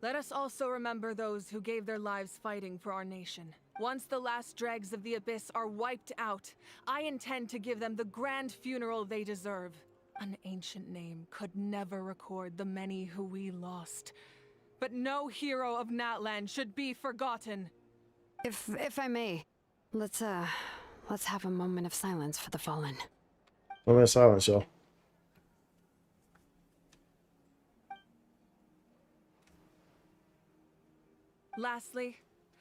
let us also remember those who gave their lives fighting for our nation. Once the last dregs of the Abyss are wiped out, I intend to give them the grand funeral they deserve. An ancient name could never record the many who we lost. But no hero of Natlan should be forgotten. If I may, let's have a moment of silence for the fallen. Moment of silence, y'all. Lastly,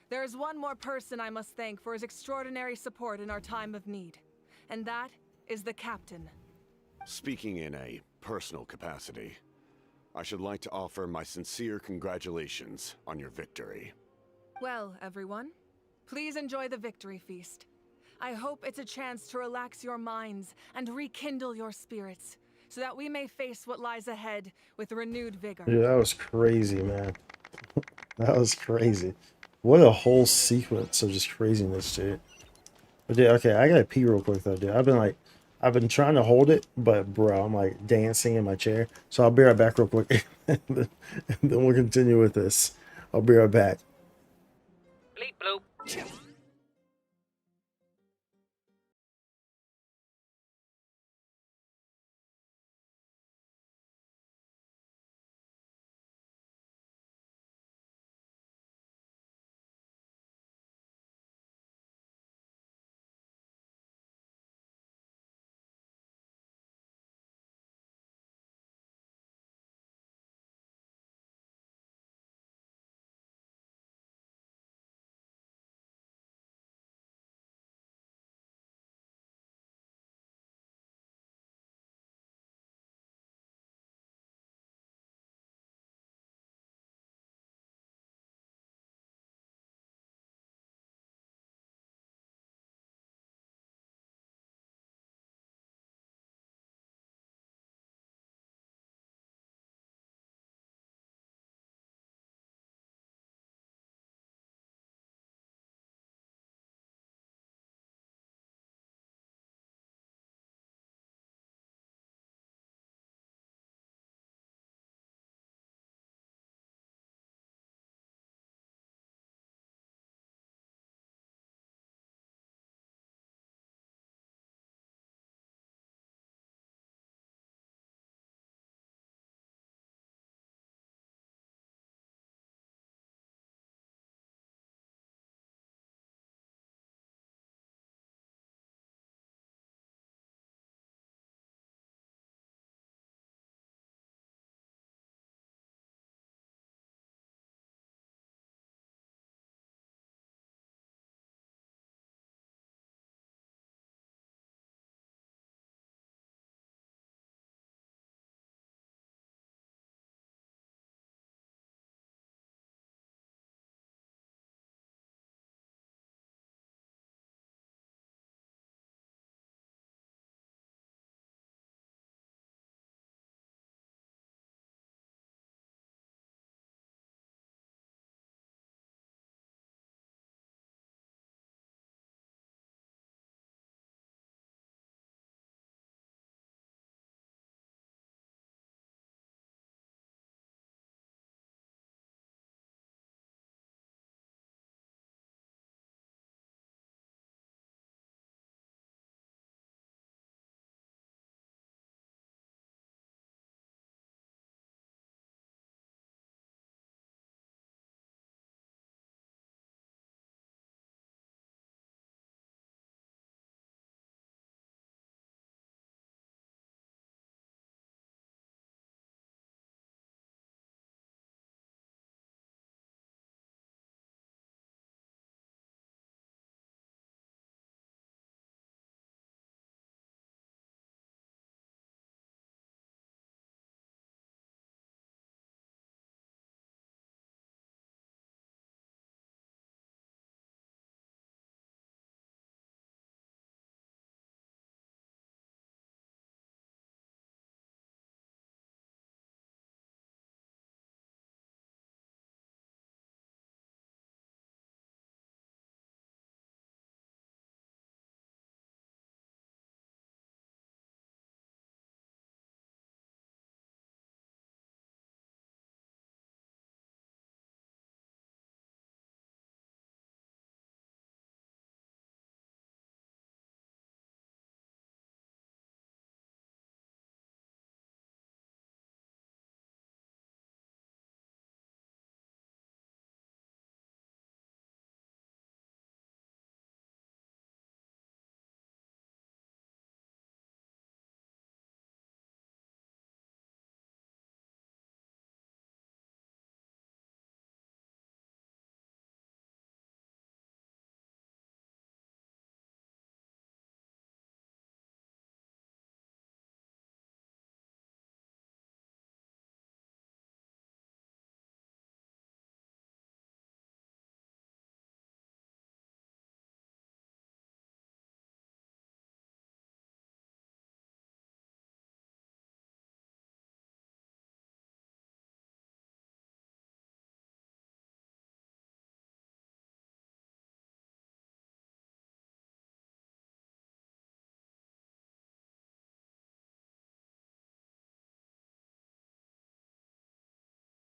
there is one more person I must thank for his extraordinary support in our time of need, and that is the Captain. Speaking in a personal capacity, I should like to offer my sincere congratulations on your victory. Well, everyone, please enjoy the victory feast. I hope it's a chance to relax your minds and rekindle your spirits, so that we may face what lies ahead with renewed vigor. Yeah, that was crazy, man. That was crazy. What a whole sequence of just craziness, dude. But dude, okay, I gotta pee real quick though, dude. I've been trying to hold it, but bro, I'm like dancing in my chair. So I'll be right back real quick, and then we'll continue with this. I'll be right back. Bleep bloop.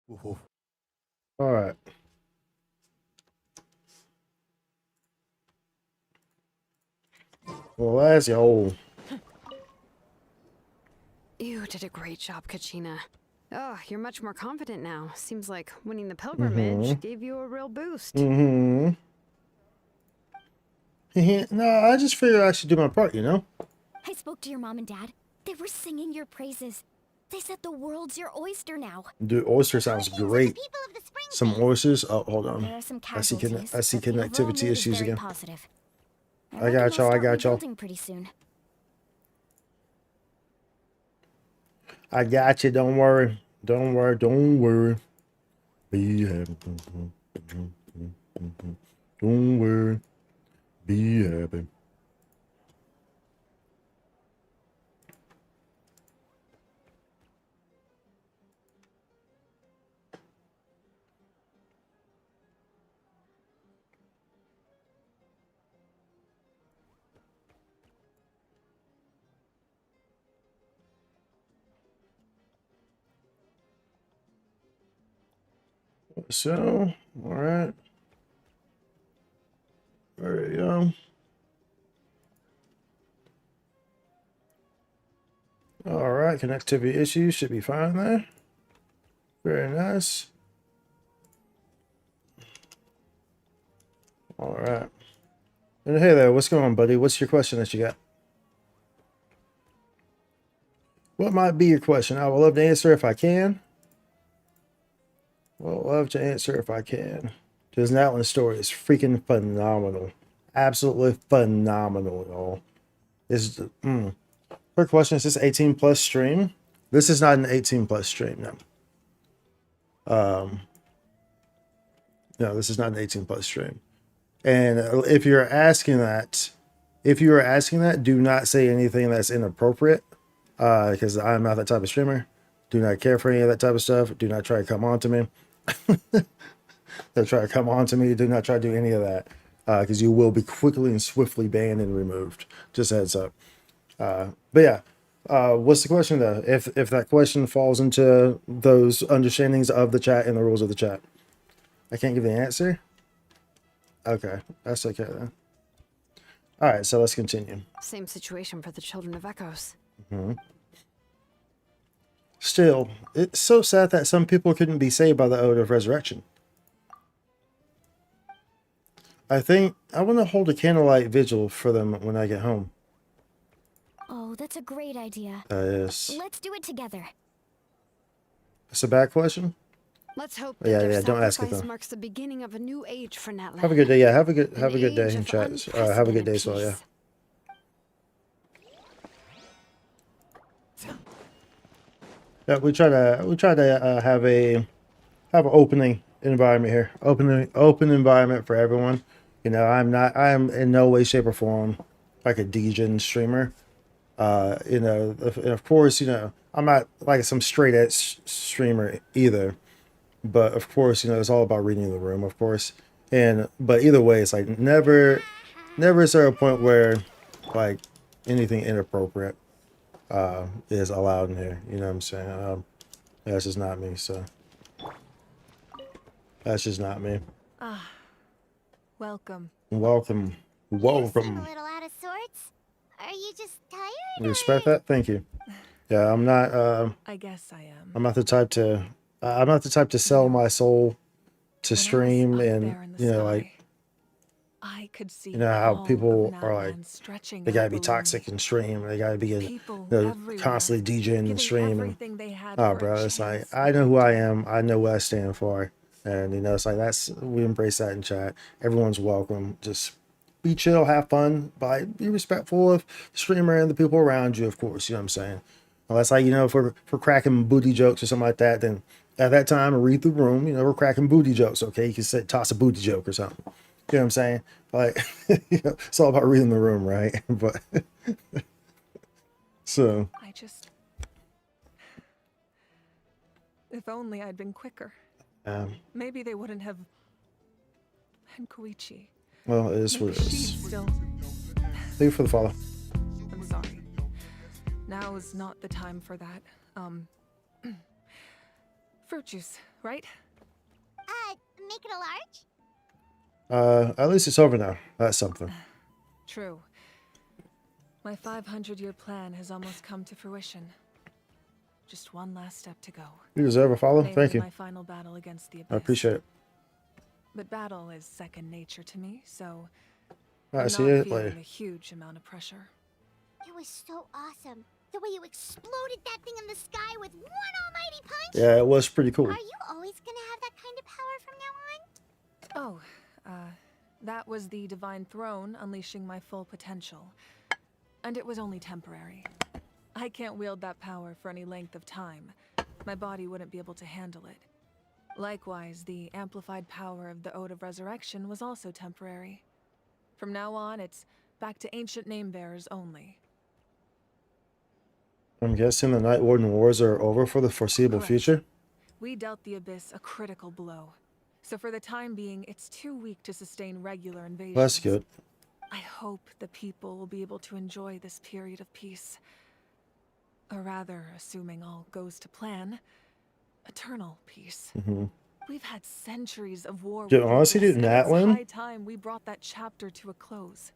All right. Well, that's yo. You did a great job, Kachina. Oh, you're much more confident now. Seems like winning the pilgrimage gave you a real boost. No, I just figured I should do my part, you know? I spoke to your mom and dad. They were singing your praises. They said the world's your oyster now. Dude, oyster sounds great. Some oysters. Oh, hold There on. are some I see casualties, I see but the overall connectivity mood is issues very again. positive. I got y'all. I got y'all. Rebuilding pretty soon. I got you. Don't worry. Don't worry. Don't worry. Be happy. Don't worry. Be happy. So, all right. There you go. All right, connectivity issues should be fine there. Very nice. All right. And hey there, what's going on, buddy? What's your question that you got? What might be your question? I would love to answer if I can. Well, love to answer if I can. Because that one story is freaking phenomenal. Absolutely phenomenal, y'all. This is quick question, is this 18 plus stream? This is not an 18 plus stream, no. No, this is not an 18 plus stream. And if you're asking that, do not say anything that's inappropriate. Because I'm not that type of streamer. Do not care for any of that type of stuff. Do not try to come on to me. Don't try to come on to me. Do not try to do any of that. Because you will be quickly and swiftly banned and removed. Just a heads up. But yeah. What's the question though? If that question falls into those understandings of the chat and the rules of the chat. I can't give the answer? Okay. That's okay then. Alright, so let's continue. Same situation for the Children of Echoes. Still, it's so sad that some people couldn't be saved by the Ode of Resurrection. I think I want to hold a candlelight vigil for them when I get home. Oh, that's a great idea. Yes. Let's do it together. It's a bad question? Let's hope that yeah, their don't ask it sacrifice though. marks the beginning of a new age for Natlan. Have a good day. Yeah, have a good day age in of chat. Have a good day, so yeah. Yeah, we try to have an opening environment here. Open environment for everyone. You know, I'm in no way, shape, or form like a degen streamer. You know, of course, you know, I'm not like some straight edge streamer either. But of course, you know, it's all about reading the room, of course. But either way, it's like never is there a point where like anything inappropriate is allowed in here. You know what I'm saying? That's just not me. So that's just not me. Welcome. Welcome. You seem a little out of sorts. Are you just tired? You respect that? Thank you. Yeah, I'm not. I guess I am. I'm not the type to. I'm not the type to sell my soul to stream, and you know, like, I could see, you know how people are like, they gotta be toxic and stream. They gotta be, you know, constantly DJing and streaming. Oh, bro, it's like I know who I am. I know what I stand for, and you know, it's like we embrace that in chat. Everyone's welcome. Just be chill, have fun, but be respectful of the streamer and the people around you, of course. You know what I'm saying? Well, that's like, you know, if we're cracking booty jokes or something like that, then at that time, read the room. You know, we're cracking booty jokes. Okay, you can toss a booty joke or something. You know what I'm saying? Like, you know, it's all about reading the room, right? But so if only I'd been quicker. Maybe they wouldn't have. And Koichi. Well, it is what it is. Still. Thank you for the follow. I'm sorry. Now is not the time for that. Fruit juice. right? Make it a large? At least it's over now. That's something. True. My 500-year plan has almost come to fruition. Just one last step to go. You deserve a follow. Namely, Thank you. my final battle against the Abyss. I appreciate it. But battle is second nature to me, so All right, I'm see not you feeling later. a huge amount of pressure. It was so awesome. The way you exploded that thing in the sky with one almighty punch. Yeah, it was pretty cool. Are you always gonna have that kind of power from now on? Oh, that was the Divine Throne unleashing my full potential. And it was only temporary. I can't wield that power for any length of time. My body wouldn't be able to handle it. Likewise, the amplified power of the Ode of Resurrection was also temporary. From now on, it's back to ancient name-bearers only. I'm guessing the Night Warden Wars are over for the foreseeable Correct. future. We dealt the Abyss a critical blow. So for the time being, it's too weak to sustain regular invasions. Well, that's good. I hope the people will be able to enjoy this period of peace. Or rather, assuming all goes to plan, eternal peace. We've had centuries of war. Dude, with the honestly, Abyss, dude, and it's Natlan? high time we brought that chapter to a close.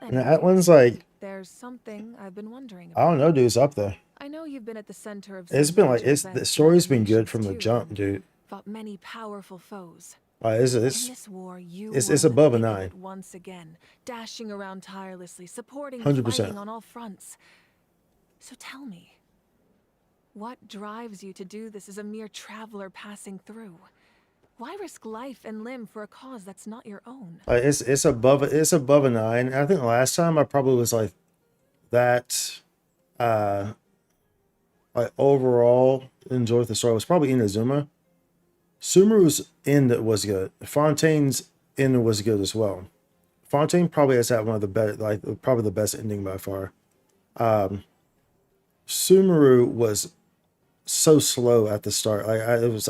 Natlan's like, There's something I've been wondering I about. don't know, dude. It's up there. I know you've been at the center of It's some been like, major it's the events story's and been good from the revolutions jump, too, dude. fought many powerful foes. Like, In this war, you it's were above a in 9. it once again, dashing around tirelessly, supporting 100%. and fighting on all fronts. So tell me, what drives you to do this as a mere traveler passing through? Why risk life and limb for a cause that's not your own? Like, it's above a 9. I think last time I probably was like that. Like overall enjoyed the story was probably Inazuma. Sumeru's end was good. Fontaine's end was good as well. Fontaine probably has had one of the better, like probably the best ending by far. Sumeru was so slow at the start. Like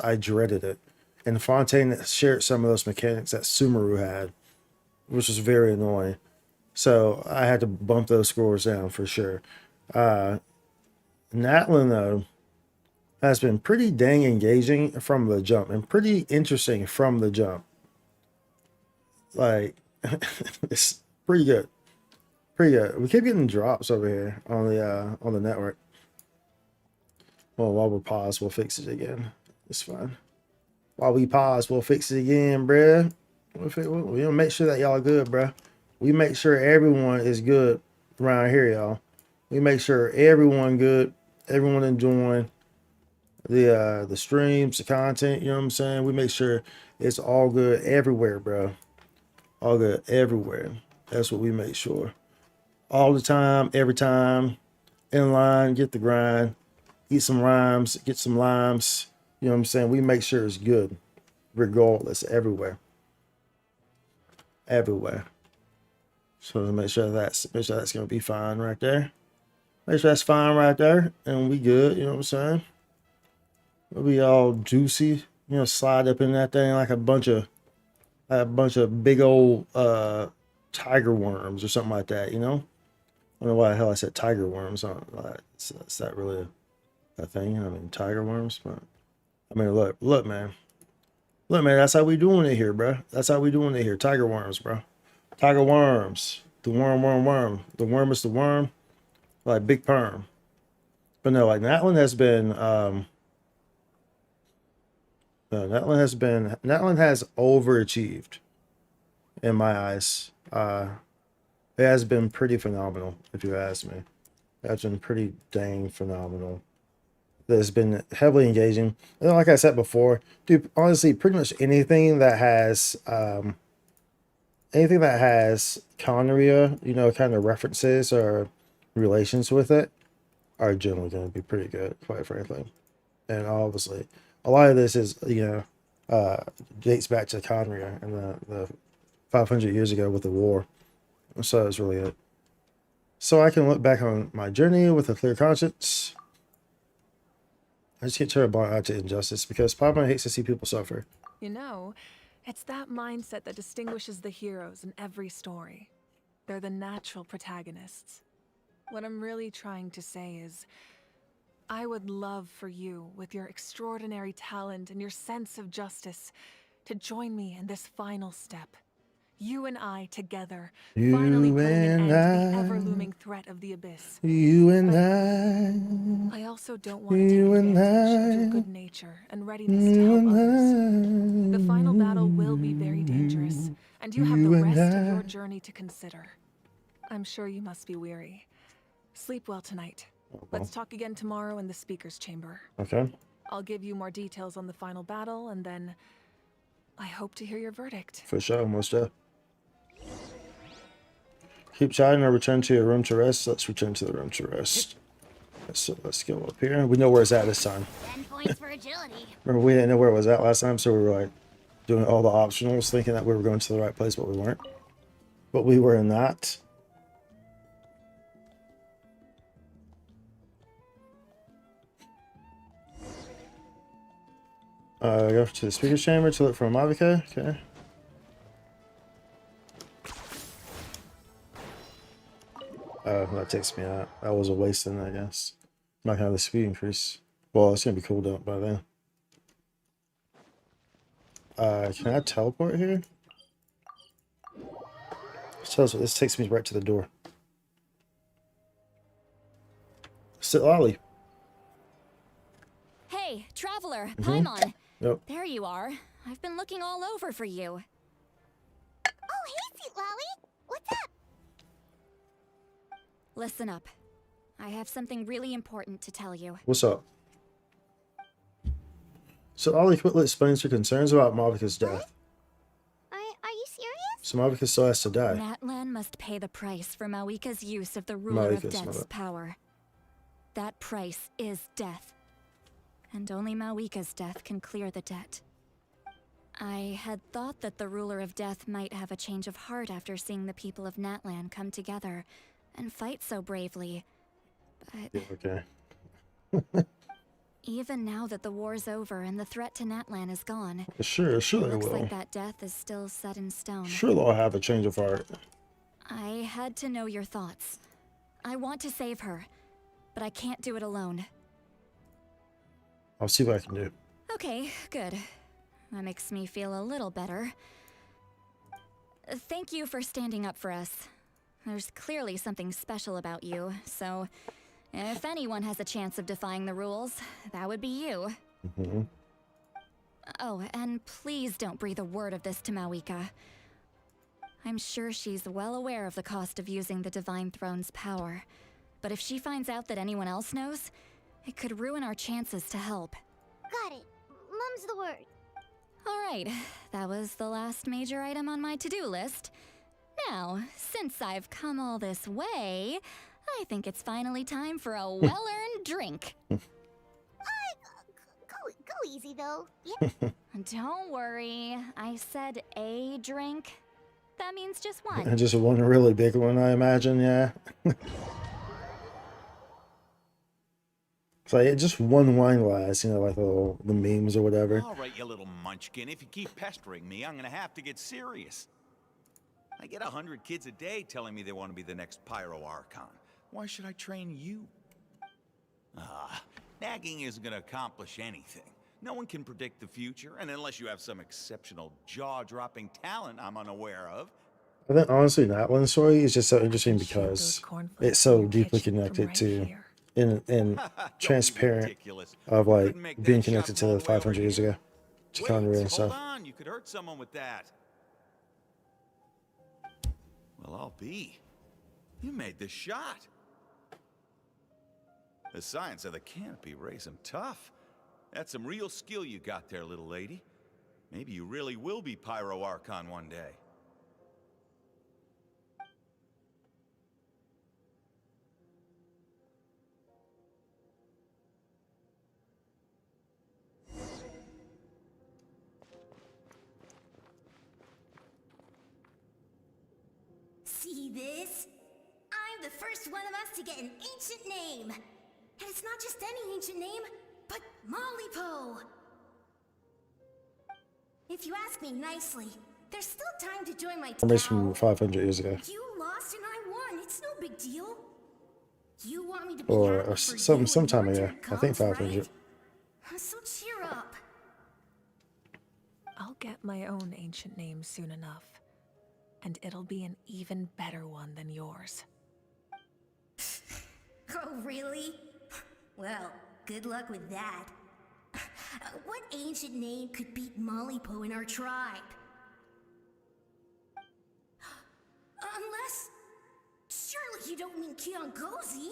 I dreaded it. And Fontaine shared some of those mechanics that Sumeru had, which was very annoying. So I had to bump those scores down for sure. Natlan though has been pretty dang engaging from the jump and pretty interesting from the jump. It's pretty good. Pretty good. We keep getting drops over here on the network. Well, while we pause, we'll fix it again. It's fine. While we pause, we'll fix it again, bruh. We'll make sure that y'all are good, bruh. We make sure everyone is good around here, y'all. We make sure everyone good, everyone enjoying the streams, the content, you know what I'm saying? We make sure it's all good everywhere, bro. All good everywhere. That's what we make sure. All the time, every time, in line, get the grind, eat some rhymes, get some limes. You know what I'm saying? We make sure it's good, regardless, everywhere. Everywhere. So make sure that's gonna be fine right there. Make sure that's fine right there, and we good. You know what I'm saying? We'll be all juicy. You know, slide up in that thing like a bunch of big old tiger worms or something like that. You know? I don't know why the hell I said tiger worms. It's not really a thing. I mean, tiger worms, but I mean, look, man. Look, man, that's how we doing it here, bro. That's how we doing it here. Tiger worms, bro. Tiger worms. The worm. The worm is the worm. Like big perm. But no, like Natlan has been Natlan has overachieved in my eyes. It has been pretty phenomenal, if you ask me. That's been pretty dang phenomenal. That's been heavily engaging. And like I said before, dude, honestly, pretty much anything that has Conria, you know, kind of references or relations with it are generally going to be pretty good, quite frankly. And obviously, a lot of this is, you know, dates back to Conria and the 500 years ago with the war. So it's really good. So I can look back on my journey with a clear conscience. I just get turned out to injustice because Papa hates to see people suffer. You know, it's that mindset that distinguishes the heroes in every story. They're the natural protagonists. What I'm really trying to say is, I would love for you, with your extraordinary talent and your sense of justice, to join me in this final step. You and I together, finally putting an end to the ever-looming threat of the Abyss. You and I also don't want to take advantage of your good nature and readiness to you help and others. The final battle will be very dangerous, and you have the rest of your journey to consider. I'm sure you must be weary. Sleep well tonight. Let's talk again tomorrow in the speaker's chamber. Okay. I'll give you more details on the final battle, and then I hope to hear your verdict. For sure, most definitely. Keep chatting or return to your room to rest. Let's return to the room to rest. So let's go up here. We know where it's at this time. 10 points for agility. Remember, we didn't know where it was at last time, so we were like doing all the optionals, thinking that we were going to the right place, but we weren't. But we were not. Go to the speaker's chamber to look for a Mavica. Okay. That takes me out. That was a waste then, I guess. I'm not gonna have the speed increase. Well, it's gonna be cooled out by then. Can I teleport here? So this takes me right to the door. Sit lolly. Hey, traveler, Mhm. Paimon. Yep. There you are. I've been looking all over for you. Oh, hey, Sweet Lolly. What's up? Listen up. I have something really important to tell you. What's up? So Ollie quickly explains her concerns about Mavica's death. Are you serious? So Mavica still has to die. Natlan must pay the price for Mawika's use of the ruler of Mawika's death's mother. power. That price is death. And only Mawika's death can clear the debt. I had thought that the ruler of death might have a change of heart after seeing the people of Natlan come together and fight so bravely. But Yeah, okay. even now that the war's over and the threat to Natlan is gone, Sure it they looks will. like that death is still set in stone. Sure they'll have a change of heart. I had to know your thoughts. I want to save her, but I can't do it alone. I'll see what I can do. Okay, good. That makes me feel a little better. Thank you for standing up for us. There's clearly something special about you, so if anyone has a chance of defying the rules, that would be you. Mm-hmm. Oh, and please don't breathe a word of this to Mawika. I'm sure she's well aware of the cost of using the Divine Throne's power, but if she finds out that anyone else knows, it could ruin our chances to help. Got it. Mum's the word. Alright, that was the last major item on my to-do list. Now, since I've come all this way, I think it's finally time for a well-earned drink. Go easy, though. Yeah. Don't worry, I said a drink. That means just one. And just one really big one, I imagine, yeah. It's like just one wine glass, you know, like the memes or whatever. All right, you little munchkin. If you keep pestering me, I'm gonna have to get serious. I get 100 kids a day telling me they want to be the next Pyro Archon. Why should I train you? Nagging isn't gonna accomplish anything. No one can predict the future, and unless you have some exceptional jaw-dropping talent I'm unaware of. I think honestly Natlan's story is just so interesting because it's so deeply connected to and transparent of like being connected to 500 years ago to Connery and Hold stuff. on, you could hurt someone with that. Well, I'll be. You made the shot. The science of the canopy raised him tough. That's some real skill you got there, little lady. Maybe you really will be Pyro Archon one day. See this? I'm the first one of us to get an ancient name. And it's not just any ancient name, but Mollypo. If you ask me nicely, there's still time to join my From 500 years ago. You lost and I won. It's no big deal. You want me to be Or happy for some you when time your ago. turn I think comes, 500. right? So cheer up. I'll get my own ancient name soon enough, and it'll be an even better one than yours. Oh, really? Well, good luck with that. What ancient name could beat Mollypo in our tribe? Unless... Surely you don't mean Kiangozi?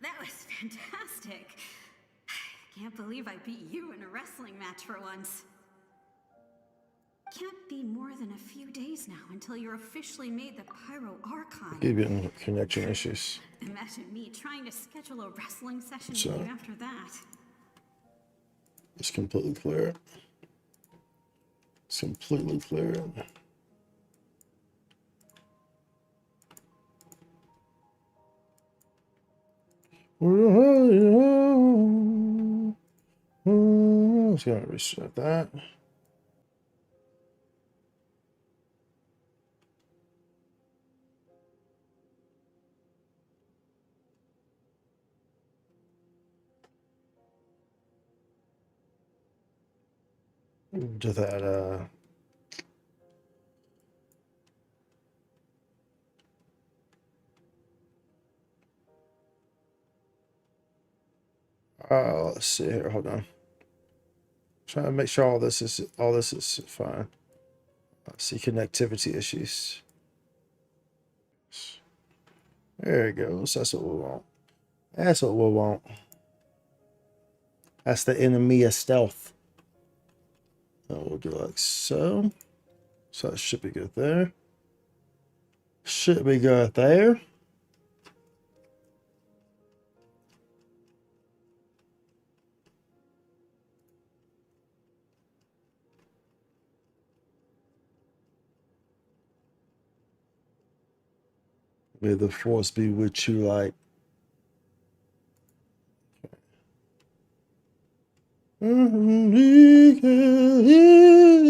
That was fantastic. Can't believe I beat you in a wrestling match for once. Can't be more than a few days now until you're officially made the Pyro Archon. Keep getting connection issues. Imagine me trying to schedule a wrestling session So, with you after that. it's completely clear. It's completely clear. Just gonna restart that. Do that. Let's see here. Hold on. Trying to make sure all this is fine. Let's see connectivity issues. There it goes. That's what we want. That's what we want. That's the enemy of stealth. We'll do like so. So that should be good there. Should be good there. May the force be with you, like. Easy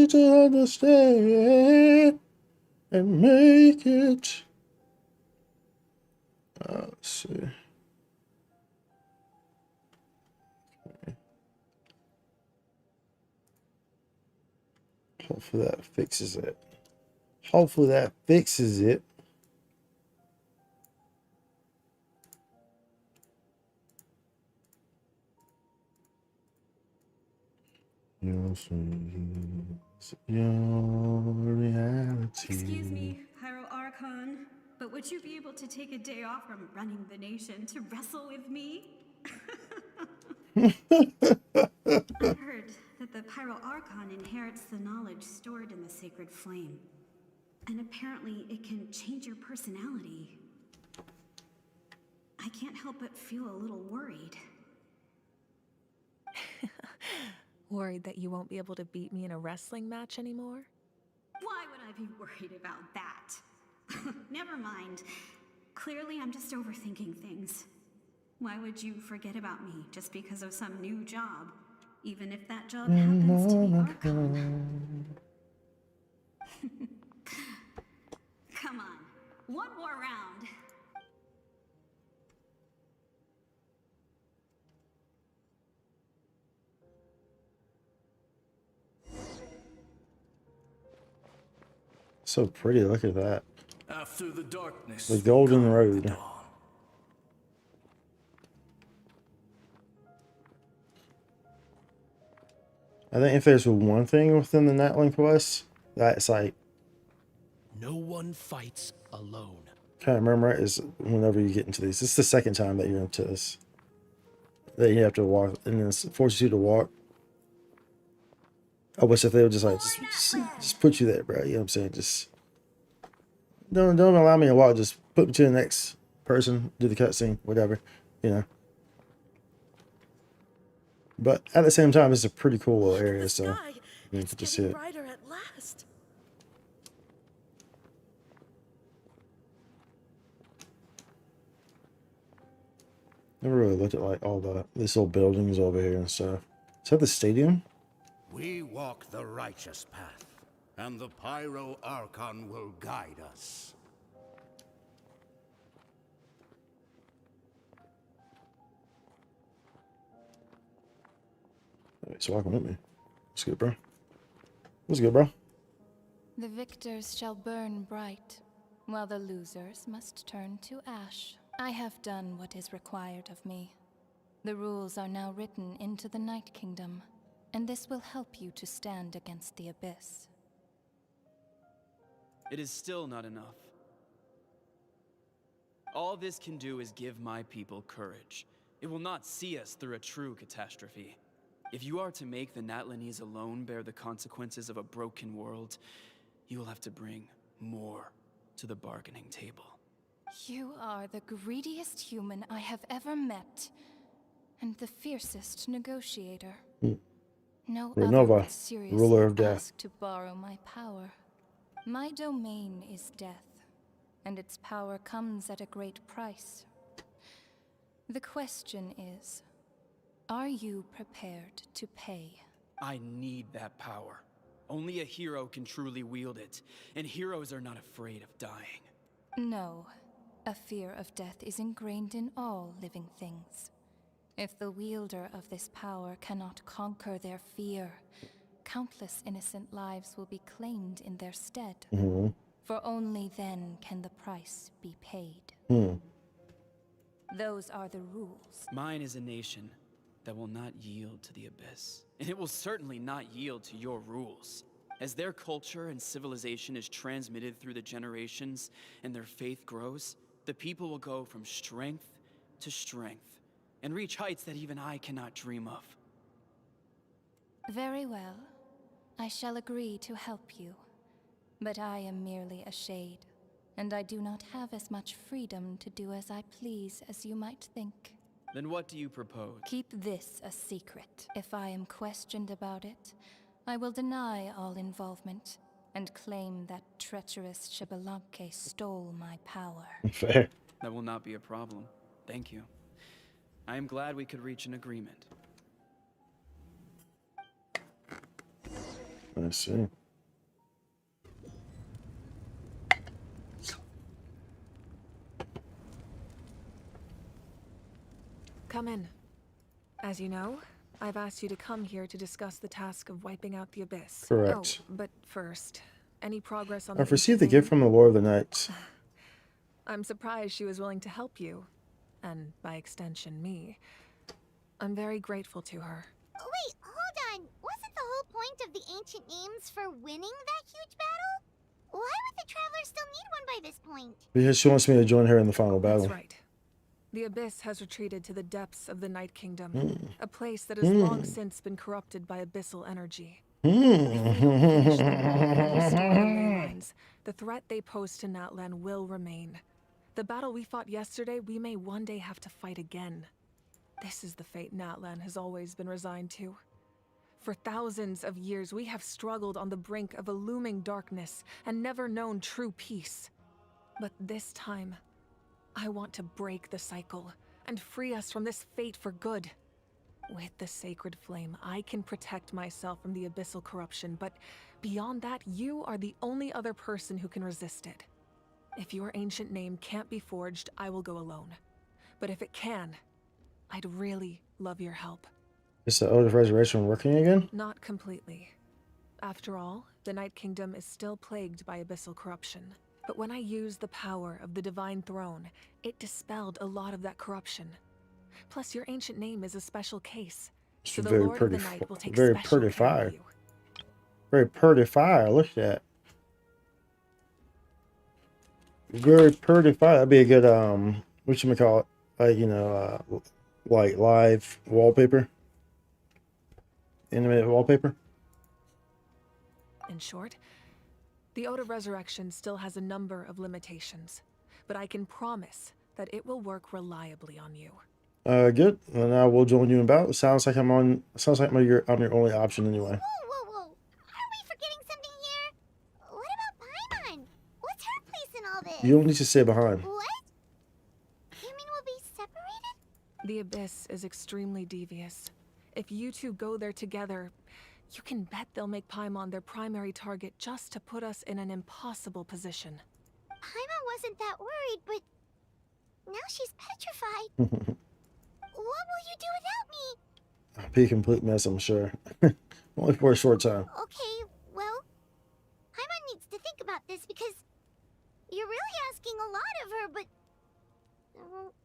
to understand and make it. Let's see. Okay. Hopefully that fixes it. Hopefully that fixes it. Your reality. Excuse me, Pyro Archon, but would you be able to take a day off from running the nation to wrestle with me? I heard that the Pyro Archon inherits the knowledge stored in the sacred flame. And apparently it can change your personality. I can't help but feel a little worried. Worried that you won't be able to beat me in a wrestling match anymore? Why would I be worried about that? Never mind. Clearly I'm just overthinking things. Why would you forget about me just because of some new job? Even if that job happens to be Archon. Come on, one more round. So pretty, look at that. After the darkness, The golden road. I think if there's one thing within the Natlink quest, that's like no one fights alone. Can't remember it, is whenever you get into these. This is the second time that you're into this. That you have to walk, and it forces you to walk. I wish if they would just like just put you there, bro. You know what I'm saying? Just don't allow me to walk. Just put me to the next person, do the cutscene, whatever, you know. But at the same time, it's a pretty cool little area, so you can just see it. Brighter at last. Never really looked at like all these little buildings over here and stuff. Is that the stadium? We walk the righteous path, and the Pyro Archon will guide us. Alright, so walking with me. What's good, bro? What's good, bro? The victors shall burn bright, while the losers must turn to ash. I have done what is required of me. The rules are now written into the Night Kingdom, and this will help you to stand against the Abyss. It is still not enough. All this can do is give my people courage. It will not see us through a true catastrophe. If you are to make the Natlanese alone bear the consequences of a broken world, you will have to bring more to the bargaining table. You are the greediest human I have ever met, and the fiercest negotiator. No other Renova, would seriously ruler of death. ask to borrow my power. My domain is death, and its power comes at a great price. The question is, are you prepared to pay? I need that power. Only a hero can truly wield it, and heroes are not afraid of dying. No, a fear of death is ingrained in all living things. If the wielder of this power cannot conquer their fear, countless innocent lives will be claimed in their stead. For only then can the price be paid. Those are the rules. Mine is a nation that will not yield to the Abyss. And it will certainly not yield to your rules. As their culture and civilization is transmitted through the generations and their faith grows, the people will go from strength to strength and reach heights that even I cannot dream of. Very well. I shall agree to help you. But I am merely a shade, and I do not have as much freedom to do as I please as you might think. Then what do you propose? Keep this a secret. If I am questioned about it, I will deny all involvement and claim that treacherous Xbalanque stole my power. Fair. That will not be a problem. Thank you. I am glad we could reach an agreement. I see. Come in. As you know, I've asked you to come here to discuss the task of wiping out the Abyss. Correct. Oh, but first, any progress on I've the received the ancient gift from the Lord of the Knights. I'm surprised she was willing to help you, and by extension, me. I'm very grateful to her. Wait, hold on. Wasn't the whole point of the ancient names for winning that huge battle? Why would the Traveler still need one by this point? Because she wants me to join her in the final battle. That's right. The Abyss has retreated to the depths of the Night Kingdom, a place that has long since been corrupted by abyssal energy. If we don't finish the battle and restore the ley lines, the threat they pose to Natlan will remain. The battle we fought yesterday, we may one day have to fight again. This is the fate Natlan has always been resigned to. For thousands of years, we have struggled on the brink of a looming darkness and never known true peace. But this time, I want to break the cycle and free us from this fate for good. With the sacred flame, I can protect myself from the abyssal corruption, but beyond that, you are the only other person who can resist it. If your ancient name can't be forged, I will go alone. But if it can, I'd really love your help. Is the Ode of Resurrection working again? Not completely. After all, the Night Kingdom is still plagued by abyssal corruption. But when I used the power of the Divine Throne, it dispelled a lot of that corruption. Plus, your ancient name is a special case. So the Lord of the Night will take special care of you. Very pretty fire. Look at that. Very pretty fire. That'd be a good whatchamacallit, like, you know, like live wallpaper. Animated wallpaper. In short, the Ode of Resurrection still has a number of limitations, but I can promise that it will work reliably on you. Good. And I will join you in battle. Sounds like I'm I'm your only option anyway. Whoa. Are we forgetting something here? What about Paimon? What's her place in all this? You don't need to stay behind. What? You mean we'll be separated? The Abyss is extremely devious. If you two go there together, you can bet they'll make Paimon their primary target just to put us in an impossible position. Paimon wasn't that worried, but now she's petrified. What will you do without me? Be a complete mess, I'm sure. Only for a short time. Okay, well, Paimon needs to think about this because you're really asking a lot of her, but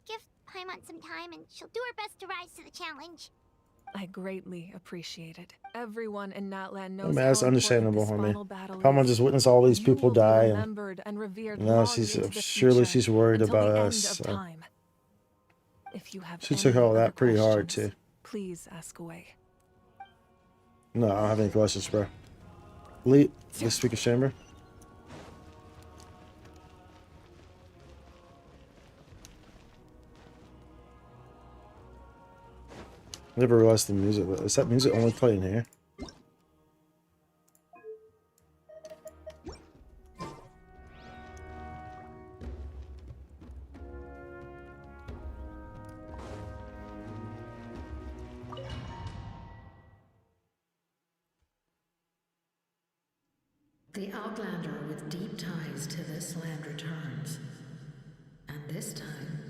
give Paimon some time and she'll do her best to rise to the challenge. I greatly appreciate it. Everyone in Natlan I knows mean, that's how important understandable. this I mean, final battle Paimon is. just witnessed all these You people will be die, and remembered and revered now long she's into the surely future, she's worried until about the us. end of So. time. If you have She took any all other that pretty hard questions, too. please ask away. No, I don't have any questions, bro. Lee, the speaker chamber. Never realized the music. Is that music only playing here? The Outlander with deep ties to this land returns. And this time,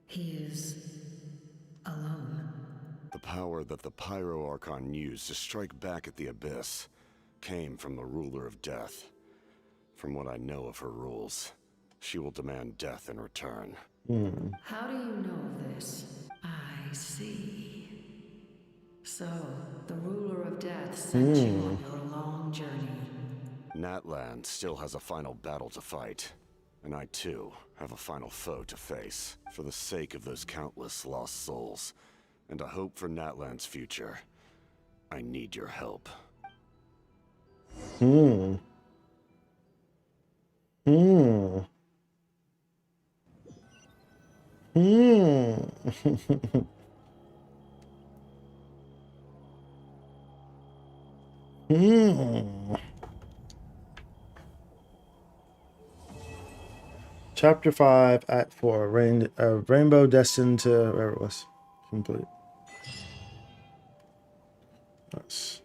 he is alone. The power that the Pyro Archon used to strike back at the Abyss came from the Ruler of Death. From what I know of her rules, she will demand death in return. How do you know this? I see. So, the Ruler of Death sent you on your long journey. Natlan still has a final battle to fight, and I too have a final foe to face, for the sake of those countless lost souls, and a hope for Natlan's future. I need your help. Chapter 5, Act 4, Rainbow Destined to wherever it was. Complete. Nice.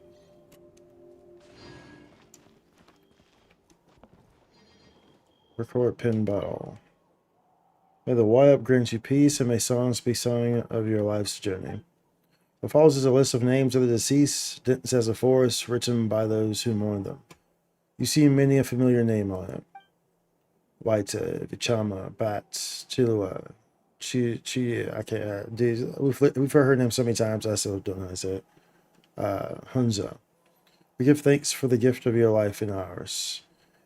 Record pin battle. May the Y-Up grant you peace, and may songs be sung of your life's journey. What follows is a list of names of the deceased, dense as a forest, written by those who mourn them. You see many a familiar name on it. Waita, Vichama, Bats, Chilua, Chi, I can't, dude, we've heard her name so many times, I still don't know how to say it. Hunza. We give thanks for the gift of your life and ours,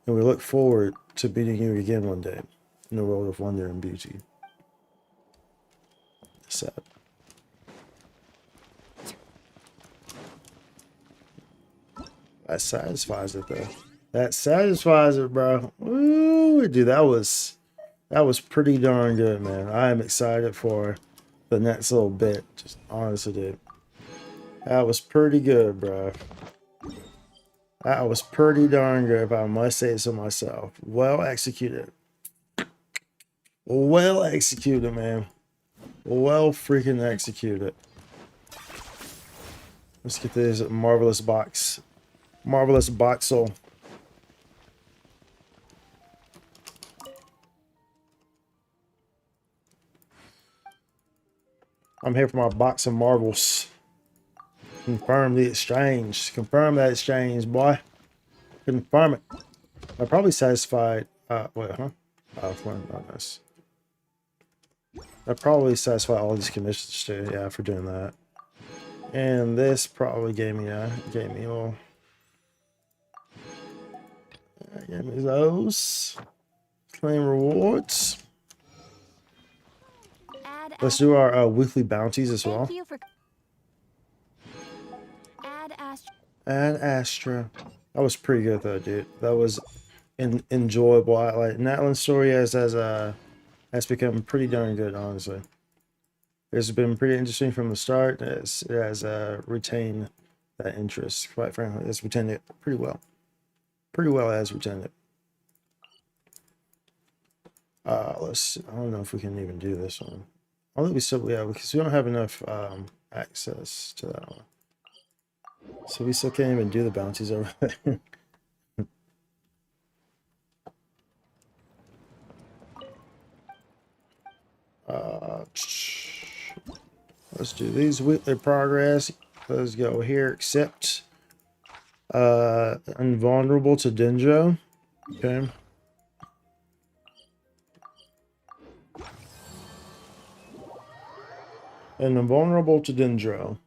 and we look forward to meeting you again one day in a world of wonder and beauty. Sad. That satisfies it though. That satisfies it, bro. Ooh, dude, that was pretty darn good, man. I am excited for the next little bit. Just honestly, dude. That was pretty good, bro. That was pretty darn good, if I must say so myself. Well executed. Well executed, man. Well freaking executed. Let's get this marvelous box. Marvelous boxel. I'm here for my box of marbles. Confirm the exchange. Confirm that exchange, boy. Confirm it. I'm probably satisfied. Wait, huh? Oh, fine. Oh, nice. I probably satisfy all these commissions too. Yeah, for doing that. And this probably gave me all. Gave me those. Claim rewards. Let's do our weekly bounties as well. Thank you for Add Astra. That was pretty good though, dude. That was enjoyable. Like Natlan's story has become pretty darn good, honestly. It's been pretty interesting from the start. It has retained that interest. Quite frankly, it's retained it pretty well. Pretty well has retained it. Let's see. I don't know if we can even do this one. I think we still, yeah, because we don't have enough access to that one. So we still can't even do the bounties over there. Let's do these weekly progress. Let's go here. Accept invulnerable to Denjo. Okay. And invulnerable to Dendro.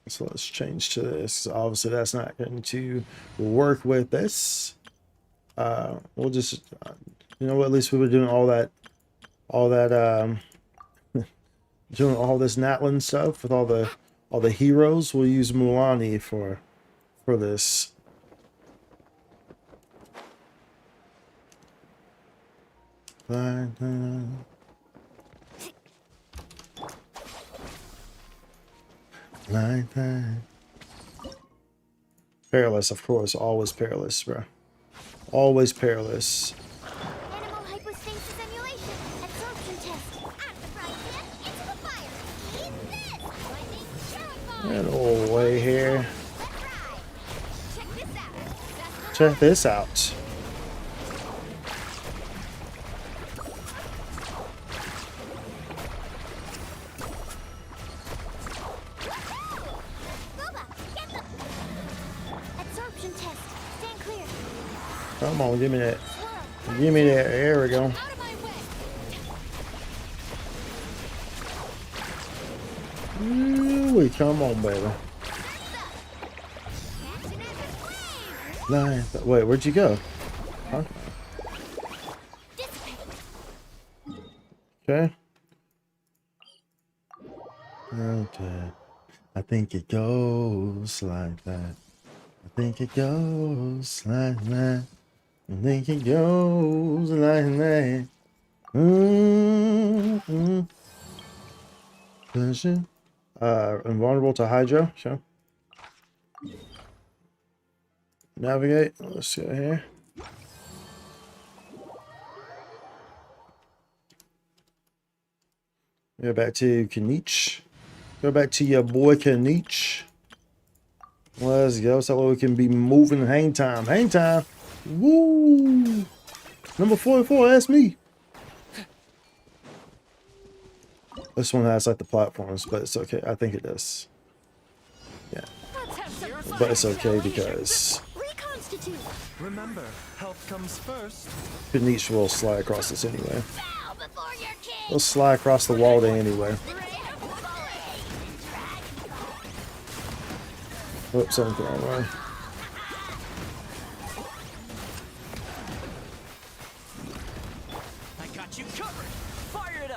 So let's change to this. Obviously, that's not going to work with this. We'll just, you know what? At least we were doing all that, doing all this Natlan stuff with all the heroes. We'll use Mulani for this. Perilous, of course. Always perilous, bro. Always perilous. Animal hypostasis emulation. Absorption test. Out of the frying pan, into the fire. Eat this! Lightning terrifying. Get away here. Check this out. Check this out. Absorption test. Stand clear. Come on, give me that. Give me that. There we go. Ooh, come on, baby. Wait, where'd you go? Huh? Okay. Okay. I think it goes like that. I think it goes like that. I think it goes like that. Vision. Invulnerable to Hydro. Sure. Navigate. Let's go here. Go back to Kanich. Go back to your boy Kanich. Let's go. So we can be moving. Hang time. Hang time. Woo! Number 44. Ask me. This one has like the platforms, but it's okay. I think it does. Yeah. But it's okay because Remember, health comes first. Kanich will slide across this anyway. He'll slide across the wall there anyway. Oops, something wrong way.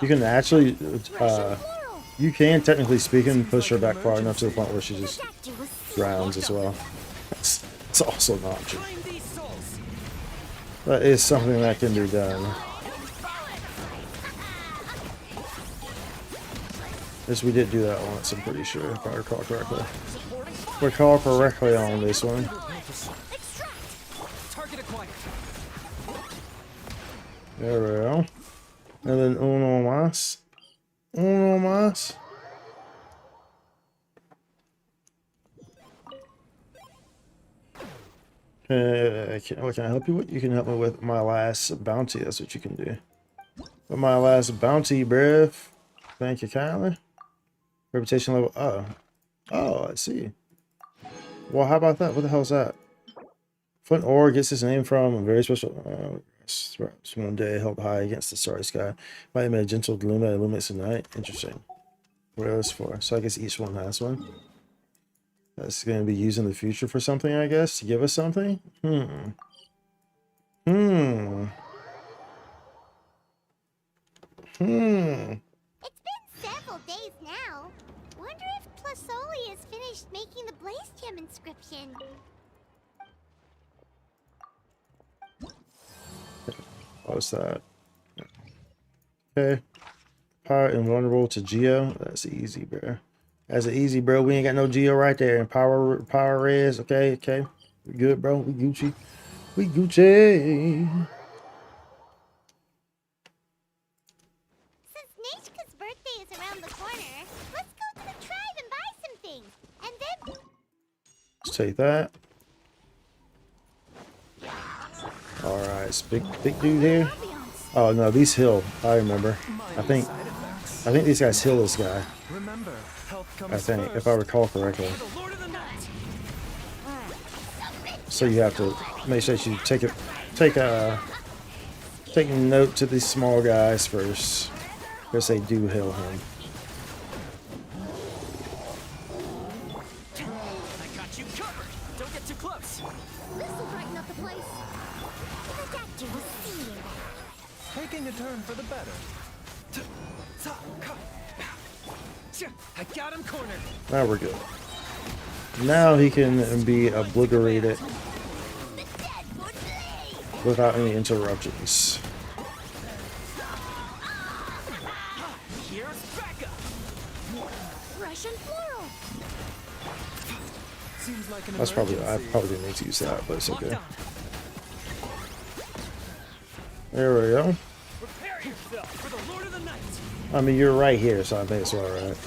You can actually, you can technically speaking push her back far enough to the point where she just drowns as well. It's also an option. That is something that can be done. Yes, we did do that once, I'm pretty sure, if I recall correctly. Recall correctly on this one. There we go. And then uno más. Uno más. What can I help you with? You can help me with my last bounty. That's what you can do. With my last bounty, bruv. Thank you kindly. Reputation level. Oh, I see. Well, how about that? What the hell is that? Flint ore gets his name from a very special. One day held high against the starry sky. Might emit a gentle gloom that illuminates the night. Interesting. What are those for? So I guess each one has one. That's going to be used in the future for something, I guess. To give us something? It's been several days now. Wonder if Plasoli has finished making the Blaze Gem inscription. What's that? Okay. Power invulnerable to Geo. That's easy, bro. That's easy, bro. We ain't got no Geo right there. And power res. Okay. We good, bro. We Gucci. We Gucci. Since around the corner. Let's go to the tribe and buy some things. And then... Let's take that. Alright, it's big dude here. Oh no, these heal. I remember. I think these guys heal this guy. Remember, health comes I think, first. if I recall correctly. So you have to make sure you take note to these small guys first, because they do heal him. I got you covered. Don't get too close. This'll brighten up the place. The doctor will see you. Taking a turn for the better. I got him cornered. Now we're good. Now he can be obliterated without any interruptions. Here's Becca. Russian floral. Seems like an I probably emergency. didn't need to use that, but it's okay. There we go. Prepare yourself for the Lord of the Night. I mean, you're right here, so I think it's alright.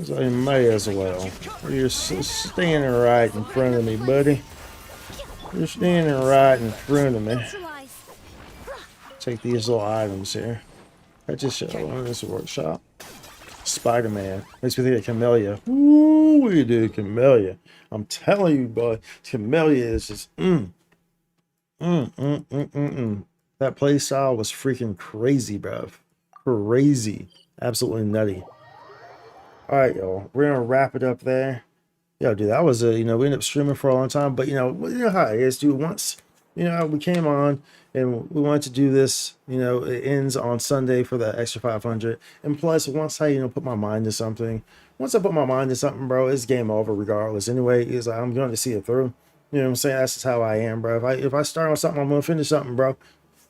So you may as well. You're standing right in front of me, buddy. You're standing right in front of me. Take these little items here. I just showed in this workshop. Spider-Man. Makes me think of Camellia. Ooh, we do Camellia. I'm telling you, boy, Camellia is just That play style was freaking crazy, bruv. Crazy. Absolutely nutty. Alright, y'all. We're gonna wrap it up there. Yo, dude, that was we ended up streaming for a long time, but you know how it is, dude. Once, we came on and we wanted to do this, it ends on Sunday for the extra 500. And plus, once I, put my mind to something, bro, it's game over regardless. Anyway, it's like, I'm going to see it through. You know what I'm saying? That's just how I am, bro. If I start on something, I'm going to finish something, bro.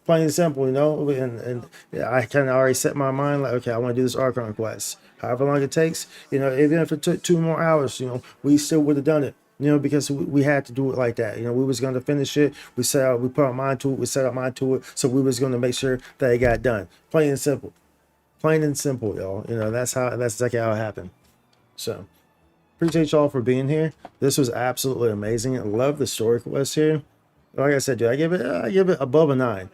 Plain and simple, and yeah, I kind of already set my mind, like, okay, I want to do this Archon quest. However long it takes, even if it took 2 more hours, we still would have done it, because we had to do it like that. We was going to finish it. We put our mind to it. We set our mind to it. So we was going to make sure that it got done. Plain and simple. Plain and simple, y'all. That's exactly how it happened. So appreciate y'all for being here. This was absolutely amazing. I love the story quest here. Like I said, dude, I give it above a 9.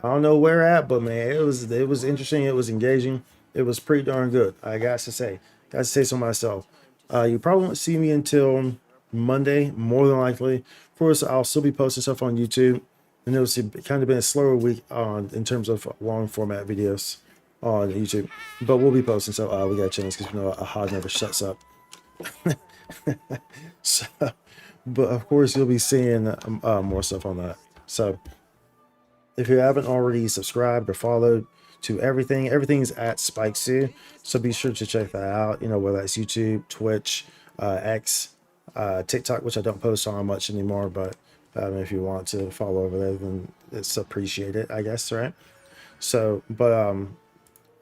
I don't know where at, but man, it was interesting. It was engaging. It was pretty darn good. I got to say so myself. You probably won't see me until Monday, more than likely. Of course, I'll still be posting stuff on YouTube, and it's kind of been a slower week in terms of long format videos on YouTube. But we'll be posting, so we got a chance because a hog never shuts up. So, but of course, you'll be seeing more stuff on that. So, if you haven't already subscribed or followed to everything's at Spikesue. So be sure to check that out. Whether that's YouTube, Twitch, X, TikTok, which I don't post on much anymore, but if you want to follow over there, then it's appreciated, I guess, right? So, but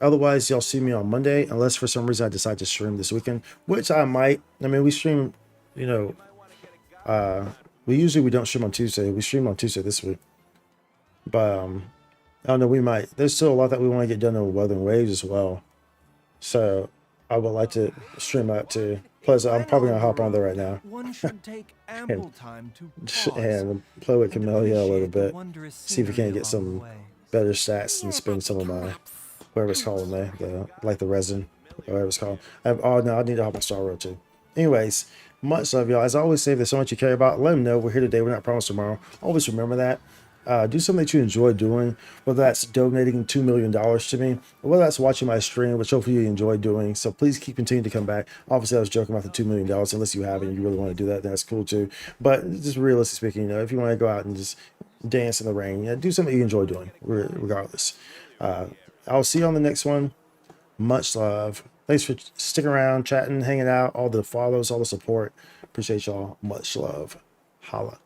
otherwise, y'all see me on Monday, unless for some reason I decide to stream this weekend, which I might. I mean, we stream, we don't stream on Tuesday. We stream on Tuesday this week. But I don't know, we might. There's still a lot that we want to get done in Weather and Waves as well. So I would like to stream that too. Plus, I'm probably gonna hop on there right now. One should take ample time to pause, and play with Camellia a little bit. See if we can get some better stats and spend some of my whatever it's called there, the resin, whatever it's called. Oh no, I need to hop on Star Road too. Anyways, much love, y'all. As I always say, if there's so much you care about, let them know. We're here today. We're not promised tomorrow. Always remember that. Do something that you enjoy doing, whether that's donating $2 million to me, or whether that's watching my stream, which hopefully you enjoy doing. So please continue to come back. Obviously, I was joking about the $2 million. Unless you haven't, you really want to do that, that's cool too. But just realistically speaking, if you want to go out and just dance in the rain, do something you enjoy doing, regardless. I'll see you on the next one. Much love. Thanks for sticking around, chatting, hanging out, all the follows, all the support. Appreciate y'all. Much love. Holla.